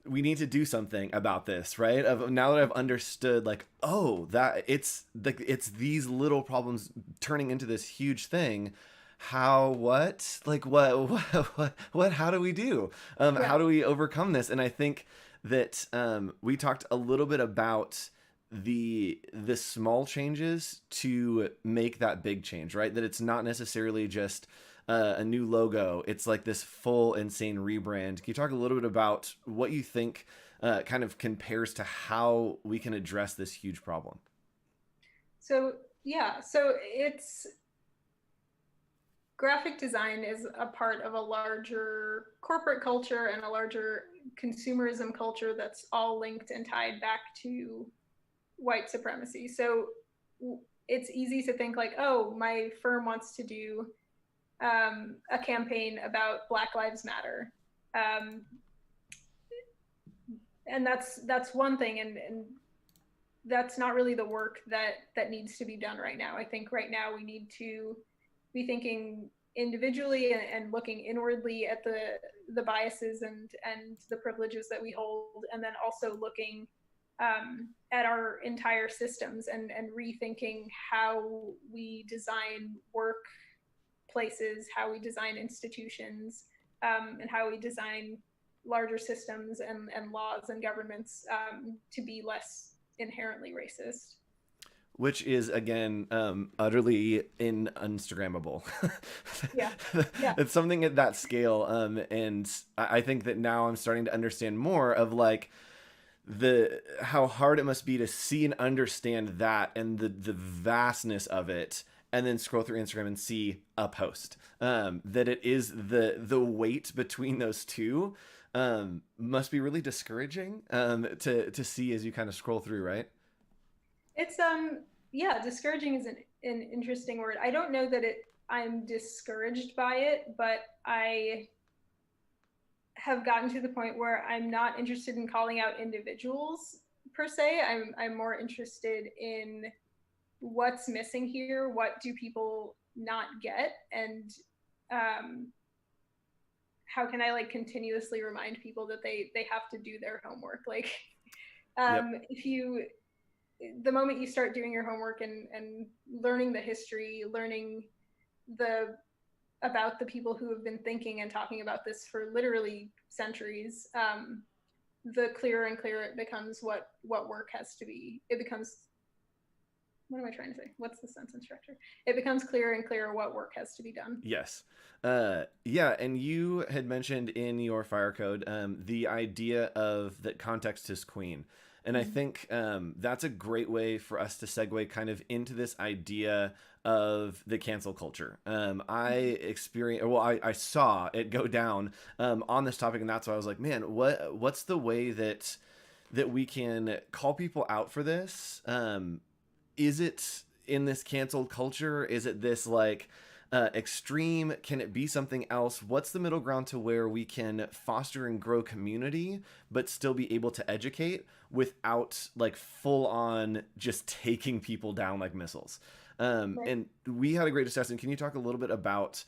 we need to do something about this, right? Now that I've understood, like, oh, that it's these little problems turning into this huge thing. How, what, like, what, how do we do? How do we overcome this? And I think that we talked a little bit about the small changes to make that big change, right? That it's not necessarily just a new logo. It's like this full insane rebrand. Can you talk a little bit about what you think kind of compares to how we can address this huge problem? So it's graphic design is a part of a larger corporate culture and a larger consumerism culture that's all linked and tied back to white supremacy. So it's easy to think like, oh, my firm wants to do a campaign about Black Lives Matter, and that's one thing, and that's not really the work that needs to be done right now. I think right now we need to be thinking individually and looking inwardly at the biases and the privileges that we hold, and then also looking at our entire systems and rethinking how we design workplaces, how we design institutions, and how we design larger systems and laws and governments to be less inherently racist. Which is, again, utterly Instagrammable. Yeah. It's something at that scale. And I think that now I'm starting to understand more of like how hard it must be to see and understand that, and the vastness of it, and then scroll through Instagram and see a post. That it is the weight between those two must be really discouraging to see as you kind of scroll through, right? It's discouraging is an interesting word. I don't know that I'm discouraged by it, but I have gotten to the point where I'm not interested in calling out individuals per se. I'm more interested in what's missing here. What do people not get? And how can I like continuously remind people that they have to do their homework? Like, the moment you start doing your homework and learning the history, learning about the people who have been thinking and talking about this for literally centuries, the clearer and clearer it becomes what work has to be. It becomes, what am I trying to say? What's the sentence structure? It becomes clearer and clearer what work has to be done. Yes. And you had mentioned in your fire code the idea of that context is queen. And I think that's a great way for us to segue kind of into this idea of the cancel culture. I saw it go down on this topic, and that's why I was like, man, what's the way that we can call people out for this? Is it in this canceled culture? Is it this like extreme? Can it be something else? What's the middle ground to where we can foster and grow community, but still be able to educate without like full on just taking people down like missiles? And we had a great discussion. Can you talk a little bit about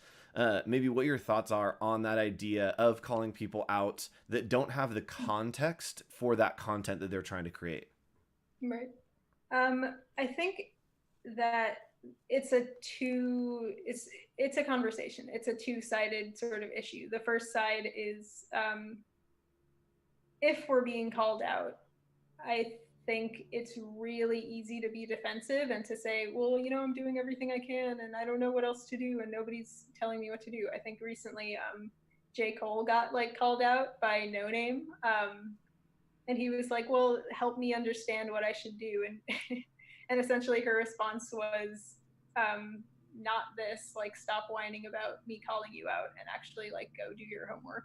maybe what your thoughts are on that idea of calling people out that don't have the context for that content that they're trying to create? Right. I think that it's a conversation. It's a two-sided sort of issue. The first side is if we're being called out, I think it's really easy to be defensive and to say, well, I'm doing everything I can and I don't know what else to do and nobody's telling me what to do. I think recently J. Cole got like called out by No Name. And he was like, well, help me understand what I should do. And and essentially her response was, not this, like, stop whining about me calling you out and actually like go do your homework.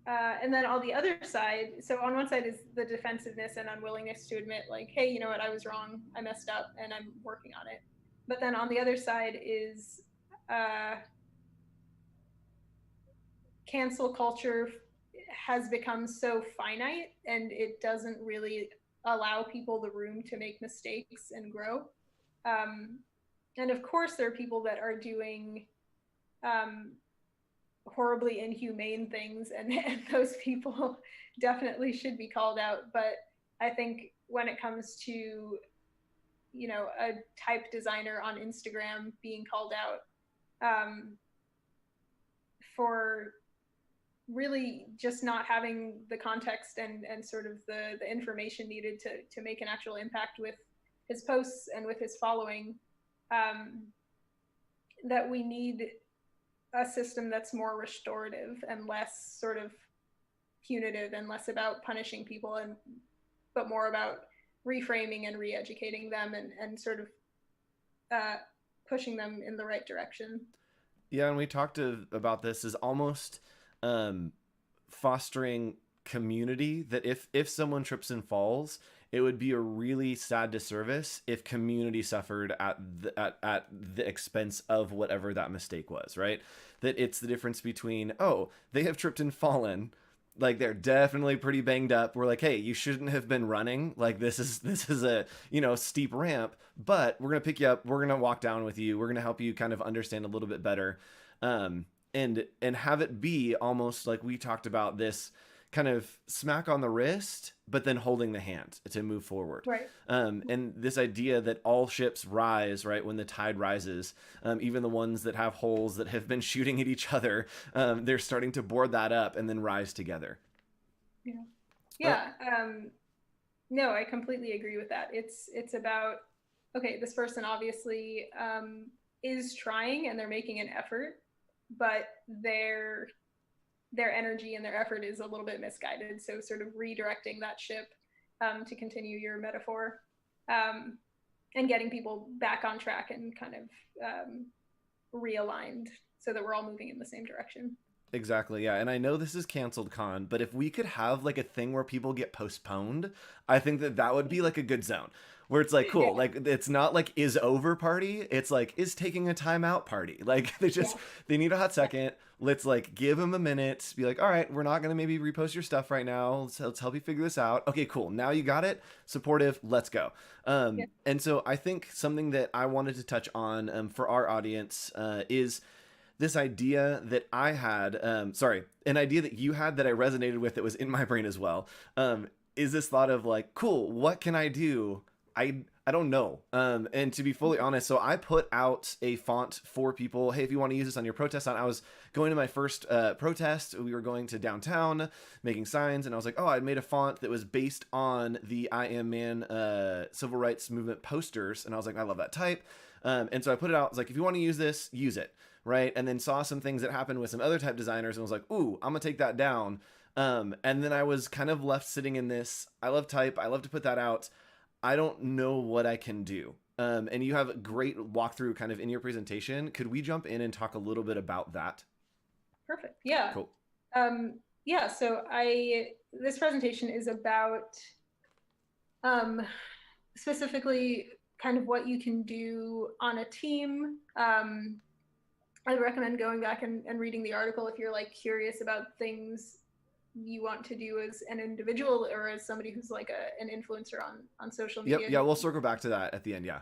And then on the other side, so on one side is the defensiveness and unwillingness to admit like, hey, you know what, I was wrong, I messed up and I'm working on it. But then on the other side is cancel culture has become so finite and it doesn't really allow people the room to make mistakes and grow. And of course there are people that are doing horribly inhumane things, and those people definitely should be called out. But I think when it comes to, a type designer on Instagram being called out for really just not having the context and sort of the information needed to make an actual impact with his posts and with his following, that we need a system that's more restorative and less sort of punitive and less about punishing people but more about reframing and re-educating them and sort of pushing them in the right direction. Yeah, and we talked about this as almost fostering community, that if someone trips and falls, it would be a really sad disservice if community suffered at the expense of whatever that mistake was, right? That it's the difference between, oh, they have tripped and fallen, like they're definitely pretty banged up. We're like, hey, you shouldn't have been running. Like this is a, steep ramp, but we're going to pick you up. We're going to walk down with you. We're going to help you kind of understand a little bit better. And have it be almost like we talked about, this kind of smack on the wrist, but then holding the hand to move forward. Right. And this idea that all ships rise, right, when the tide rises, even the ones that have holes that have been shooting at each other, they're starting to board that up and then rise together. Yeah. No, I completely agree with that. It's about, okay, this person obviously is trying and they're making an effort, but their energy and their effort is a little bit misguided. So sort of redirecting that ship, to continue your metaphor, and getting people back on track and kind of realigned so that we're all moving in the same direction. Exactly, yeah. And I know this is canceled con, but if we could have like a thing where people get postponed, I think that would be like a good zone. Where it's like, cool, like it's not like is over party, it's like is taking a time out party. Like they need a hot second. Let's like give them a minute, be like, all right, we're not going to maybe repost your stuff right now. Let's help you figure this out. Okay, cool. Now you got it. Supportive. Let's go. And so I think something that I wanted to touch on for our audience is this idea that I had, an idea that you had that I resonated with, that was in my brain as well, is this thought of like, cool, what can I do? I don't know. And to be fully honest, so I put out a font for people. Hey, if you want to use this on your protest font, I was going to my first protest. We were going to downtown making signs, and I was like, oh, I made a font that was based on the I Am Man civil rights movement posters. And I was like, I love that type. And so I put it out. I was like, if you want to use this, use it. Right. And then saw some things that happened with some other type designers and was like, ooh, I'm gonna take that down. And then I was kind of left sitting in this. I love type. I love to put that out. I don't know what I can do. And you have a great walkthrough kind of in your presentation. Could we jump in and talk a little bit about that? Perfect. Yeah. Cool. Yeah. So this presentation is about specifically kind of what you can do on a team. I'd recommend going back and reading the article if you're like curious about things you want to do as an individual or as somebody who's like an influencer on social media. Yep. Yeah, we'll circle back to that at the end. Yeah.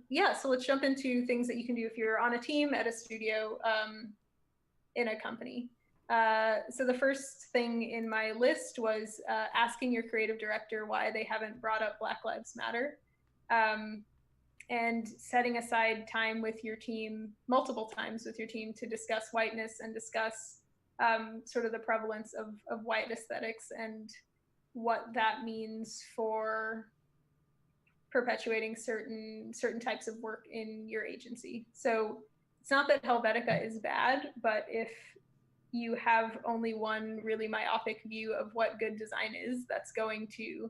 Yeah, so let's jump into things that you can do if you're on a team at a studio in a company. So the first thing in my list was asking your creative director why they haven't brought up Black Lives Matter. And setting aside time with your team, multiple times with your team, to discuss whiteness and discuss sort of the prevalence of white aesthetics and what that means for perpetuating certain types of work in your agency. So it's not that Helvetica is bad, but if you have only one really myopic view of what good design is, that's going to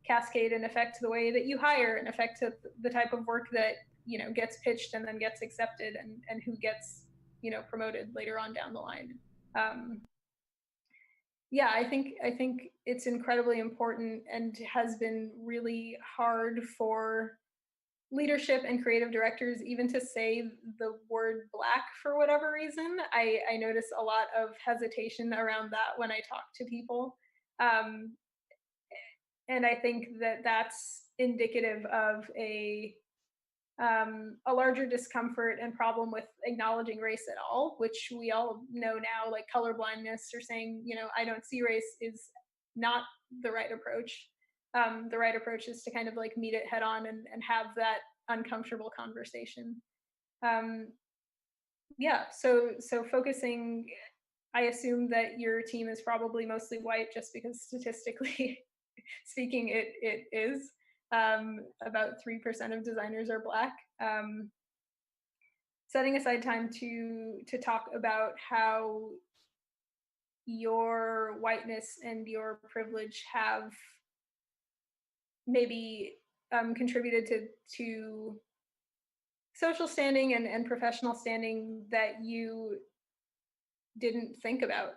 cascade and affect the way that you hire and affect the type of work that, you know, gets pitched and then gets accepted and who gets, you know, promoted later on down the line. Yeah, I think it's incredibly important and has been really hard for leadership and creative directors even to say the word Black for whatever reason. I notice a lot of hesitation around that when I talk to people. And I think that that's indicative of a larger discomfort and problem with acknowledging race at all, which we all know now, like colorblindness or saying, you know, I don't see race is not the right approach. The right approach is to kind of like meet it head on and have that uncomfortable conversation. Yeah, so focusing, I assume that your team is probably mostly white just because statistically speaking, it is. About 3% of designers are Black. Setting aside time to talk about how your whiteness and your privilege have maybe contributed to social standing and professional standing that you didn't think about.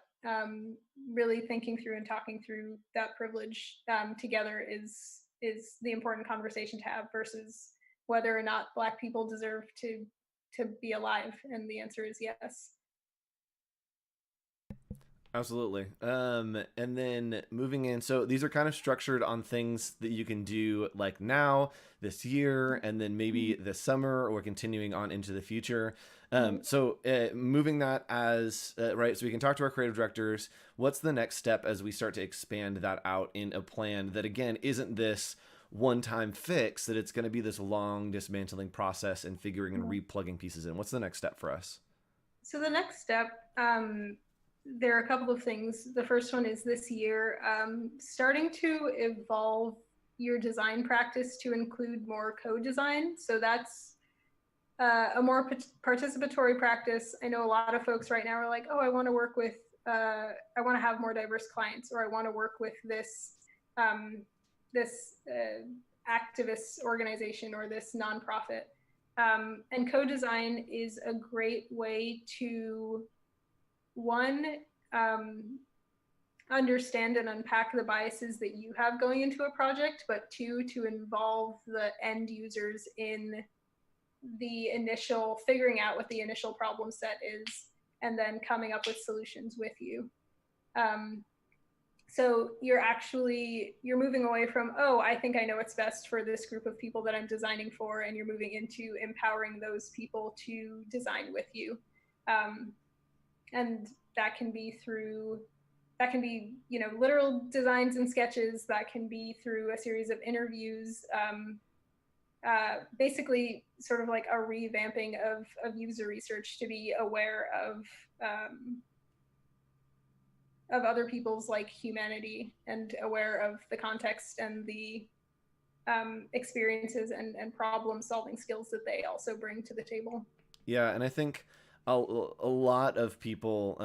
Really thinking through and talking through that privilege together is the important conversation to have versus whether or not Black people deserve to be alive. And the answer is yes. Absolutely. And then moving in, so these are kind of structured on things that you can do like now, this year, and then maybe this summer or continuing on into the future. So moving that as, right, so we can talk to our creative directors. What's the next step as we start to expand that out in a plan that, again, isn't this one-time fix, that it's going to be this long dismantling process and figuring and replugging pieces in? What's the next step for us? So the next step, there are a couple of things. The first one is this year, starting to evolve your design practice to include more co-design. So that's a more participatory practice. I know a lot of folks right now are like, oh, I want to work with, I want to have more diverse clients, or I want to work with this activist organization or this nonprofit. And co-design is a great way to, one, understand and unpack the biases that you have going into a project, but two, to involve the end users in the initial, figuring out what the initial problem set is, and then coming up with solutions with you. So you're moving away from, oh, I think I know what's best for this group of people that I'm designing for, and you're moving into empowering those people to design with you. And that can be through, you know, literal designs and sketches. That can be through a series of interviews, basically sort of like a revamping of user research to be aware of other people's like humanity and aware of the context and the experiences and problem solving skills that they also bring to the table. Yeah, and I think a lot of people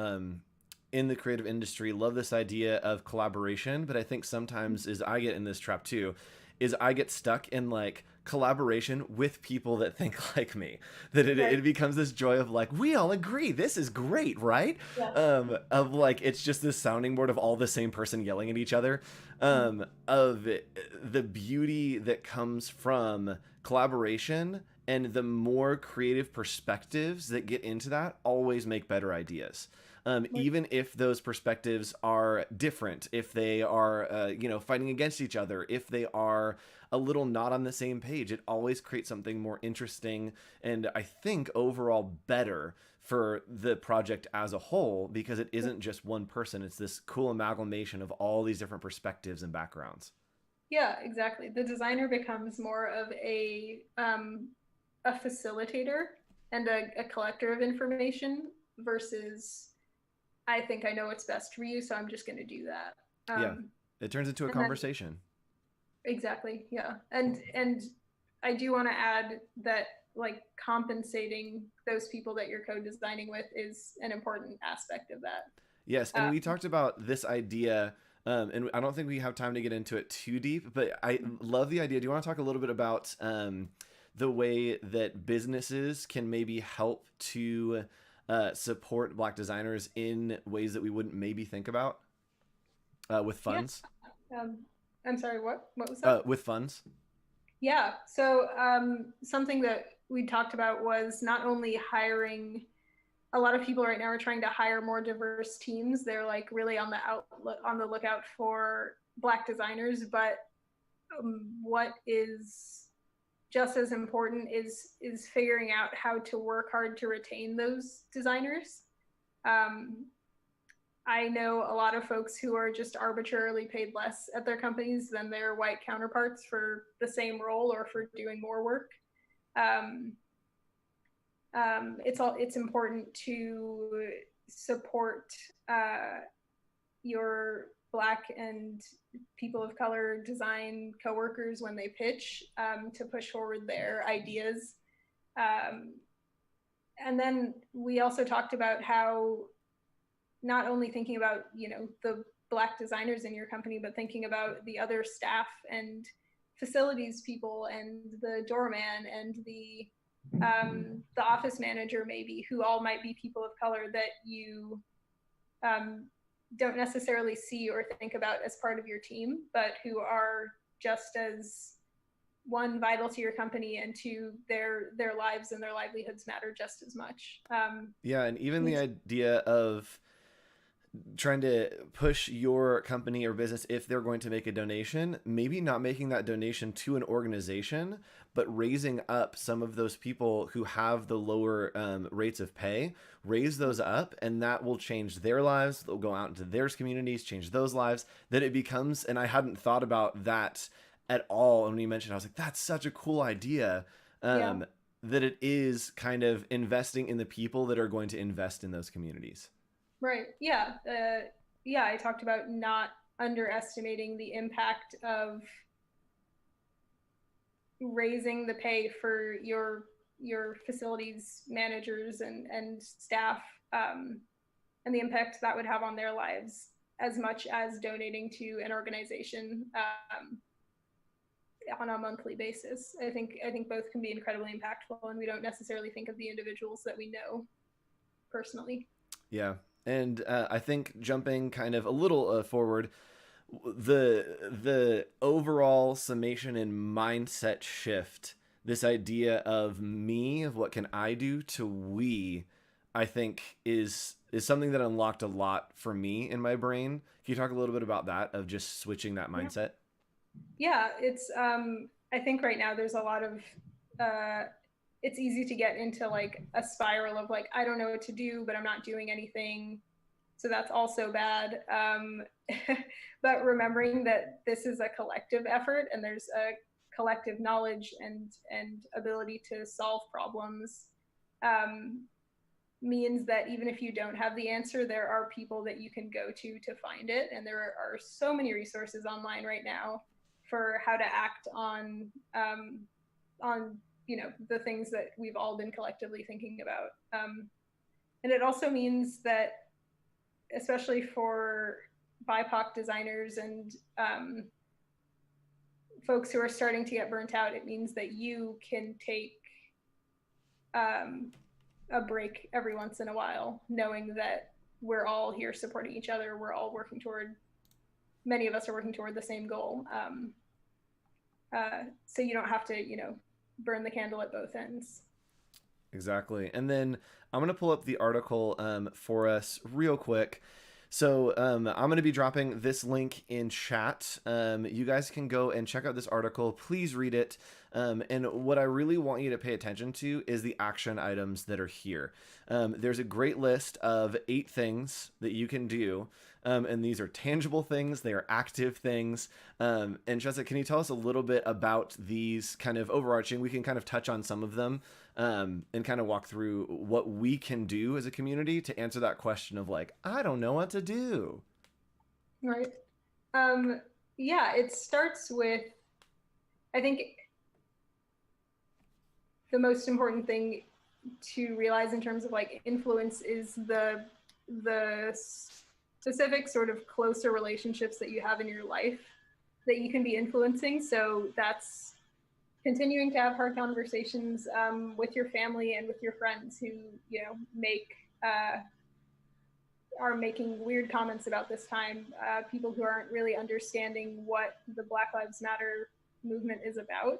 in the creative industry love this idea of collaboration, but I think sometimes is I get in this trap too, is I get stuck in like collaboration with people that think like me, that it becomes this joy of like, we all agree this is great, right? Of like, it's just this sounding board of all the same person yelling at each other, of the beauty that comes from collaboration, and the more creative perspectives that get into that always make better ideas. Even if those perspectives are different, if they are, fighting against each other, if they are a little not on the same page, it always creates something more interesting and I think overall better for the project as a whole, because it isn't just one person. It's this cool amalgamation of all these different perspectives and backgrounds. Yeah, exactly. The designer becomes more of a facilitator and a collector of information versus I think I know what's best for you, so I'm just going to do that. Yeah, it turns into a conversation. Exactly. Yeah, and I do want to add that like compensating those people that you're co-designing with is an important aspect of that. Yes, and we talked about this idea, and I don't think we have time to get into it too deep, but I love the idea. Do you want to talk a little bit about the way that businesses can maybe help to support Black designers in ways that we wouldn't maybe think about with funds? Yeah. I'm sorry, what was that? With funds. Yeah, so something that we talked about was not only hiring. A lot of people right now are trying to hire more diverse teams. They're like really on the lookout for Black designers, but what is just as important is figuring out how to work hard to retain those designers. I know a lot of folks who are just arbitrarily paid less at their companies than their white counterparts for the same role or for doing more work. It's important to support your Black and people of color design coworkers when they pitch to push forward their ideas. And then we also talked about how not only thinking about, the Black designers in your company, but thinking about the other staff and facilities people and the doorman and the office manager maybe, who all might be people of color that you don't necessarily see or think about as part of your team, but who are just as, one, vital to your company, and two, their lives and their livelihoods matter just as much. Yeah, and even the idea of trying to push your company or business, if they're going to make a donation, maybe not making that donation to an organization, but raising up some of those people who have the lower rates of pay, raise those up, and that will change their lives. They'll go out into their communities, change those lives. Then it becomes, and I hadn't thought about that at all. And when you mentioned, I was like, that's such a cool idea. That it is kind of investing in the people that are going to invest in those communities. Right. Yeah. I talked about not underestimating the impact of raising the pay for your facilities managers and staff, and the impact that would have on their lives, as much as donating to an organization on a monthly basis. I think both can be incredibly impactful, and we don't necessarily think of the individuals that we know personally. Yeah. And I think jumping kind of a little forward, the overall summation and mindset shift, this idea of me, of what can I do, to we, I think is something that unlocked a lot for me in my brain. Can you talk a little bit about that, of just switching that mindset? Yeah, it's I think right now there's a lot of it's easy to get into like a spiral of like, I don't know what to do, but I'm not doing anything. So that's also bad. But remembering that this is a collective effort and there's a collective knowledge and ability to solve problems means that even if you don't have the answer, there are people that you can go to find it. And there are so many resources online right now for how to act on the things that we've all been collectively thinking about. And it also means that especially for BIPOC designers and folks who are starting to get burnt out, it means that you can take a break every once in a while, knowing that we're all here supporting each other. We're all working toward, many of us are working toward the same goal. So you don't have to, you know, burn the candle at both ends. Exactly. And then I'm going to pull up the article for us real quick. So I'm going to be dropping this link in chat. You guys can go and check out this article. Please read it. And what I really want you to pay attention to is the action items that are here. There's a great list of 8 things that you can do. And these are tangible things. They are active things. And Jessica, can you tell us a little bit about these kind of overarching? We can kind of touch on some of them and kind of walk through what we can do as a community to answer that question of like, I don't know what to do. Right. Yeah, it starts with, I think the most important thing to realize in terms of like influence is the specific sort of closer relationships that you have in your life that you can be influencing. So that's continuing to have hard conversations with your family and with your friends who, you know, are making weird comments about this time, people who aren't really understanding what the Black Lives Matter movement is about.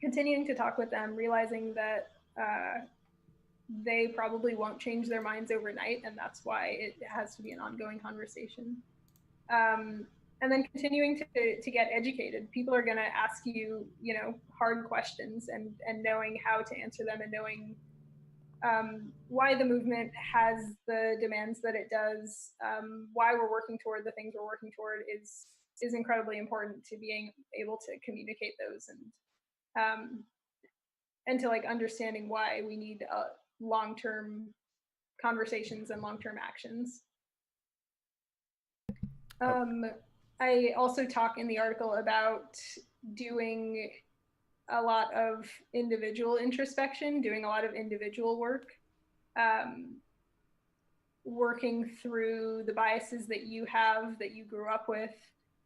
Continuing to talk with them, realizing that they probably won't change their minds overnight, and that's why it has to be an ongoing conversation. And then continuing to get educated. People are going to ask you, you know, hard questions, and knowing how to answer them, and knowing why the movement has the demands that it does, why we're working toward the things we're working toward is incredibly important to being able to communicate those, and to like understanding why we need long-term conversations and long-term actions. I also talk in the article about doing a lot of individual introspection, doing a lot of individual work, working through the biases that you have, that you grew up with,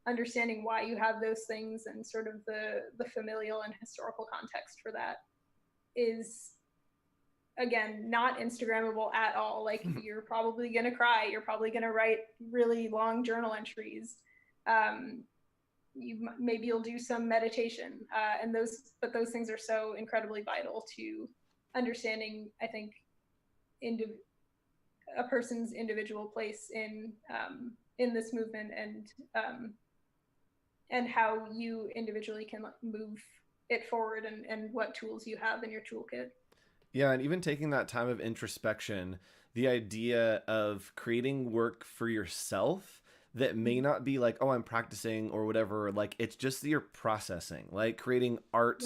understanding why you have those things, and sort of the familial and historical context for that is, again, not Instagrammable at all. Like, you're probably gonna cry, you're probably gonna write really long journal entries. Maybe you'll do some meditation, but those things are so incredibly vital to understanding, I think, a person's individual place in this movement, and how you individually can move it forward, and what tools you have in your toolkit. Yeah, and even taking that time of introspection, the idea of creating work for yourself that may not be like, oh, I'm practicing or whatever, like it's just that you're processing, like creating art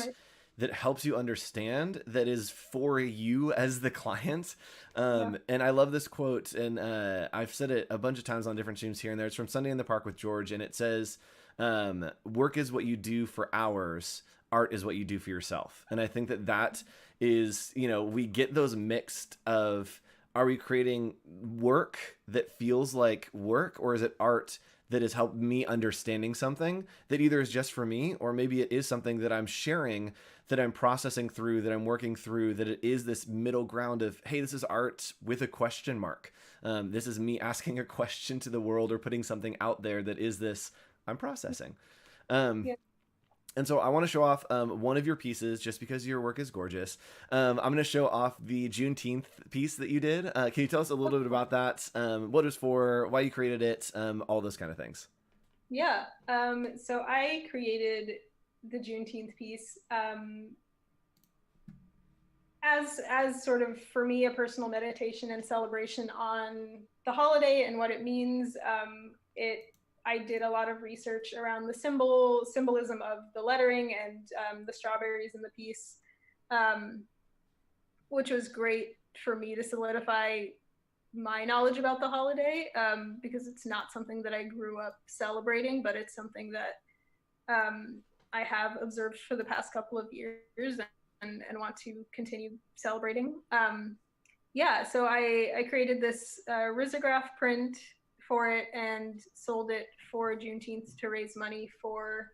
that helps you understand, that is for you as the client. And I love this quote, and I've said it a bunch of times on different streams here and there. It's from Sunday in the Park with George, and it says, work is what you do for hours, art is what you do for yourself. And I think that is, you know, we get those mixed of, are we creating work that feels like work, or is it art that has helped me understanding something that either is just for me, or maybe it is something that I'm sharing, that I'm processing through, that I'm working through, that it is this middle ground of, hey, this is art with a question mark. This is me asking a question to the world, or putting something out there that is this, I'm processing. And so I want to show off one of your pieces, just because your work is gorgeous. I'm going to show off the Juneteenth piece that you did. Can you tell us a little bit about that? What it was for, why you created it, all those kind of things. Yeah. So I created the Juneteenth piece as sort of, for me, a personal meditation and celebration on the holiday and what it means. I did a lot of research around the symbolism of the lettering and the strawberries in the piece, which was great for me to solidify my knowledge about the holiday, because it's not something that I grew up celebrating, but it's something that I have observed for the past couple of years and want to continue celebrating. yeah, so I created this risograph print for it and sold it for Juneteenth to raise money for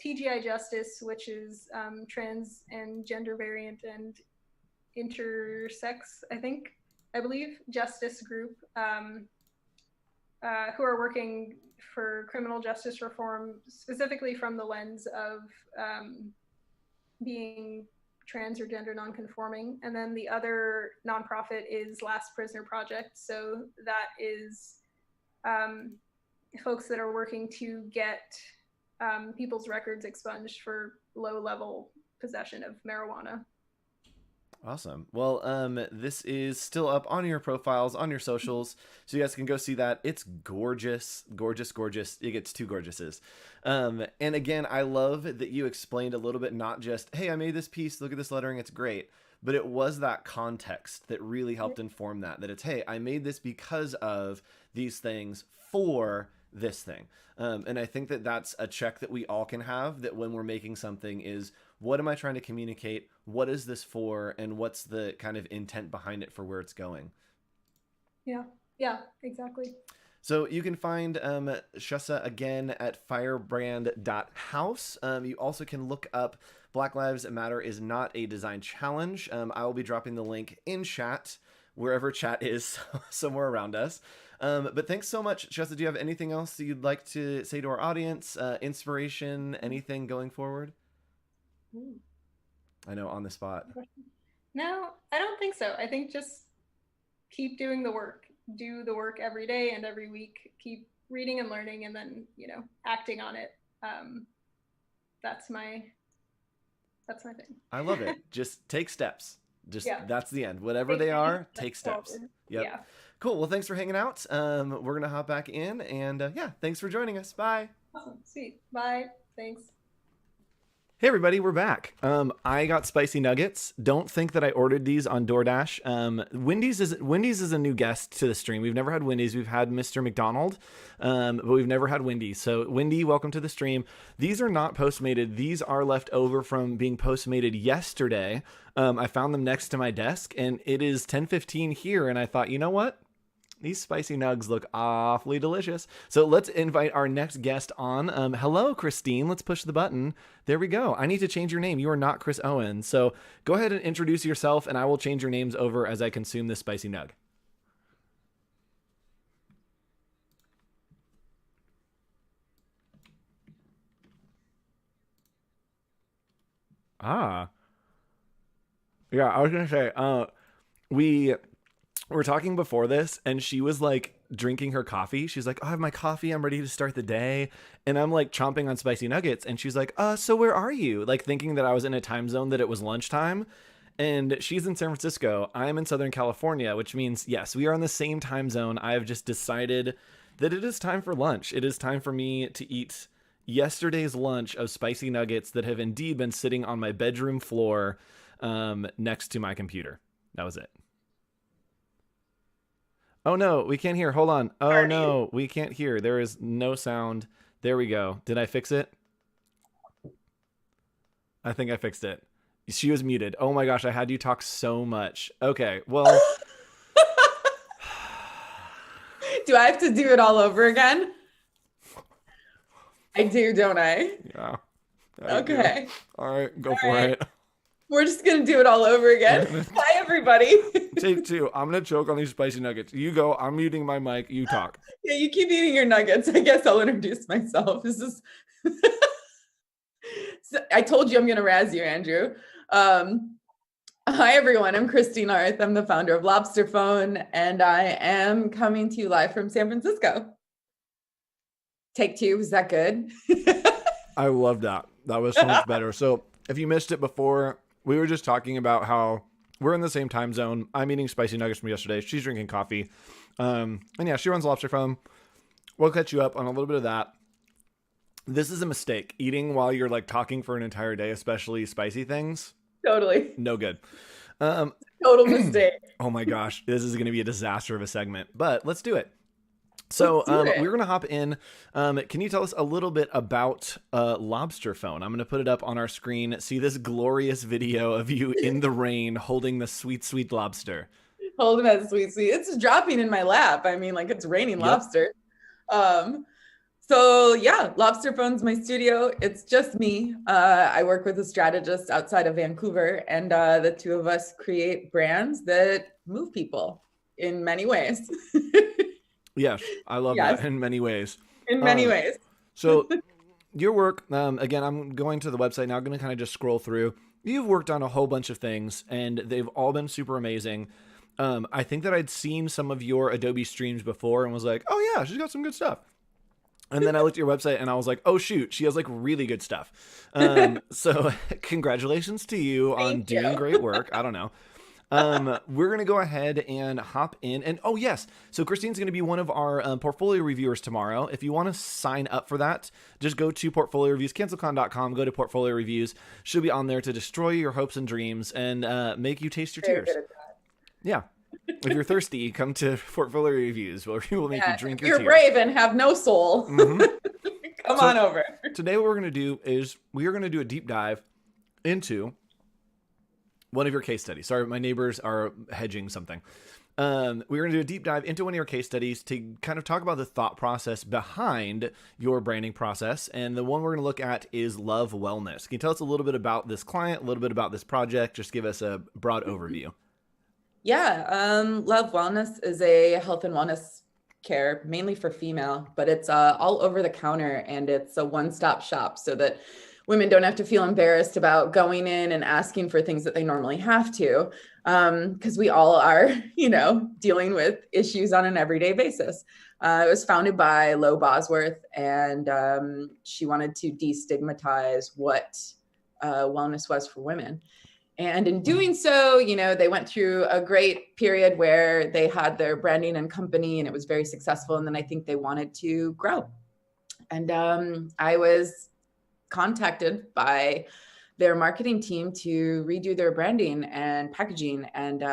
TGI Justice, which is trans and gender variant and intersex, I believe, justice group who are working for criminal justice reform, specifically from the lens of being trans or gender nonconforming. And then the other nonprofit is Last Prisoner Project. So that is folks that are working to get people's records expunged for low-level possession of marijuana. Awesome. Well, this is still up on your profiles, on your socials, so you guys can go see that. It's gorgeous, gorgeous, gorgeous. It gets two gorgeouses. And again, I love that you explained a little bit, not just, hey, I made this piece, look at this lettering, it's great. But it was that context that really helped inform that it's, hey, I made this because of these things for this thing. And I think that that's a check that we all can have, that when we're making something is, what am I trying to communicate? What is this for? And what's the kind of intent behind it for where it's going? Yeah, exactly. So you can find Shessa again at firebrand.house. You also can look up Black Lives Matter is not a design challenge. I will be dropping the link in chat, wherever chat is, somewhere around us. But thanks so much, Shessa. Do you have anything else that you'd like to say to our audience? Inspiration, anything going forward? Ooh. I know, on the spot. No, I don't think so. I think just keep doing the work. Do the work every day and every week. Keep reading and learning, and then, acting on it. That's my thing. I love it. Just take steps. That's the end. Whatever Take they are, steps take steps. forward. Yep. Yeah. Cool. Well, thanks for hanging out. We're gonna hop back in, and thanks for joining us. Bye. Awesome. Sweet. Bye. Thanks. Hey everybody, we're back. I got spicy nuggets. Don't think that I ordered these on DoorDash. Wendy's is a new guest to the stream. We've never had Wendy's. We've had Mr. McDonald, but we've never had Wendy's. So Wendy, welcome to the stream. These are not Postmated. These are left over from being Postmated yesterday. I found them next to my desk, and it is 10:15 here, and I thought, you know what? These spicy nugs look awfully delicious. So let's invite our next guest on. Hello, Christine. Let's push the button. There we go. I need to change your name. You are not Chris Owen. So go ahead and introduce yourself, and I will change your names over as I consume this spicy nug. Yeah, I was going to say, we were talking before this, and she was like drinking her coffee. She's like, oh, I have my coffee. I'm ready to start the day. And I'm like chomping on spicy nuggets. And she's like, so where are you? Like thinking that I was in a time zone, that it was lunchtime. And she's in San Francisco. I'm in Southern California, which means, yes, we are on the same time zone. I have just decided that it is time for lunch. It is time for me to eat yesterday's lunch of spicy nuggets that have indeed been sitting on my bedroom floor next to my computer. That was it. Oh no, we can't hear. Hold on. Oh no, we can't hear. There is no sound. There we go. Did I fix it? I think I fixed it. She was muted. Oh my gosh, I had you talk so much. Okay, well. Do I have to do it all over again? I do, don't I? Yeah. Okay. All right, go for it. We're just going to do it all over again. Bye, everybody. Take two. I'm going to choke on these spicy nuggets. You go. I'm muting my mic. You talk. Yeah, you keep eating your nuggets. I guess I'll introduce myself. This is... I told you I'm going to razz you, Andrew. Hi, everyone. I'm Christine Arth. I'm the founder of Lobster Phone, and I am coming to you live from San Francisco. Take two. Was that good? I love that. That was so much better. So if you missed it before, we were just talking about how we're in the same time zone. I'm eating spicy nuggets from yesterday. She's drinking coffee. And yeah, she runs Lobster Phone. We'll catch you up on a little bit of that. This is a mistake. Eating while you're like talking for an entire day, especially spicy things. Totally. No good. Total mistake. Oh my gosh. This is going to be a disaster of a segment, but let's do it. So we're going to hop in. Can you tell us a little bit about Lobster Phone? I'm going to put it up on our screen. See this glorious video of you in the rain holding the sweet, sweet lobster. Hold him as sweet. It's dropping in my lap. I mean, like it's raining lobster. So yeah, Lobster Phone's my studio. It's just me. I work with a strategist outside of Vancouver, and the two of us create brands that move people in many ways. Yes, I love that in many ways. In many ways. So your work, again, I'm going to the website now. I'm going to kind of just scroll through. You've worked on a whole bunch of things, and they've all been super amazing. I think that I'd seen some of your Adobe streams before and was like, oh yeah, she's got some good stuff. And then I looked at your website and I was like, oh shoot, she has like really good stuff. So congratulations to you on doing great work. I don't know. We're going to go ahead and hop in. And oh yes, so Christine's going to be one of our portfolio reviewers tomorrow. If you want to sign up for that, just go to portfolio reviews, cancelcon.com, go to portfolio reviews. She'll be on there to destroy your hopes and dreams and make you taste your tears. Yeah. If you're thirsty, come to portfolio reviews where we will make you drink your tears. You're brave and have no soul. Come on over. Today what we're going to do is we are going to do a deep dive into one of your case studies. Sorry, my neighbors are hedging something. We're going to do a deep dive into one of your case studies to kind of talk about the thought process behind your branding process. And the one we're going to look at is Love Wellness. Can you tell us a little bit about this client, a little bit about this project? Just give us a broad overview. Yeah, Love Wellness is a health and wellness care mainly for female, but it's all over the counter, and it's a one-stop shop so that women don't have to feel embarrassed about going in and asking for things that they normally have to, because we all are, dealing with issues on an everyday basis. It was founded by Lo Bosworth, and she wanted to destigmatize what wellness was for women. And in doing so, they went through a great period where they had their branding and company, and it was very successful. And then I think they wanted to grow. And I was contacted by their marketing team to redo their branding and packaging. And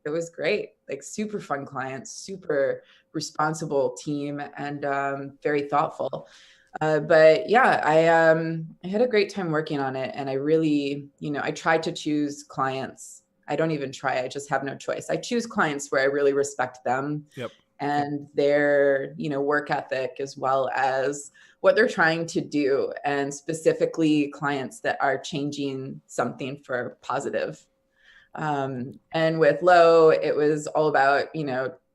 it was great, like super fun clients, super responsible team, and very thoughtful. But yeah, I had a great time working on it, and I really, I tried to choose clients. I don't even try. I just have no choice. I choose clients where I really respect them and their, work ethic, as well as what they're trying to do, and specifically clients that are changing something for positive. And with Lo, it was all about,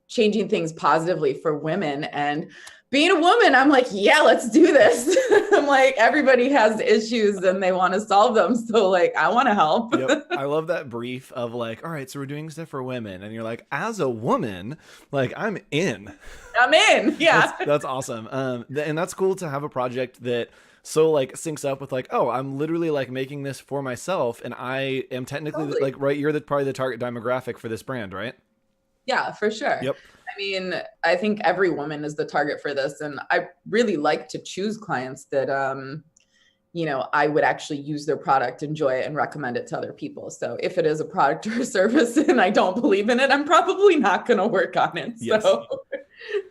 changing things positively for women. And being a woman, I'm like, yeah, let's do this. I'm like, everybody has issues and they want to solve them. So like, I want to help. I love that brief of like, all right, so we're doing stuff for women. And you're like, as a woman, like I'm in. Yeah. That's awesome. And that's cool to have a project that so like syncs up with like, oh, I'm literally like making this for myself. And I am technically like, right. You're probably the target demographic for this brand, right? Yeah, for sure. Yep. I mean, I think every woman is the target for this. And I really like to choose clients that, I would actually use their product, enjoy it, and recommend it to other people. So if it is a product or a service and I don't believe in it, I'm probably not going to work on it. Yes. So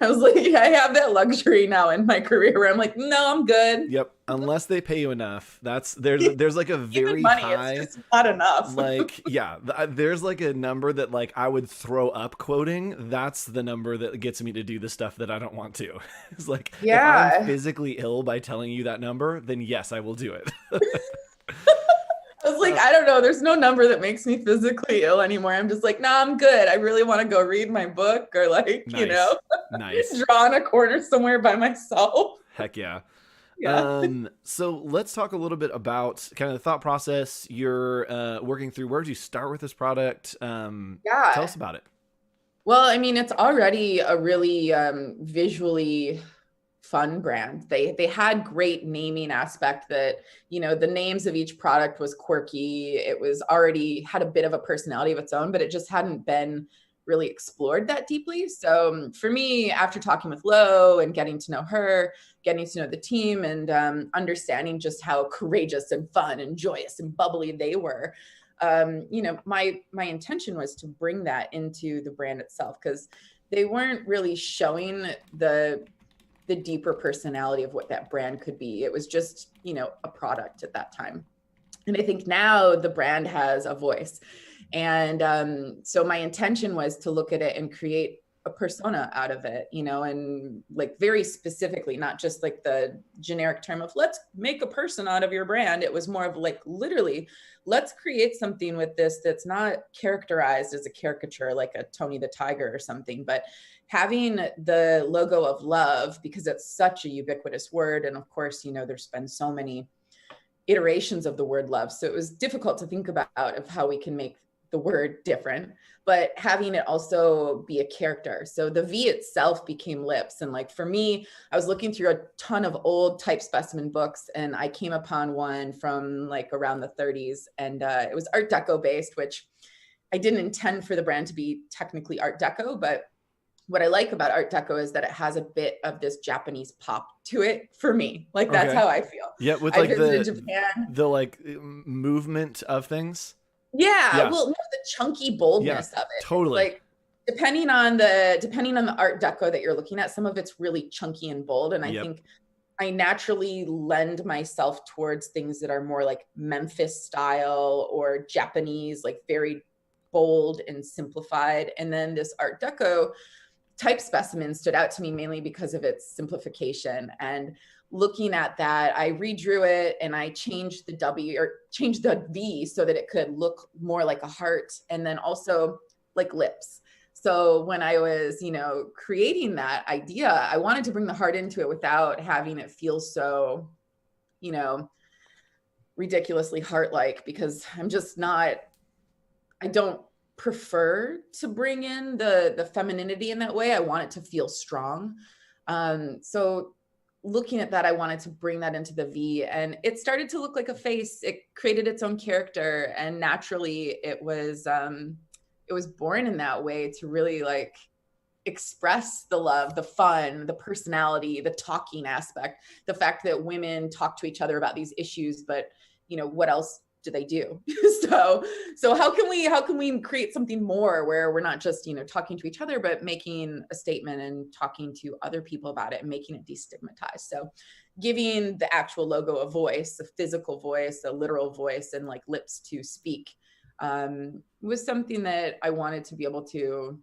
I was like, I have that luxury now in my career where I'm like, no, I'm good. Yep. Unless they pay you enough. There's like a very money, high, it's just not enough. like, yeah, there's like a number that like I would throw up quoting. That's the number that gets me to do the stuff that I don't want to. It's like, if I'm physically ill by telling you that number, then yes, I will do it. I was like, I don't know. There's no number that makes me physically ill anymore. I'm just like, nah, I'm good. I really want to go read my book or like, Nice. draw in a corner somewhere by myself. Heck yeah. Yeah. So let's talk a little bit about kind of the thought process you're working through. Where did you start with this product? Tell us about it. Well, I mean, it's already a really visually fun brand. They had great naming aspect that, the names of each product was quirky. It was already had a bit of a personality of its own, but it just hadn't been really explored that deeply. So for me, after talking with Lo and getting to know her, getting to know the team, and understanding just how courageous and fun and joyous and bubbly they were, my intention was to bring that into the brand itself, because they weren't really showing the deeper personality of what that brand could be. It was just, a product at that time. And I think now the brand has a voice. And so my intention was to look at it and create a persona out of it, you know, and like very specifically, not just like the generic term of let's make a person out of your brand. It was more of like literally, let's create something with this that's not characterized as a caricature like a Tony the Tiger or something, but having the logo of love, because it's such a ubiquitous word. And of course, you know, there's been so many iterations of the word love. So it was difficult to think about of how we can make the word different, but having it also be a character. So the V itself became lips. And like for me, I was looking through a ton of old type specimen books and I came upon one from like around the 30s and it was Art Deco based, which I didn't intend for the brand to be technically Art Deco, but what I like about Art Deco is that it has a bit of this Japanese pop to it for me. Like that's how I feel. Yeah, with like the like movement of things. Yeah, well, no, the chunky boldness of it. Totally. Like depending on the Art Deco that you're looking at, some of it's really chunky and bold. And I think I naturally lend myself towards things that are more like Memphis style or Japanese, like very bold and simplified. And then this Art Deco type specimen stood out to me mainly because of its simplification. And looking at that, I redrew it and I changed the W or changed the V so that it could look more like a heart and then also like lips. So when I was, you know, creating that idea, I wanted to bring the heart into it without having it feel so, you know, ridiculously heart-like, because I'm just not, I don't prefer to bring in the femininity in that way. I want it to feel strong. So looking at that, I wanted to bring that into the V and it started to look like a face. It created its own character and naturally it was born in that way to really like express the love, the fun, the personality, the talking aspect, the fact that women talk to each other about these issues, but you know, what else do they do? so how can we create something more where we're not just, you know, talking to each other, but making a statement and talking to other people about it and making it destigmatized. So giving the actual logo a voice, a physical voice, a literal voice, and like lips to speak was something that I wanted to be able to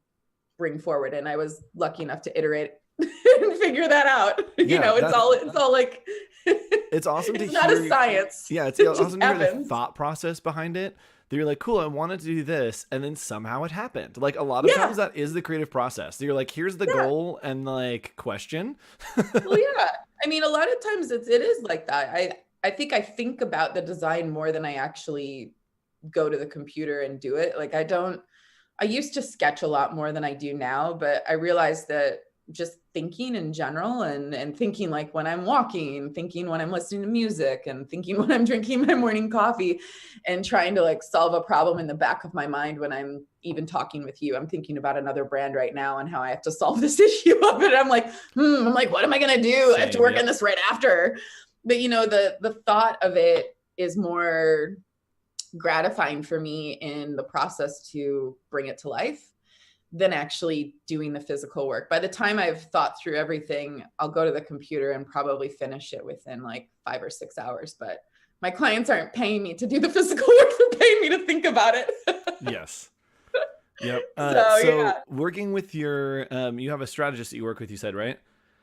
bring forward. And I was lucky enough to iterate and figure that out. You know, it's all like, it's awesome to hear. It's not a science. Yeah, it's awesome to hear the thought process behind it. That you're like, cool, I wanted to do this, and then somehow it happened. Like a lot of times that is the creative process. You're like, here's the goal and like question. Well, yeah. I mean, a lot of times it is like that. I think about the design more than I actually go to the computer and do it. Like I used to sketch a lot more than I do now, but I realized that just thinking in general and thinking like when I'm walking, thinking when I'm listening to music and thinking when I'm drinking my morning coffee and trying to like solve a problem in the back of my mind when I'm even talking with you. I'm thinking about another brand right now and how I have to solve this issue of it. I'm like, what am I going to do? I have to work on this right after. But you know, the thought of it is more gratifying for me in the process to bring it to life than actually doing the physical work. By the time I've thought through everything, I'll go to the computer and probably finish it within like 5 or 6 hours. But my clients aren't paying me to do the physical work, they're paying me to think about it. Yes. Yep. So working with your, you have a strategist that you work with, you said, right?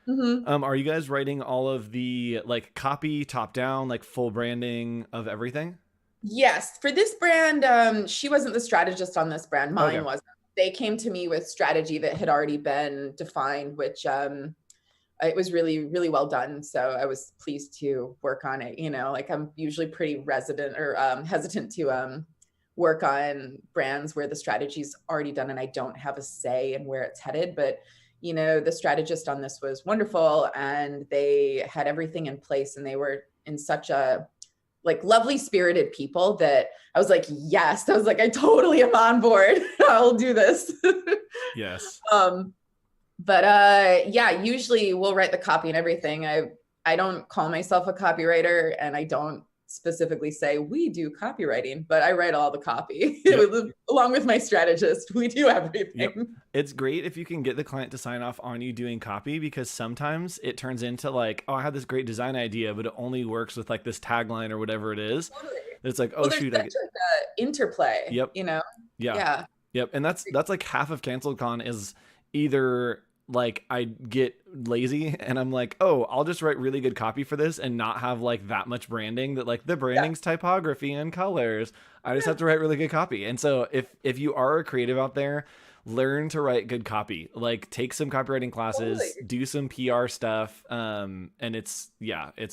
Mm-hmm. Are you guys writing all of the like copy, top down, like full branding of everything? Yes. For this brand, she wasn't the strategist on this brand. Mine wasn't. They came to me with strategy that had already been defined, which it was really, really well done. So I was pleased to work on it. You know, like I'm usually pretty hesitant to work on brands where the strategy's already done and I don't have a say in where it's headed. But, you know, the strategist on this was wonderful and they had everything in place and they were in such a like lovely spirited people that I was like, yes, I was like, I totally am on board. I'll do this. Yes. But yeah, usually we'll write the copy and everything. I don't call myself a copywriter and I don't specifically say we do copywriting, but I write all the copy. Along with my strategist. We do everything. Yep. It's great if you can get the client to sign off on you doing copy, because sometimes it turns into like, oh, I had this great design idea, but it only works with like this tagline or whatever it is. Totally. It's like, oh, shoot. Such interplay. Yep. You know? Yeah. Yep. And that's like half of Canceled Con is either like I get lazy and I'm like, oh, I'll just write really good copy for this and not have like that much branding, that like the branding's typography and colors. I just have to write really good copy. And so if you are a creative out there, learn to write good copy, like take some copywriting classes, do some PR stuff. And it's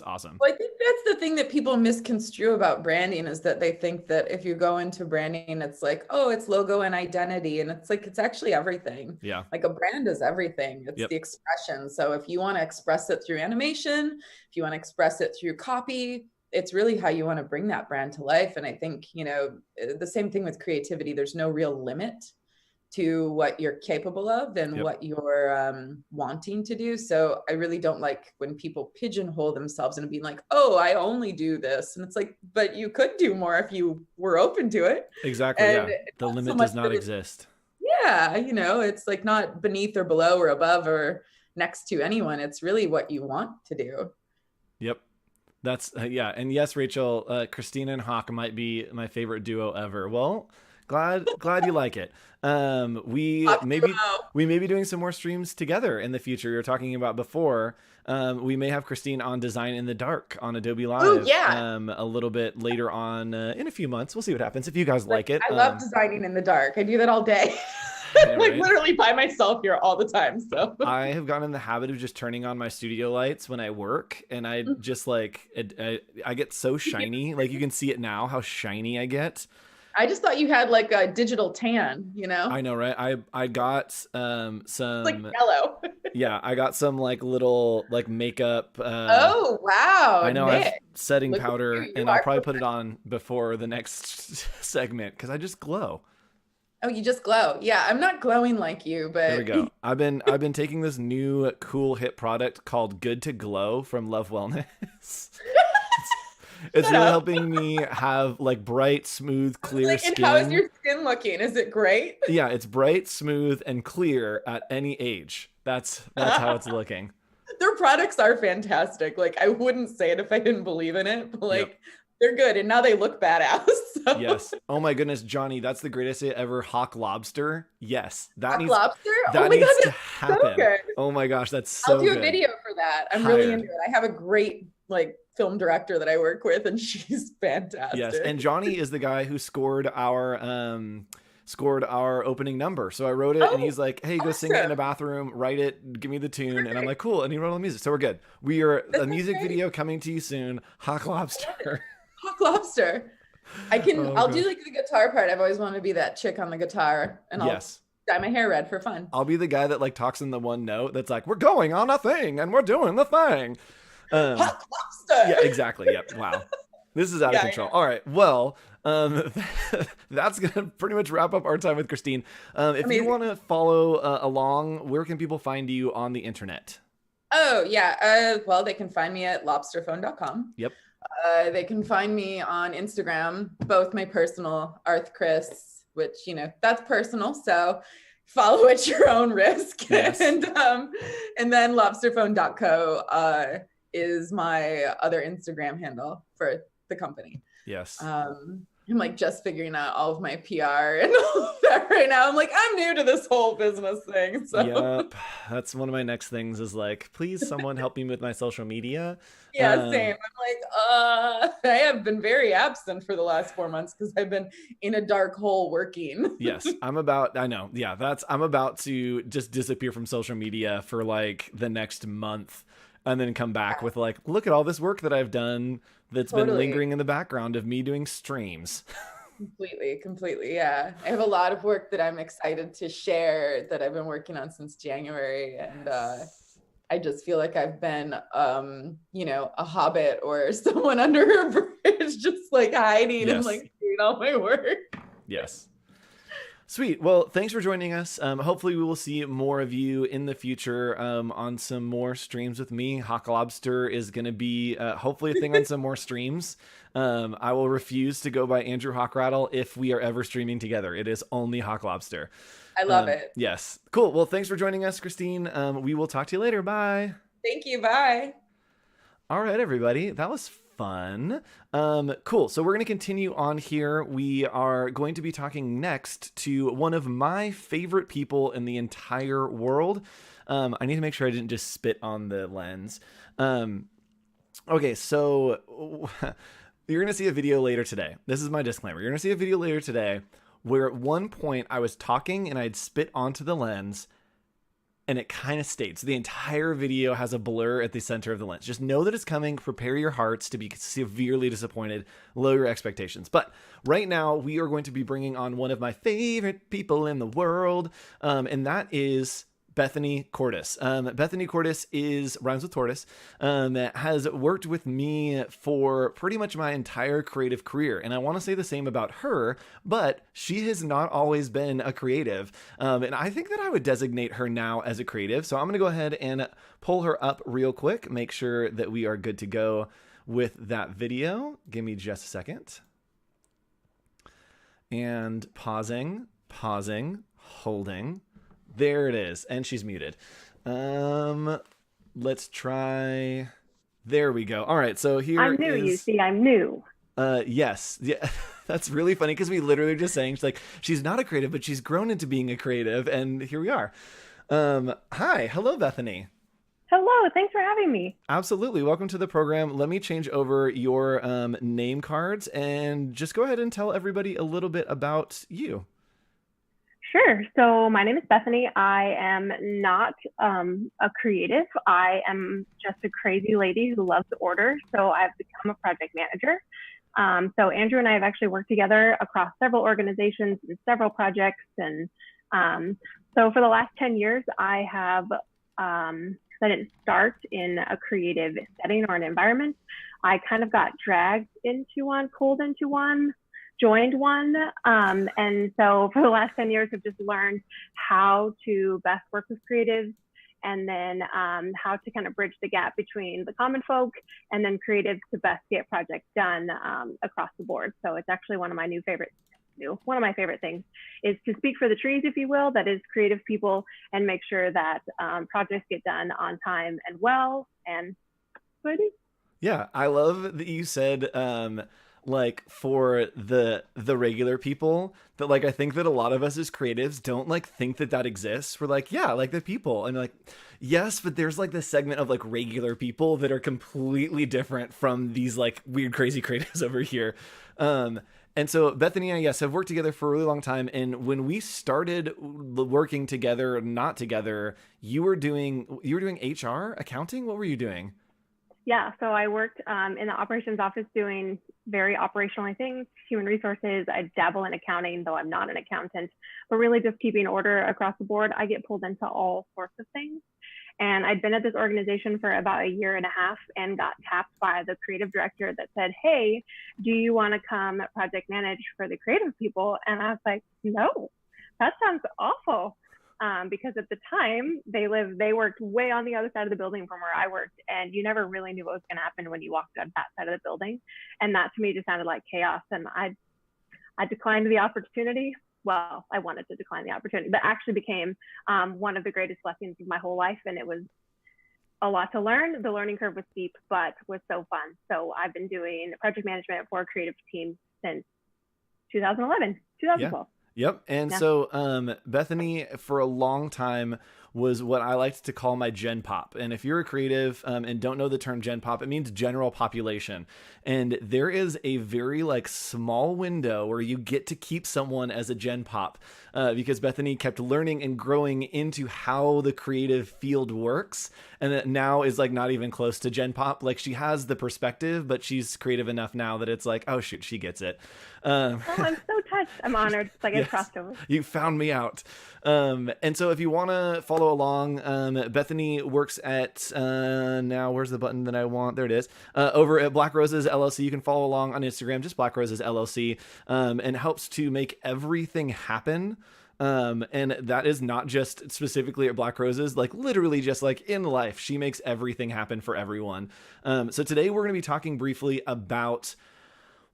awesome. Well, I think that's the thing that people misconstrue about branding, is that they think that if you go into branding, it's like, oh, it's logo and identity. And it's like, it's actually everything. Yeah. Like a brand is everything. It's the expression. So if you want to express it through animation, if you want to express it through copy, it's really how you want to bring that brand to life. And I think, the same thing with creativity, there's no real limit to what you're capable of and what you're wanting to do. So I really don't like when people pigeonhole themselves and being like, oh, I only do this. And it's like, but you could do more if you were open to it. Exactly. And the limit does not exist. Yeah. It's like not beneath or below or above or next to anyone. It's really what you want to do. Yep. That's And yes, Rachel, Christina and Hawk might be my favorite duo ever. Well, glad you like it. We may be doing some more streams together in the future. You were talking about before. We may have Christine on Design in the Dark on Adobe Live. Ooh, yeah. A little bit later on in a few months. We'll see what happens if you guys like it. I love designing in the dark. I do that all day. Like literally by myself here all the time. So I have gotten in the habit of just turning on my studio lights when I work, and I just like I get so shiny. Like you can see it now how shiny I get. I just thought you had like a digital tan, I know, right? I got some like yellow. Yeah, I got some like little like makeup. Oh wow! I know, Nick. I have setting powder, and I'll probably put it on before the next segment because I just glow. Oh, you just glow. Yeah, I'm not glowing like you, but there we go. I've been taking this new cool hit product called Good to Glow from Love Wellness. It's really helping me have like bright, smooth, clear skin. And how is your skin looking? Is it great? Yeah, it's bright, smooth, and clear at any age. That's how it's looking. Their products are fantastic. Like I wouldn't say it if I didn't believe in it, but like they're good, and now they look badass. So. Yes. Oh my goodness, Johnny, that's the greatest day ever. Hawk Lobster. Yes, that needs to happen. So good. Oh my gosh, that's so good. I'll do a video for that. I'm really into it. I have a great like film director that I work with, and she's fantastic. Yes, and Johnny is the guy who scored our opening number. So I wrote it, and he's like, "Hey, go sing it in a bathroom, write it, give me the tune," and I'm like, "Cool." And he wrote all the music, so we're good. We are a music video coming to you soon. Hawk Lobster. Hawk Lobster. I'll do like the guitar part. I've always wanted to be that chick on the guitar, and I'll dye my hair red for fun. I'll be the guy that like talks in the one note that's like, "We're going on a thing, and we're doing the thing." Hawk Lobster. Yeah, exactly. Yep. Wow. This is out of control. Yeah. All right. Well, that's going to pretty much wrap up our time with Christine. If you want to follow along, where can people find you on the internet? Oh, yeah. Well, they can find me at lobsterphone.com. Yep. They can find me on Instagram, both my personal Arth Chris, which, that's personal. So follow at your own risk. Yes. and then lobsterphone.co is my other Instagram handle for the company. Yes. I'm like just figuring out all of my PR and all of that right now. I'm like, I'm new to this whole business thing. So yep. That's one of my next things is like, please someone help me with my social media. Yeah, same. I'm like, I have been very absent for the last 4 months because I've been in a dark hole working. Yes. I'm about to just disappear from social media for like the next month. And then come back with like, look at all this work that I've done that's been lingering in the background of me doing streams. Completely. Yeah. I have a lot of work that I'm excited to share that I've been working on since January. And I just feel like I've been, a hobbit or someone under a bridge, just like hiding and like doing all my work. Yes. Sweet. Well, thanks for joining us. Hopefully we will see more of you in the future on some more streams with me. Hawk Lobster is going to be hopefully a thing on some more streams. I will refuse to go by Andrew Hawkrattle if we are ever streaming together. It is only Hawk Lobster. I love it. Yes. Cool. Well, thanks for joining us, we will talk to you later. Bye. Thank you. Bye. All right, everybody. That was fun. Cool. So we're going to continue on here. We are going to be talking next to one of my favorite people in the entire world. I need to make sure I didn't just spit on the lens. Okay, so you're going to see a video later today. This is my disclaimer. You're going to see a video later today where at one point I was talking and I'd spit onto the lens and it kind of stayed. So the entire video has a blur at the center of the lens. Just know that it's coming. Prepare your hearts to be severely disappointed. Lower your expectations. But right now we are going to be bringing on one of my favorite people in the world. And that is Bethany Cordes. Bethany Cordes rhymes with tortoise, has worked with me for pretty much my entire creative career. And I want to say the same about her, but she has not always been a creative. And I think that I would designate her now as a creative. So I'm going to go ahead and pull her up real quick, make sure that we are good to go with that video. Give me just a second. And pausing, holding. There it is. And she's muted. Let's try. There we go. All right. So here I'm new, is... you see, I'm new. Yes. Yeah. That's really funny because we literally just saying she's not a creative, but she's grown into being a creative. And here we are. Hi. Hello, Bethany. Hello. Thanks for having me. Absolutely. Welcome to the program. Let me change over your name cards and just go ahead and tell everybody a little bit about you. Sure. So my name is Bethany. I am not a creative. I am just a crazy lady who loves to order. So I've become a project manager. So Andrew and I have actually worked together across several organizations and several projects. And so for the last 10 years, I have, I didn't start in a creative setting or an environment. I kind of got dragged into one, pulled into one, joined one. And so for the last 10 years, I've just learned how to best work with creatives and then how to kind of bridge the gap between the common folk and then creatives to best get projects done across the board. So it's actually one of my my favorite things is to speak for the trees, if you will, that is creative people, and make sure that projects get done on time and well. And what I do. Yeah, I love that you said like for the regular people that like I think that a lot of us as creatives don't like think that exists. We're like, yeah, like the people, and like yes, but there's like this segment of like regular people that are completely different from these like weird crazy creatives over here. And so Bethany and I, yes, have worked together for a really long time. And when we started working together, not together, you were doing HR, accounting. What were you doing? Yeah, so I worked in the operations office doing very operational things, human resources. I dabble in accounting, though I'm not an accountant, but really just keeping order across the board. I get pulled into all sorts of things. And I'd been at this organization for about a year and a half and got tapped by the creative director that said, hey, do you want to come project manage for the creative people? And I was like, no, that sounds awful. Because at the time they worked way on the other side of the building from where I worked, and you never really knew what was going to happen when you walked on that side of the building. And that to me just sounded like chaos. And I declined the opportunity. Well, I wanted to decline the opportunity, but actually became one of the greatest lessons of my whole life. And it was a lot to learn. The learning curve was steep, but was so fun. So I've been doing project management for creative teams since 2012. Yeah. Yep. And so Bethany, for a long time, was what I liked to call my Gen Pop. And if you're a creative and don't know the term Gen Pop, it means general population. And there is a very like small window where you get to keep someone as a Gen Pop because Bethany kept learning and growing into how the creative field works. And that now is like not even close to Gen Pop. Like she has the perspective, but she's creative enough now that it's like, oh shoot, she gets it. Oh, I'm so touched. I'm honored. It's like a crossover. You found me out. And so if you want to follow along, Bethany works at, now where's the button that I want? There it is. Over at Black Roses LLC. You can follow along on Instagram, just Black Roses LLC, and helps to make everything happen. And that is not just specifically at Black Roses, like literally just like in life, she makes everything happen for everyone. So today we're going to be talking briefly about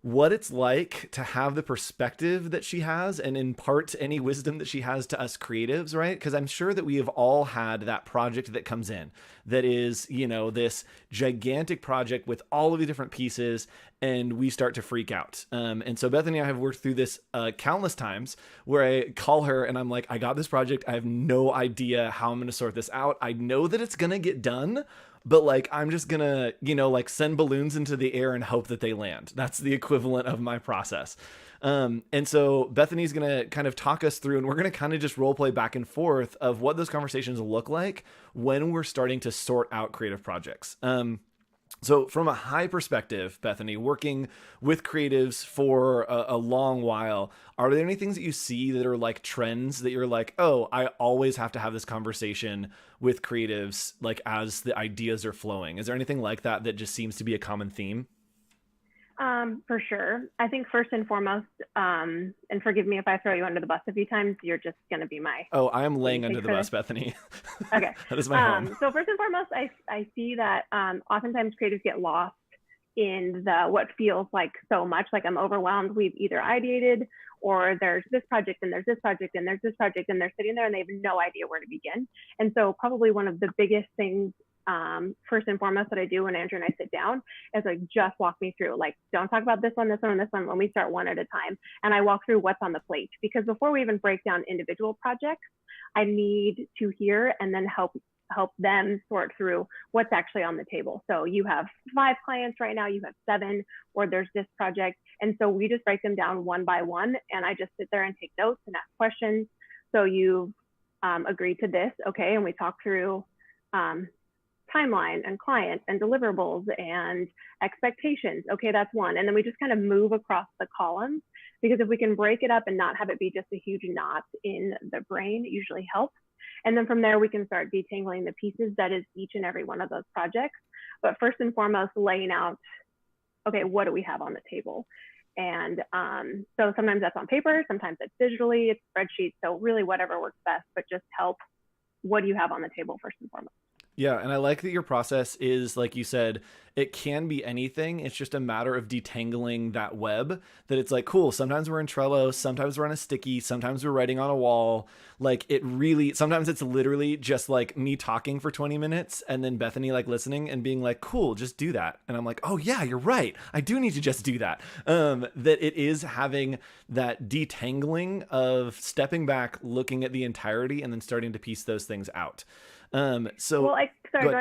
what it's like to have the perspective that she has and impart any wisdom that she has to us creatives, right? Because I'm sure that we have all had that project that comes in that is, you know, this gigantic project with all of the different pieces, and we start to freak out. And so Bethany and I have worked through this countless times where I call her and I'm like, I got this project. I have no idea how I'm going to sort this out. I know that it's going to get done, but like, I'm just gonna, you know, like send balloons into the air and hope that they land. That's the equivalent of my process. And so Bethany's gonna kind of talk us through, and we're gonna kind of just role play back and forth of what those conversations look like when we're starting to sort out creative projects. So from a high perspective, Bethany, working with creatives for a long while, are there any things that you see that are like trends that you're like, oh, I always have to have this conversation with creatives, like as the ideas are flowing? Is there anything like that that just seems to be a common theme? For sure. I think first and foremost, and forgive me if I throw you under the bus a few times, you're just going to be my... Oh, I am laying under the bus, Bethany. Okay. That is my home. So first and foremost, I see that oftentimes creatives get lost in what feels like so much, like I'm overwhelmed. We've either ideated or there's this project and there's this project and there's this project, and they're sitting there and they have no idea where to begin. And so probably one of the biggest things first and foremost that I do when Andrew and I sit down is like, just walk me through, like, don't talk about this one, this one, and this one. When we start one at a time, and I walk through what's on the plate, because before we even break down individual projects, I need to hear and then help them sort through what's actually on the table. So you have 5 clients right now, you have 7, or there's this project. And so we just break them down one by one, and I just sit there and take notes and ask questions. So you've agreed to this, okay, and we talk through timeline and client and deliverables and expectations. Okay, that's one. And then we just kind of move across the columns, because if we can break it up and not have it be just a huge knot in the brain, it usually helps. And then from there, we can start detangling the pieces that is each and every one of those projects. But first and foremost, laying out, okay, what do we have on the table? And so sometimes that's on paper, sometimes it's digitally, it's spreadsheets. So really whatever works best, but just help. What do you have on the table first and foremost? Yeah, and I like that your process is, like you said, it can be anything. It's just a matter of detangling that web, that it's like, cool, sometimes we're in Trello, sometimes we're on a sticky, sometimes we're writing on a wall. Like, it really, sometimes it's literally just like me talking for 20 minutes and then Bethany like listening and being like, cool, just do that. And I'm like, oh yeah, you're right. I do need to just do that. That it is having that detangling of stepping back, looking at the entirety, and then starting to piece those things out. Going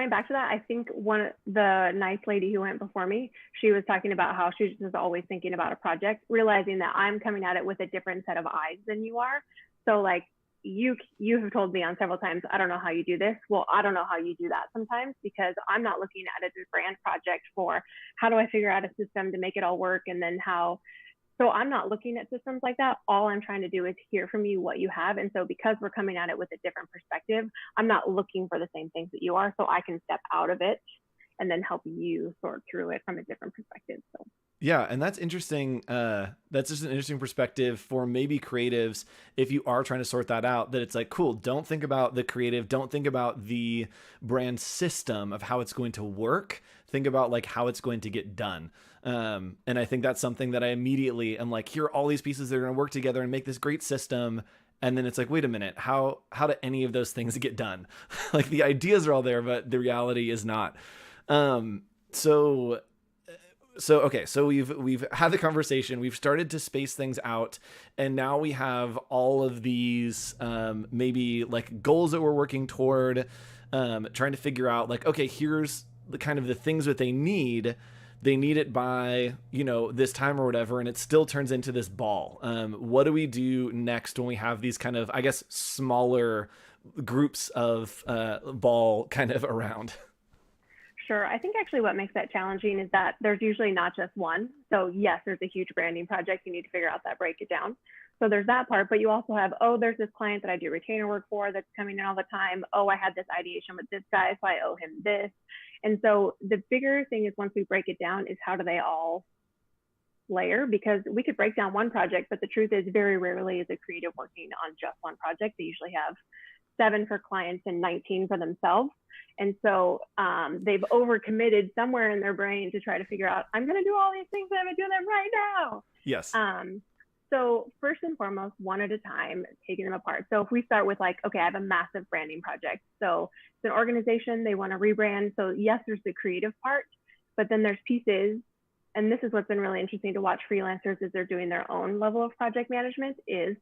back to that, I think the nice lady who went before me, she was talking about how she's just always thinking about a project, realizing that I'm coming at it with a different set of eyes than you are. So like you have told me on several times, I don't know how you do this. Well, I don't know how you do that sometimes, because I'm not looking at it as a brand project for how do I figure out a system to make it all work, and then how. So I'm not looking at systems like that. All I'm trying to do is hear from you what you have. And so because we're coming at it with a different perspective, I'm not looking for the same things that you are. So I can step out of it and then help you sort through it from a different perspective. So yeah, and that's interesting. That's just an interesting perspective for maybe creatives, if you are trying to sort that out, that it's like, cool, don't think about the creative, don't think about the brand system of how it's going to work. Think about like how it's going to get done. And I think that's something that I immediately am like, here are all these pieces that are going to work together and make this great system. And then it's like, wait a minute, how do any of those things get done? Like the ideas are all there, but the reality is not. So we've had the conversation, we've started to space things out, and now we have all of these maybe like goals that we're working toward, trying to figure out like, okay, here's the kind of the things that they need it by, you know, this time or whatever, and it still turns into this ball. What do we do next when we have these kind of, I guess, smaller groups of ball kind of around? Sure. I think actually what makes that challenging is that there's usually not just one. So yes, there's a huge branding project. You need to figure out that, break it down. So there's that part, but you also have, oh, there's this client that I do retainer work for that's coming in all the time. Oh, I had this ideation with this guy, so I owe him this. And so the bigger thing is, once we break it down, is how do they all layer? Because we could break down one project, but the truth is very rarely is a creative working on just one project. They usually have 7 for clients and 19 for themselves. And so they've overcommitted somewhere in their brain to try to figure out, I'm going to do all these things and I'm going to do them right now. Yes. So first and foremost, one at a time, taking them apart. So if we start with like, okay, I have a massive branding project. So it's an organization, they want to rebrand. So yes, there's the creative part, but then there's pieces. And this is what's been really interesting to watch freelancers as they're doing their own level of project management is,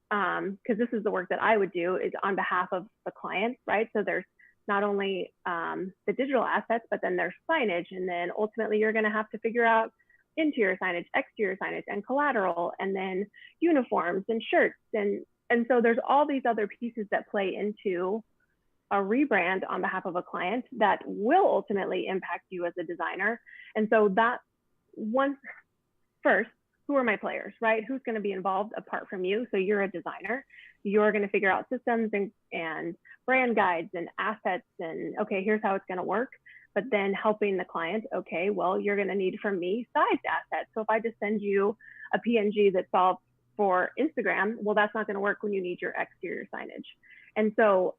because this is the work that I would do is on behalf of the client, right? So there's not only the digital assets, but then there's signage. And then ultimately you're going to have to figure out interior signage, exterior signage, and collateral, and then uniforms and shirts. And so there's all these other pieces that play into a rebrand on behalf of a client that will ultimately impact you as a designer. And so that one, first, who are my players, right? Who's going to be involved apart from you? So you're a designer. You're going to figure out systems and brand guides and assets and, okay, here's how it's going to work. But then helping the client, okay, well, you're going to need from me sized assets. So if I just send you a PNG that solves for Instagram, well, that's not going to work when you need your exterior signage. And so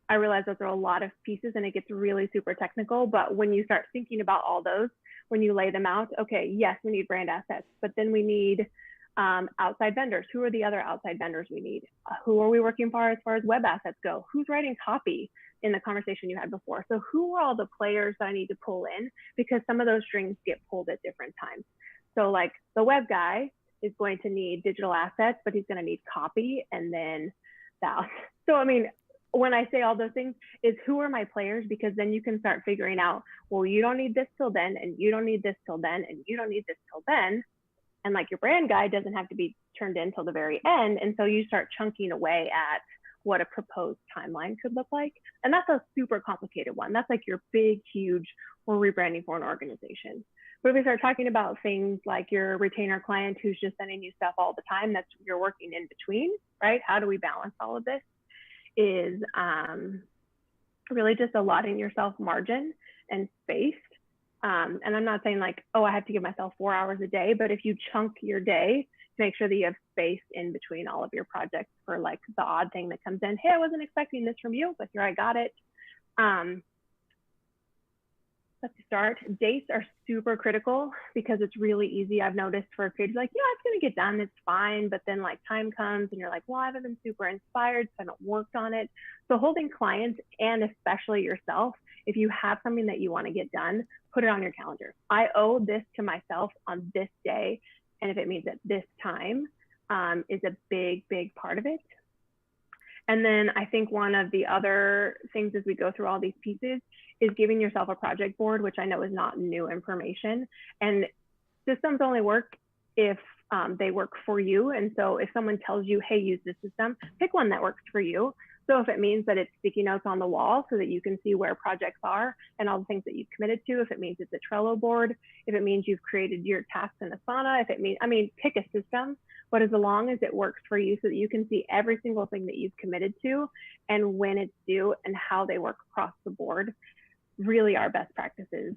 I realize those are a lot of pieces and it gets really super technical. But when you start thinking about all those, when you lay them out, okay, yes, we need brand assets, but then we need outside vendors. Who are the other outside vendors we need? Who are we working for as far as web assets go? Who's writing copy in the conversation you had before? So who are all the players that I need to pull in? Because some of those strings get pulled at different times. So like the web guy is going to need digital assets, but he's going to need copy and then that. So, I mean, when I say all those things is who are my players, because then you can start figuring out, well, you don't need this till then, and you don't need this till then, and you don't need this till then. And like your brand guide doesn't have to be turned in till the very end. And so you start chunking away at what a proposed timeline could look like. And that's a super complicated one. That's like your big, huge, we're rebranding for an organization. But if we start talking about things like your retainer client who's just sending you stuff all the time, that's you're working in between, right? How do we balance all of this? Is really just allotting yourself margin and space. And I'm not saying like, oh, I have to give myself 4 hours a day, but if you chunk your day to make sure that you have space in between all of your projects for like the odd thing that comes in, hey, I wasn't expecting this from you, but here I got it. Let's start. Dates are super critical because it's really easy. I've noticed for kids like, yeah, it's going to get done. It's fine. But then like time comes and you're like, well, I haven't been super inspired. So I haven't worked on it. So holding clients and especially yourself, if you have something that you want to get done, put it on your calendar. I owe this to myself on this day. And if it means at this time is a big, big part of it. And then I think one of the other things as we go through all these pieces is giving yourself a project board, which I know is not new information. And systems only work if they work for you. And so if someone tells you, hey, use this system, pick one that works for you. So if it means that it's sticky notes on the wall so that you can see where projects are and all the things that you've committed to, if it means it's a Trello board, if it means you've created your tasks in Asana, if it means, I mean, pick a system, but as long as it works for you so that you can see every single thing that you've committed to and when it's due and how they work across the board, really are best practices.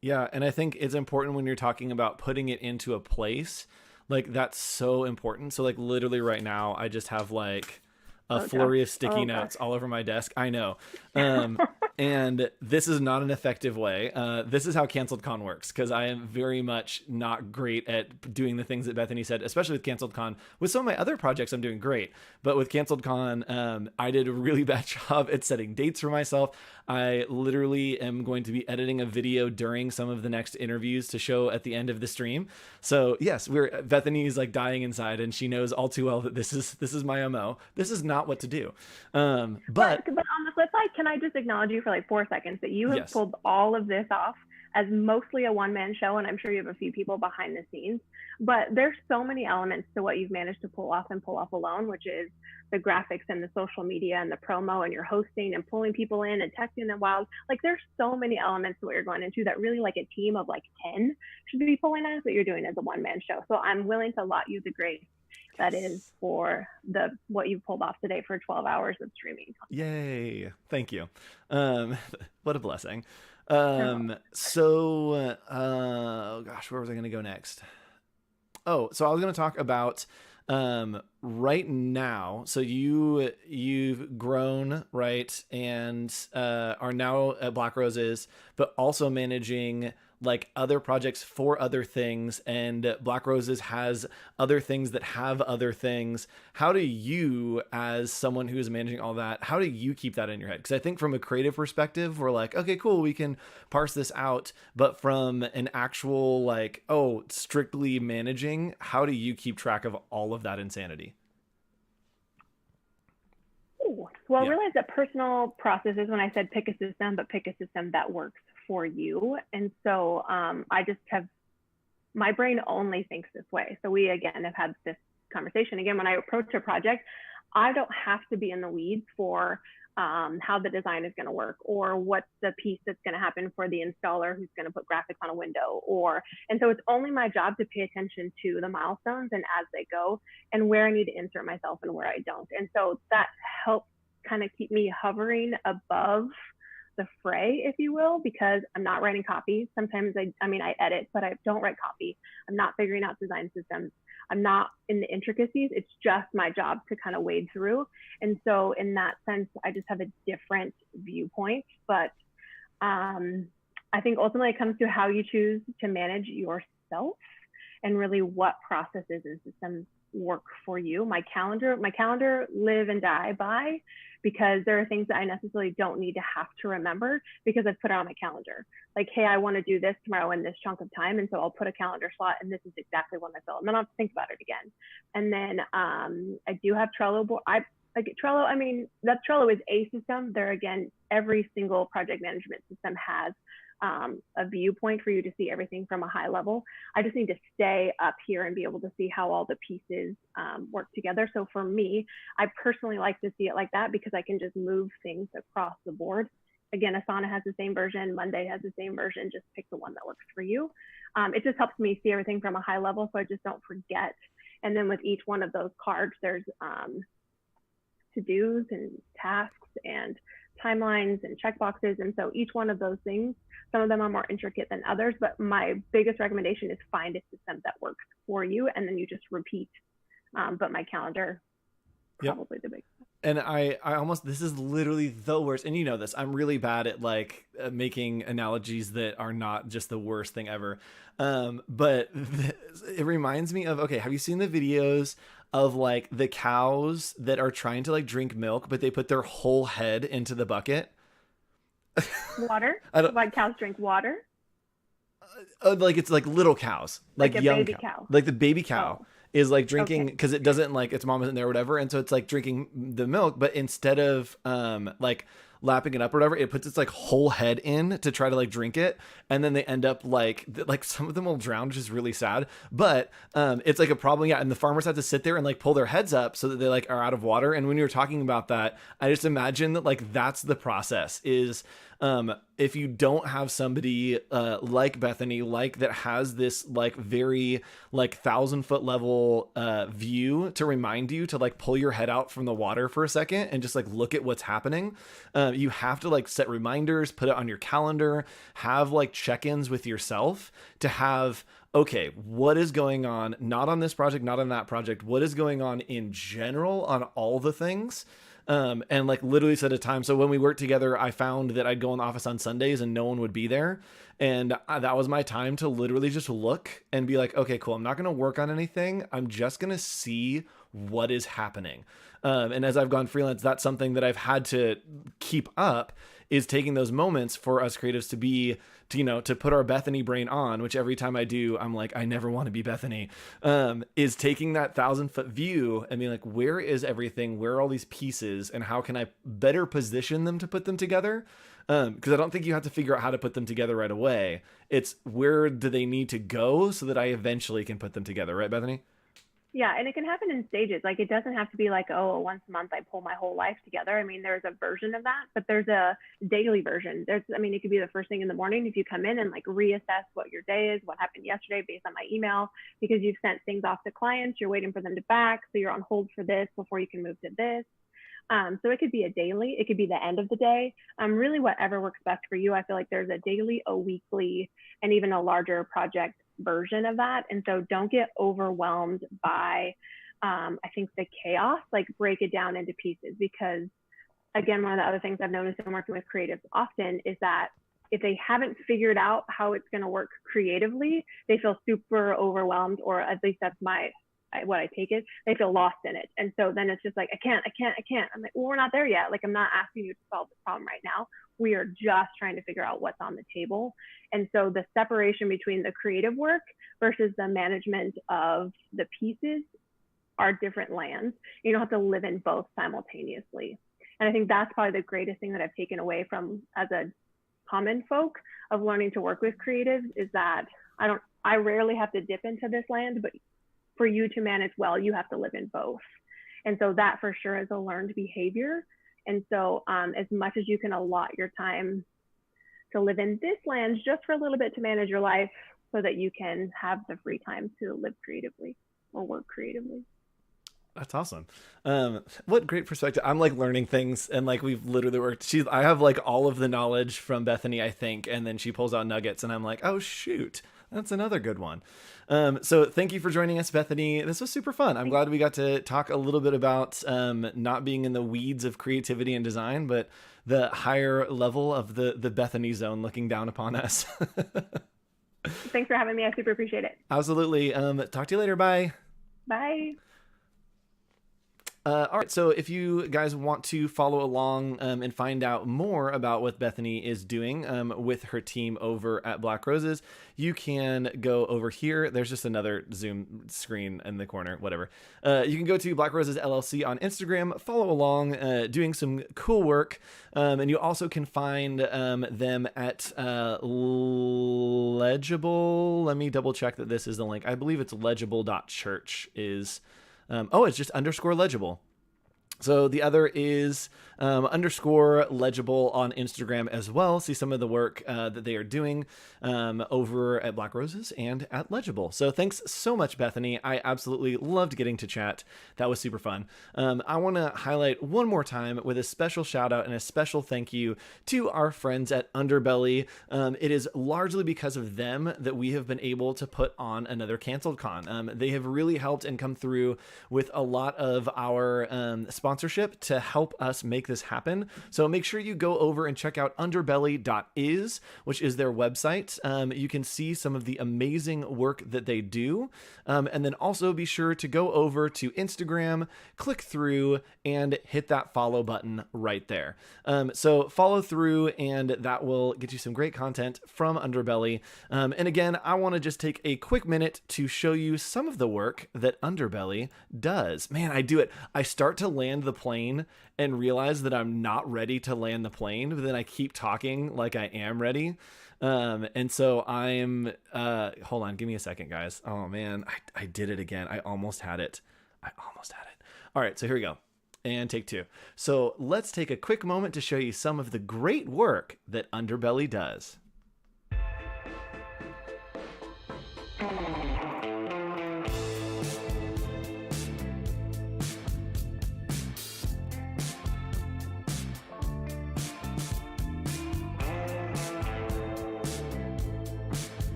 Yeah, and I think it's important when you're talking about putting it into a place, like that's so important. So like literally right now, I just have like a flurry of sticky notes all over my desk. I know. And this is not an effective way. This is how Canceled Con works, because I am very much not great at doing the things that Bethany said, especially with Canceled Con. With some of my other projects, I'm doing great. But with Canceled Con, I did a really bad job at setting dates for myself. I literally am going to be editing a video during some of the next interviews to show at the end of the stream. So yes, Bethany is like dying inside, and she knows all too well that this is my MO. This is not what to do. But on the flip side, can I just acknowledge you for like 4 seconds that you have pulled all of this off as mostly a one-man show, and I'm sure you have a few people behind the scenes, but there's so many elements to what you've managed to pull off alone, which is the graphics and the social media and the promo and your hosting and pulling people in and texting them wild. Like there's so many elements to what you're going into that really like a team of like 10 should be pulling off what you're doing as a one-man show. So I'm willing to allot you the grace that is for what you pulled off today for 12 hours of streaming. Yay. Thank you. What a blessing. So, gosh, where was I going to go next? Oh, so I was going to talk about right now, so you've grown, right, and are now at Black Roses, but also managing like other projects for other things, and Black Roses has other things that have other things. How do you, as someone who is managing all that, how do you keep that in your head? Because I think from a creative perspective, we're like, okay, cool, we can parse this out. But from an actual like, oh, strictly managing, how do you keep track of all of that insanity? Well, I realized that personal processes, when I said pick a system, but pick a system that works for you. And so I just have, my brain only thinks this way. So we, again, have had this conversation. Again, when I approach a project, I don't have to be in the weeds for how the design is going to work, or what's the piece that's going to happen for the installer who's going to put graphics on a window, and so it's only my job to pay attention to the milestones and as they go, and where I need to insert myself and where I don't. And so that helps kind of keep me hovering above the fray, if you will, because I'm not writing copy. Sometimes I edit, but I don't write copy. I'm not figuring out design systems. I'm not in the intricacies. It's just my job to kind of wade through. And so in that sense, I just have a different viewpoint. But I think ultimately it comes to how you choose to manage yourself and really what processes and systems work for you. My calendar live and die by, because there are things that I necessarily don't need to have to remember because I've put it on my calendar. Like, hey, I want to do this tomorrow in this chunk of time. And so I'll put a calendar slot and this is exactly when I fill. And then I'll have to think about it again. And then I do have Trello. Trello, that Trello is a system. There again, every single project management system has a viewpoint for you to see everything from a high level. I just need to stay up here and be able to see how all the pieces work together. So for me, I personally like to see it like that because I can just move things across the board. Again, Asana has the same version, Monday has the same version, just pick the one that works for you. It just helps me see everything from a high level so I just don't forget. And then with each one of those cards, there's to-dos and tasks and timelines and checkboxes. And so each one of those things, some of them are more intricate than others, but my biggest recommendation is find a system that works for you, and then you just repeat. But my calendar, probably the biggest. And I almost, this is literally the worst. And you know this, I'm really bad at like making analogies that are not just the worst thing ever. But it reminds me of, okay, have you seen the videos of like the cows that are trying to like drink milk, but they put their whole head into the bucket? Water? Like cows drink water? Like it's like little cows, like young baby cow. Like the baby cow is like drinking because it doesn't like its mom isn't there or whatever, and so it's like drinking the milk, but instead of like lapping it up or whatever, it puts its like whole head in to try to like drink it, and then they end up like some of them will drown, which is really sad. But it's like a problem, and the farmers have to sit there and like pull their heads up so that they like are out of water. And when you were talking about that, I just imagine that like that's the process is if you don't have somebody like Bethany, like that has this like very like 1,000-foot level view to remind you to like pull your head out from the water for a second and just like look at what's happening. You have to like set reminders, put it on your calendar, have like check-ins with yourself to have, okay, what is going on? Not on this project, not on that project. What is going on in general on all the things? And like literally set a time. So when we worked together, I found that I'd go in the office on Sundays and no one would be there. And that was my time to literally just look and be like, okay, cool. I'm not going to work on anything. I'm just going to see what is happening. And as I've gone freelance, that's something that I've had to keep up, is taking those moments for us creatives to be, to put our Bethany brain on, which every time I do, I'm like, I never want to be Bethany, is taking that 1,000-foot view and being like, where is everything? Where are all these pieces? And how can I better position them to put them together? Because I don't think you have to figure out how to put them together right away. It's where do they need to go so that I eventually can put them together. Right, Bethany? Yeah, and it can happen in stages. Like it doesn't have to be like, oh, once a month I pull my whole life together. I mean, there's a version of that, but there's a daily version. It could be the first thing in the morning if you come in and like reassess what your day is, what happened yesterday based on my email, because you've sent things off to clients, you're waiting for them to back, so you're on hold for this before you can move to this. So it could be a daily, it could be the end of the day, really whatever works best for you. I feel like there's a daily, a weekly, and even a larger project version of that. And so don't get overwhelmed by I think the chaos, like break it down into pieces, because again, one of the other things I've noticed in working with creatives often is that if they haven't figured out how it's going to work creatively, they feel super overwhelmed, or at least that's what I take it. They feel lost in it. And so then it's just like, I can't. I'm like, well, we're not there yet. Like, I'm not asking you to solve the problem right now. We are just trying to figure out what's on the table. And so the separation between the creative work versus the management of the pieces are different lands. You don't have to live in both simultaneously. And I think that's probably the greatest thing that I've taken away from, as a common folk, of learning to work with creatives, is that I rarely have to dip into this land, but for you to manage well, you have to live in both. And so that for sure is a learned behavior. And so as much as you can allot your time to live in this land just for a little bit to manage your life, so that you can have the free time to live creatively or work creatively. That's awesome. What great perspective. I'm like learning things, and like we've literally worked. I have like all of the knowledge from Bethany, I think, and then she pulls out nuggets and I'm like, oh shoot, that's another good one. So thank you for joining us, Bethany. This was super fun. I'm glad we got to talk a little bit about not being in the weeds of creativity and design, but the higher level of the Bethany zone looking down upon us. Thanks for having me. I super appreciate it. Absolutely. Talk to you later. Bye. Bye. All right, so if you guys want to follow along and find out more about what Bethany is doing with her team over at Black Roses, you can go over here. There's just another Zoom screen in the corner, whatever. You can go to Black Roses LLC on Instagram, follow along, doing some cool work. And you also can find them at Legible. Let me double check that this is the link. I believe it's legible.church is... it's just _legible. So the other is _legible on Instagram as well. See some of the work that they are doing over at Black Roses and at Legible. So thanks so much, Bethany. I absolutely loved getting to chat. That was super fun. I want to highlight one more time with a special shout out and a special thank you to our friends at Underbelly. It is largely because of them that we have been able to put on another Canceled Con. They have really helped and come through with a lot of our sponsorship to help us make this happen. So make sure you go over and check out underbelly.is, which is their website. You can see some of the amazing work that they do. And then also be sure to go over to Instagram, click through, and hit that follow button right there. So follow through, and that will get you some great content from Underbelly. And again, I want to just take a quick minute to show you some of the work that Underbelly does. Man, I do it. I start to land the plane and realize that I'm not ready to land the plane, but then I keep talking like I am ready. And so I'm, hold on, give me a second, guys. Oh man, I did it again. I almost had it. All right, so here we go. And take two. So let's take a quick moment to show you some of the great work that Underbelly does.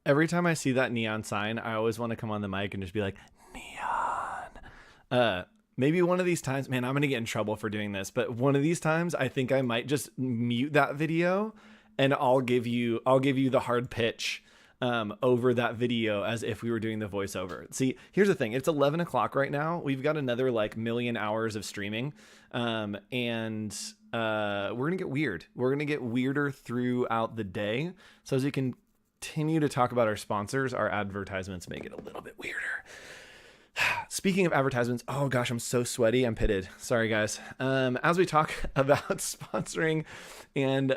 Every time I see that neon sign, I always want to come on the mic and just be like, neon. Maybe one of these times, man, I'm going to get in trouble for doing this, but one of these times I think I might just mute that video and I'll give you the hard pitch over that video as if we were doing the voiceover. See, here's the thing. It's 11 o'clock right now. We've got another like million hours of streaming. And we're going to get weird. We're going to get weirder throughout the day. So as we continue to talk about our sponsors, our advertisements may get a little bit weirder. Speaking of advertisements, oh gosh, I'm so sweaty. I'm pitted. Sorry, guys. As we talk about sponsoring and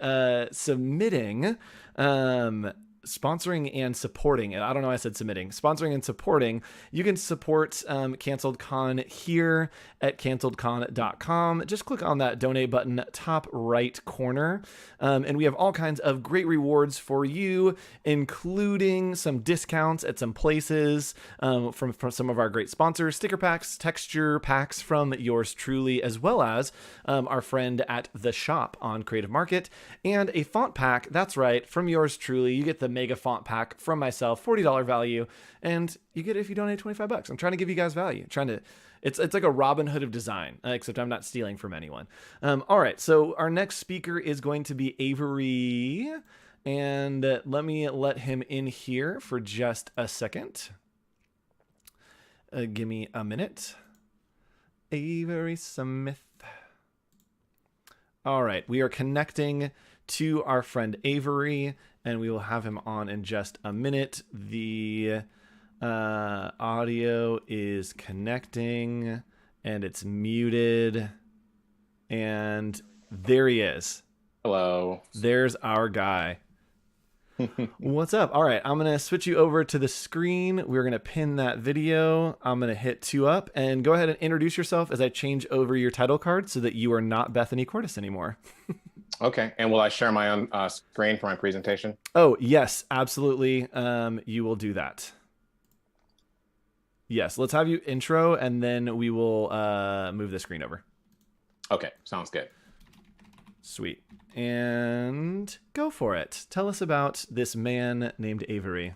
sponsoring and supporting, and I don't know why I said submitting, sponsoring and supporting, you can support Canceled Con here at canceledcon.com. Just click on that donate button top right corner. And we have all kinds of great rewards for you, including some discounts at some places from some of our great sponsors, sticker packs, texture packs from yours truly, as well as our friend at The Shop on Creative Market, and a font pack, that's right, from yours truly. You get the mega font pack from myself, $40 value, and you get it if you donate $25. I'm trying to give you guys value. It's like a Robin Hood of design, except I'm not stealing from anyone. All right, so our next speaker is going to be Avery, and let me let him in here for just a second. Give me a minute. Avery Smith. All right, we are connecting to our friend Avery, and we will have him on in just a minute. The audio is connecting, and it's muted, and there he is. Hello. There's our guy. What's up? All right, I'm going to switch you over to the screen. We're going to pin that video. I'm going to hit 2 up, and go ahead and introduce yourself as I change over your title card so that you are not Bethany Cordes anymore. Okay, and will I share my own screen for my presentation? Oh, yes, absolutely. You will do that. Yes, let's have you intro, and then we will move the screen over. Okay, sounds good. Sweet. And go for it. Tell us about this man named Avery.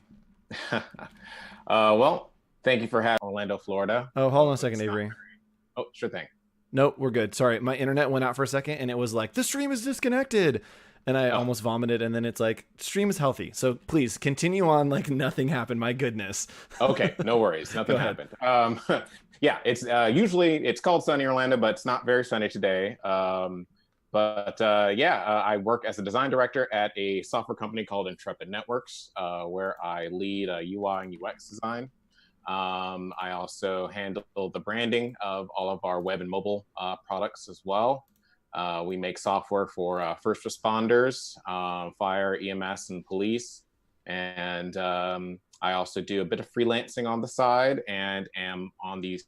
Well, thank you for having Orlando, Florida. Oh, hold on a second, Avery. Oh, sure thing. Nope, we're good. Sorry, my internet went out for a second, and it was like, the stream is disconnected. And I almost vomited, and then it's like, stream is healthy. So please continue on like nothing happened. My goodness. Okay, no worries. Nothing happened. Yeah, it's usually it's called sunny Orlando, but it's not very sunny today. I work as a design director at a software company called Intrepid Networks, where I lead UI and UX design. I also handle the branding of all of our web and mobile products as well. We make software for first responders, fire, EMS, and police. And I also do a bit of freelancing on the side, and am on the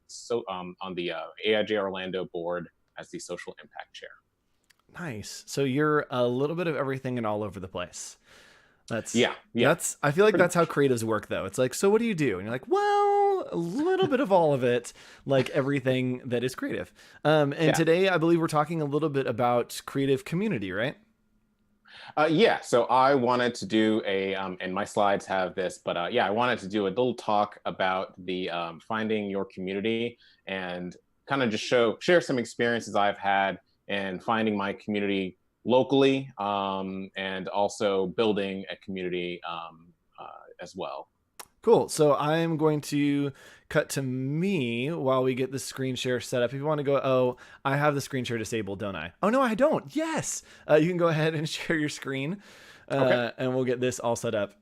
AIJ Orlando board as the social impact chair. Nice. So you're a little bit of everything and all over the place. That's I feel like that's how creatives work, though. It's like, so what do you do? And you're like, well, a little bit of all of it, like everything that is creative. Today, I believe we're talking a little bit about creative community, right? So I wanted to do and my slides have this, but I wanted to do a little talk about the finding your community, and kind of just share some experiences I've had in finding my community locally, and also building a community as well. Cool. So I'm going to cut to me while we get the screen share set up. If you want to go, oh, I have the screen share disabled, don't I? Oh, no, I don't. Yes. You can go ahead and share your screen, and we'll get this all set up.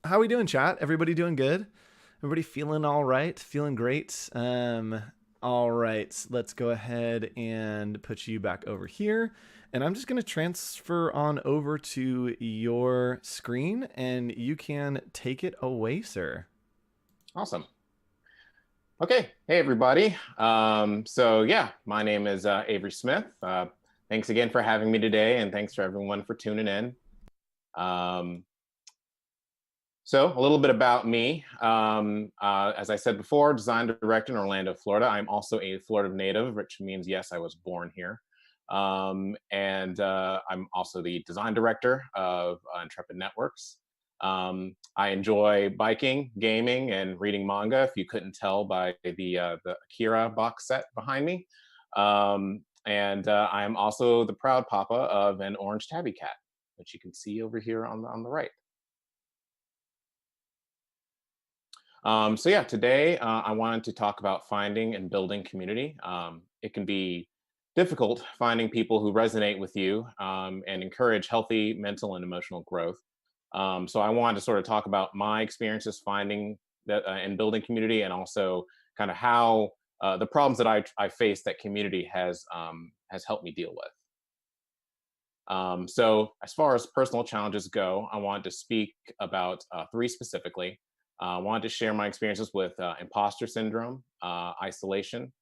How are we doing, chat? Everybody doing good? Everybody feeling all right? Feeling great? All right, let's go ahead and put you back over here. And I'm just going to transfer on over to your screen, and you can take it away, sir. Awesome. Okay. Hey, everybody. My name is Avery Smith. Thanks again for having me today, and thanks for everyone for tuning in. So a little bit about me. As I said before, design director in Orlando, Florida. I'm also a Florida native, which means, yes, I was born here. I'm also the design director of Intrepid Networks. I enjoy biking, gaming, and reading manga, if you couldn't tell by the Akira box set behind me. And I am also the proud papa of an orange tabby cat, which you can see over here on the right. So yeah, today I wanted to talk about finding and building community. It can be difficult finding people who resonate with you and encourage healthy mental and emotional growth. So I wanted to sort of talk about my experiences finding that and building community, and also kind of how the problems that I face that community has helped me deal with. So as far as personal challenges go, I wanted to speak about three specifically. I wanted to share my experiences with imposter syndrome, isolation,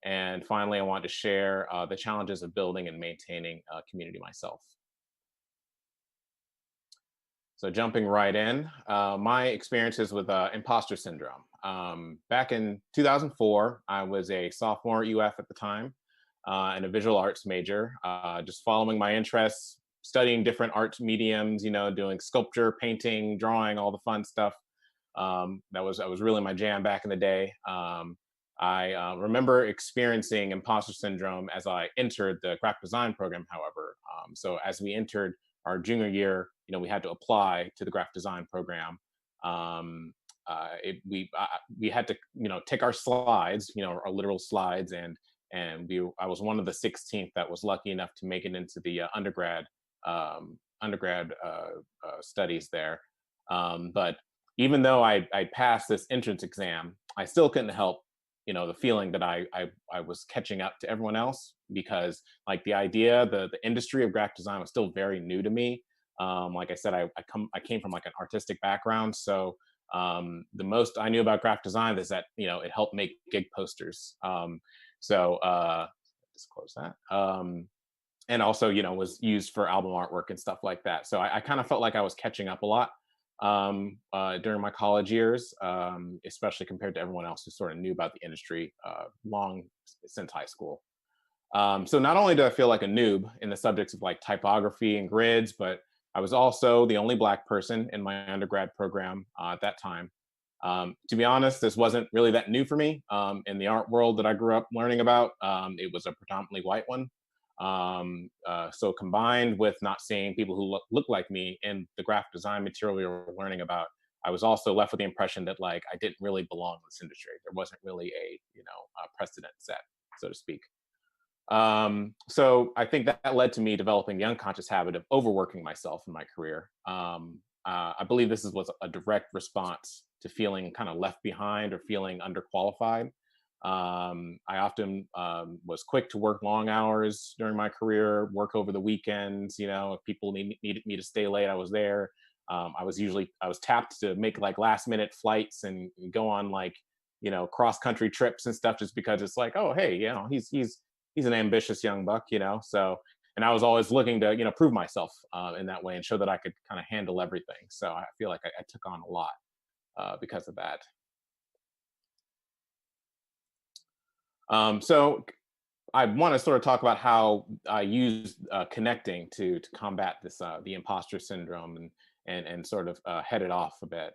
and finally, I wanted to share the challenges of building and maintaining a community myself. So jumping right in, my experiences with imposter syndrome. Back in 2004, I was a sophomore at UF at the time and a visual arts major, just following my interests, studying different art mediums, you know, doing sculpture, painting, drawing, all the fun stuff. That was really my jam back in the day. I remember experiencing imposter syndrome as I entered the graphic design program, however. So as we entered our junior year, you know, we had to apply to the graphic design program. We had to, you know, take our slides, you know, our literal slides, and I was one of the 16th that was lucky enough to make it into the undergrad studies there. But even though I passed this entrance exam, I still couldn't help, you know, the feeling that I was catching up to everyone else, because like the idea, the industry of graphic design was still very new to me. Like I said, I came from like an artistic background, so the most I knew about graphic design is that, you know, it helped make gig posters. So just close that. And also, you know, was used for album artwork and stuff like that. So I kind of felt like I was catching up a lot during my college years, especially compared to everyone else who sort of knew about the industry long since high school. So not only did I feel like a noob in the subjects of like typography and grids, but I was also the only Black person in my undergrad program at that time. To be honest, this wasn't really that new for me. In the art world that I grew up learning about, it was a predominantly white one. So combined with not seeing people who look like me in the graphic design material we were learning about, I was also left with the impression that like I didn't really belong in this industry. There wasn't really a, you know, a precedent set, so to speak. So I think that led to me developing the unconscious habit of overworking myself in my career. I believe this was a direct response to feeling kind of left behind or feeling underqualified. I often was quick to work long hours during my career, work over the weekends. You know, if people needed me to stay late, I was there. I was tapped to make like last minute flights and go on like, you know, cross country trips and stuff, just because it's like, oh, hey, you know, he's an ambitious young buck, you know. So, and I was always looking to, you know, prove myself in that way and show that I could kind of handle everything. So I feel like I took on a lot because of that. So I want to sort of talk about how I use connecting to combat this the imposter syndrome and sort of head it off a bit.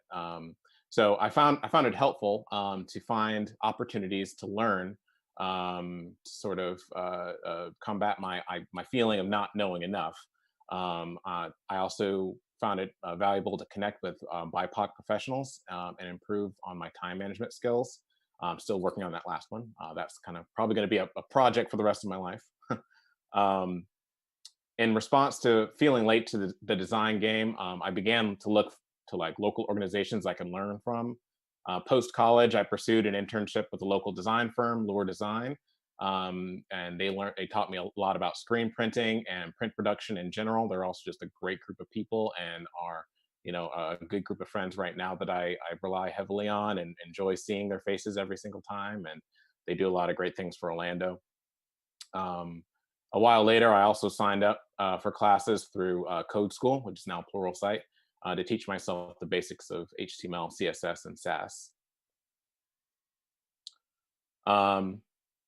So I found it helpful to find opportunities to learn, sort of combat my feeling of not knowing enough. I also found it valuable to connect with BIPOC professionals and improve on my time management skills. I'm still working on that last one. That's kind of probably going to be a project for the rest of my life. In response to feeling late to the design game, I began to look to like local organizations I can learn from. Post college, I pursued an internship with a local design firm, Lure Design, and they taught me a lot about screen printing and print production in general. They're also just a great group of people and are, you know, a good group of friends right now that I rely heavily on and enjoy seeing their faces every single time. And they do a lot of great things for Orlando. A while later, I also signed up for classes through Code School, which is now Pluralsight, to teach myself the basics of HTML, CSS, and Sass.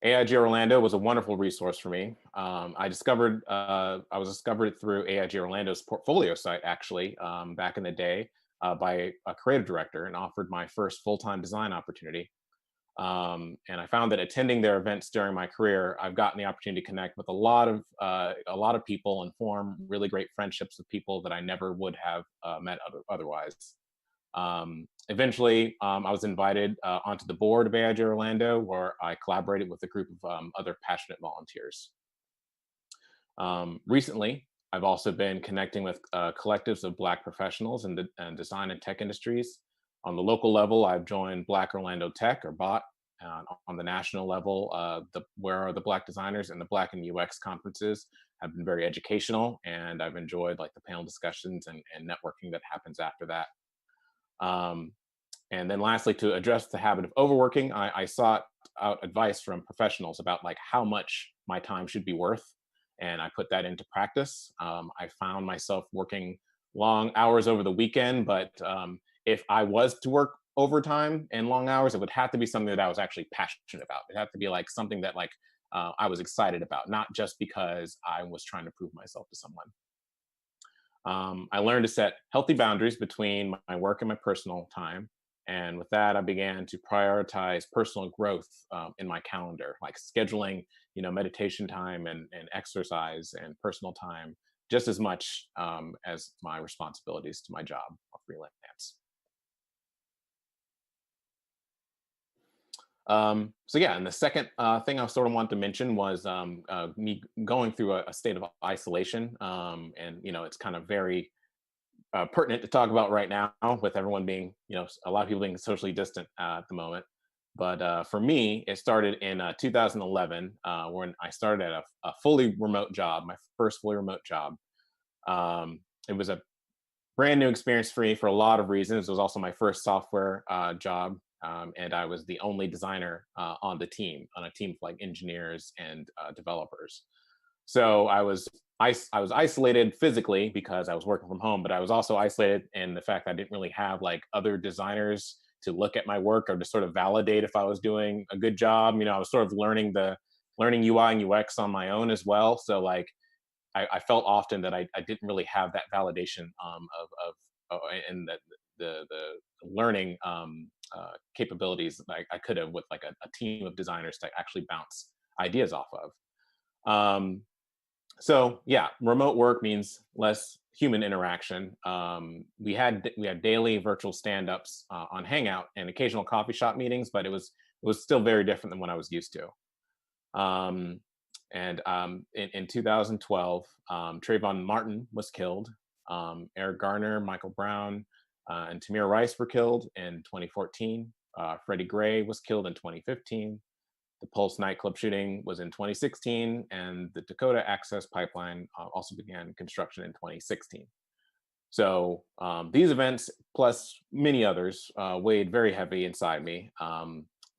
AIG Orlando was a wonderful resource for me. I was discovered through AIG Orlando's portfolio site, actually, back in the day. by a creative director and offered my first full-time design opportunity. And I found that attending their events during my career, I've gotten the opportunity to connect with a lot of people and form really great friendships with people that I never would have met otherwise. Eventually, I was invited onto the board of AIJ Orlando, where I collaborated with a group of other passionate volunteers. Recently, I've also been connecting with collectives of Black professionals in the design and tech industries. On the local level, I've joined Black Orlando Tech, or BOT. On the national level, Where Are the Black Designers, and the Black and UX conferences have been very educational, and I've enjoyed like the panel discussions and networking that happens after that. And then lastly, to address the habit of overworking, I sought out advice from professionals about like how much my time should be worth, and I put that into practice. I found myself working long hours over the weekend, but if I was to work overtime and long hours, it would have to be something that I was actually passionate about. It had to be like something that like I was excited about, not just because I was trying to prove myself to someone. I learned to set healthy boundaries between my work and my personal time. And with that, I began to prioritize personal growth in my calendar, like scheduling, meditation time and exercise and personal time just as much as my responsibilities to my job or freelance. So yeah, and the second thing I sort of wanted to mention was me going through a state of isolation. And, it's kind of very pertinent to talk about right now with everyone being, a lot of people being socially distant at the moment. But for me, it started in 2011 when I started at a fully remote job, my first fully remote job. It was a brand new experience for me for a lot of reasons. It was also my first software job. And I was the only designer on a team of like engineers and developers. So I was isolated physically because I was working from home, but I was also isolated in the fact that I didn't really have like other designers to look at my work or to sort of validate if I was doing a good job. I was sort of learning UI and UX on my own as well. So like I felt often that I didn't really have that validation and that the learning capabilities that I could have with like a team of designers to actually bounce ideas off of. So yeah, remote work means less human interaction. We had daily virtual stand-ups on Hangout and occasional coffee shop meetings, but it was still very different than what I was used to. In 2012, Trayvon Martin was killed. Eric Garner, Michael Brown, and Tamir Rice were killed in 2014. Freddie Gray was killed in 2015. The Pulse nightclub shooting was in 2016, and the Dakota Access Pipeline also began construction in 2016. So these events, plus many others, weighed very heavy inside me.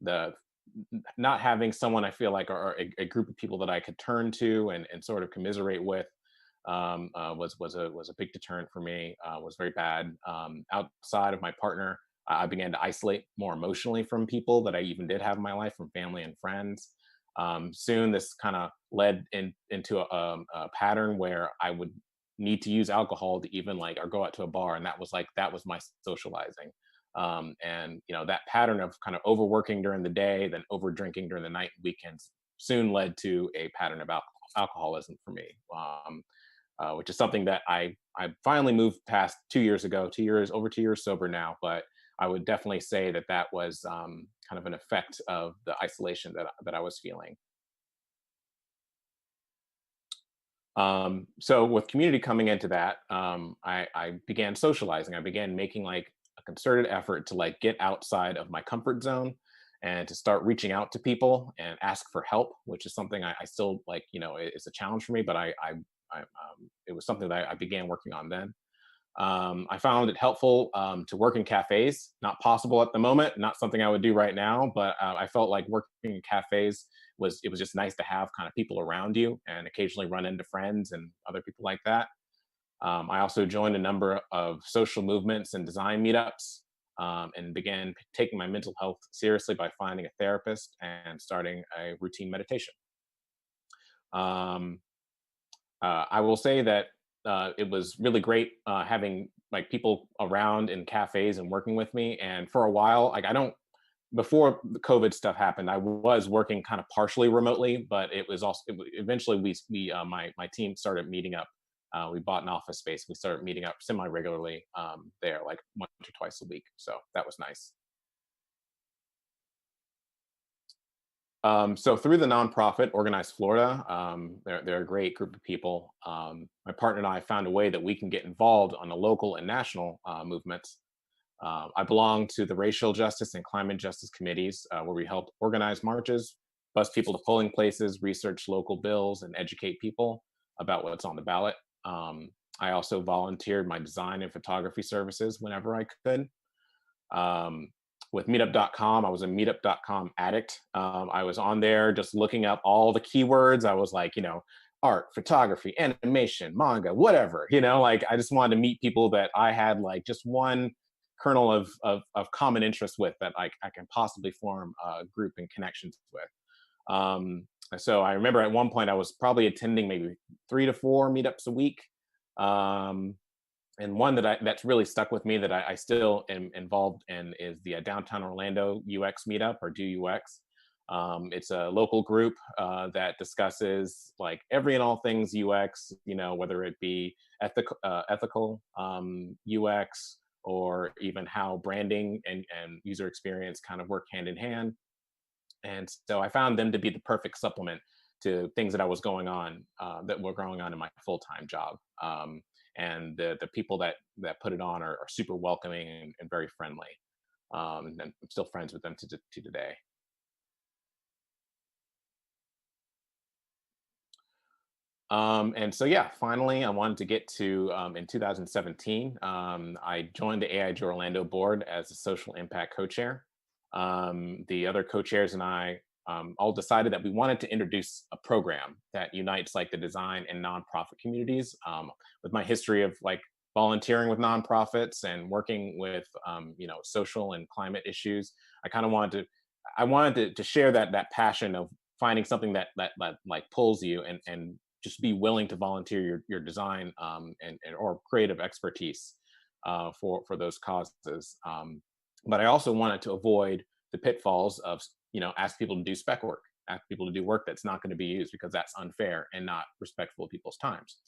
The not having someone I feel like or a group of people that I could turn to and sort of commiserate with was a big deterrent for me. Was very bad. Outside of my partner, I began to isolate more emotionally from people that I even did have in my life, from family and friends. Soon, this kind of led into a pattern where I would need to use alcohol to even like or go out to a bar, and that was my socializing. And that pattern of kind of overworking during the day, then over drinking during the night and weekends, soon led to a pattern of alcoholism for me. Which is something that I finally moved past 2 years ago. Over 2 years sober now, but I would definitely say that was kind of an effect of the isolation that I was feeling. So with community coming into that, I began socializing. I began making like a concerted effort to like get outside of my comfort zone and to start reaching out to people and ask for help, which is something I still like, it's a challenge for me, but it was something that I began working on then. I found it helpful to work in cafes. Not possible at the moment, not something I would do right now, but I felt like working in cafes was just nice to have kind of people around you and occasionally run into friends and other people like that. I also joined a number of social movements and design meetups and began taking my mental health seriously by finding a therapist and starting a routine meditation. I will say that it was really great having like people around in cafes and working with me. And for a while, like before the COVID stuff happened, I was working kind of partially remotely, but it was also eventually my team started meeting up. We bought an office space. We started meeting up semi regularly there, like once or twice a week. So that was nice. So through the nonprofit Organized Florida, they're a great group of people. My partner and I found a way that we can get involved on the local and national movements. I belong to the Racial Justice and Climate Justice Committees, where we help organize marches, bus people to polling places, research local bills, and educate people about what's on the ballot. I also volunteered my design and photography services whenever I could. With meetup.com, I was a meetup.com addict. I was on there just looking up all the keywords. I was like, art, photography, animation, manga, whatever, like I just wanted to meet people that I had like just one kernel of common interest with, that I can possibly form a group and connections with. So I remember at one point I was probably attending maybe 3 to 4 meetups a week. And one that's really stuck with me that I still am involved in is the Downtown Orlando UX meetup, or Do UX. It's a local group that discusses like every and all things UX, whether it be ethical UX, or even how branding and user experience kind of work hand in hand. And so I found them to be the perfect supplement to things that I was that were going on in my full-time job. And the people that put it on are super welcoming and very friendly. And I'm still friends with them to today. And so, yeah, finally, I wanted to get to, in 2017, I joined the AIG Orlando board as a social impact co-chair. The other co-chairs and I all decided that we wanted to introduce a program that unites like the design and nonprofit communities. With my history of like volunteering with nonprofits and working with, social and climate issues, I kind of wanted to share that passion of finding something that like pulls you and just be willing to volunteer your design and or creative expertise for those causes. But I also wanted to avoid the pitfalls of, ask people to do spec work, ask people to do work that's not going to be used, because that's unfair and not respectful of people's times.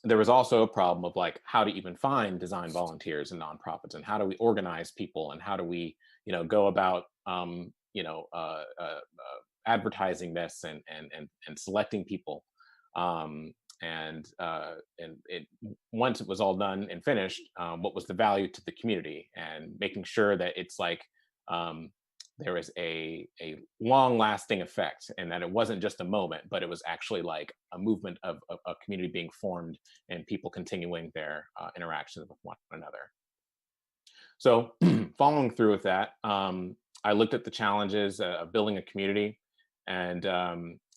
There was also a problem of like how to even find design volunteers and nonprofits, and how do we organize people, and how do we, go about, advertising this and selecting people. And once it was all done and finished, what was the value to the community, and making sure that it's like there was a long-lasting effect, and that it wasn't just a moment, but it was actually like a movement of a community being formed and people continuing their interactions with one another. So following through with that, I looked at the challenges of building a community. And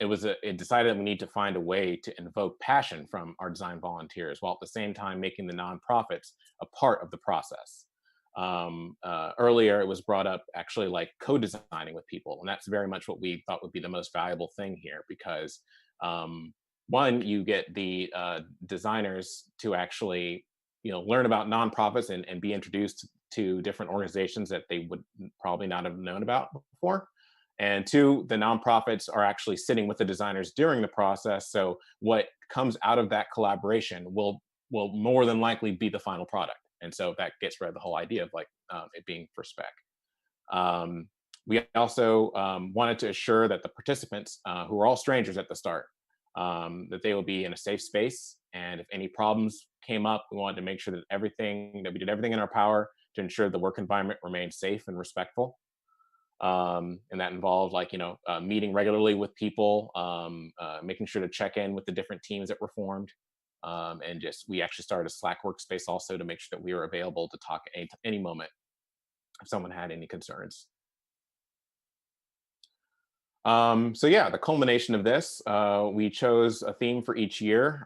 it decided that we need to find a way to invoke passion from our design volunteers, while at the same time making the nonprofits a part of the process. Earlier, it was brought up actually like co-designing with people. And that's very much what we thought would be the most valuable thing here, because one, you get the designers to actually, learn about nonprofits and be introduced to different organizations that they would probably not have known about before. And two, the nonprofits are actually sitting with the designers during the process. So what comes out of that collaboration will more than likely be the final product. And so that gets rid of the whole idea of like it being for spec. We also wanted to assure that the participants, who are all strangers at the start, that they will be in a safe space. And if any problems came up, we wanted to make sure that we did everything in our power to ensure the work environment remained safe and respectful. And that involved like, meeting regularly with people, making sure to check in with the different teams that were formed. And we actually started a Slack workspace also to make sure that we were available to talk at any moment if someone had any concerns. So yeah, the culmination of this, we chose a theme for each year: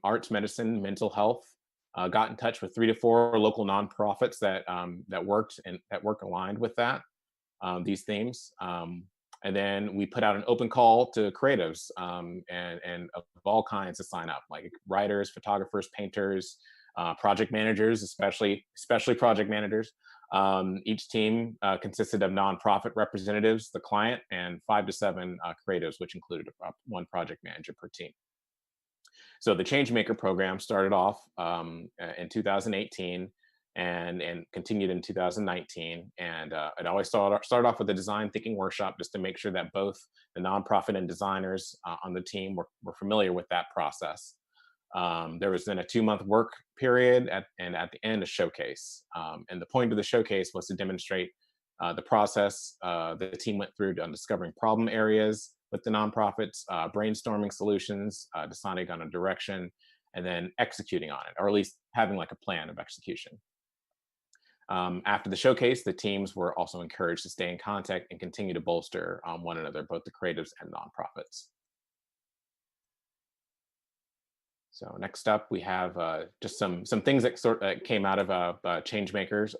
arts, medicine, mental health. Got in touch with 3 to 4 local nonprofits that worked aligned with these themes. And then we put out an open call to creatives and of all kinds to sign up, like writers, photographers, painters, project managers, especially project managers. Each team consisted of nonprofit representatives, the client, and 5 to 7 creatives, which included one project manager per team. So the Changemaker program started off in 2018 and continued in 2019. And it always started off with a design thinking workshop just to make sure that both the nonprofit and designers on the team were familiar with that process. There was then a 2-month work period and at the end a showcase. And the point of the showcase was to demonstrate the process the team went through on discovering problem areas with the nonprofits, brainstorming solutions, deciding on a direction, and then executing on it, or at least having like a plan of execution. After the showcase, the teams were also encouraged to stay in contact and continue to bolster one another, both the creatives and nonprofits. So next up, we have just some things that came out of Changemakers.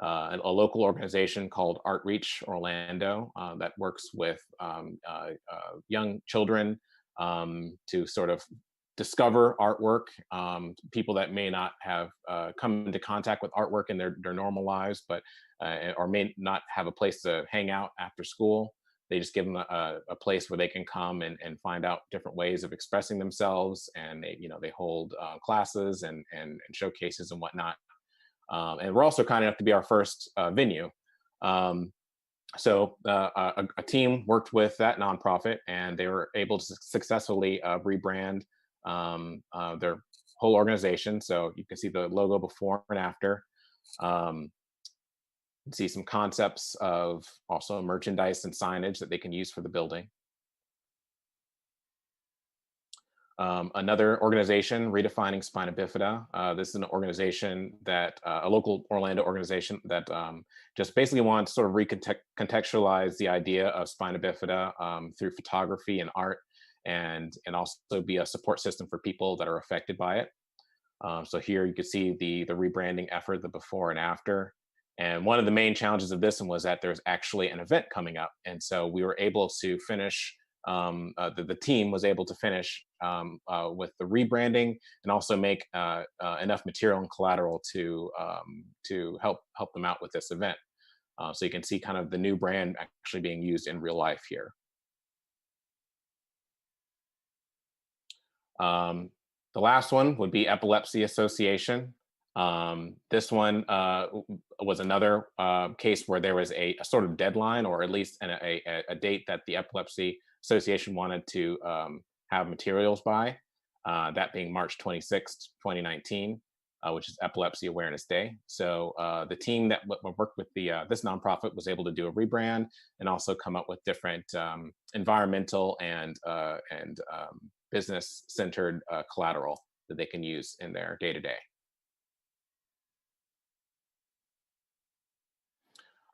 A local organization called Artreach Orlando that works with young children to sort of discover artwork, people that may not have come into contact with artwork in their normal lives, but or may not have a place to hang out after school. They just give them a place where they can come and find out different ways of expressing themselves, and they hold classes and showcases and whatnot. And we're also kind enough to be our first venue. So a team worked with that nonprofit, and they were able to successfully rebrand their whole organization. So you can see the logo before and after. See some concepts of also merchandise and signage that they can use for the building. Another organization, Redefining Spina Bifida. This is an organization that, a local Orlando organization that just basically wants to sort of recontextualize the idea of spina bifida through photography and art, and also be a support system for people that are affected by it. So here you can see the rebranding effort, the before and after. And one of the main challenges of this one was that there's actually an event coming up. And so we were able to finish, the team was able to finish with the rebranding and also make enough material and collateral to help them out with this event. So you can see kind of the new brand actually being used in real life here. The last one would be Epilepsy Association. This one was another case where there was a sort of deadline, or at least a date that the Epilepsy Association wanted to have materials by, that being March 26th, 2019, which is Epilepsy Awareness Day. So the team that worked with this nonprofit was able to do a rebrand and also come up with different environmental and business-centered collateral that they can use in their day-to-day.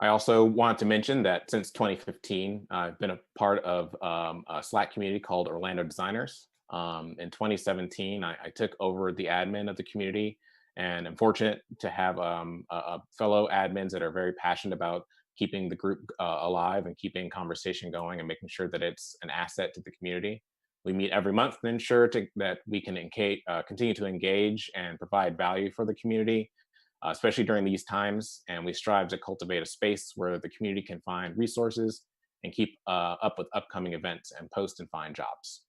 I also want to mention that since 2015, I've been a part of a Slack community called Orlando Designers. In 2017, I took over the admin of the community, and I'm fortunate to have fellow admins that are very passionate about keeping the group alive and keeping conversation going and making sure that it's an asset to the community. We meet every month to ensure that we can continue to engage and provide value for the community, especially during these times. And we strive to cultivate a space where the community can find resources and keep up with upcoming events and post and find jobs.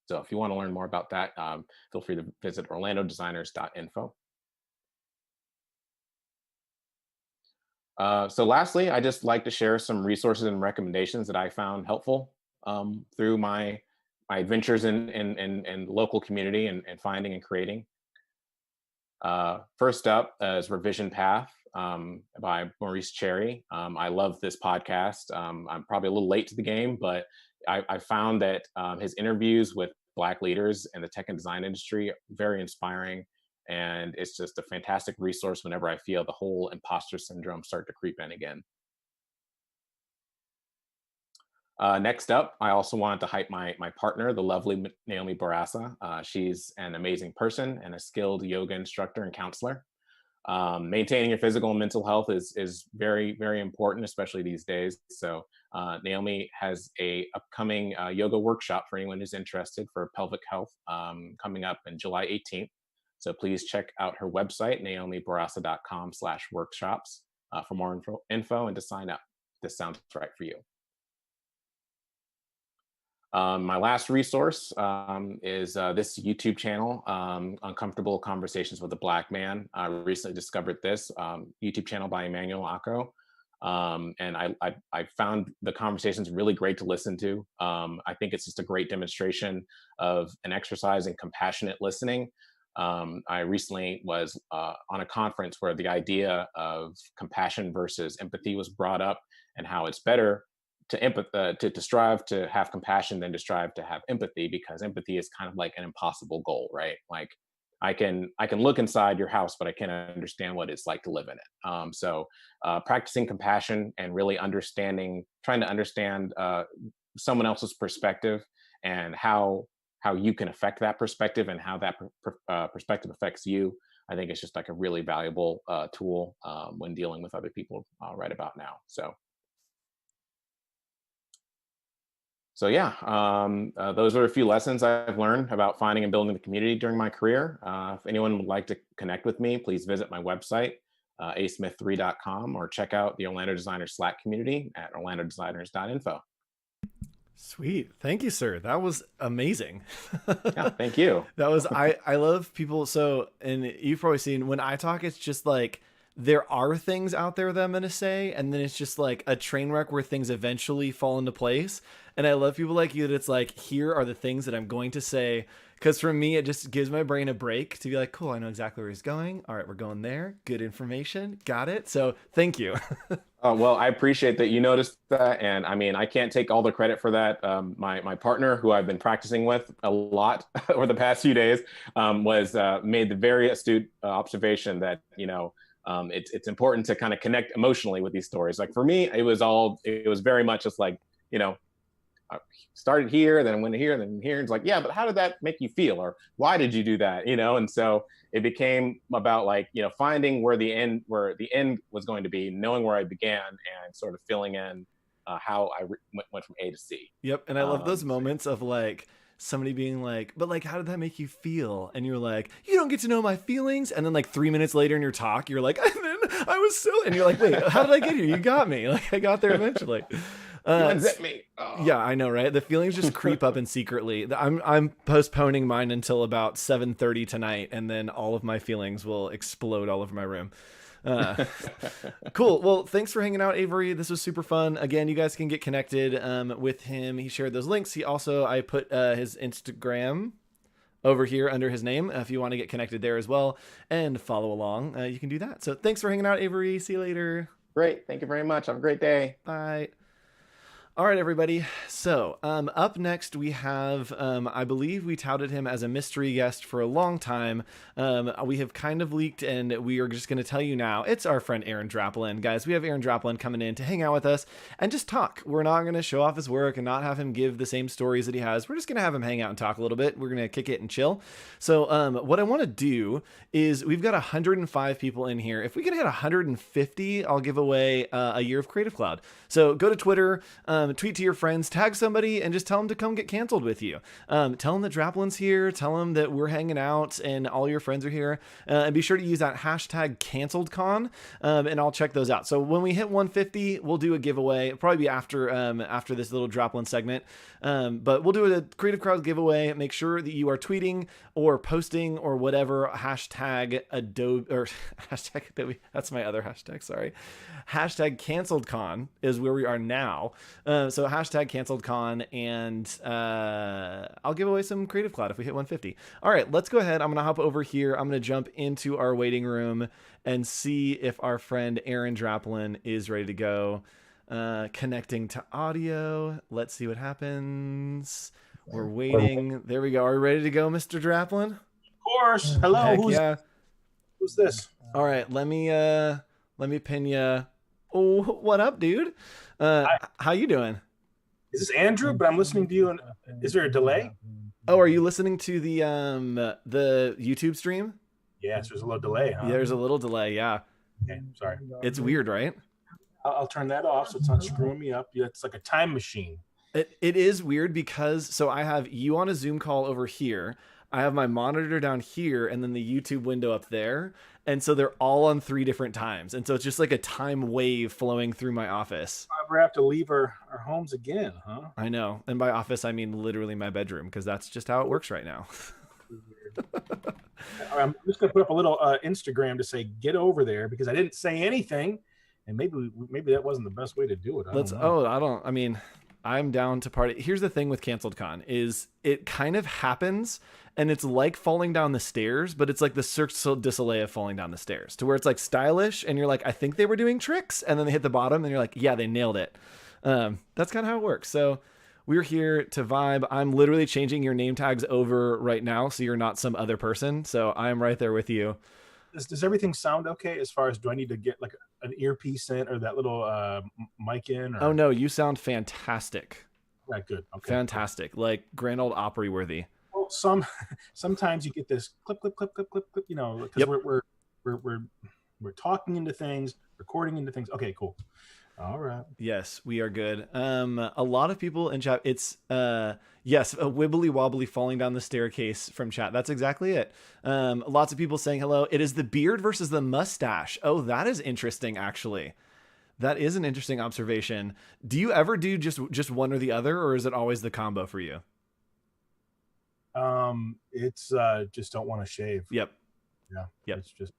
So if you want to learn more about that, feel free to visit orlandodesigners.info. So lastly, I just like to share some resources and recommendations that I found helpful through my adventures in local community and finding and creating. First up is Revision Path by Maurice Cherry. I love this podcast. I'm probably a little late to the game, but I found that his interviews with Black leaders in the tech and design industry are very inspiring, and it's just a fantastic resource whenever I feel the whole imposter syndrome start to creep in again. Next up, I also wanted to hype my partner, the lovely Naomi Barassa. She's an amazing person and a skilled yoga instructor and counselor. Maintaining your physical and mental health is very, very important, especially these days. So Naomi has a upcoming yoga workshop for anyone who's interested for pelvic health coming up in July 18th. So please check out her website, naomibarasa.com/workshops for more info and to sign up. This sounds right for you. My last resource is this YouTube channel, Uncomfortable Conversations with a Black Man. I recently discovered this YouTube channel by Emmanuel Akko. And I found the conversations really great to listen to. I think it's just a great demonstration of an exercise in compassionate listening. I recently was on a conference where the idea of compassion versus empathy was brought up, and how it's better to strive to have compassion than to strive to have empathy, because empathy is kind of like an impossible goal, right? Like I can look inside your house, but I can't understand what it's like to live in it. So practicing compassion and really trying to understand someone else's perspective and how you can affect that perspective and how that perspective affects you, I think it's just like a really valuable tool when dealing with other people right about now. So yeah, those are a few lessons I've learned about finding and building the community during my career. If anyone would like to connect with me, please visit my website, asmith3.com, or check out the Orlando Designers Slack community at orlandodesigners.info. Sweet. Thank you, sir. That was amazing. Yeah, thank you. That was, I love people. So, and you've probably seen when I talk, it's just like, there are things out there that I'm going to say, and then it's just like a train wreck where things eventually fall into place. And I love people like you that it's like, here are the things that I'm going to say. Because for me, it just gives my brain a break to be like, cool, I know exactly where he's going. All right, we're going there. Good information. Got it. So thank you. Well, I appreciate that you noticed that. And I mean, I can't take all the credit for that. My partner, who I've been practicing with a lot over the past few days, made the very astute observation that, it's important to kind of connect emotionally with these stories. Like for me, it was very much just like, I started here, then went here, then here. It's like, yeah, but how did that make you feel? Or why did you do that? And so it became about like, finding where the end was going to be, knowing where I began, and sort of filling in how I went from A to C. Yep. And I love those moments of like somebody being like, but like, how did that make you feel? And you're like, you don't get to know my feelings. And then like 3 minutes later in your talk, you're like, and then I was so, and you're like, wait, how did I get here? You got me. Like I got there eventually. Unzip me. Oh. Yeah, I know, right? The feelings just creep up and secretly. I'm postponing mine until about 7:30 tonight, and then all of my feelings will explode all over my room. Cool. Well, thanks for hanging out, Avery. This was super fun. Again, you guys can get connected with him. He shared those links. I put his Instagram over here under his name. If you want to get connected there as well and follow along, you can do that. So thanks for hanging out, Avery. See you later. Great. Thank you very much. Have a great day. Bye. All right, everybody. So up next, we have, I believe we touted him as a mystery guest for a long time. We have kind of leaked, and we are just going to tell you now, it's our friend Aaron Draplin. Guys, we have Aaron Draplin coming in to hang out with us and just talk. We're not going to show off his work and not have him give the same stories that he has. We're just going to have him hang out and talk a little bit. We're going to kick it and chill. So what I want to do is we've got 105 people in here. If we can hit 150, I'll give away a year of Creative Cloud. So go to Twitter, tweet to your friends, tag somebody, and just tell them to come get canceled with you. Tell them that Draplin's here. Tell them that we're hanging out and all your friends are here. And be sure to use that hashtag CanceledCon, and I'll check those out. So when we hit 150, we'll do a giveaway. It'll probably be after this little Draplin segment. But we'll do a Creative Crowd giveaway. Make sure that you are tweeting or posting or whatever hashtag Adobe or hashtag Adobe. That's my other hashtag. Sorry. Hashtag CanceledCon is where we are now. So hashtag CanceledCon, and I'll give away some Creative Cloud if we hit 150. All right, let's go ahead. I'm going to hop over here. I'm going to jump into our waiting room and see if our friend Aaron Draplin is ready to go. Connecting to audio. Let's see what happens. We're waiting. There we go. Are we ready to go, Mr. Draplin? Of course. Hello. Heck Who's this? All right. Let me pin you. Oh, what up, dude? How you doing? Is this Andrew? But I'm listening to you. And is there a delay? Oh, are you listening to the YouTube stream? Yeah, so there's a little delay, huh? Yeah, there's a little delay. Yeah. Okay, sorry. It's weird, right? I'll turn that off so it's not screwing me up. Yeah, it's like a time machine. It is weird because so I have you on a Zoom call over here. I have my monitor down here and then the YouTube window up there. And so they're all on 3 different times. And so it's just like a time wave flowing through my office. We have to leave our homes again, huh? I know. And by office, I mean literally my bedroom because that's just how it works right now. I'm just going to put up a little Instagram to say, get over there because I didn't say anything. And maybe that wasn't the best way to do it. I mean, I'm down to party. Here's the thing with Canceled Con is it kind of happens and it's like falling down the stairs, but it's like the Cirque du Soleil of falling down the stairs to where it's like stylish and you're like, I think they were doing tricks. And then they hit the bottom and you're like, yeah, they nailed it. That's kind of how it works. So we're here to vibe. I'm literally changing your name tags over right now. So you're not some other person. So I'm right there with you. Does everything sound okay as far as do I need to get like an earpiece in or that little mic in? Or... Oh no, you sound fantastic. Right, good. Okay. Fantastic. Like Grand Ole Opry worthy. Well, sometimes you get this clip, because yep. we're talking into things, recording into things. Okay, cool. All right. Yes, we are good. A lot of people in chat, it's yes, a wibbly wobbly falling down the staircase from chat. That's exactly it. Lots of people saying hello. It is the beard versus the mustache. Oh, that is interesting, actually. That is an interesting observation. Do you ever do just one or the other, or is it always the combo for you? It's just don't want to shave. Yep. Yeah. Yep. It's just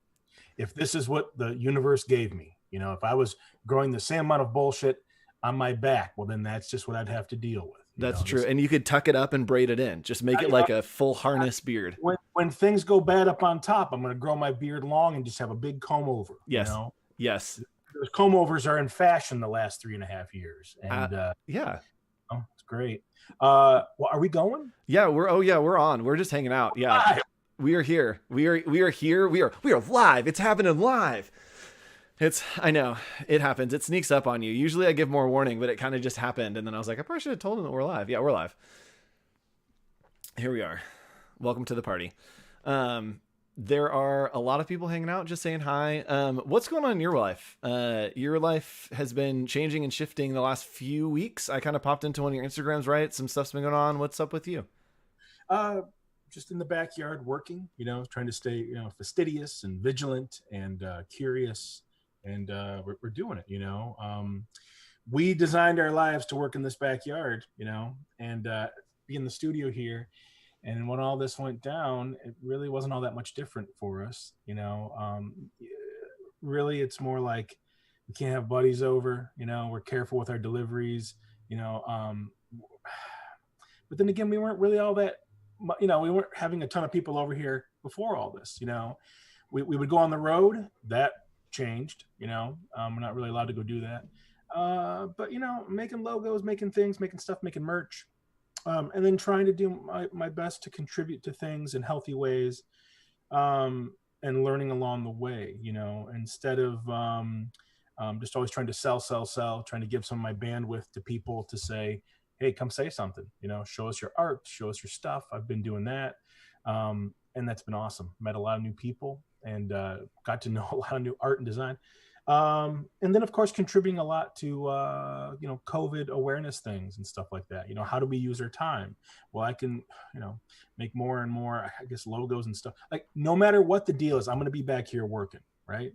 if this is what the universe gave me, if I was growing the same amount of bullshit on my back, well, then that's just what I'd have to deal with. That's true. And you could tuck it up and braid it in. Just make it like a full harness beard. When things go bad up on top, I'm going to grow my beard long and just have a big comb over. Yes. Yes. Those comb overs are in fashion the last 3.5 years. And yeah. Oh, it's great. Well, are we going? Yeah, we're on. We're just hanging out. Yeah. Live. We are here. We are here. We are live. It's happening live. I know it happens. It sneaks up on you. Usually I give more warning, but it kind of just happened. And then I was like, I probably should have told them that we're live. Yeah, we're live. Here we are. Welcome to the party. There are a lot of people hanging out, just saying hi. What's going on in your life? Your life has been changing and shifting the last few weeks. I kind of popped into one of your Instagrams, right? Some stuff's been going on. What's up with you? Just in the backyard working, trying to stay, fastidious and vigilant and curious. And we're doing it, we designed our lives to work in this backyard, and be in the studio here. And when all this went down, it really wasn't all that much different for us, really, it's more like we can't have buddies over, we're careful with our deliveries, but then again, we weren't really all that, we weren't having a ton of people over here before all this, we would go on the road. That changed, we're not really allowed to go do that, but making logos, making things, making stuff, making merch, and then trying to do my best to contribute to things in healthy ways, and learning along the way, instead of just always trying to sell, trying to give some of my bandwidth to people to say, hey, come say something, show us your art, show us your stuff. I've been doing that, and that's been awesome. Met a lot of new people and got to know a lot of new art and design. And then, of course, contributing a lot to, COVID awareness things and stuff like that. How do we use our time? Well, I can, make more and more, I guess, logos and stuff. Like, no matter what the deal is, I'm going to be back here working, right?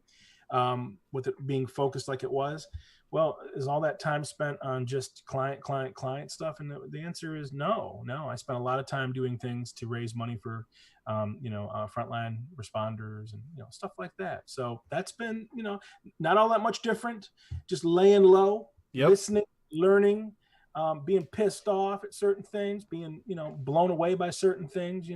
With it being focused like it was. Well, is all that time spent on just client stuff? And the answer is no. I spent a lot of time doing things to raise money for, frontline responders and, stuff like that. So that's been, not all that much different, just laying low, listening, learning, being pissed off at certain things, being, blown away by certain things,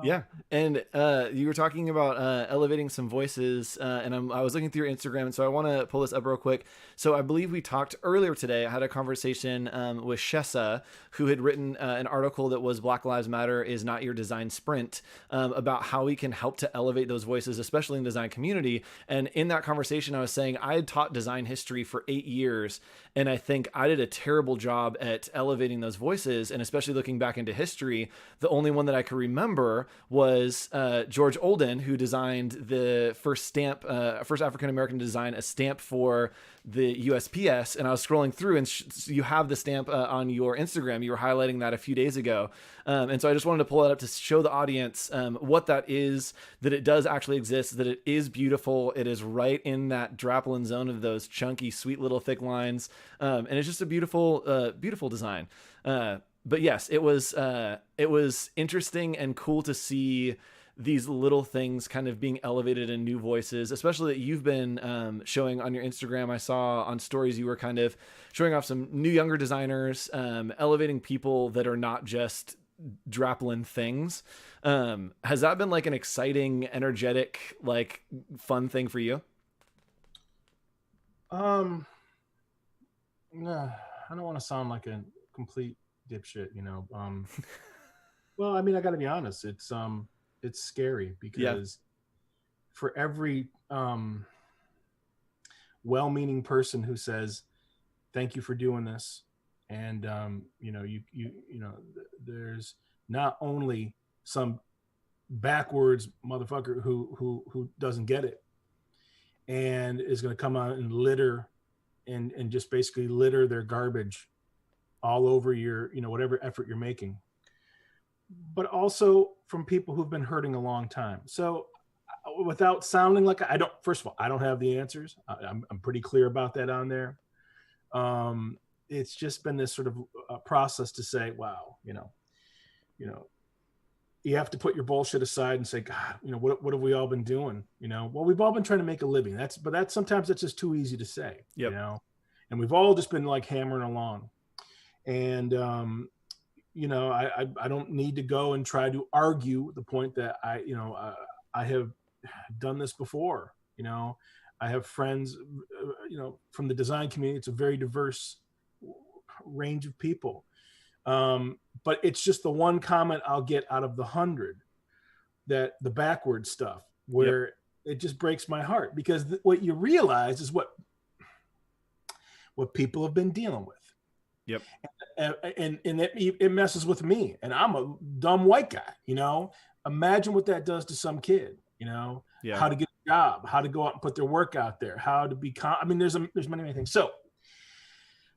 Yeah. And you were talking about elevating some voices, and I was looking through your Instagram, and so I want to pull this up real quick. So I believe we talked earlier today. I had a conversation with Shessa, who had written an article that was Black Lives Matter is not your design sprint, about how we can help to elevate those voices, especially in the design community. And in that conversation, I was saying I had taught design history for 8 years, and I think I did a terrible job at elevating those voices. And especially looking back into history, the only one that I could remember was George Olden, who designed the first stamp, first African-American to design a stamp for the USPS. And I was scrolling through, and you have the stamp on your Instagram. You were highlighting that a few days ago. And so I just wanted to pull that up to show the audience what that is, that it does actually exist, that it is beautiful. It is right in that Draplin zone of those chunky, sweet little thick lines. And it's just a beautiful, beautiful design. But yes, it was interesting and cool to see these little things kind of being elevated in new voices, especially that you've been showing on your Instagram. I saw on stories you were kind of showing off some new younger designers, elevating people that are not just Draplin things. Has that been like an exciting, energetic, like fun thing for you? Nah, I don't want to sound like a complete dipshit, you know. Well, I mean, I got to be honest. It's scary because for every well-meaning person who says, "Thank you for doing this," and you know, there's not only some backwards motherfucker who doesn't get it and is going to come out and litter and just basically litter their garbage all over your, you know, whatever effort you're making, but also from people who've been hurting a long time. So without sounding like first of all, I don't have the answers. I'm pretty clear about that on there. It's just been this sort of process to say, wow, you know, you have to put your bullshit aside and say, God, you know, what have we all been doing? You know, well, we've all been trying to make a living. But sometimes that's just too easy to say, you know, and we've all just been like hammering along. And, you know, I don't need to go and try to argue the point that I have done this before. You know, I have friends, you know, from the design community. It's a very diverse range of people. But it's just the one comment I'll get out of the 100, that the backward stuff, where it just breaks my heart, because what you realize is what people have been dealing with. Yep. And it messes with me, and I'm a dumb white guy, you know. Imagine what that does to some kid, you know, how to get a job, how to go out and put their work out there, how to become, I mean, there's many things. So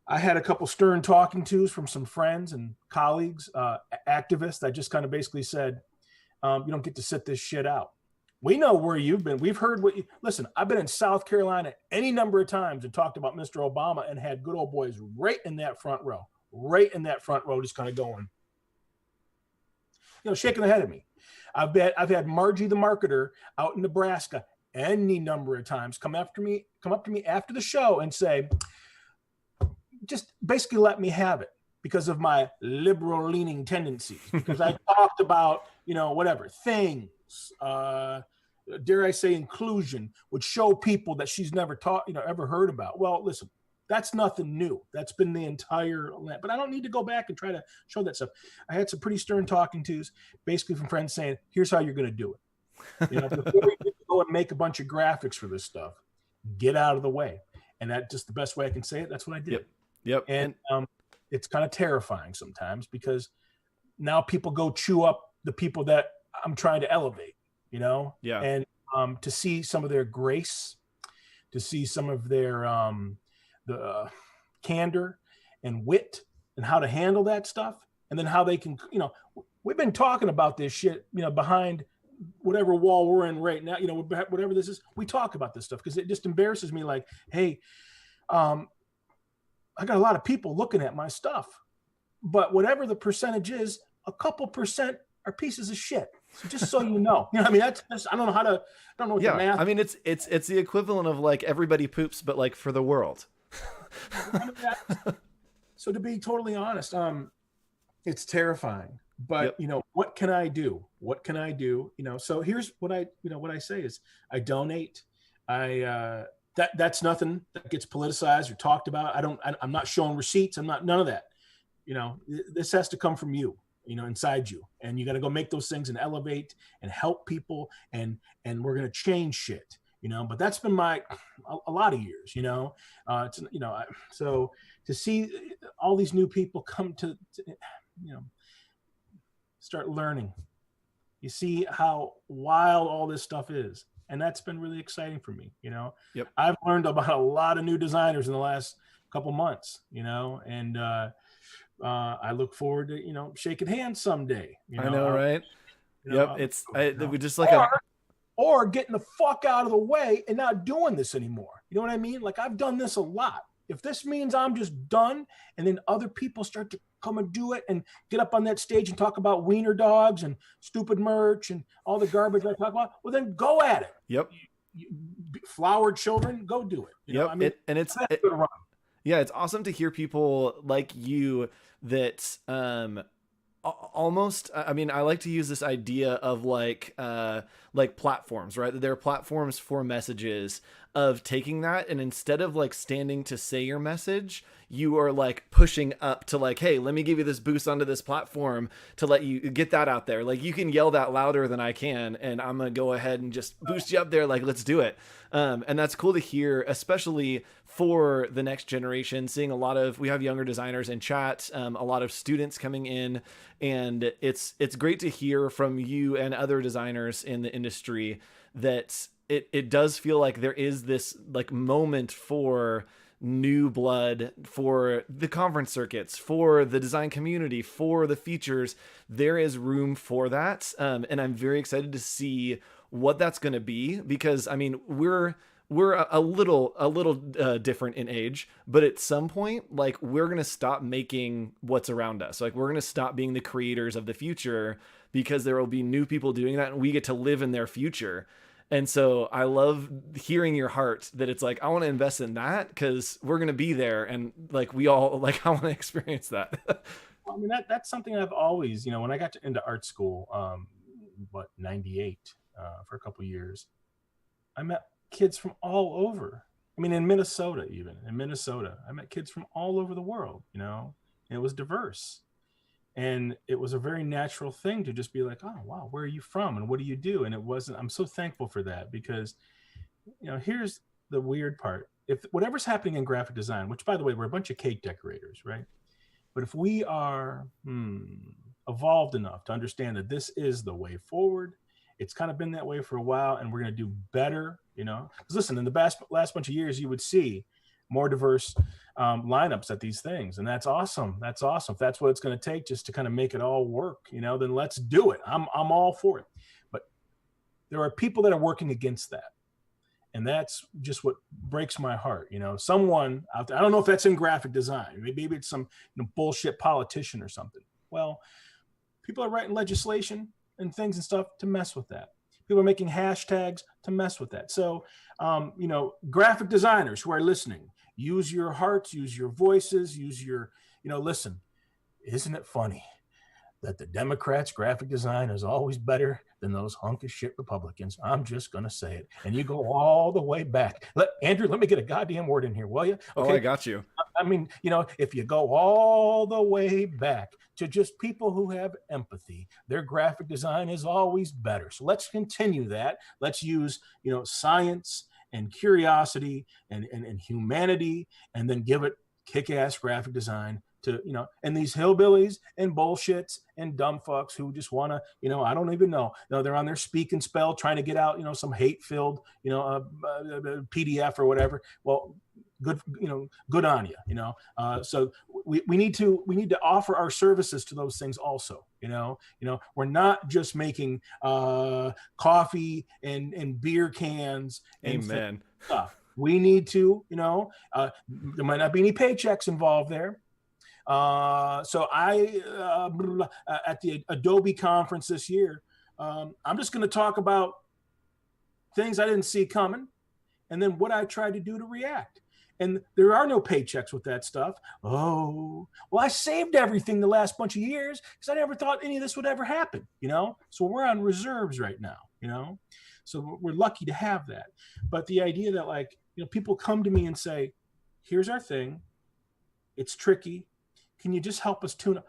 I had a couple stern talking tos from some friends and colleagues, activists. I just kind of basically said, you don't get to sit this shit out. We know where you've been. We've heard listen, I've been in South Carolina any number of times and talked about Mr. Obama and had good old boys right in that front row, just kind of going, you know, shaking their head at me. I've had Margie the marketer out in Nebraska any number of times come up to me after the show and say, just basically let me have it because of my liberal leaning tendencies, because I talked about, you know, whatever things, dare I say inclusion, would show people that she's never ever heard about. Well, listen, that's nothing new. That's been the entire land, but I don't need to go back and try to show that stuff. I had some pretty stern talking tos, basically from friends saying, here's how you're going to do it. You know, before you go and make a bunch of graphics for this stuff, get out of the way. And that's just the best way I can say it. That's what I did. Yep. And it's kind of terrifying sometimes, because now people go chew up the people that I'm trying to elevate, you know? Yeah. And to see some of their grace, to see some of their the candor and wit and how to handle that stuff, and then how they can, you know, we've been talking about this shit, you know, behind whatever wall we're in right now, you know, whatever this is, we talk about this stuff because it just embarrasses me. Like, hey, I got a lot of people looking at my stuff, but whatever the percentage is, a couple percent are pieces of shit. So just so you know, I mean, that's I don't know what the math. I mean, it's the equivalent of like everybody poops, but like for the world. So to be totally honest, it's terrifying, but you know, what can I do? You know, so here's what I say is I donate. That's nothing that gets politicized or talked about. I'm not showing receipts. I'm not, none of that. You know, this has to come from you, you know, inside you, and you got to go make those things and elevate and help people. And we're going to change shit, you know, but that's been a lot of years, you know, so to see all these new people come to start learning. You see how wild all this stuff is. And that's been really exciting for me. Yep. I've learned about a lot of new designers in the last couple months, and I look forward to, shaking hands someday. I know, right? Yep. We just like or getting the fuck out of the way and not doing this anymore. You know what I mean? Like, I've done this a lot. If this means I'm just done, and then other people start to come and do it and get up on that stage and talk about wiener dogs and stupid merch and all the garbage I talk about, well, then go at it. Yep. Flowered children, go do it. Yep. It's awesome to hear people like you that almost, I mean, I like to use this idea of like platforms, right? There are platforms for messages, of taking that, and instead of like standing to say your message, you are like pushing up to like, hey, let me give you this boost onto this platform to let you get that out there. Like, you can yell that louder than I can, and I'm gonna go ahead and just boost you up there. Like, let's do it. And that's cool to hear, especially for the next generation, seeing we have younger designers in chat, a lot of students coming in, and it's great to hear from you and other designers in the industry that it does feel like there is this like moment for new blood, for the conference circuits, for the design community, for the features. There is room for that. And I'm very excited to see what that's going to be, because I mean, we're a little different in age, but at some point, like, we're going to stop making what's around us. Like, we're going to stop being the creators of the future, because there will be new people doing that, and we get to live in their future. And so I love hearing your heart that it's like, I want to invest in that, because we're going to be there. And like, we all like, I want to experience that. Well, I mean, that's something I've always, when I got into art school, 98, for a couple of years, I met kids from all over. I mean, in Minnesota, I met kids from all over the world, and it was diverse. And it was a very natural thing to just be like, oh, wow, where are you from? And what do you do? And I'm so thankful for that, because, here's the weird part. If whatever's happening in graphic design, which, by the way, we're a bunch of cake decorators, right? But if we are evolved enough to understand that this is the way forward, it's kind of been that way for a while, and we're going to do better, because listen, in the last bunch of years, you would see more diverse lineups at these things, and that's awesome. If that's what it's going to take just to kind of make it all work, then let's do it. I'm all for it. But there are people that are working against that, and that's just what breaks my heart. Someone out there, I don't know if that's in graphic design, maybe it's some bullshit politician or something. Well, people are writing legislation and things and stuff to mess with that. People are making hashtags to mess with that. So, graphic designers who are listening, use your hearts, use your voices, use your, listen, isn't it funny that the Democrats' graphic design is always better than those hunk of shit Republicans? I'm just going to say it. And you go all the way back. Andrew, let me get a goddamn word in here, will you? Okay. Oh, I got you. I mean, if you go all the way back to just people who have empathy, their graphic design is always better. So let's continue that. Let's use, science and curiosity and humanity, and then give it kick-ass graphic design to, and these hillbillies and bullshits and dumb fucks who just want to, I don't even know. They're on their speak and spell trying to get out, some hate-filled, PDF or whatever. Well, good on you, so we need to offer our services to those things also. We're not just making coffee and beer cans and Amen. stuff. We need to, there might not be any paychecks involved there. So I at the Adobe conference this year, I'm just going to talk about things I didn't see coming, and then what I tried to do to react. And there are no paychecks with that stuff. Oh, well, I saved everything the last bunch of years because I never thought any of this would ever happen, So we're on reserves right now, So we're lucky to have that. But the idea that people come to me and say, here's our thing. It's tricky. Can you just help us tune up?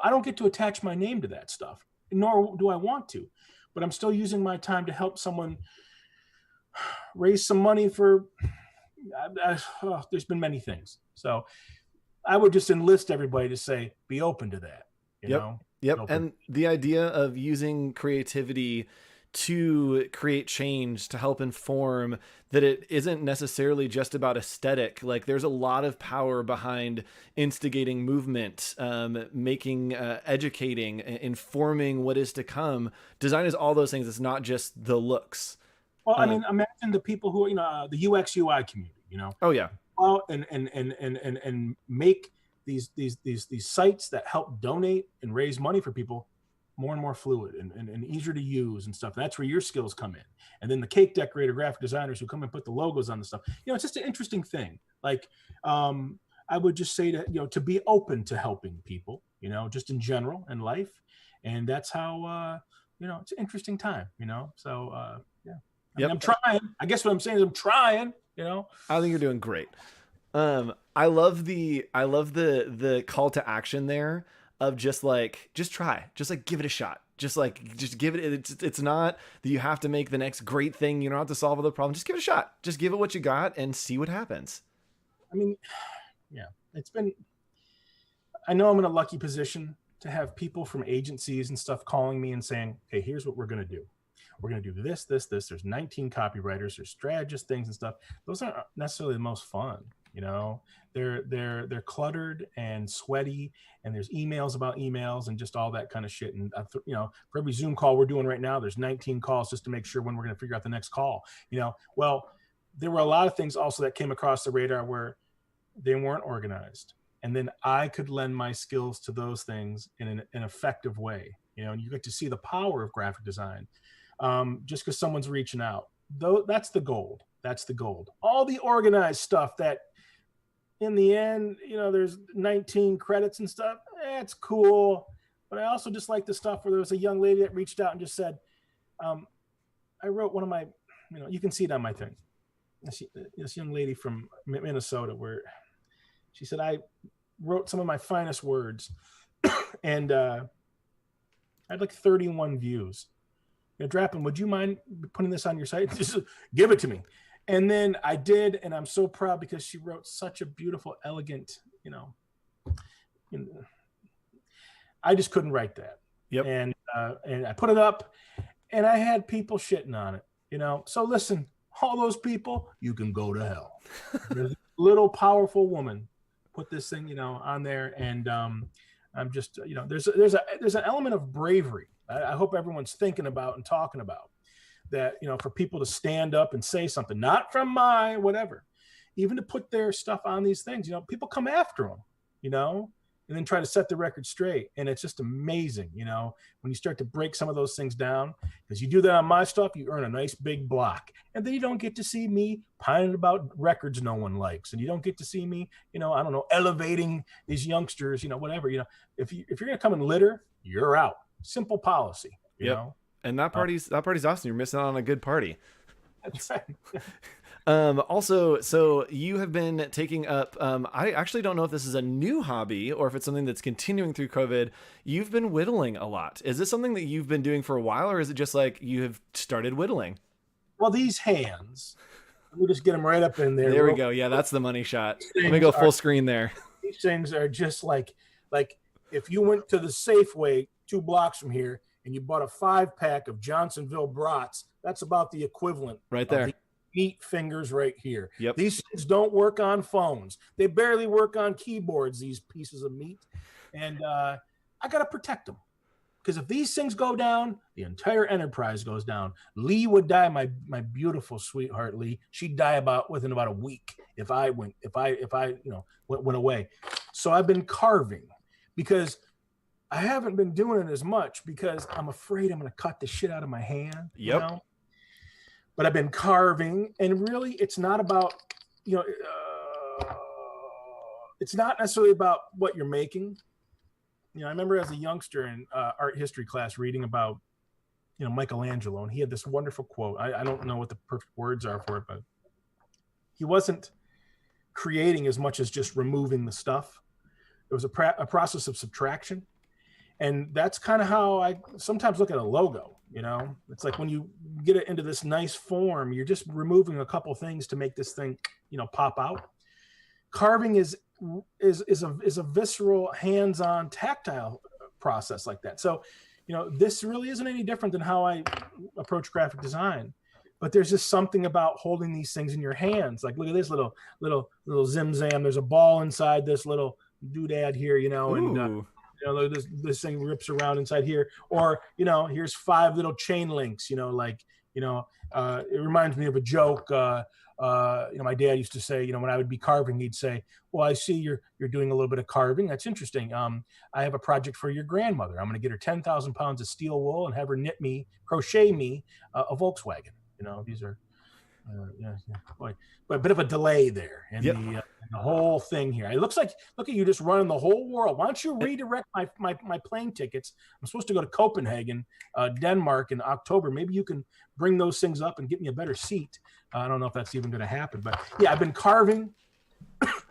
I don't get to attach my name to that stuff, nor do I want to. But I'm still using my time to help someone raise some money for... there's been many things. So I would just enlist everybody to say, be open to that. You know? Yep. Open. And the idea of using creativity to create change, to help inform, that it isn't necessarily just about aesthetic. Like there's a lot of power behind instigating movement, making, educating, informing what is to come. Design is all those things. It's not just the looks. Well, I mean, imagine the people who are, the UX UI community, Oh yeah. Out and make these sites that help donate and raise money for people more and more fluid and easier to use and stuff. And that's where your skills come in. And then the cake decorator, graphic designers who come and put the logos on the stuff. It's just an interesting thing. Like, I would just say that, to be open to helping people, just in general in life. And that's how, it's an interesting time, So, yeah. I mean, I'm trying. I guess what I'm saying is I'm trying, I think you're doing great. I love the call to action there of just try, just give it a shot. Just give it. It's not that you have to make the next great thing. You don't have to solve all the problems. Just give it a shot. Just give it what you got and see what happens. I mean, yeah, I know I'm in a lucky position to have people from agencies and stuff calling me and saying, hey, here's what we're going to do. We're going to do this. There's 19 copywriters, there's strategists, things and stuff. Those aren't necessarily the most fun. They're cluttered and sweaty, and there's emails about emails and just all that kind of shit. And for every Zoom call we're doing right now, there's 19 calls just to make sure when we're going to figure out the next call. Well, there were a lot of things also that came across the radar where they weren't organized, and then I could lend my skills to those things in an effective way. And you get to see the power of graphic design. Just because someone's reaching out, though, that's the gold. All the organized stuff that in the end, there's 19 credits and stuff. It's cool. But I also just like the stuff where there was a young lady that reached out and just said, I wrote one of my, you can see it on my thing. This young lady from Minnesota where she said, I wrote some of my finest words and I had like 31 views. Drappin, would you mind putting this on your site? Just give it to me. And then I did, and I'm so proud because she wrote such a beautiful, elegant, I just couldn't write that. Yep. And I put it up, and I had people shitting on it, So listen, all those people, you can go to hell. There's a little powerful woman put this thing, on there, and I'm just, there's an element of bravery. I hope everyone's thinking about and talking about that, for people to stand up and say something, not from my whatever, even to put their stuff on these things. People come after them, and then try to set the record straight. And it's just amazing, when you start to break some of those things down, because you do that on my stuff, you earn a nice big block. And then you don't get to see me pining about records no one likes. And you don't get to see me, elevating these youngsters, whatever, if you're going to come and litter, you're out. Simple policy, you know? And that party's awesome. You're missing out on a good party. That's right. Also, so you have been taking up, I actually don't know if this is a new hobby or if it's something that's continuing through COVID. You've been whittling a lot. Is this something that you've been doing for a while, or is it just like you have started whittling? Well, these hands, we'll just get them right up in there. There we go. Yeah, that's the money shot. Let me go full screen there. These things are just like if you went to the Safeway 2 blocks from here and you bought a 5-pack of Johnsonville brats, that's about the equivalent right there. Of the meat fingers right here. Yep. These things don't work on phones. They barely work on keyboards, these pieces of meat. And I got to protect them. Because if these things go down, the entire enterprise goes down. Lee would die, my beautiful sweetheart Lee. She'd die within about a week if I went away. So I've been carving because I haven't been doing it as much because I'm afraid I'm going to cut the shit out of my hand. Yep. But I've been carving, and really, it's not about, it's not necessarily about what you're making. I remember as a youngster in art history class reading about, Michelangelo, and he had this wonderful quote. I don't know what the perfect words are for it, but he wasn't creating as much as just removing the stuff. It was a process of subtraction. And that's kind of how I sometimes look at a logo, It's like when you get it into this nice form, you're just removing a couple things to make this thing, pop out. Carving is is a visceral, hands-on, tactile process like that. So, this really isn't any different than how I approach graphic design. But there's just something about holding these things in your hands. Like, look at this little zim zam. There's a ball inside this little doodad here, and this thing rips around inside here. Or here's 5 little chain links. It reminds me of a joke. My dad used to say, when I would be carving, he'd say, "Well, I see you're doing a little bit of carving. That's interesting. I have a project for your grandmother. I'm going to get her 10,000 pounds of steel wool and have her crochet me a Volkswagen." These are, boy, but a bit of a delay there in the whole thing here. It looks like, look at you just running the whole world. Why don't you redirect my plane tickets? I'm supposed to go to Copenhagen, Denmark in October. Maybe you can bring those things up and get me a better seat. I don't know if that's even going to happen, but yeah, I've been carving.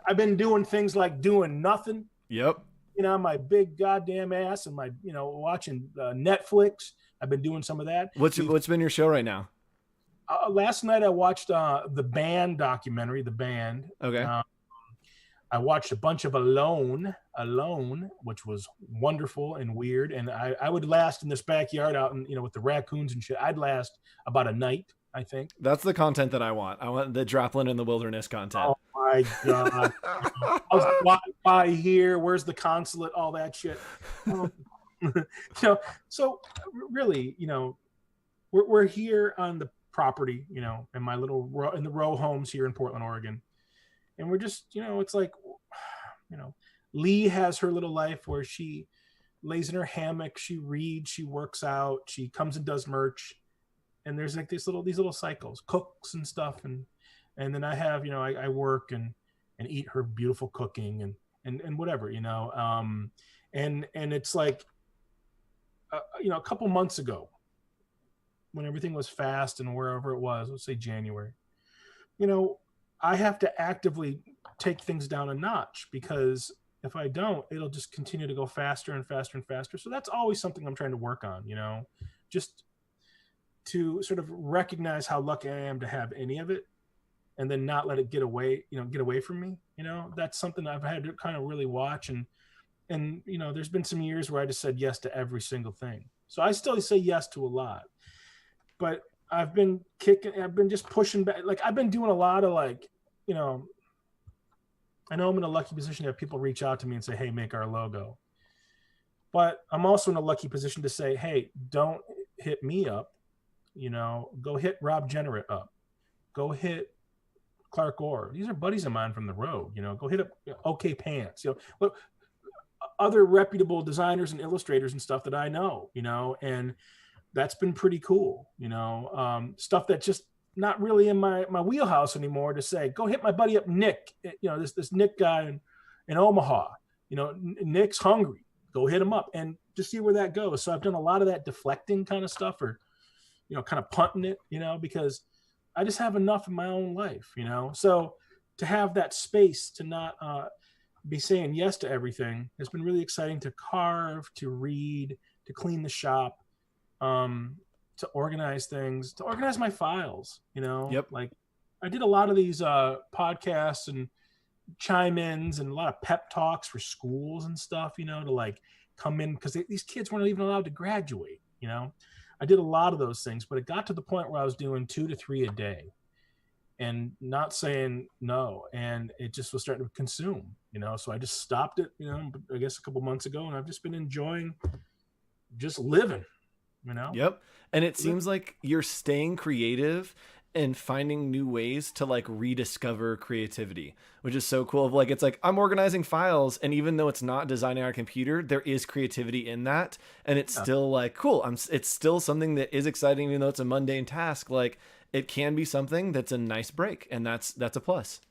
I've been doing things like doing nothing. Yep. My big goddamn ass and my, watching Netflix. I've been doing some of that. What's been your show right now? Last night I watched the Band documentary, The Band. Okay. I watched a bunch of Alone, which was wonderful and weird. And I would last in this backyard out in, with the raccoons and shit. I'd last about a night, I think. That's the content that I want. I want the Draplin in the wilderness content. Oh my God. How's the Wi-Fi here? Where's the consulate? All that shit. So really, we're here on the property, in my little in the row homes here in Portland, Oregon. And we're just, it's like, Lee has her little life where she lays in her hammock, she reads, she works out, she comes and does merch. And there's like these little cycles, cooks and stuff. And then I have, I work and eat her beautiful cooking and whatever, and it's like, a couple months ago, when everything was fast and wherever it was, let's say January, I have to actively take things down a notch, because if I don't, it'll just continue to go faster and faster and faster. So that's always something I'm trying to work on, just to sort of recognize how lucky I am to have any of it, and then not let it get away from me. That's something I've had to kind of really watch. And there's been some years where I just said yes to every single thing. So I still say yes to a lot. But I've been just pushing back. Like, I've been doing a lot of I know I'm in a lucky position to have people reach out to me and say, "Hey, make our logo." But I'm also in a lucky position to say, "Hey, don't hit me up. Go hit Rob Generate up. Go hit Clark Orr. These are buddies of mine from the road. Go hit up OK Pants. Other reputable designers and illustrators and stuff that I know. And that's been pretty cool, stuff that's just not really in my wheelhouse anymore, to say, go hit my buddy up, Nick, this Nick guy in Omaha, Nick's hungry, go hit him up and just see where that goes. So I've done a lot of that deflecting kind of stuff, or, kind of punting it, because I just have enough in my own life, so to have that space to not be saying yes to everything has been really exciting, to carve, to read, to clean the shop, to organize things, to organize my files, Yep. Like, I did a lot of these podcasts and chime-ins and a lot of pep talks for schools and stuff, to come in, because these kids weren't even allowed to graduate. I did a lot of those things, but it got to the point where I was doing 2 to 3 a day and not saying no. And it just was starting to consume, so I just stopped it, I guess a couple months ago, and I've just been enjoying just living. Yep. And it seems like you're staying creative and finding new ways to rediscover creativity, which is so cool. It's like, I'm organizing files, and even though it's not designing on a computer, there is creativity in that. And it's still cool. It's still something that is exciting, even though it's a mundane task. It can be something that's a nice break, and that's a plus.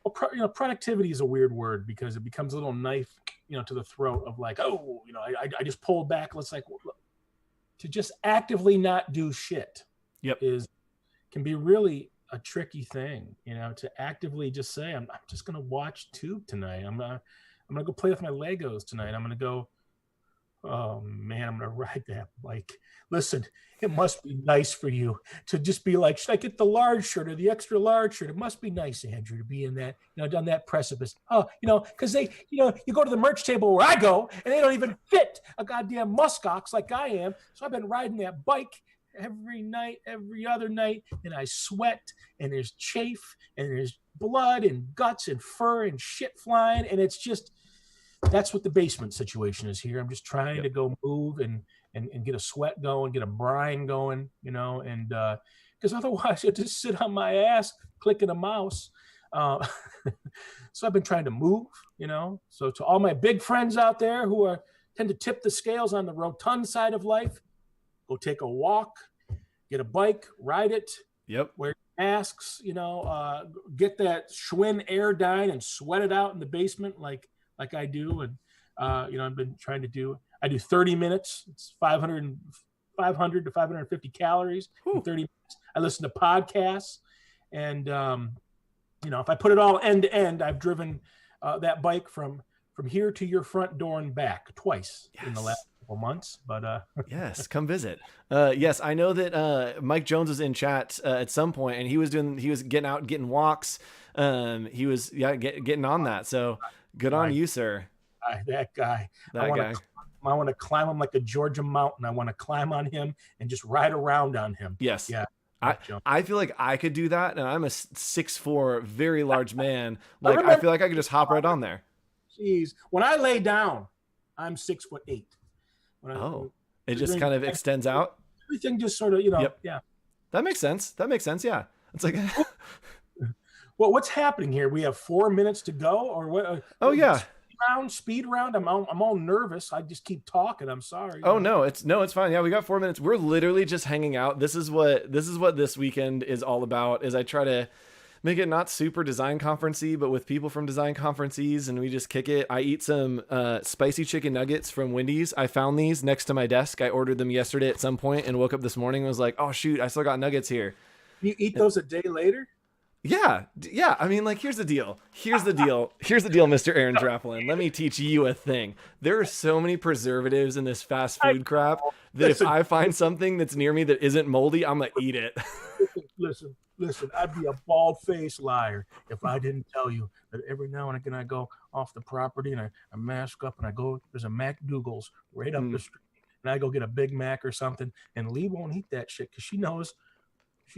Well, productivity is a weird word, because it becomes a little knife, to the throat of I just pulled back. Let's to just actively not do shit. Yep. Can be really a tricky thing, to actively just say, I'm just going to watch Tube tonight. I'm going to go play with my Legos tonight. I'm going to go, oh man, I'm gonna ride that bike. Listen, it must be nice for you to just be like, should I get the large shirt or the extra large shirt? It must be nice, Andrew, to be in that, down that precipice. Oh, because they, you go to the merch table where I go and they don't even fit a goddamn muskox like I am. So I've been riding that bike every night, every other night, and I sweat, and there's chafe, and there's blood and guts and fur and shit flying, and it's just, that's what the basement situation is here. I'm just trying to go move and get a sweat going, get a brine going, and because otherwise I just sit on my ass clicking a mouse. So I've been trying to move, So to all my big friends out there who tend to tip the scales on the rotund side of life, go take a walk, get a bike, ride it. Yep. Wear masks, get that Schwinn Airdyne and sweat it out in the basement like I do. And, I've been trying to I do 30 minutes. It's 500 to 550 calories in 30 minutes. I listen to podcasts. And, if I put it all end to end, I've driven that bike from here to your front door and back twice in the last couple months. But yes, come visit. Yes, I know that Mike Jones was in chat at some point, and he was getting out, getting walks. He was getting on that. So good on you, sir. That guy. I want to climb him like a Georgia mountain. I want to climb on him and just ride around on him. Yes. Yeah. I feel like I could do that, and I'm a 6'4", very large man. Like I feel like I could just hop right on there. Jeez, when I lay down, I'm 6'8". It just kind of extends out. Everything just sort of, yeah. That makes sense. Yeah, it's like. Well, what's happening here? We have 4 minutes to go, or what? Oh yeah. Speed round. I'm all nervous. I just keep talking. I'm sorry. Oh no, it's fine. Yeah, we got 4 minutes. We're literally just hanging out. This is what this weekend is all about. Is I try to make it not super design conferencey, but with people from design conferences, and we just kick it. I eat some spicy chicken nuggets from Wendy's. I found these next to my desk. I ordered them yesterday at some point and woke up this morning and was like, oh shoot, I still got nuggets here. You eat those a day later? Yeah. I mean, like, here's the deal, Mr. Aaron Draplin. Let me teach you a thing. There are so many preservatives in this fast food crap that if I find something that's near me that isn't moldy, I'm gonna eat it. Listen, I'd be a bald-faced liar if I didn't tell you that every now and again I go off the property and I mask up and I go, there's a McDougal's right up the street, and I go get a Big Mac or something, and Lee won't eat that shit because she knows.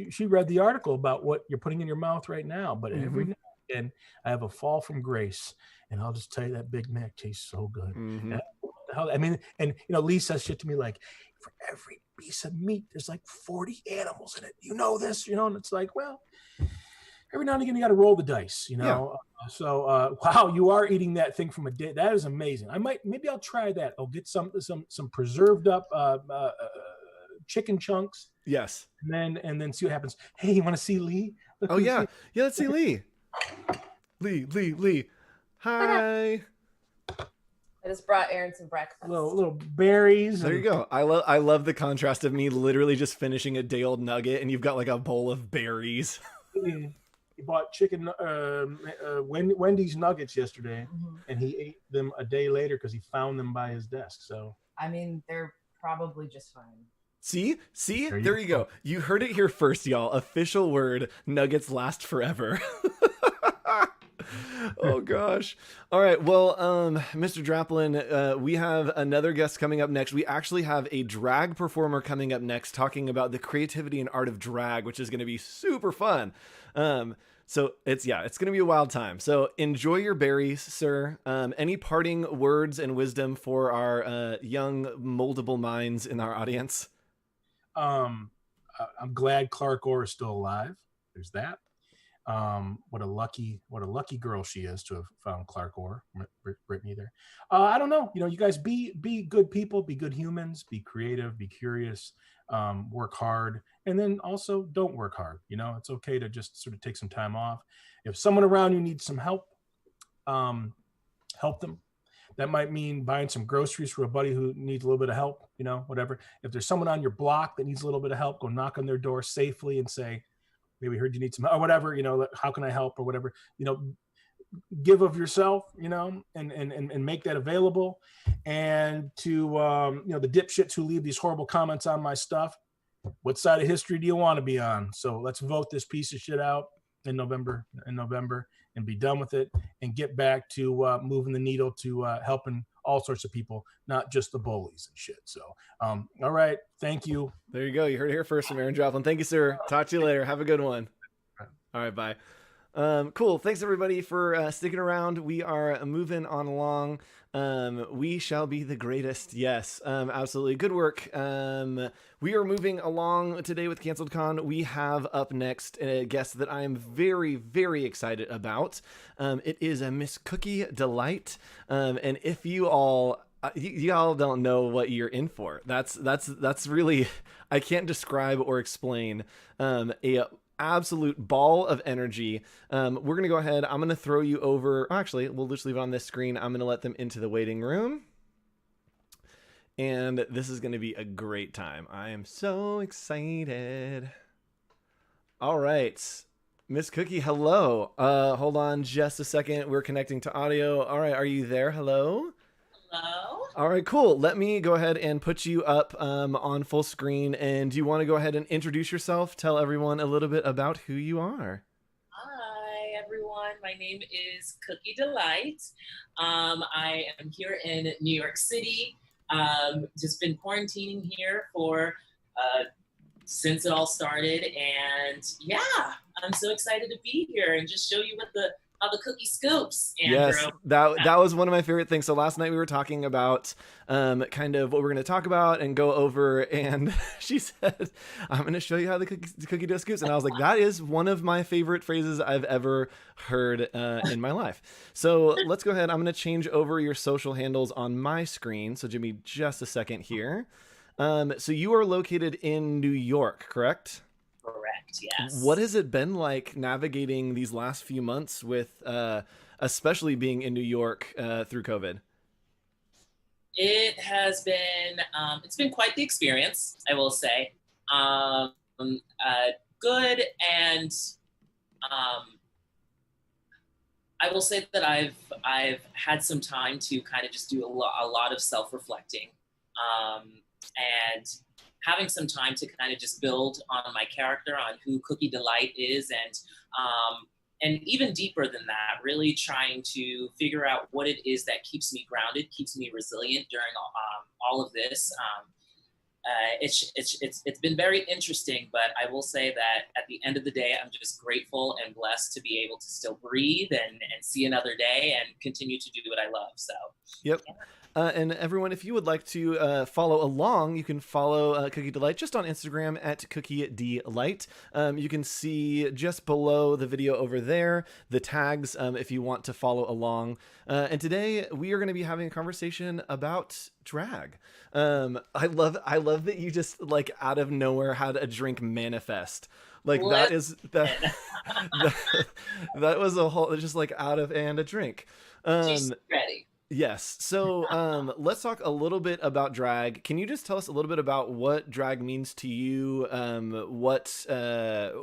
She read the article about what you're putting in your mouth right now, but every now and again I have a fall from grace, and I'll just tell you that Big Mac tastes so good. And Lee says shit to me like, for every piece of meat, there's like 40 animals in it. You know this, and it's like, well, every now and again you got to roll the dice, So, wow, you are eating that thing from a day. That is amazing. Maybe I'll try that. I'll get some preserved up chicken chunks. Yes. And then see what happens. Hey, you want to see Lee? Yeah, let's see Lee. Lee. Hi. I just brought Aaron some breakfast. Little berries. There you go. I love the contrast of me literally just finishing a day old nugget, and you've got like a bowl of berries. He bought chicken Wendy's nuggets yesterday, and he ate them a day later because he found them by his desk. So I mean, they're probably just fine. See? There you go. You heard it here first, y'all. Official word, nuggets last forever. Oh, gosh. All right. Well, Mr. Draplin, we have another guest coming up next. We actually have a drag performer coming up next talking about the creativity and art of drag, which is going to be super fun. So it's going to be a wild time. So enjoy your berries, sir. Any parting words and wisdom for our young moldable minds in our audience? I'm glad Clark Orr is still alive. There's that. What a lucky girl she is to have found Clark Orr, Brittany there. I don't know. You guys be good people, be good humans, be creative, be curious, work hard, and then also don't work hard. It's okay to just sort of take some time off. If someone around you needs some help, help them. That might mean buying some groceries for a buddy who needs a little bit of help, whatever. If there's someone on your block that needs a little bit of help, go knock on their door safely and say, maybe heard you need some, or whatever, how can I help or whatever, give of yourself, and make that available. And to the dipshits who leave these horrible comments on my stuff, what side of history do you want to be on? So let's vote this piece of shit out in November, and be done with it, and get back to moving the needle to helping all sorts of people, not just the bullies and shit. So, all right. Thank you. There you go. You heard it here first from Aaron Joplin. Thank you, sir. Talk to you later. Have a good one. All right. Bye. Cool. Thanks everybody for sticking around. We are moving on along. We shall be the greatest. Yes, absolutely. Good work. We are moving along today with Canceled Con. We have up next a guest that I am very, very excited about. It is a Miss Cookie Delight. And if you all don't know what you're in for, that's really, I can't describe or explain a absolute ball of energy. We're going to go ahead. I'm going to throw you over. Actually, we'll just leave it on this screen. I'm going to let them into the waiting room. And this is going to be a great time. I am so excited. All right. Miss Cookie, hello. Hold on just a second. We're connecting to audio. All right. Are you there? Hello? Hello. All right, cool. Let me go ahead and put you up on full screen. And do you want to go ahead and introduce yourself? Tell everyone a little bit about who you are. Hi, everyone. My name is Cookie Delight. I am here in New York City. Just been quarantining here for since it all started. And yeah, I'm so excited to be here and just show you how the cookie scoops, Andrew. Yes, that was one of my favorite things. So last night we were talking about kind of what we're going to talk about and go over, and she said, I'm going to show you how the cookie dough scoops. And I was like, that is one of my favorite phrases I've ever heard in my life. So let's go ahead. I'm going to change over your social handles on my screen. So give me just a second here. So you are located in New York, correct? Correct, yes. What has it been like navigating these last few months with, especially being in New York through COVID? It has been, it's been quite the experience, I will say. Good, and I will say that I've had some time to kind of just do a lot of self-reflecting, and having some time to kind of just build on my character, on who Cookie Delight is, and even deeper than that, really trying to figure out what it is that keeps me grounded, keeps me resilient during all of this. It's been very interesting, but I will say that at the end of the day, I'm just grateful and blessed to be able to still breathe and see another day and continue to do what I love. So, yep. Yeah. And everyone, if you would like to follow along, you can follow Cookie Delight just on Instagram at Cookie Delight. You can see just below the video over there the tags if you want to follow along. And today we are going to be having a conversation about drag. I love that you just like out of nowhere had a drink manifest. Like that was a whole just like out of and a drink. She's ready. Yes. So let's talk a little bit about drag. Can you just tell us a little bit about what drag means to you?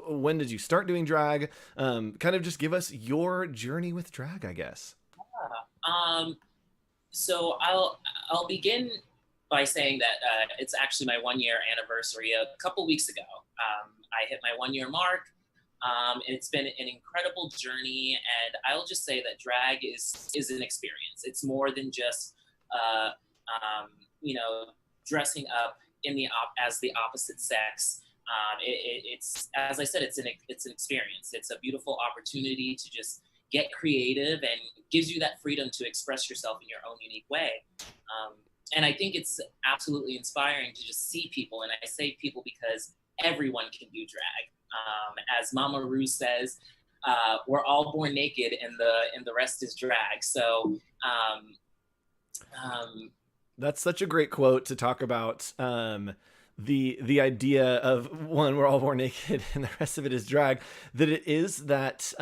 When did you start doing drag? Kind of just give us your journey with drag, I guess. So I'll begin by saying that it's actually my 1-year anniversary. A couple weeks ago, I hit my 1-year mark. It's been an incredible journey, and I'll just say that drag is an experience. It's more than just dressing up as the opposite sex. It's, as I said, it's an experience. It's a beautiful opportunity to just get creative, and gives you that freedom to express yourself in your own unique way. And I think it's absolutely inspiring to just see people, and I say people because everyone can do drag. As Mama Ru says, we're all born naked, and the rest is drag. So that's such a great quote to talk about. The idea of, one, we're all born naked and the rest of it is drag, that it is that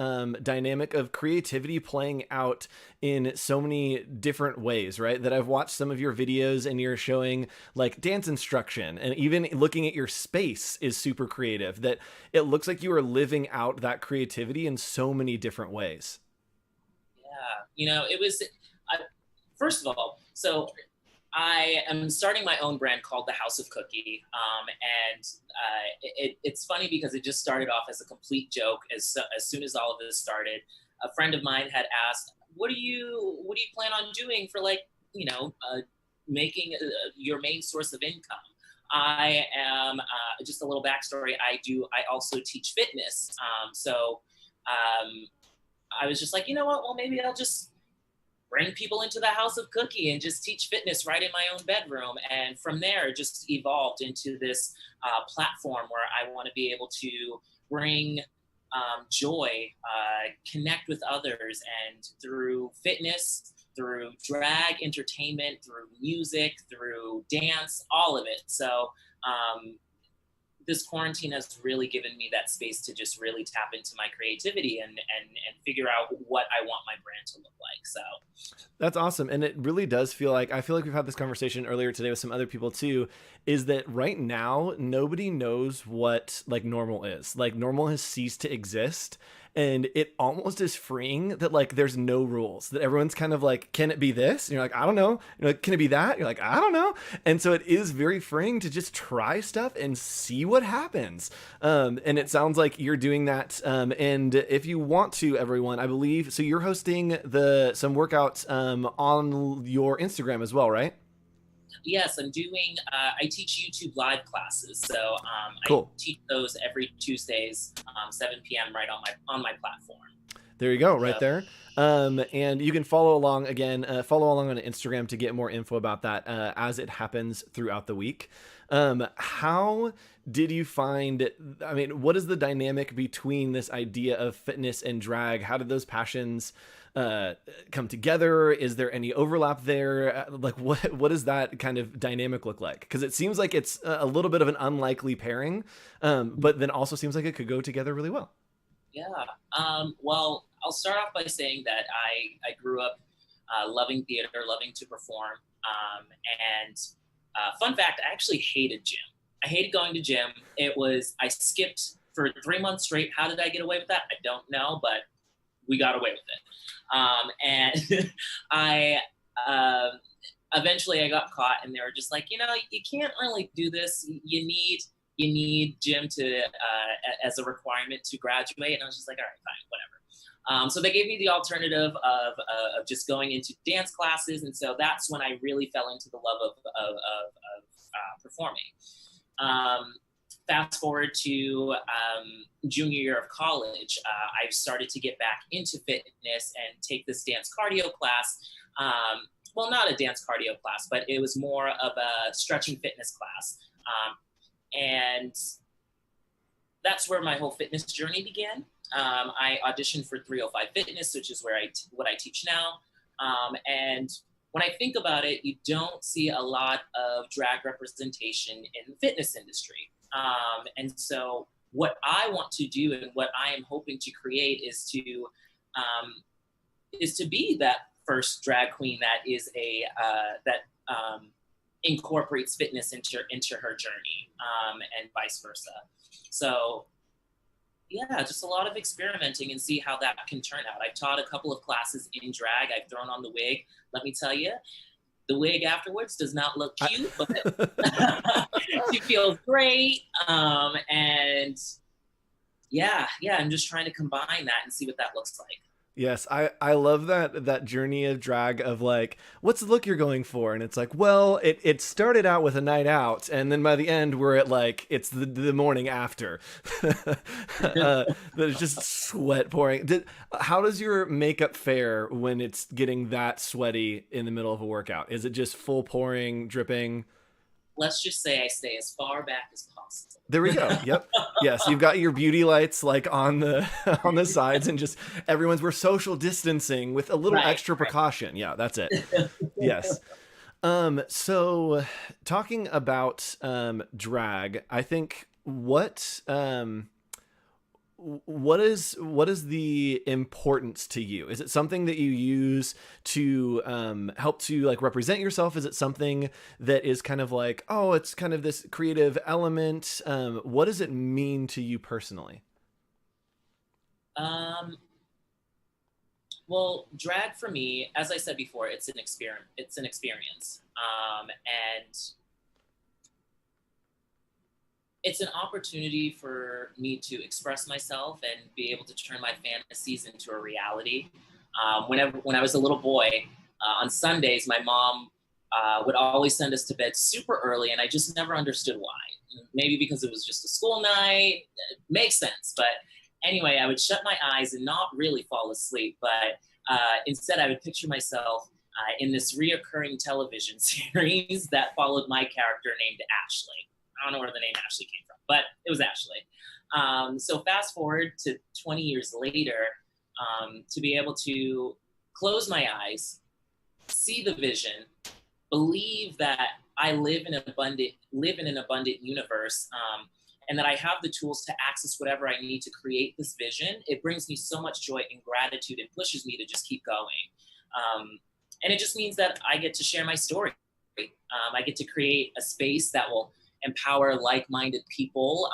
dynamic of creativity playing out in so many different ways, right? That I've watched some of your videos and you're showing like dance instruction, and even looking at your space is super creative, that it looks like you are living out that creativity in so many different ways. You know, it was, first of all, so I am starting my own brand called The House of Cookie. And it's funny because it just started off as a complete joke. As soon as all of this started, a friend of mine had asked, what do you plan on doing for, like, you know, making your main source of income? I am, just a little backstory, I also teach fitness. I was just like, you know what, well, maybe I'll just bring people into the House of Cookie and just teach fitness right in my own bedroom. And from there, it just evolved into this platform where I want to be able to bring joy, connect with others, and through fitness, through drag entertainment, through music, through dance, all of it. So this quarantine has really given me that space to just really tap into my creativity and figure out what I want my brand to look like. So that's awesome. And it really does feel like, I feel like we've had this conversation earlier today with some other people too, is that right now, nobody knows what like normal is. Like normal has ceased to exist. And it almost is freeing that like there's no rules, that everyone's kind of like, can it be this? And you're like, I don't know. You're like, can it be that? You're like, I don't know. And so it is very freeing to just try stuff and see what happens. And it sounds like you're doing that. And if you want to, everyone, I believe, so you're hosting some workouts on your Instagram as well, right? Yes, I'm doing, I teach YouTube live classes. So cool. I teach those every Tuesdays, 7 p.m. right on my platform. There you go, right there. And you can follow along again, follow along on Instagram to get more info about that as it happens throughout the week. How did you find, I mean, what is the dynamic between this idea of fitness and drag? How did those passions come together? Is there any overlap there? Like what does that kind of dynamic look like? Because it seems like it's a little bit of an unlikely pairing, but then also seems like it could go together really well. Yeah. Well, I'll start off by saying that I grew up loving theater, loving to perform. And fun fact, I actually hated gym. I hated going to gym. I skipped for 3 months straight. How did I get away with that? I don't know, but we got away with it. And I eventually I got caught, and they were just like, you know, you can't really do this. You need gym to as a requirement to graduate. And I was just like, all right, fine, whatever. So they gave me the alternative of just going into dance classes, and so that's when I really fell into the love of performing. Fast forward to junior year of college, I started to get back into fitness and take this dance cardio class. Well, not a dance cardio class, but it was more of a stretching fitness class. And that's where my whole fitness journey began. I auditioned for 305 Fitness, which is what I teach now. And when I think about it, you don't see a lot of drag representation in the fitness industry. And so what I want to do and what I am hoping to create is to be that first drag queen that is incorporates fitness into her journey, and vice versa. So yeah, just a lot of experimenting and see how that can turn out. I've taught a couple of classes in drag. I've thrown on the wig. Let me tell you, the wig afterwards does not look cute, but she feels great. And yeah, I'm just trying to combine that and see what that looks like. Yes, I love that journey of drag of like, what's the look you're going for? And it's like, well, it started out with a night out, and then by the end we're at like, it's the morning after. There's just sweat pouring. How does your makeup fare when it's getting that sweaty in the middle of a workout? Is it just full pouring, dripping? Let's just say I stay as far back as possible. There we go. Yep. Yes, you've got your beauty lights like on the sides, and just we're social distancing with a little extra precaution. Yeah, that's it. Yes. So talking about drag, I think what is the importance to you? Is it something that you use to help to like represent yourself? Is it something that is kind of like, oh, it's kind of this creative element? What does it mean to you personally? Well, drag for me, as I said before, it's an experience. It's an experience, and it's an opportunity for me to express myself and be able to turn my fantasies into a reality. When I was a little boy, on Sundays, my mom would always send us to bed super early, and I just never understood why. Maybe because it was just a school night. It makes sense. But anyway, I would shut my eyes and not really fall asleep, but instead I would picture myself in this reoccurring television series that followed my character named Ashley. I don't know where the name Ashley came from, but it was Ashley. So fast forward to 20 years later, to be able to close my eyes, see the vision, believe that I live in an abundant universe, and that I have the tools to access whatever I need to create this vision. It brings me so much joy and gratitude and pushes me to just keep going. And it just means that I get to share my story. I get to create a space that will empower like-minded people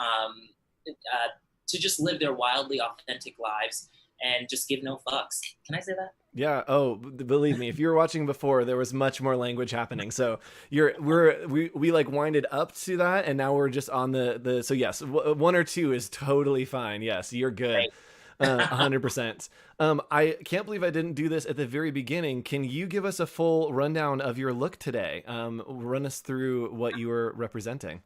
to just live their wildly authentic lives and just give no fucks. Can I say that? Yeah. Oh, believe me, if you were watching before, there was much more language happening. So we like winded up to that, and now we're just on the. So yes, 1 or 2 is totally fine. Yes, you're good. 100%. I can't believe I didn't do this at the very beginning. Can you give us a full rundown of your look today? Run us through what you were representing.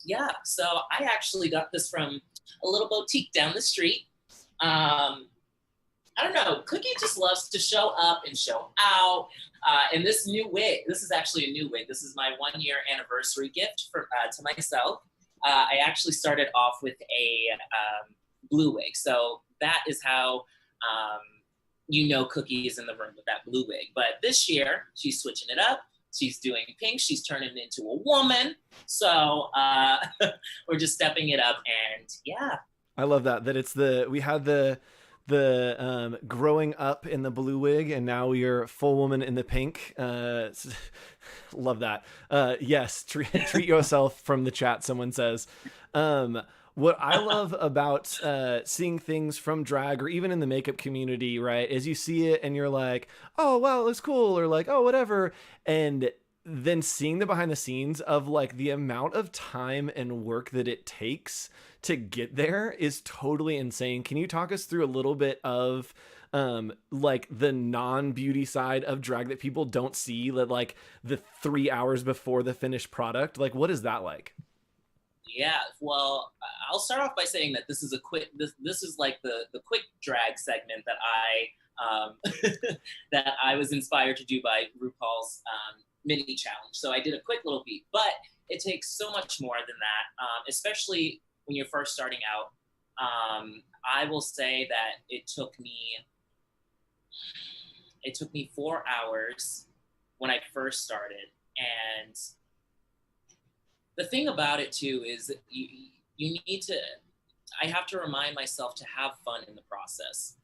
Yeah. So I actually got this from a little boutique down the street. I don't know, Cookie just loves to show up and show out. And this new wig, this is actually a new wig. This is my 1-year anniversary gift to myself. I actually started off with a blue wig. So that is how Cookie is in the room with that blue wig. But this year, she's switching it up. She's doing pink. She's turning into a woman. So we're just stepping it up. And yeah. I love that it's we had the growing up in the blue wig, and now you're full woman in the pink. Love that. Yes, treat yourself from the chat, someone says. What I love about seeing things from drag, or even in the makeup community, right, is you see it and you're like, oh wow, it's cool, or like, oh whatever, and then seeing the behind the scenes of like the amount of time and work that it takes to get there is totally insane. Can you talk us through a little bit of like the non-beauty side of drag that people don't see, like the 3 hours before the finished product? Like, what is that like? Yeah, well, I'll start off by saying that this is this is like the quick drag segment that that I was inspired to do by RuPaul's mini challenge. So I did a quick little beat, but it takes so much more than that, especially when you're first starting out. I will say that it took me 4 hours when I first started. And the thing about it too is you need to, I have to remind myself to have fun in the process.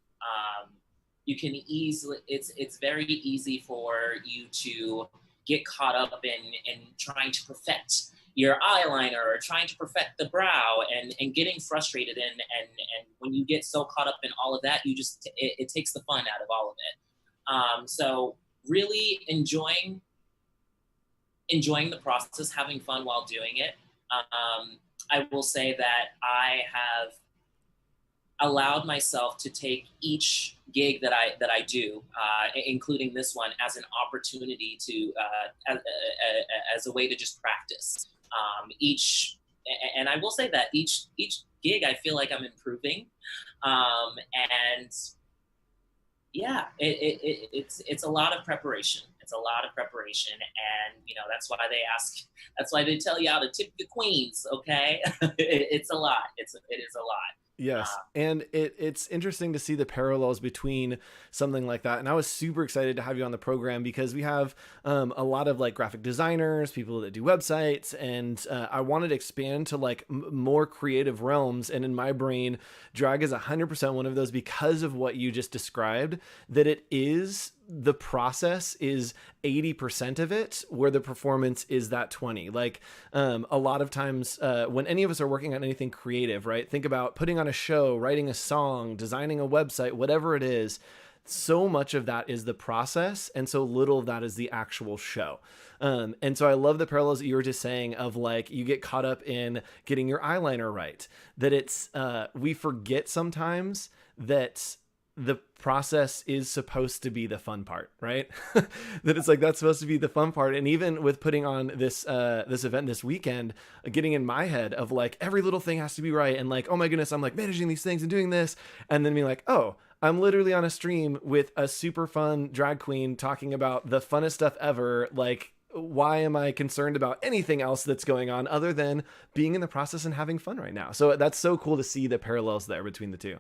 You can easily, it's very easy for you to get caught up in trying to perfect your eyeliner or trying to perfect the brow and getting frustrated and when you get so caught up in all of that, it takes the fun out of all of it. So really enjoying the process, having fun while doing it. I will say that I have allowed myself to take each gig that I do, including this one, as an opportunity to as a way to just practice. And I will say that each gig I feel like I'm improving, and yeah, it's a lot of preparation. It's a lot of preparation, and that's why they tell you how to tip the queens. Okay, it's a lot. It is a lot. Yes. And it's interesting to see the parallels between something like that. And I was super excited to have you on the program because we have a lot of like graphic designers, people that do websites, and I wanted to expand to like more creative realms. And in my brain, drag is 100% one of those because of what you just described, that it is the process is 80% of it, where the performance is that 20. Like a lot of times when any of us are working on anything creative, right? Think about putting on a show, writing a song, designing a website, whatever it is. so much of that is the process, and so little of that is the actual show. And so I love the parallels that you were just saying of like, you get caught up in getting your eyeliner right, that it's, we forget sometimes that the process is supposed to be the fun part, right? That it's like, that's supposed to be the fun part. And even with putting on this this event this weekend, getting in my head of like, every little thing has to be right, and like, oh my goodness, I'm like managing these things and doing this, and then being like, oh, I'm literally on a stream with a super fun drag queen talking about the funnest stuff ever. Like, why am I concerned about anything else that's going on other than being in the process and having fun right now? So that's so cool to see the parallels there between the two.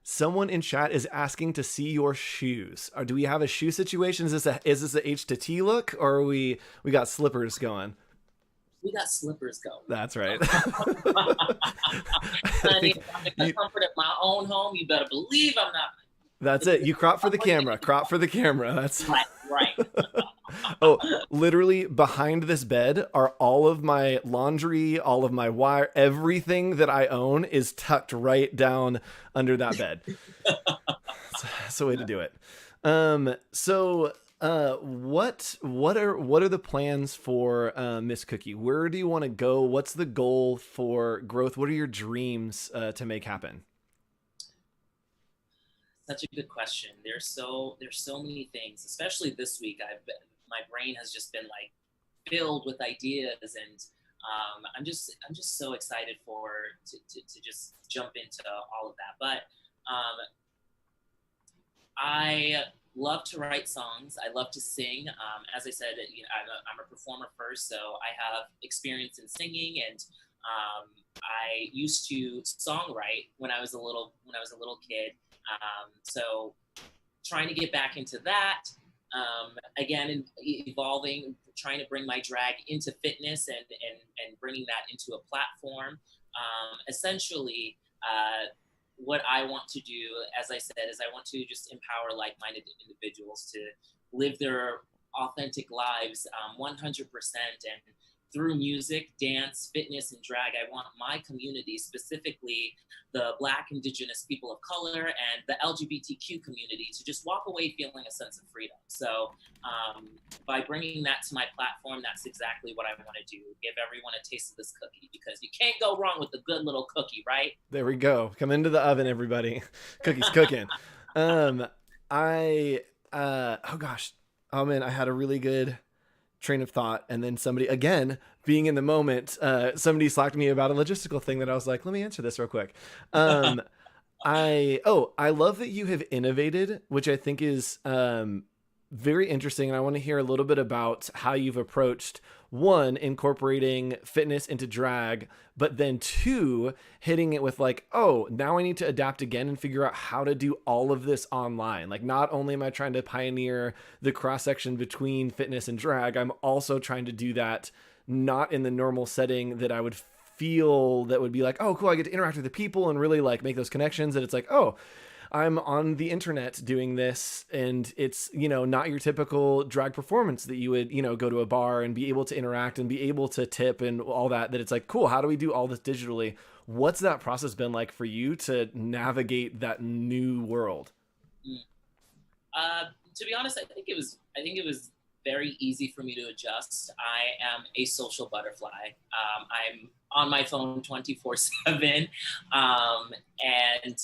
Someone in chat is asking to see your shoes. Or do we have a shoe situation? Is this a H to T look, or are we got slippers going? We got slippers going. That's right. Honey, I'm in the comfort of my own home. You better believe I'm not. That's it. You crop for the camera. Crop for the camera. That's right. Oh, literally behind this bed are all of my laundry, all of my wire, everything that I own is tucked right down under that bed. That's the way to do it. What are the plans for Miss Cookie? Where do you want to go? What's the goal for growth? What are your dreams to make happen? Such a good question. There's so many things, especially this week. My brain has just been like filled with ideas, and I'm just so excited to just jump into all of that. But I love to write songs. I love to sing. As I said, you know, I'm a performer first, so I have experience in singing, and I used to songwrite when I was a little kid. So trying to get back into that, again, and evolving, trying to bring my drag into fitness and bringing that into a platform. Essentially, what I want to do, as I said, is I want to just empower like-minded individuals to live their authentic lives 100%. And through music, dance, fitness, and drag, I want my community, specifically the Black, Indigenous people of color, and the LGBTQ community, to just walk away feeling a sense of freedom. So by bringing that to my platform, that's exactly what I want to do. Give everyone a taste of this cookie, because you can't go wrong with a good little cookie, right? There we go. Come into the oven, everybody. Cookies cooking. Oh gosh. Oh man, I had a really good train of thought, and then somebody, again, being in the moment, somebody slacked me about a logistical thing that I was like, let me answer this real quick. I love that you have innovated, which I think is very interesting, and I want to hear a little bit about how you've approached, one, incorporating fitness into drag, but then two, hitting it with like, oh, now I need to adapt again and figure out how to do all of this online. Like, not only am I trying to pioneer the cross section between fitness and drag, I'm also trying to do that not in the normal setting that I would feel that would be like, oh, cool, I get to interact with the people and really like make those connections. And it's like, oh, I'm on the internet doing this, and it's, you know, not your typical drag performance that you would, you know, go to a bar and be able to interact and be able to tip and all that, that it's like, cool, how do we do all this digitally? What's that process been like for you to navigate that new world? To be honest, I think it was very easy for me to adjust. I am a social butterfly. I'm on my phone 24/7. And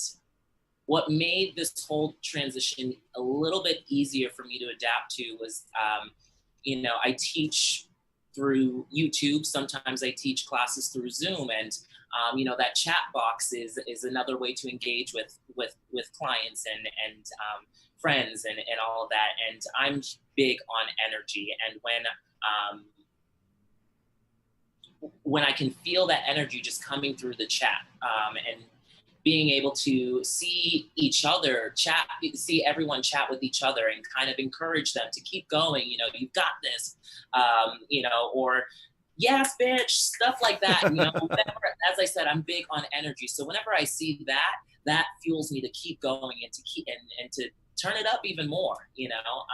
what made this whole transition a little bit easier for me to adapt to was, you know, I teach through YouTube. Sometimes I teach classes through Zoom, and you know, that chat box is another way to engage with clients and friends and all of that. And I'm big on energy, and when I can feel that energy just coming through the chat, and being able to see each other chat, see everyone chat with each other and kind of encourage them to keep going, you know, you've got this, you know, or yes, bitch, stuff like that. You know, whenever, as I said, I'm big on energy. So whenever I see that fuels me to keep going and to keep and to turn it up even more, you know.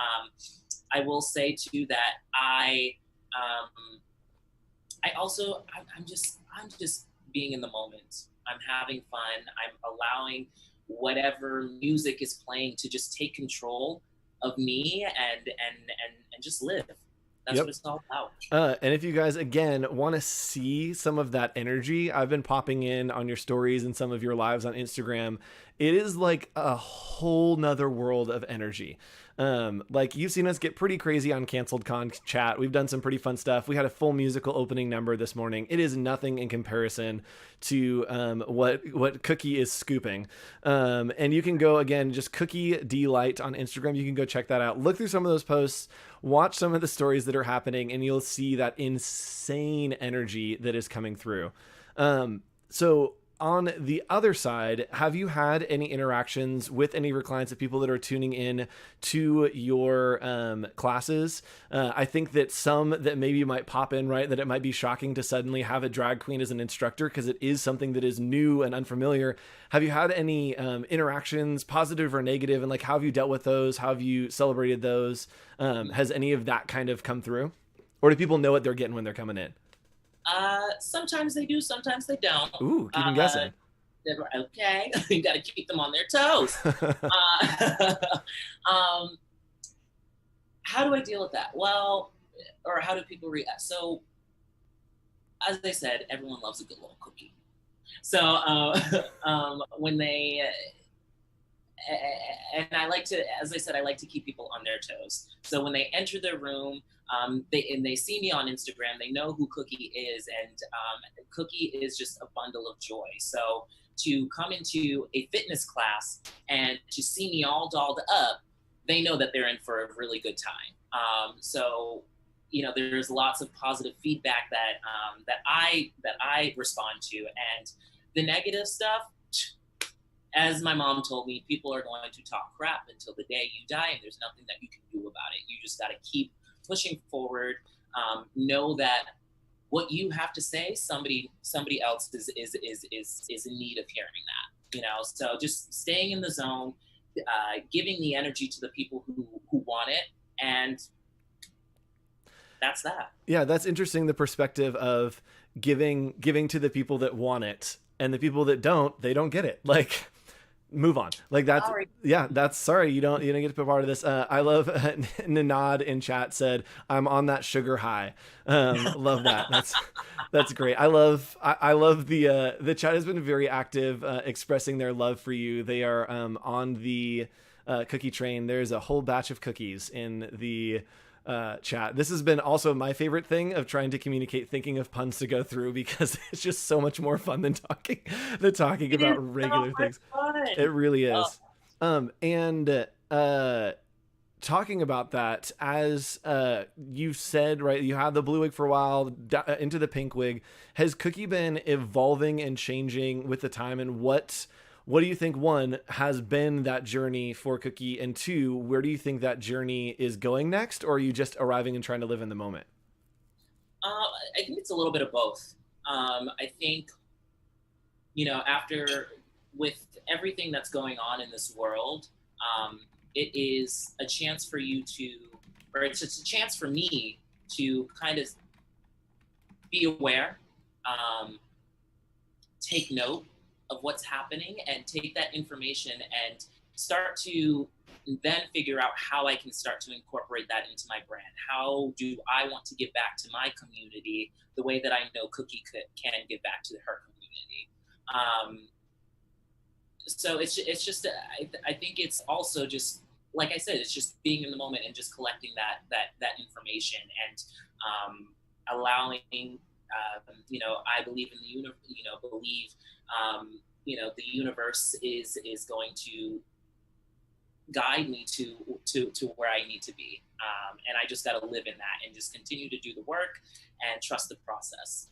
I will say too that I'm just being in the moment. I'm having fun. I'm allowing whatever music is playing to just take control of me and just live. That's Yep. what it's all about. And if you guys, again, want to see some of that energy, I've been popping in on your stories and some of your lives on Instagram. It is like a whole nother world of energy. Like you've seen us get pretty crazy on Canceled Con chat. We've done some pretty fun stuff. We had a full musical opening number this morning. It is nothing in comparison to what Cookie is scooping. And you can go, again, just Cookie Delight on Instagram. You can go check that out. Look through some of those posts, watch some of the stories that are happening, and you'll see that insane energy that is coming through. So on the other side, have you had any interactions with any of your clients, of people that are tuning in to your classes? I think that some that maybe might pop in, right, that it might be shocking to suddenly have a drag queen as an instructor because it is something that is new and unfamiliar. Have you had any interactions, positive or negative, and like how have you dealt with those? How have you celebrated those? Has any of that kind of come through? Or do people know what they're getting when they're coming in? Sometimes they do, sometimes they don't. Ooh, keep them guessing. Okay, you got to keep them on their toes. How do I deal with that? Well, or how do people react? So, as I said, everyone loves a good little cookie. So when they, and I like to, as I said, I like to keep people on their toes. So when they enter the room, they see me on Instagram, they know who Cookie is, and Cookie is just a bundle of joy. So to come into a fitness class and to see me all dolled up, they know that they're in for a really good time. So, you know, there's lots of positive feedback that I respond to, and the negative stuff, as my mom told me, people are going to talk crap until the day you die, and there's nothing that you can do about it. You just got to keep pushing forward. Know that what you have to say, somebody else is in need of hearing that. You know, so just staying in the zone, giving the energy to the people who want it, and that's that. Yeah, that's interesting. The perspective of giving to the people that want it, and the people that don't, they don't get it. Like, move on. Like that's, sorry. Yeah, that's sorry. You don't get to be part of this. I love Nanad in chat said, I'm on that sugar high. Love that. That's great. I love the chat has been very active, expressing their love for you. They are on the cookie train. There's a whole batch of cookies in the chat. This has been also my favorite thing of trying to communicate, thinking of puns to go through, because it's just so much more fun than talking about regular things. It really is. And talking about that, as you said, right, you had the blue wig for a while, into the pink wig. Has Cookie been evolving and changing with the time, and what do you think, one, has been that journey for Cookie, and two, where do you think that journey is going next, or are you just arriving and trying to live in the moment? I think it's a little bit of both. I think, you know, with everything that's going on in this world, it is a chance for you to, or it's a chance for me to kind of be aware, take note of what's happening, and take that information and start to then figure out how I can start to incorporate that into my brand. How do I want to give back to my community the way that I know Cookie can give back to her community? So it's just I think it's also just, like I said, it's just being in the moment and just collecting that information, and allowing, you know, I believe in the the universe is going to guide me to where I need to be, and I just got to live in that and just continue to do the work and trust the process.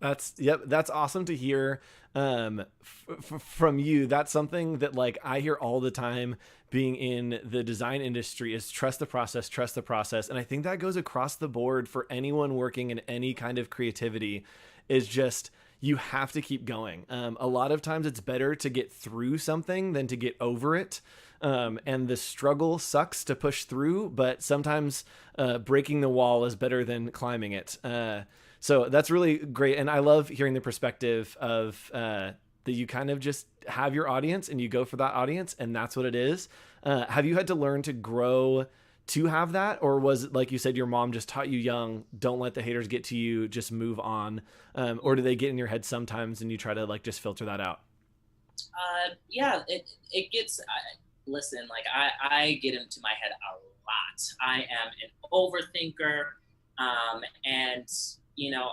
That's awesome to hear from you. That's something that, like, I hear all the time being in the design industry, is trust the process. And I think that goes across the board for anyone working in any kind of creativity, is just, you have to keep going. A lot of times it's better to get through something than to get over it. And the struggle sucks to push through, but sometimes breaking the wall is better than climbing it. So that's really great. And I love hearing the perspective of that you kind of just have your audience and you go for that audience, and that's what it is. Have you had to learn to grow to have that, or was it, like you said, your mom just taught you young, don't let the haters get to you, just move on? Or do they get in your head sometimes and you try to like just filter that out? Yeah, it gets, listen, like I get into my head a lot. I am an overthinker. And you know,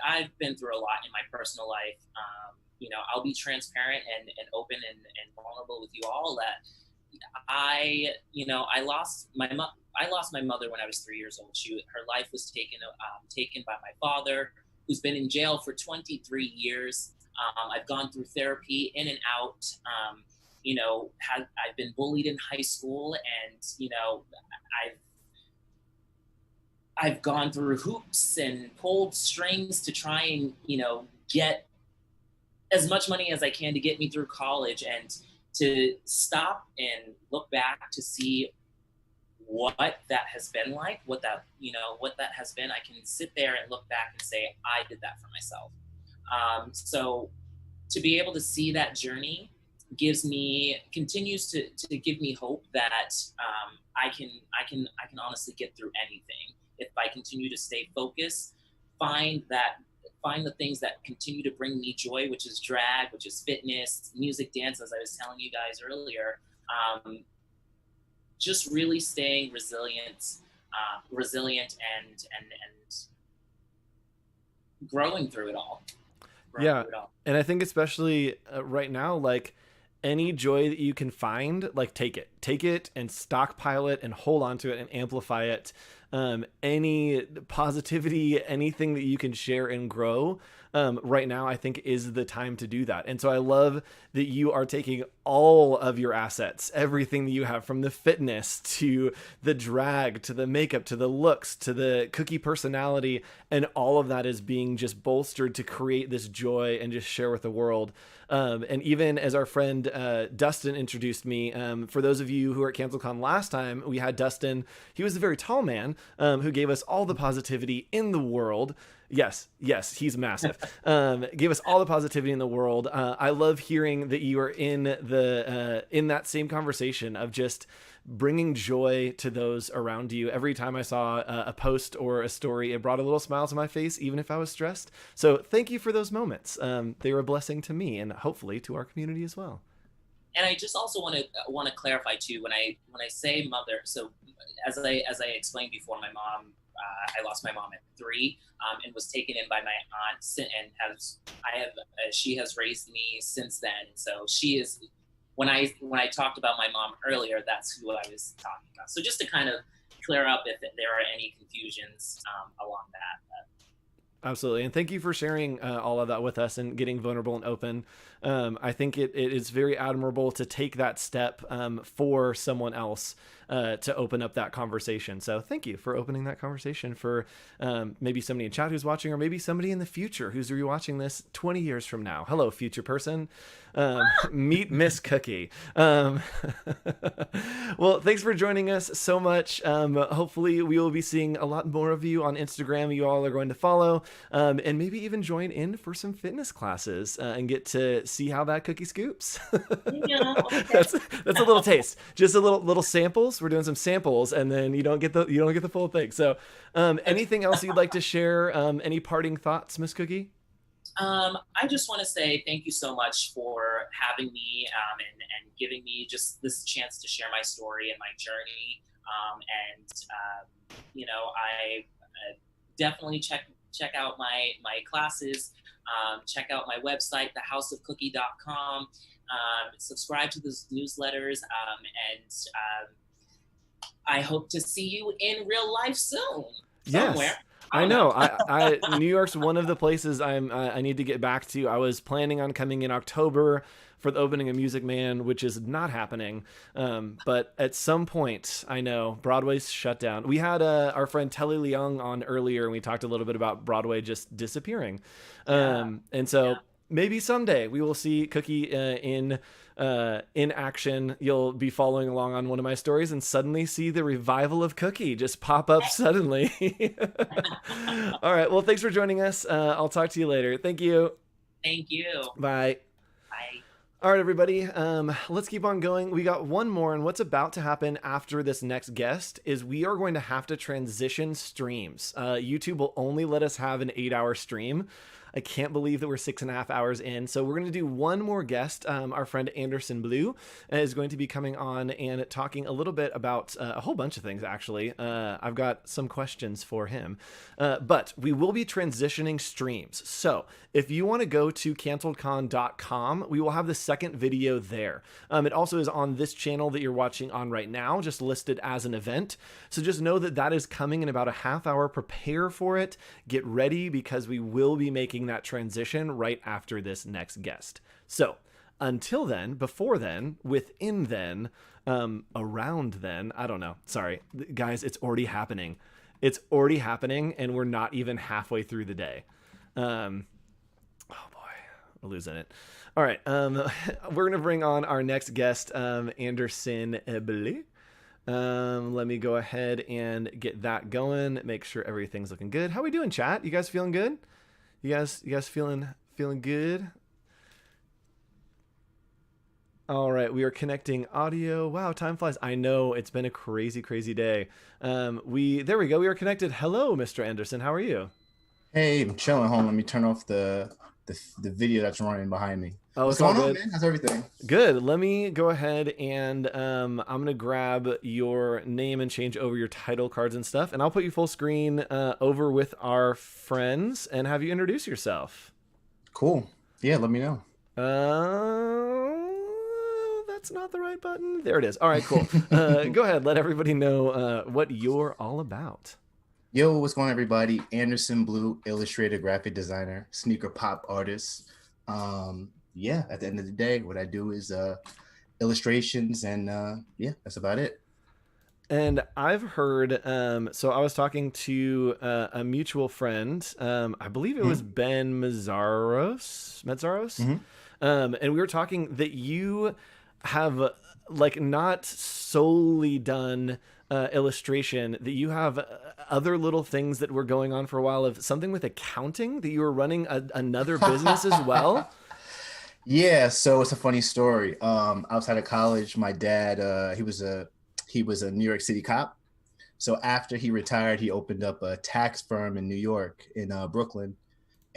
I've been through a lot in my personal life. You know, I'll be transparent and open and vulnerable with you all that I lost my mother when I was 3 years old. Her life was taken by my father, who's been in jail for 23 years. I've gone through therapy in and out. You know, I've been bullied in high school, and you know, I've gone through hoops and pulled strings to try and, you know, get as much money as I can to get me through college, and to stop and look back to see what that has been like, what that has been. I can sit there and look back and say, I did that for myself. So to be able to see that journey continues to give me hope that I can honestly get through anything if I continue to stay focused, find the things that continue to bring me joy, which is drag, which is fitness, music, dance, as I was telling you guys earlier. Just really staying resilient and growing through it all. And I think especially right now, like any joy that you can find, like take it and stockpile it and hold on to it and amplify it. Any positivity, anything that you can share and grow right now, I think is the time to do that. And so I love that you are taking all of your assets, everything that you have, from the fitness to the drag, to the makeup, to the looks, to the cookie personality, and all of that is being just bolstered to create this joy and just share with the world. And even as our friend Dustin introduced me, for those of you who were at CancelCon last time, we had Dustin. He was a very tall man who gave us all the positivity in the world. Yes, he's massive. Gave us all the positivity in the world. I love hearing that you are in that same conversation of just bringing joy to those around you. Every time I saw a post or a story, it brought a little smile to my face, even if I was stressed. So thank you for those moments. They were a blessing to me and hopefully to our community as well. And I just also want to clarify too, when I say mother. So as I explained before, my mom, I lost my mom at 3, and was taken in by my aunt, and she has raised me since then. So she is. When I talked about my mom earlier, that's who I was talking about. So just to kind of clear up if there are any confusions along that. Absolutely. And thank you for sharing all of that with us and getting vulnerable and open. I think it is very admirable to take that step for someone else to open up that conversation. So thank you for opening that conversation for maybe somebody in chat who's watching, or maybe somebody in the future who's rewatching this 20 years from now. Hello, future person. Meet Miss Cookie. Well, thanks for joining us so much. Hopefully we will be seeing a lot more of you on Instagram. You all are going to follow and maybe even join in for some fitness classes and get to see how that cookie scoops. That's a little taste, just a little samples. We're doing some samples, and then you don't get the full thing. So anything else you'd like to share? Any parting thoughts, Miss Cookie? I just want to say thank you so much for having me and giving me just this chance to share my story and my journey. I definitely check out my classes. Check out my website, thehouseofcookie.com. Subscribe to those newsletters, and I hope to see you in real life soon. Somewhere. Yes. I know. I New York's one of the places I need to get back to. I was planning on coming in October for the opening of Music Man, which is not happening. But at some point, I know Broadway's shut down. We had our friend Telly Leung on earlier, and we talked a little bit about Broadway just disappearing. And so maybe someday we will see Cookie in action. You'll be following along on one of my stories and suddenly see the revival of Cookie just pop up suddenly. All right. Well, thanks for joining us. I'll talk to you later. Thank you. Thank you. Bye. Bye. All right, everybody. Let's keep on going. We got one more, and what's about to happen after this next guest is we are going to have to transition streams. YouTube will only let us have an 8-hour stream. I can't believe that we're 6.5 hours in. So we're going to do one more guest. Our friend Anderson Blue is going to be coming on and talking a little bit about a whole bunch of things, actually. I've got some questions for him. But we will be transitioning streams. So if you want to go to canceledcon.com, we will have the second video there. It also is on this channel that you're watching on right now, just listed as an event. So just know that that is coming in about a half hour. Prepare for it. Get ready, because we will be making that transition right after this next guest. So until then, before then, within then, around then, I don't know. Sorry, guys, it's already happening. It's already happening, and we're not even halfway through the day. Oh boy, we're losing it. All right, we're gonna bring on our next guest, Anderson Blue. Let me go ahead and get that going. Make sure everything's looking good. How we doing, chat? You guys feeling good? You guys feeling good? All right, we are connecting audio. Wow, time flies. I know, it's been a crazy day. There we go. We are connected. Hello, Mr. Anderson. How are you? Hey, I'm chilling. Hold on, let me turn off the video that's running behind me. Oh, what's it's all going on, good. man? How's everything? Good. Let me go ahead and I'm gonna grab your name and change over your title cards and stuff, and I'll put you full screen over with our friends and have you introduce yourself. Cool. Yeah, let me know. That's not the right button. There it is. All right, cool. Go ahead. Let everybody know what you're all about. Yo, what's going on, everybody? Anderson Blue, illustrator, graphic designer, sneaker pop artist. Yeah, at the end of the day, what I do is illustrations, and yeah, that's about it. And I've heard, so I was talking to a mutual friend, I believe it was Ben Medzaros, and we were talking that you have like not solely done illustration, that you have other little things that were going on for a while, of something with accounting, that you were running another business as well. Yeah, so it's a funny story. Outside of college, my dad, he was a New York City cop. So after he retired, he opened up a tax firm in New York, in Brooklyn.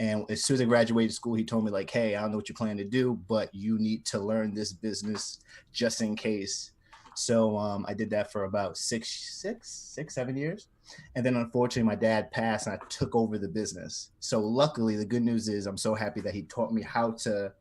And as soon as I graduated school, he told me, like, hey, I don't know what you plan to do, but you need to learn this business just in case. So I did that for about 7 years. And then unfortunately, my dad passed and I took over the business. So luckily, the good news is I'm so happy that he taught me how to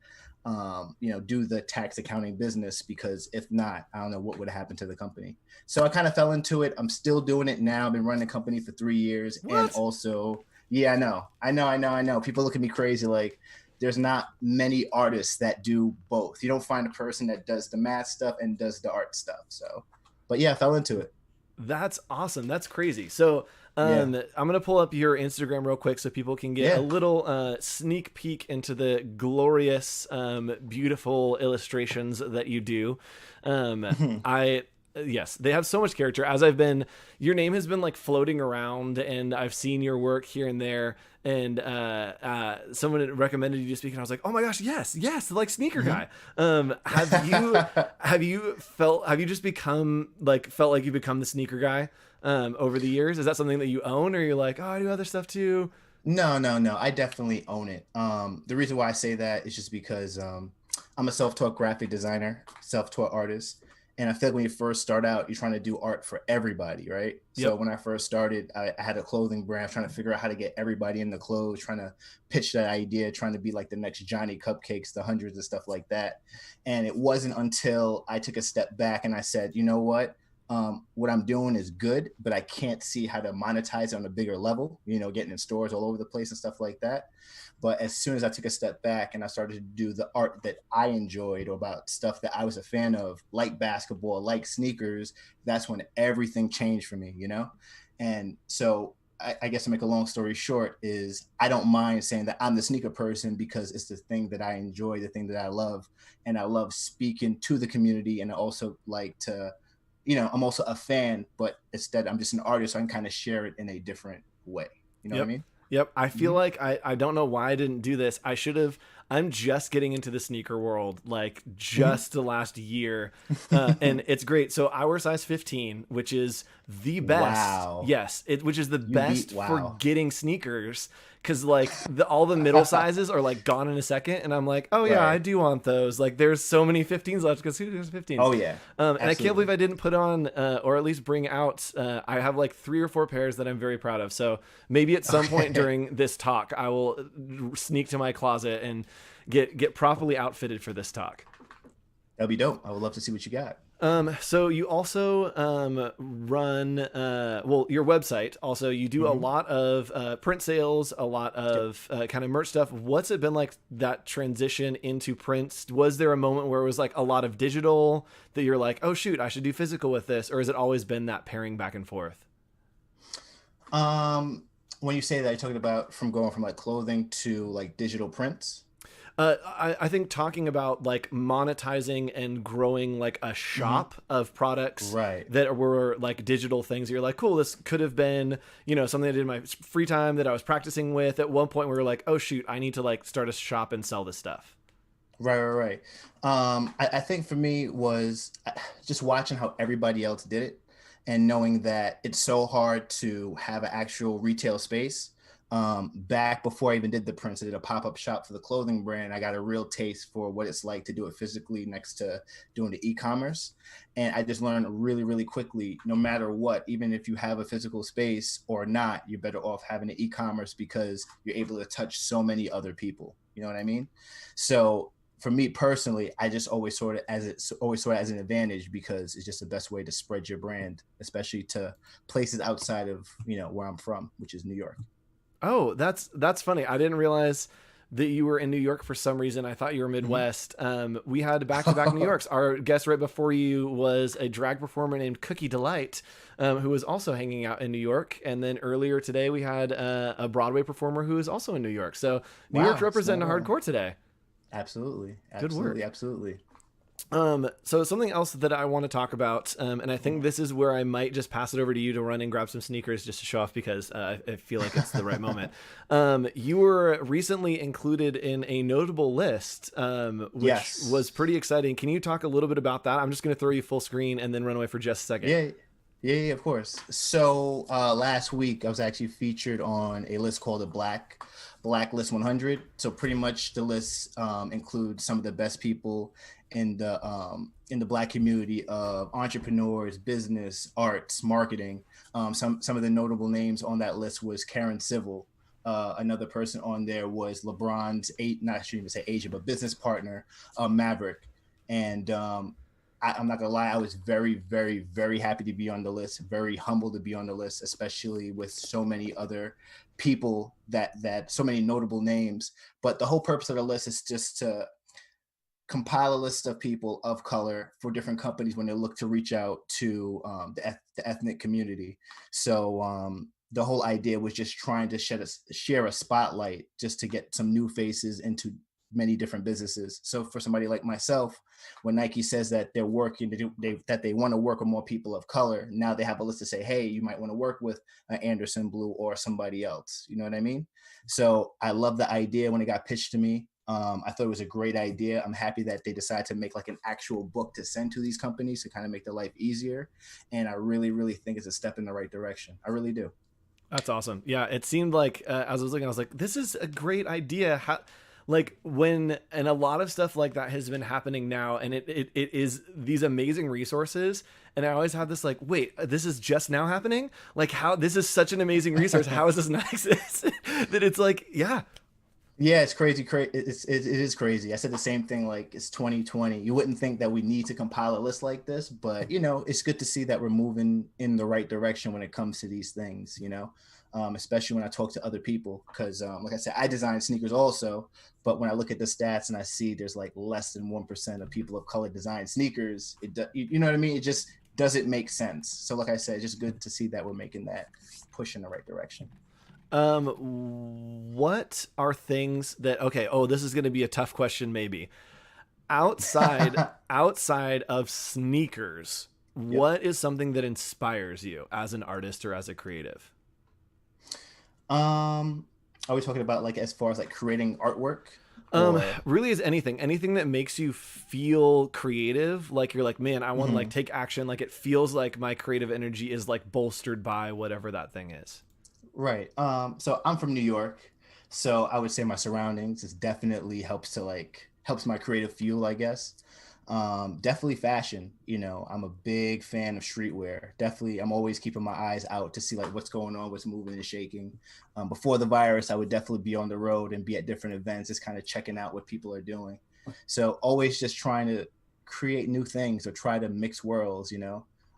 do the tax accounting business, because if not, I don't know what would have happened to the company. So I kind of fell into it. I'm still doing it now. I've been running the company for 3 years. What? And also, yeah, I know. People look at me crazy. Like, there's not many artists that do both. You don't find a person that does the math stuff and does the art stuff. So, but yeah, I fell into it. That's awesome. That's crazy. So I'm going to pull up your Instagram real quick so people can get a little sneak peek into the glorious, beautiful illustrations that you do. Yes, they have so much character. As your name has been like floating around, and I've seen your work here and there, and someone recommended you to speak, and I was like, oh my gosh, yes, like sneaker guy. Have you felt like you've become the sneaker guy over the years? Is that something that you own, or you're like, oh, I do other stuff too? No, I definitely own it. The reason why I say that is just because I'm a self-taught graphic designer, self-taught artist. And I feel like when you first start out, you're trying to do art for everybody, right? Yep. So when I first started, I had a clothing brand, trying to figure out how to get everybody in the clothes, trying to pitch that idea, trying to be like the next Johnny Cupcakes, the hundreds and stuff like that. And it wasn't until I took a step back and I said, you know what I'm doing is good, but I can't see how to monetize it on a bigger level, getting in stores all over the place and stuff like that. But as soon as I took a step back and I started to do the art that I enjoyed, or about stuff that I was a fan of, like basketball, like sneakers, that's when everything changed for me, And so I guess to make a long story short is I don't mind saying that I'm the sneaker person, because it's the thing that I enjoy, the thing that I love. And I love speaking to the community, and I also like to, I'm also a fan, but instead I'm just an artist, so I can kind of share it in a different way. You know what I mean? Yep. I feel like I don't know why I didn't do this. I should have I'm just getting into the sneaker world, like just the last year. And it's great. So I wear size 15, which is the best. Wow. Yes. Which is the best wow. for getting sneakers. Cause like all the middle sizes are like gone in a second. And I'm like, oh yeah, Right. I do want those. Like there's so many 15s left because who does 15s? Oh yeah. And I can't believe I didn't put on, or at least bring out, I have like 3 or 4 pairs that I'm very proud of. So maybe at some point during this talk, I will sneak to my closet and get properly outfitted for this talk. That'd be dope. I would love to see what you got. So you also run your website. Also, you do a lot of print sales, a lot of kind of merch stuff. What's it been like, that transition into print? Was there a moment where it was like a lot of digital that you're like, oh shoot, I should do physical with this, or has it always been that pairing back and forth? When you say that, you're talking about from going from like clothing to like digital prints. I think talking about like monetizing and growing like a shop of products that were like digital things. You're like, cool, this could have been, something I did in my free time that I was practicing with. At one point we were like, oh shoot, I need to like start a shop and sell this stuff. Right. I think for me was just watching how everybody else did it and knowing that it's so hard to have an actual retail space. Back before I even did the prints, I did a pop-up shop for the clothing brand. I got a real taste for what it's like to do it physically next to doing the e-commerce. And I just learned really, really quickly, no matter what, even if you have a physical space or not, you're better off having the e-commerce because you're able to touch so many other people. You know what I mean? So for me personally, I just always saw it as an advantage because it's just the best way to spread your brand, especially to places outside of, where I'm from, which is New York. Oh, that's funny. I didn't realize that you were in New York for some reason. I thought you were Midwest. We had back-to-back New Yorks. Our guest right before you was a drag performer named Cookie Delight, who was also hanging out in New York. And then earlier today, we had a Broadway performer who is also in New York. So New York representing hardcore today. Absolutely. Good work. Absolutely. So something else that I want to talk about, and I think this is where I might just pass it over to you to run and grab some sneakers just to show off because I feel like it's the right moment. You were recently included in a notable list, which was pretty exciting. Can you talk a little bit about that? I'm just going to throw you full screen and then run away for just a second. Yeah, of course. So last week I was actually featured on a list called the Blacklist 100. So pretty much the list includes some of the best people in the Black community of entrepreneurs, business, arts, marketing. Some of the notable names on that list was Karen Civil. Another person on there was LeBron's not shouldn't even say agent, but business partner, Maverick. And I'm not gonna lie, I was very, very, very happy to be on the list, very humbled to be on the list, especially with so many other people that so many notable names. But the whole purpose of the list is just to compile a list of people of color for different companies when they look to reach out to the ethnic community. So the whole idea was just trying to share a spotlight just to get some new faces into many different businesses. So for somebody like myself, when Nike says that they're working that they want to work with more people of color, now they have a list to say, hey, you might want to work with Anderson Blue or somebody else. You know what I mean? So I love the idea when it got pitched to me. I thought it was a great idea. I'm happy that they decided to make like an actual book to send to these companies to kind of make their life easier. And I really, really think it's a step in the right direction. I really do. That's awesome. Yeah, it seemed like as I was looking, I was like, this is a great idea. And a lot of stuff like that has been happening now, and it is these amazing resources. And I always have this like, wait, this is just now happening? Like, how this is such an amazing resource. How is this not exist? That it's like, yeah. Yeah, it's crazy. It is crazy. I said the same thing. Like, it's 2020. You wouldn't think that we need to compile a list like this, but it's good to see that we're moving in the right direction when it comes to these things. Especially when I talk to other people, because like I said, I design sneakers also. But when I look at the stats and I see there's like less than 1% of people of color design sneakers, you know what I mean? It just doesn't make sense. So like I said, it's just good to see that we're making that push in the right direction. What are things that, this is going to be a tough question maybe. Outside of sneakers, what is something that inspires you as an artist or as a creative? Are we talking about like as far as like creating artwork? Really is anything that makes you feel creative, like you're like, man, I want to like Mhm. take action, like it feels like my creative energy is like bolstered by whatever that thing is. Right. So I'm from New York, so I would say my surroundings is definitely helps my creative fuel, I guess. Definitely fashion. I'm a big fan of streetwear. Definitely, I'm always keeping my eyes out to see like what's going on, what's moving and shaking. Before the virus, I would definitely be on the road and be at different events, just kind of checking out what people are doing. So always just trying to create new things or try to mix worlds.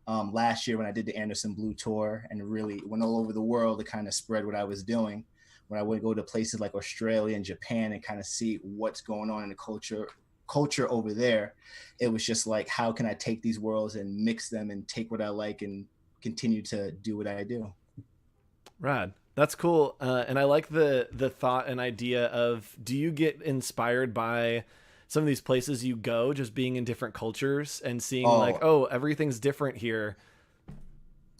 Last year when I did the Anderson Blue tour and really went all over the world to kind of spread what I was doing, when I would go to places like Australia and Japan and kind of see what's going on in the culture over there, it was just like, how can I take these worlds and mix them and take what I like and continue to do what I do? Rad. That's cool. And I like the thought and idea of, do you get inspired by some of these places you go, just being in different cultures and seeing like, oh, everything's different here?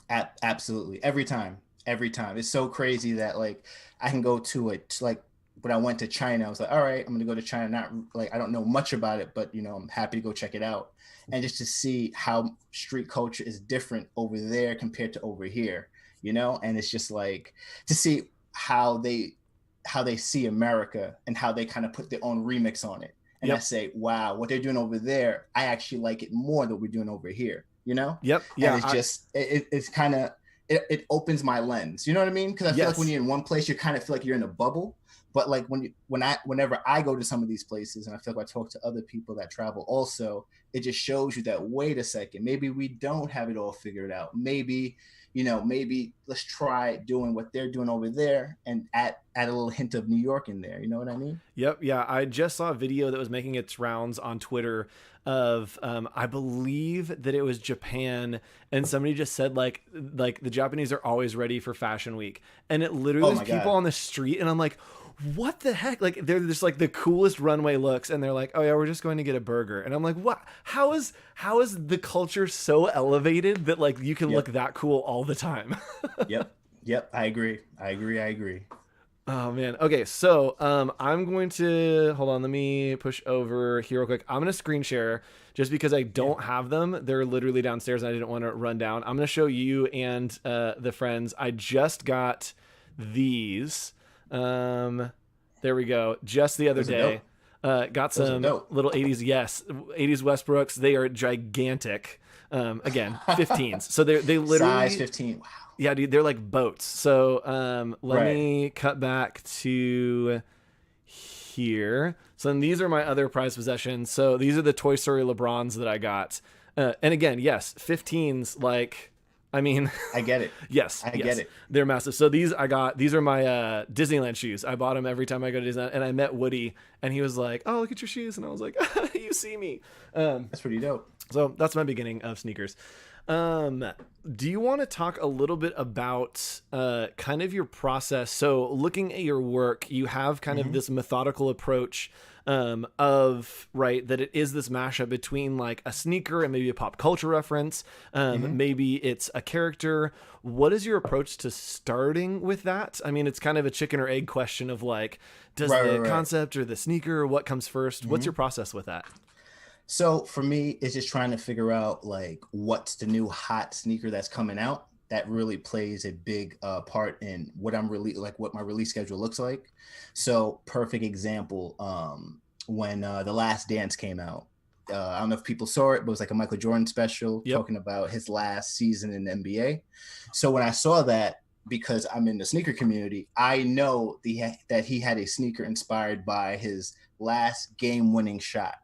Absolutely. Every time. It's so crazy that like I can go to it. Like when I went to China, I was like, all right, I'm going to go to China. Not like, I don't know much about it, but I'm happy to go check it out. And just to see how street culture is different over there compared to over here. And it's just like to see how they see America and how they kind of put their own remix on it. And I say, wow, what they're doing over there, I actually like it more than we're doing over here. Yep. Yeah. And it's just, it's kind of, it opens my lens. You know what I mean? Because I feel like when you're in one place, you kind of feel like you're in a bubble. But like whenever I go to some of these places, and I feel like I talk to other people that travel also, it just shows you that, wait a second, maybe we don't have it all figured out. Maybe let's try doing what they're doing over there and add a little hint of New York in there. You know what I mean? Yep. Yeah. I just saw a video that was making its rounds on Twitter of, I believe that it was Japan, and somebody just said like the Japanese are always ready for Fashion Week. And it literally was people on the street. And I'm like, what the heck? Like they're just like the coolest runway looks. And they're like, oh yeah, we're just going to get a burger. And I'm like, what? How is the culture so elevated that like you can look that cool all the time? Yep. I agree. Oh man. Okay. So, I'm going to, hold on. Let me push over here real quick. I'm going to screen share just because I don't have them. They're literally downstairs and I didn't want to run down. I'm going to show you and, the friends. I just got these. There we go. Just the other day, got some little 80s. Yes. 80s Westbrooks. They are gigantic. Again, 15s. So they literally size 15. Wow. Yeah, dude, they're like boats. So let me cut back to here. So then these are my other prized possessions. So these are the Toy Story LeBrons that I got. And again, yes, 15s, like, I mean, I get it. Yes. I get it. They're massive. So these are my Disneyland shoes. I bought them every time I go to Disneyland, and I met Woody and he was like, oh, look at your shoes. And I was like, you see me. That's pretty dope. So that's my beginning of sneakers. Do you want to talk a little bit about kind of your process? So looking at your work, you have kind of this methodical approach of, right, that it is this mashup between like a sneaker and maybe a pop culture reference. Maybe it's a character. What is your approach to starting with that? I mean, it's kind of a chicken or egg question of like, does the concept or the sneaker, what comes first? What's your process with that? So for me, it's just trying to figure out like what's the new hot sneaker that's coming out. That really plays a big part in what what my release schedule looks like. So perfect example, when The Last Dance came out. I don't know if people saw it, but it was like a Michael Jordan special talking about his last season in the NBA. So when I saw that, because I'm in the sneaker community, I know that he had a sneaker inspired by his last game-winning shot,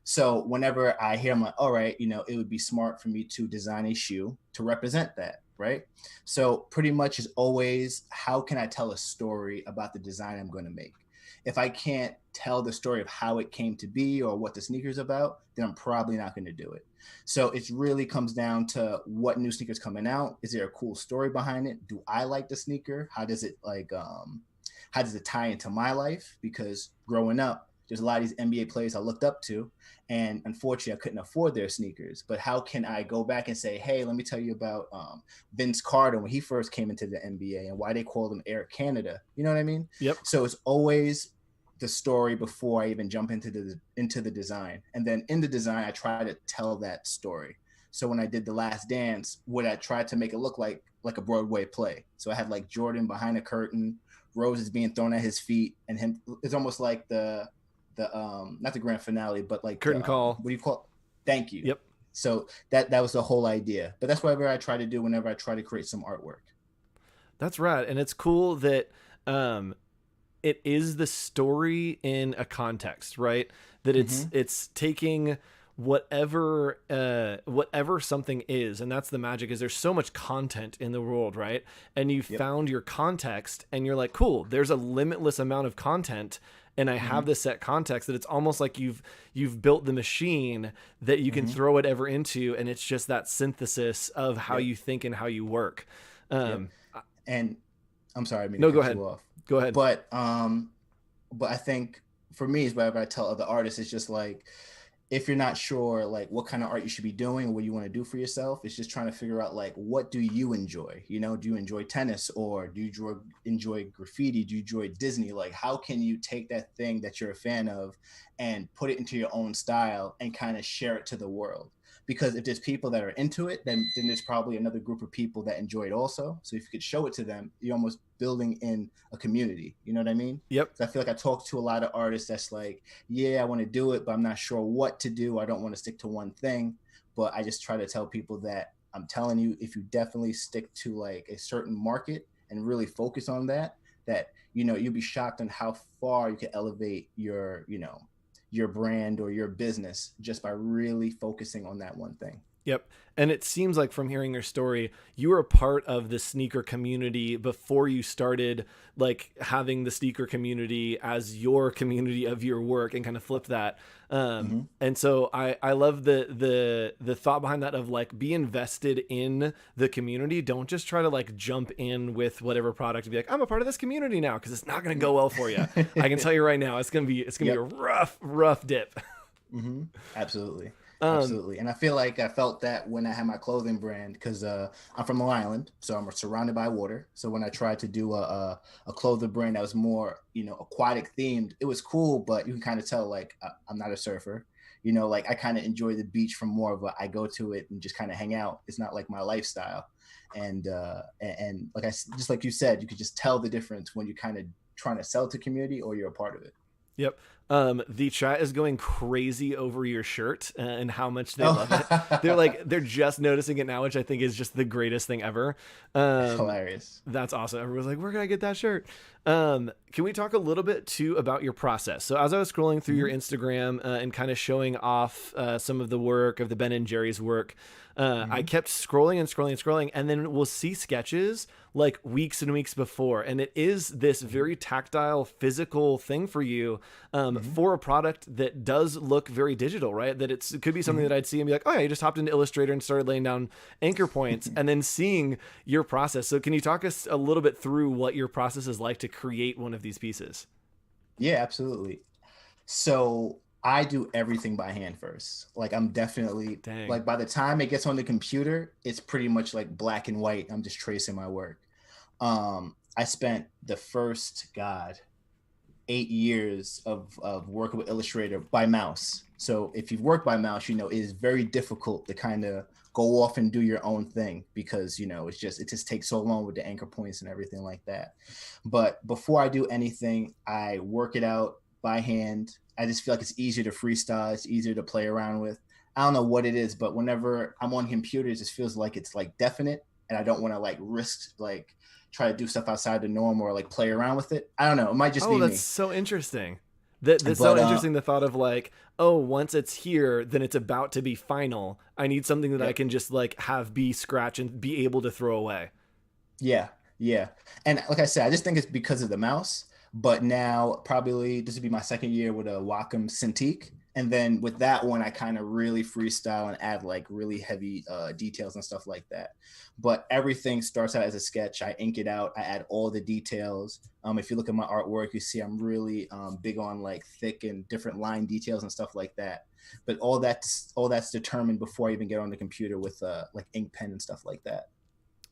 So whenever I hear, I'm like, all right, it would be smart for me to design a shoe to represent that, right? So pretty much is always, how can I tell a story about the design I'm going to make? If I can't tell the story of how it came to be or what the sneaker's about, then I'm probably not going to do it. So it really comes down to what new sneaker's coming out. Is there a cool story behind it? Do I like the sneaker? How does it tie into my life? Because growing up, there's a lot of these NBA players I looked up to, and unfortunately I couldn't afford their sneakers. But how can I go back and say, hey, let me tell you about Vince Carter when he first came into the NBA and why they called him Air Canada. You know what I mean? Yep. So it's always the story before I even jump into the design. And then in the design, I try to tell that story. So when I did The Last Dance, what I tried to make it look like a Broadway play. So I had like Jordan behind a curtain, roses being thrown at his feet, and him. It's almost like the not the grand finale, but like Curtain the, call. What do you call it? Thank you. Yep. So that was the whole idea. But that's whatever I try to do whenever I try to create some artwork. That's right. And it's cool that it is the story in a context, right? That it's taking whatever something is, and that's the magic, is there's so much content in the world, right? And you found your context, and you're like, cool, there's a limitless amount of content, and I have this set context, that it's almost like you've built the machine that you can throw whatever into, and it's just that synthesis of how you think and how you work. And I'm sorry, I mean, no, to go cut ahead. you off. Go ahead. But I think for me, is whatever I tell other artists, it's just like, if you're not sure like what kind of art you should be doing or what you want to do for yourself, it's just trying to figure out like, what do you enjoy? You know, do you enjoy tennis, or do you enjoy graffiti? Do you enjoy Disney? Like, how can you take that thing that you're a fan of and put it into your own style and kind of share it to the world? Because if there's people that are into it, then there's probably another group of people that enjoy it also. So if you could show it to them, you're almost building in a community. You know what I mean? Yep. So I feel like I talk to a lot of artists that's like, yeah, I want to do it, but I'm not sure what to do. I don't want to stick to one thing. But I just try to tell people that I'm telling you, if you definitely stick to like a certain market and really focus on that, you know, you'll be shocked on how far you can elevate your, you know, your brand or your business just by really focusing on that one thing. Yep. And it seems like from hearing your story, you were a part of the sneaker community before you started like having the sneaker community as your community of your work, and kind of flipped that. And so I love the thought behind that of like, be invested in the community. Don't just try to like jump in with whatever product and be like, I'm a part of this community now, because it's not going to go well for you. I can tell you right now, it's going to be a rough dip. Absolutely. Absolutely. And I feel like I felt that when I had my clothing brand, because I'm from Long Island, so I'm surrounded by water. So when I tried to do a clothing brand that was more, you know, aquatic themed, it was cool, but you can kind of tell like I'm not a surfer. You know, like I kind of enjoy the beach from more of a, I go to it and just kind of hang out. It's not like my lifestyle. And like just like you said, you could just tell the difference when you're kind of trying to sell to community or you're a part of it. Yep. The chat is going crazy over your shirt and how much they love it. They're just noticing it now, which I think is just the greatest thing ever. Hilarious. That's awesome. Everyone's like, where can I get that shirt? Can we talk a little bit too about your process? So as I was scrolling through your Instagram and kind of showing off some of the work of the Ben and Jerry's work, I kept scrolling, and then we'll see sketches like weeks and weeks before. And it is this very tactile, physical thing for you for a product that does look very digital, right? That it could be something that I'd see and be like, oh yeah, you just hopped into Illustrator and started laying down anchor points, and then seeing your process. So can you talk us a little bit through what your process is like to create one of these pieces? Yeah, absolutely. So I do everything by hand first. Like I'm definitely like, by the time it gets on the computer, it's pretty much like black and white. I'm just tracing my work. I spent the first 8 years of working with Illustrator by mouse. So if you've worked by mouse, you know, it is very difficult to kind of go off and do your own thing, because, you know, it just takes so long with the anchor points and everything like that. But before I do anything, I work it out by hand. I just feel like it's easier to freestyle. It's easier to play around with. I don't know what it is, but whenever I'm on computers, it just feels like it's like definite, and I don't want to like risk like try to do stuff outside the norm or like play around with it. I don't know. It might just be me. Oh, that's so interesting. That's so interesting. The thought of like, oh, once it's here, then it's about to be final. I need something that I can just like have be scratch and be able to throw away. Yeah. Yeah. And like I said, I just think it's because of the mouse. But now probably this would be my second year with a Wacom Cintiq. And then with that one, I kind of really freestyle and add like really heavy details and stuff like that. But everything starts out as a sketch. I ink it out. I add all the details. If you look at my artwork, you see I'm really big on like thick and different line details and stuff like that. But all that's determined before I even get on the computer with like ink pen and stuff like that.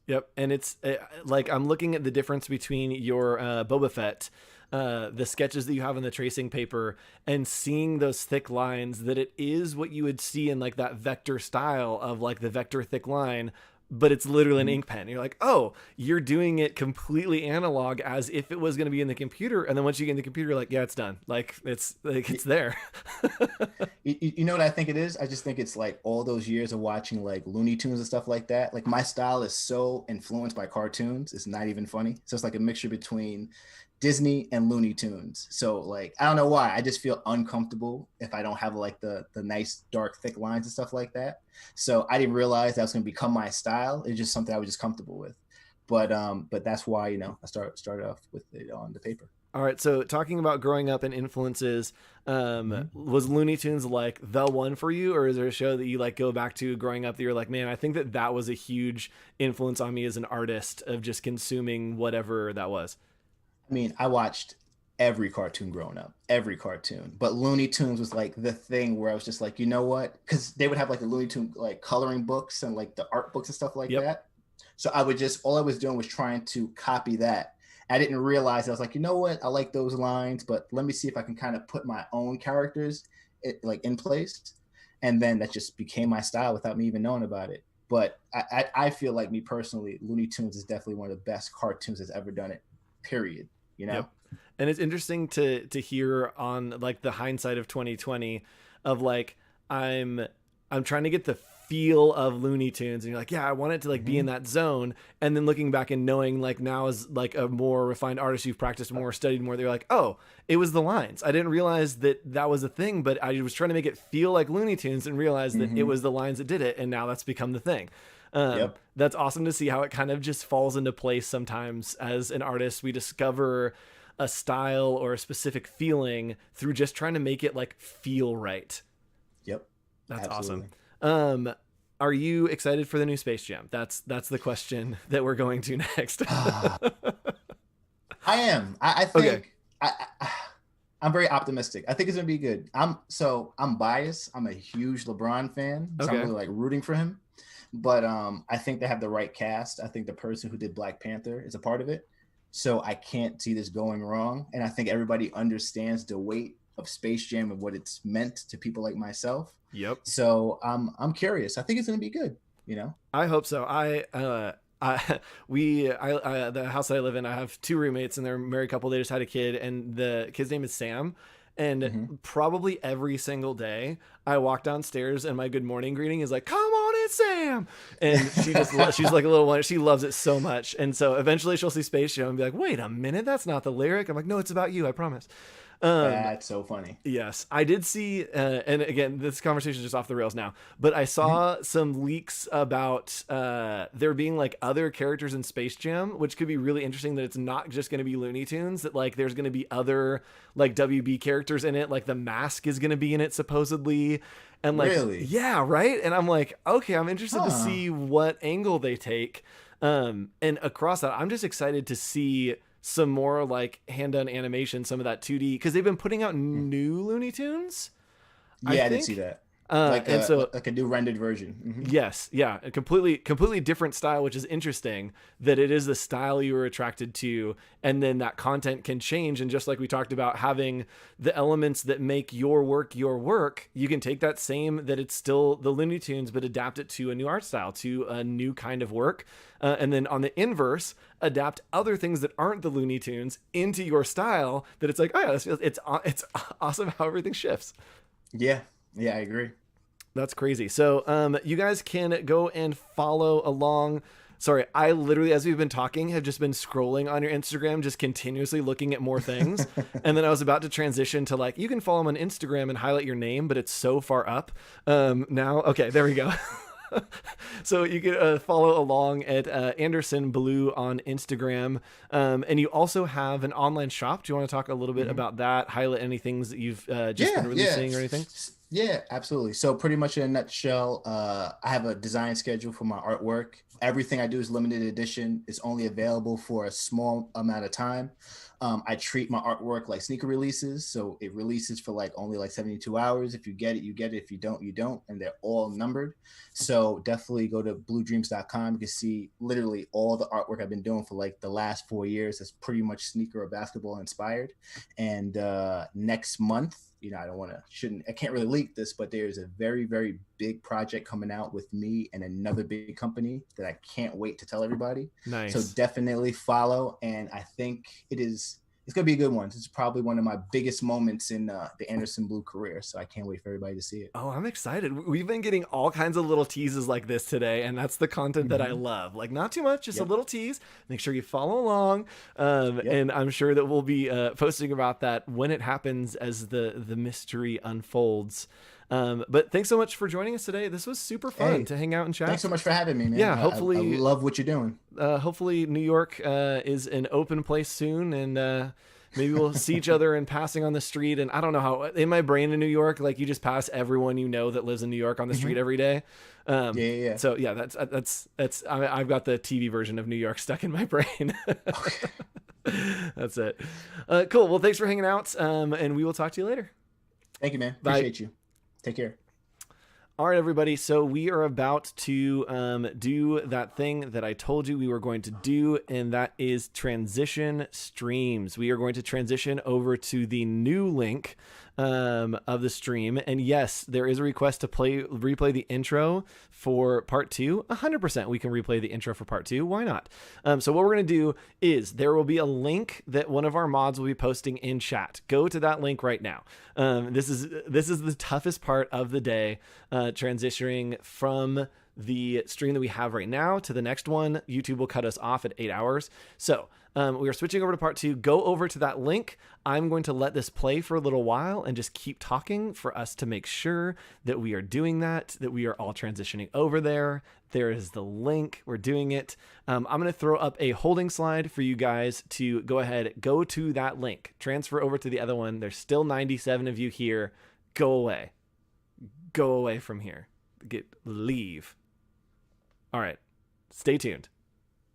Yep. And it's like, I'm looking at the difference between your Boba Fett the sketches that you have on the tracing paper and seeing those thick lines, that it is what you would see in like that vector style of like the vector thick line, but it's literally an ink pen. You're like, oh, you're doing it completely analog as if it was going to be in the computer. And then once you get in the computer, you're like, yeah, it's done. Like it's there. You know what I think it is? I just think it's like all those years of watching like Looney Tunes and stuff like that. Like my style is so influenced by cartoons. It's not even funny. So it's like a mixture between Disney and Looney Tunes. So like, I don't know why. I just feel uncomfortable if I don't have like the nice dark thick lines and stuff like that. So I didn't realize that was going to become my style. It's just something I was just comfortable with. But that's why, you know, I started off with it on the paper. All right. So talking about growing up and influences, was Looney Tunes like the one for you, or is there a show that you like go back to growing up that you're like, man, I think that was a huge influence on me as an artist of just consuming whatever that was? I mean, I watched every cartoon growing up, every cartoon, but Looney Tunes was like the thing where I was just like, you know what? Because they would have like the Looney Tunes like coloring books and like the art books and stuff like that. So all I was doing was trying to copy that. I didn't realize, I was like, you know what? I like those lines, but let me see if I can kind of put my own characters in place. And then that just became my style without me even knowing about it. But I feel like, me personally, Looney Tunes is definitely one of the best cartoons that's ever done it, period. You know? Yep. And it's interesting to hear on like the hindsight of 2020 of like, I'm trying to get the feel of Looney Tunes, and you're like, yeah, I want it to like be in that zone. And then looking back and knowing like now as like a more refined artist, you've practiced more, studied more, they're like, oh, it was the lines. I didn't realize that was a thing, but I was trying to make it feel like Looney Tunes and realized that it was the lines that did it. And now that's become the thing. That's awesome to see how it kind of just falls into place. Sometimes as an artist, we discover a style or a specific feeling through just trying to make it like feel right. Yep. That's Absolutely. awesome. Are you excited for the new Space Jam? That's the question that we're going to next. I am. I think I'm very optimistic. I think it's gonna be good. I'm biased. I'm a huge LeBron fan, so I'm really like rooting for him. But I think they have the right cast. I think the person who did Black Panther is a part of it. So I can't see this going wrong. And I think everybody understands the weight of Space Jam and what it's meant to people like myself. Yep. So I'm curious. I think it's gonna be good. You know. I hope so. The house that I live in, I have two roommates and they're a married couple. They just had a kid, and the kid's name is Sam. And probably every single day I walk downstairs and my good morning greeting is like, come on, it's Sam. And she's like a little one. She loves it so much. And so eventually she'll see Space Jam and be like, wait a minute, that's not the lyric. I'm like, no, it's about you. I promise. That's so funny. Yes, I did see, and again, this conversation is just off the rails now, but I saw some leaks about there being like other characters in Space Jam, which could be really interesting, that it's not just going to be Looney Tunes, that like there's going to be other like WB characters in it, like the Mask is going to be in it supposedly. And like, really? Yeah, right? And I'm like, okay, I'm interested to see what angle they take. And across that, I'm just excited to see some more like hand-done animation, some of that 2D, because they've been putting out new Looney Tunes. Yeah, I did see that. Like a new rendered version. Yes, yeah, a completely different style, which is interesting that it is the style you were attracted to, and then that content can change. And just like we talked about, having the elements that make your work, you can take that same, that it's still the Looney Tunes, but adapt it to a new art style, to a new kind of work. And then on the inverse, adapt other things that aren't the Looney Tunes into your style, that it's like, oh yeah, it's awesome how everything shifts. Yeah, I agree. That's crazy. So you guys can go and follow along. Sorry, I literally, as we've been talking, have just been scrolling on your Instagram, just continuously looking at more things. And then I was about to transition to like, you can follow them on Instagram and highlight your name, but it's so far up now. Okay, there we go. So you can follow along at Anderson Blue on Instagram. And you also have an online shop. Do you want to talk a little bit about that? Highlight any things that you've just been releasing or anything? Yeah, absolutely. So pretty much in a nutshell, I have a design schedule for my artwork. Everything I do is limited edition. It's only available for a small amount of time. I treat my artwork like sneaker releases. So it releases for like only like 72 hours. If you get it, you get it. If you don't, you don't. And they're all numbered. So definitely go to bluedreams.com. You can see literally all the artwork I've been doing for like the last 4 years. That's pretty much sneaker or basketball inspired. And next month, I can't really leak this, but there's a very, very big project coming out with me and another big company that I can't wait to tell everybody. Nice. So definitely follow. And I think it's going to be a good one. It's probably one of my biggest moments in the Anderson Blue career. So I can't wait for everybody to see it. Oh, I'm excited. We've been getting all kinds of little teases like this today, and that's the content that I love. Like, not too much, just a little tease. Make sure you follow along. And I'm sure that we'll be posting about that when it happens as the mystery unfolds. But thanks so much for joining us today. This was super fun to hang out and chat. Thanks so much for having me, man. Yeah, hopefully I love what you're doing. Hopefully New York is an open place soon, and maybe we'll see each other in passing on the street. And I don't know how, in my brain in New York, like you just pass everyone you know that lives in New York on the street every day. Yeah. So yeah, that's I've got the TV version of New York stuck in my brain. That's it. Cool. Well, thanks for hanging out. And we will talk to you later. Thank you, man. Bye. Appreciate you. Take care. All right, everybody. So we are about to do that thing that I told you we were going to do, and that is transition streams. We are going to transition over to the new link of the stream. And yes, there is a request to replay the intro for part 2. 100% we can replay the intro for part 2. Why not? So what we're going to do is there will be a link that one of our mods will be posting in chat. Go to that link right now. This is the toughest part of the day, transitioning from the stream that we have right now to the next one. YouTube will cut us off at 8 hours. So we are switching over to part 2. Go over to that link. I'm going to let this play for a little while and just keep talking for us to make sure that we are doing that we are all transitioning over there. There is the link. We're doing it. I'm going to throw up a holding slide for you guys to go ahead, go to that link, transfer over to the other one. There's still 97 of you here. Go away. Go away from here. Leave. All right. Stay tuned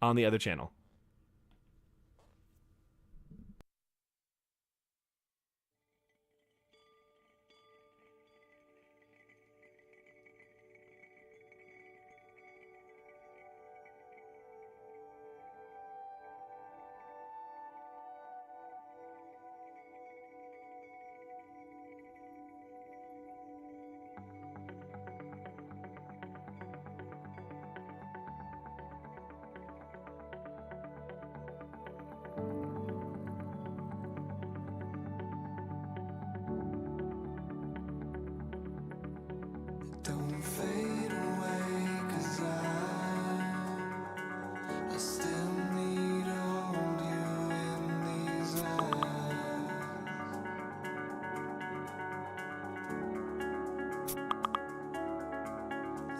on the other channel. Don't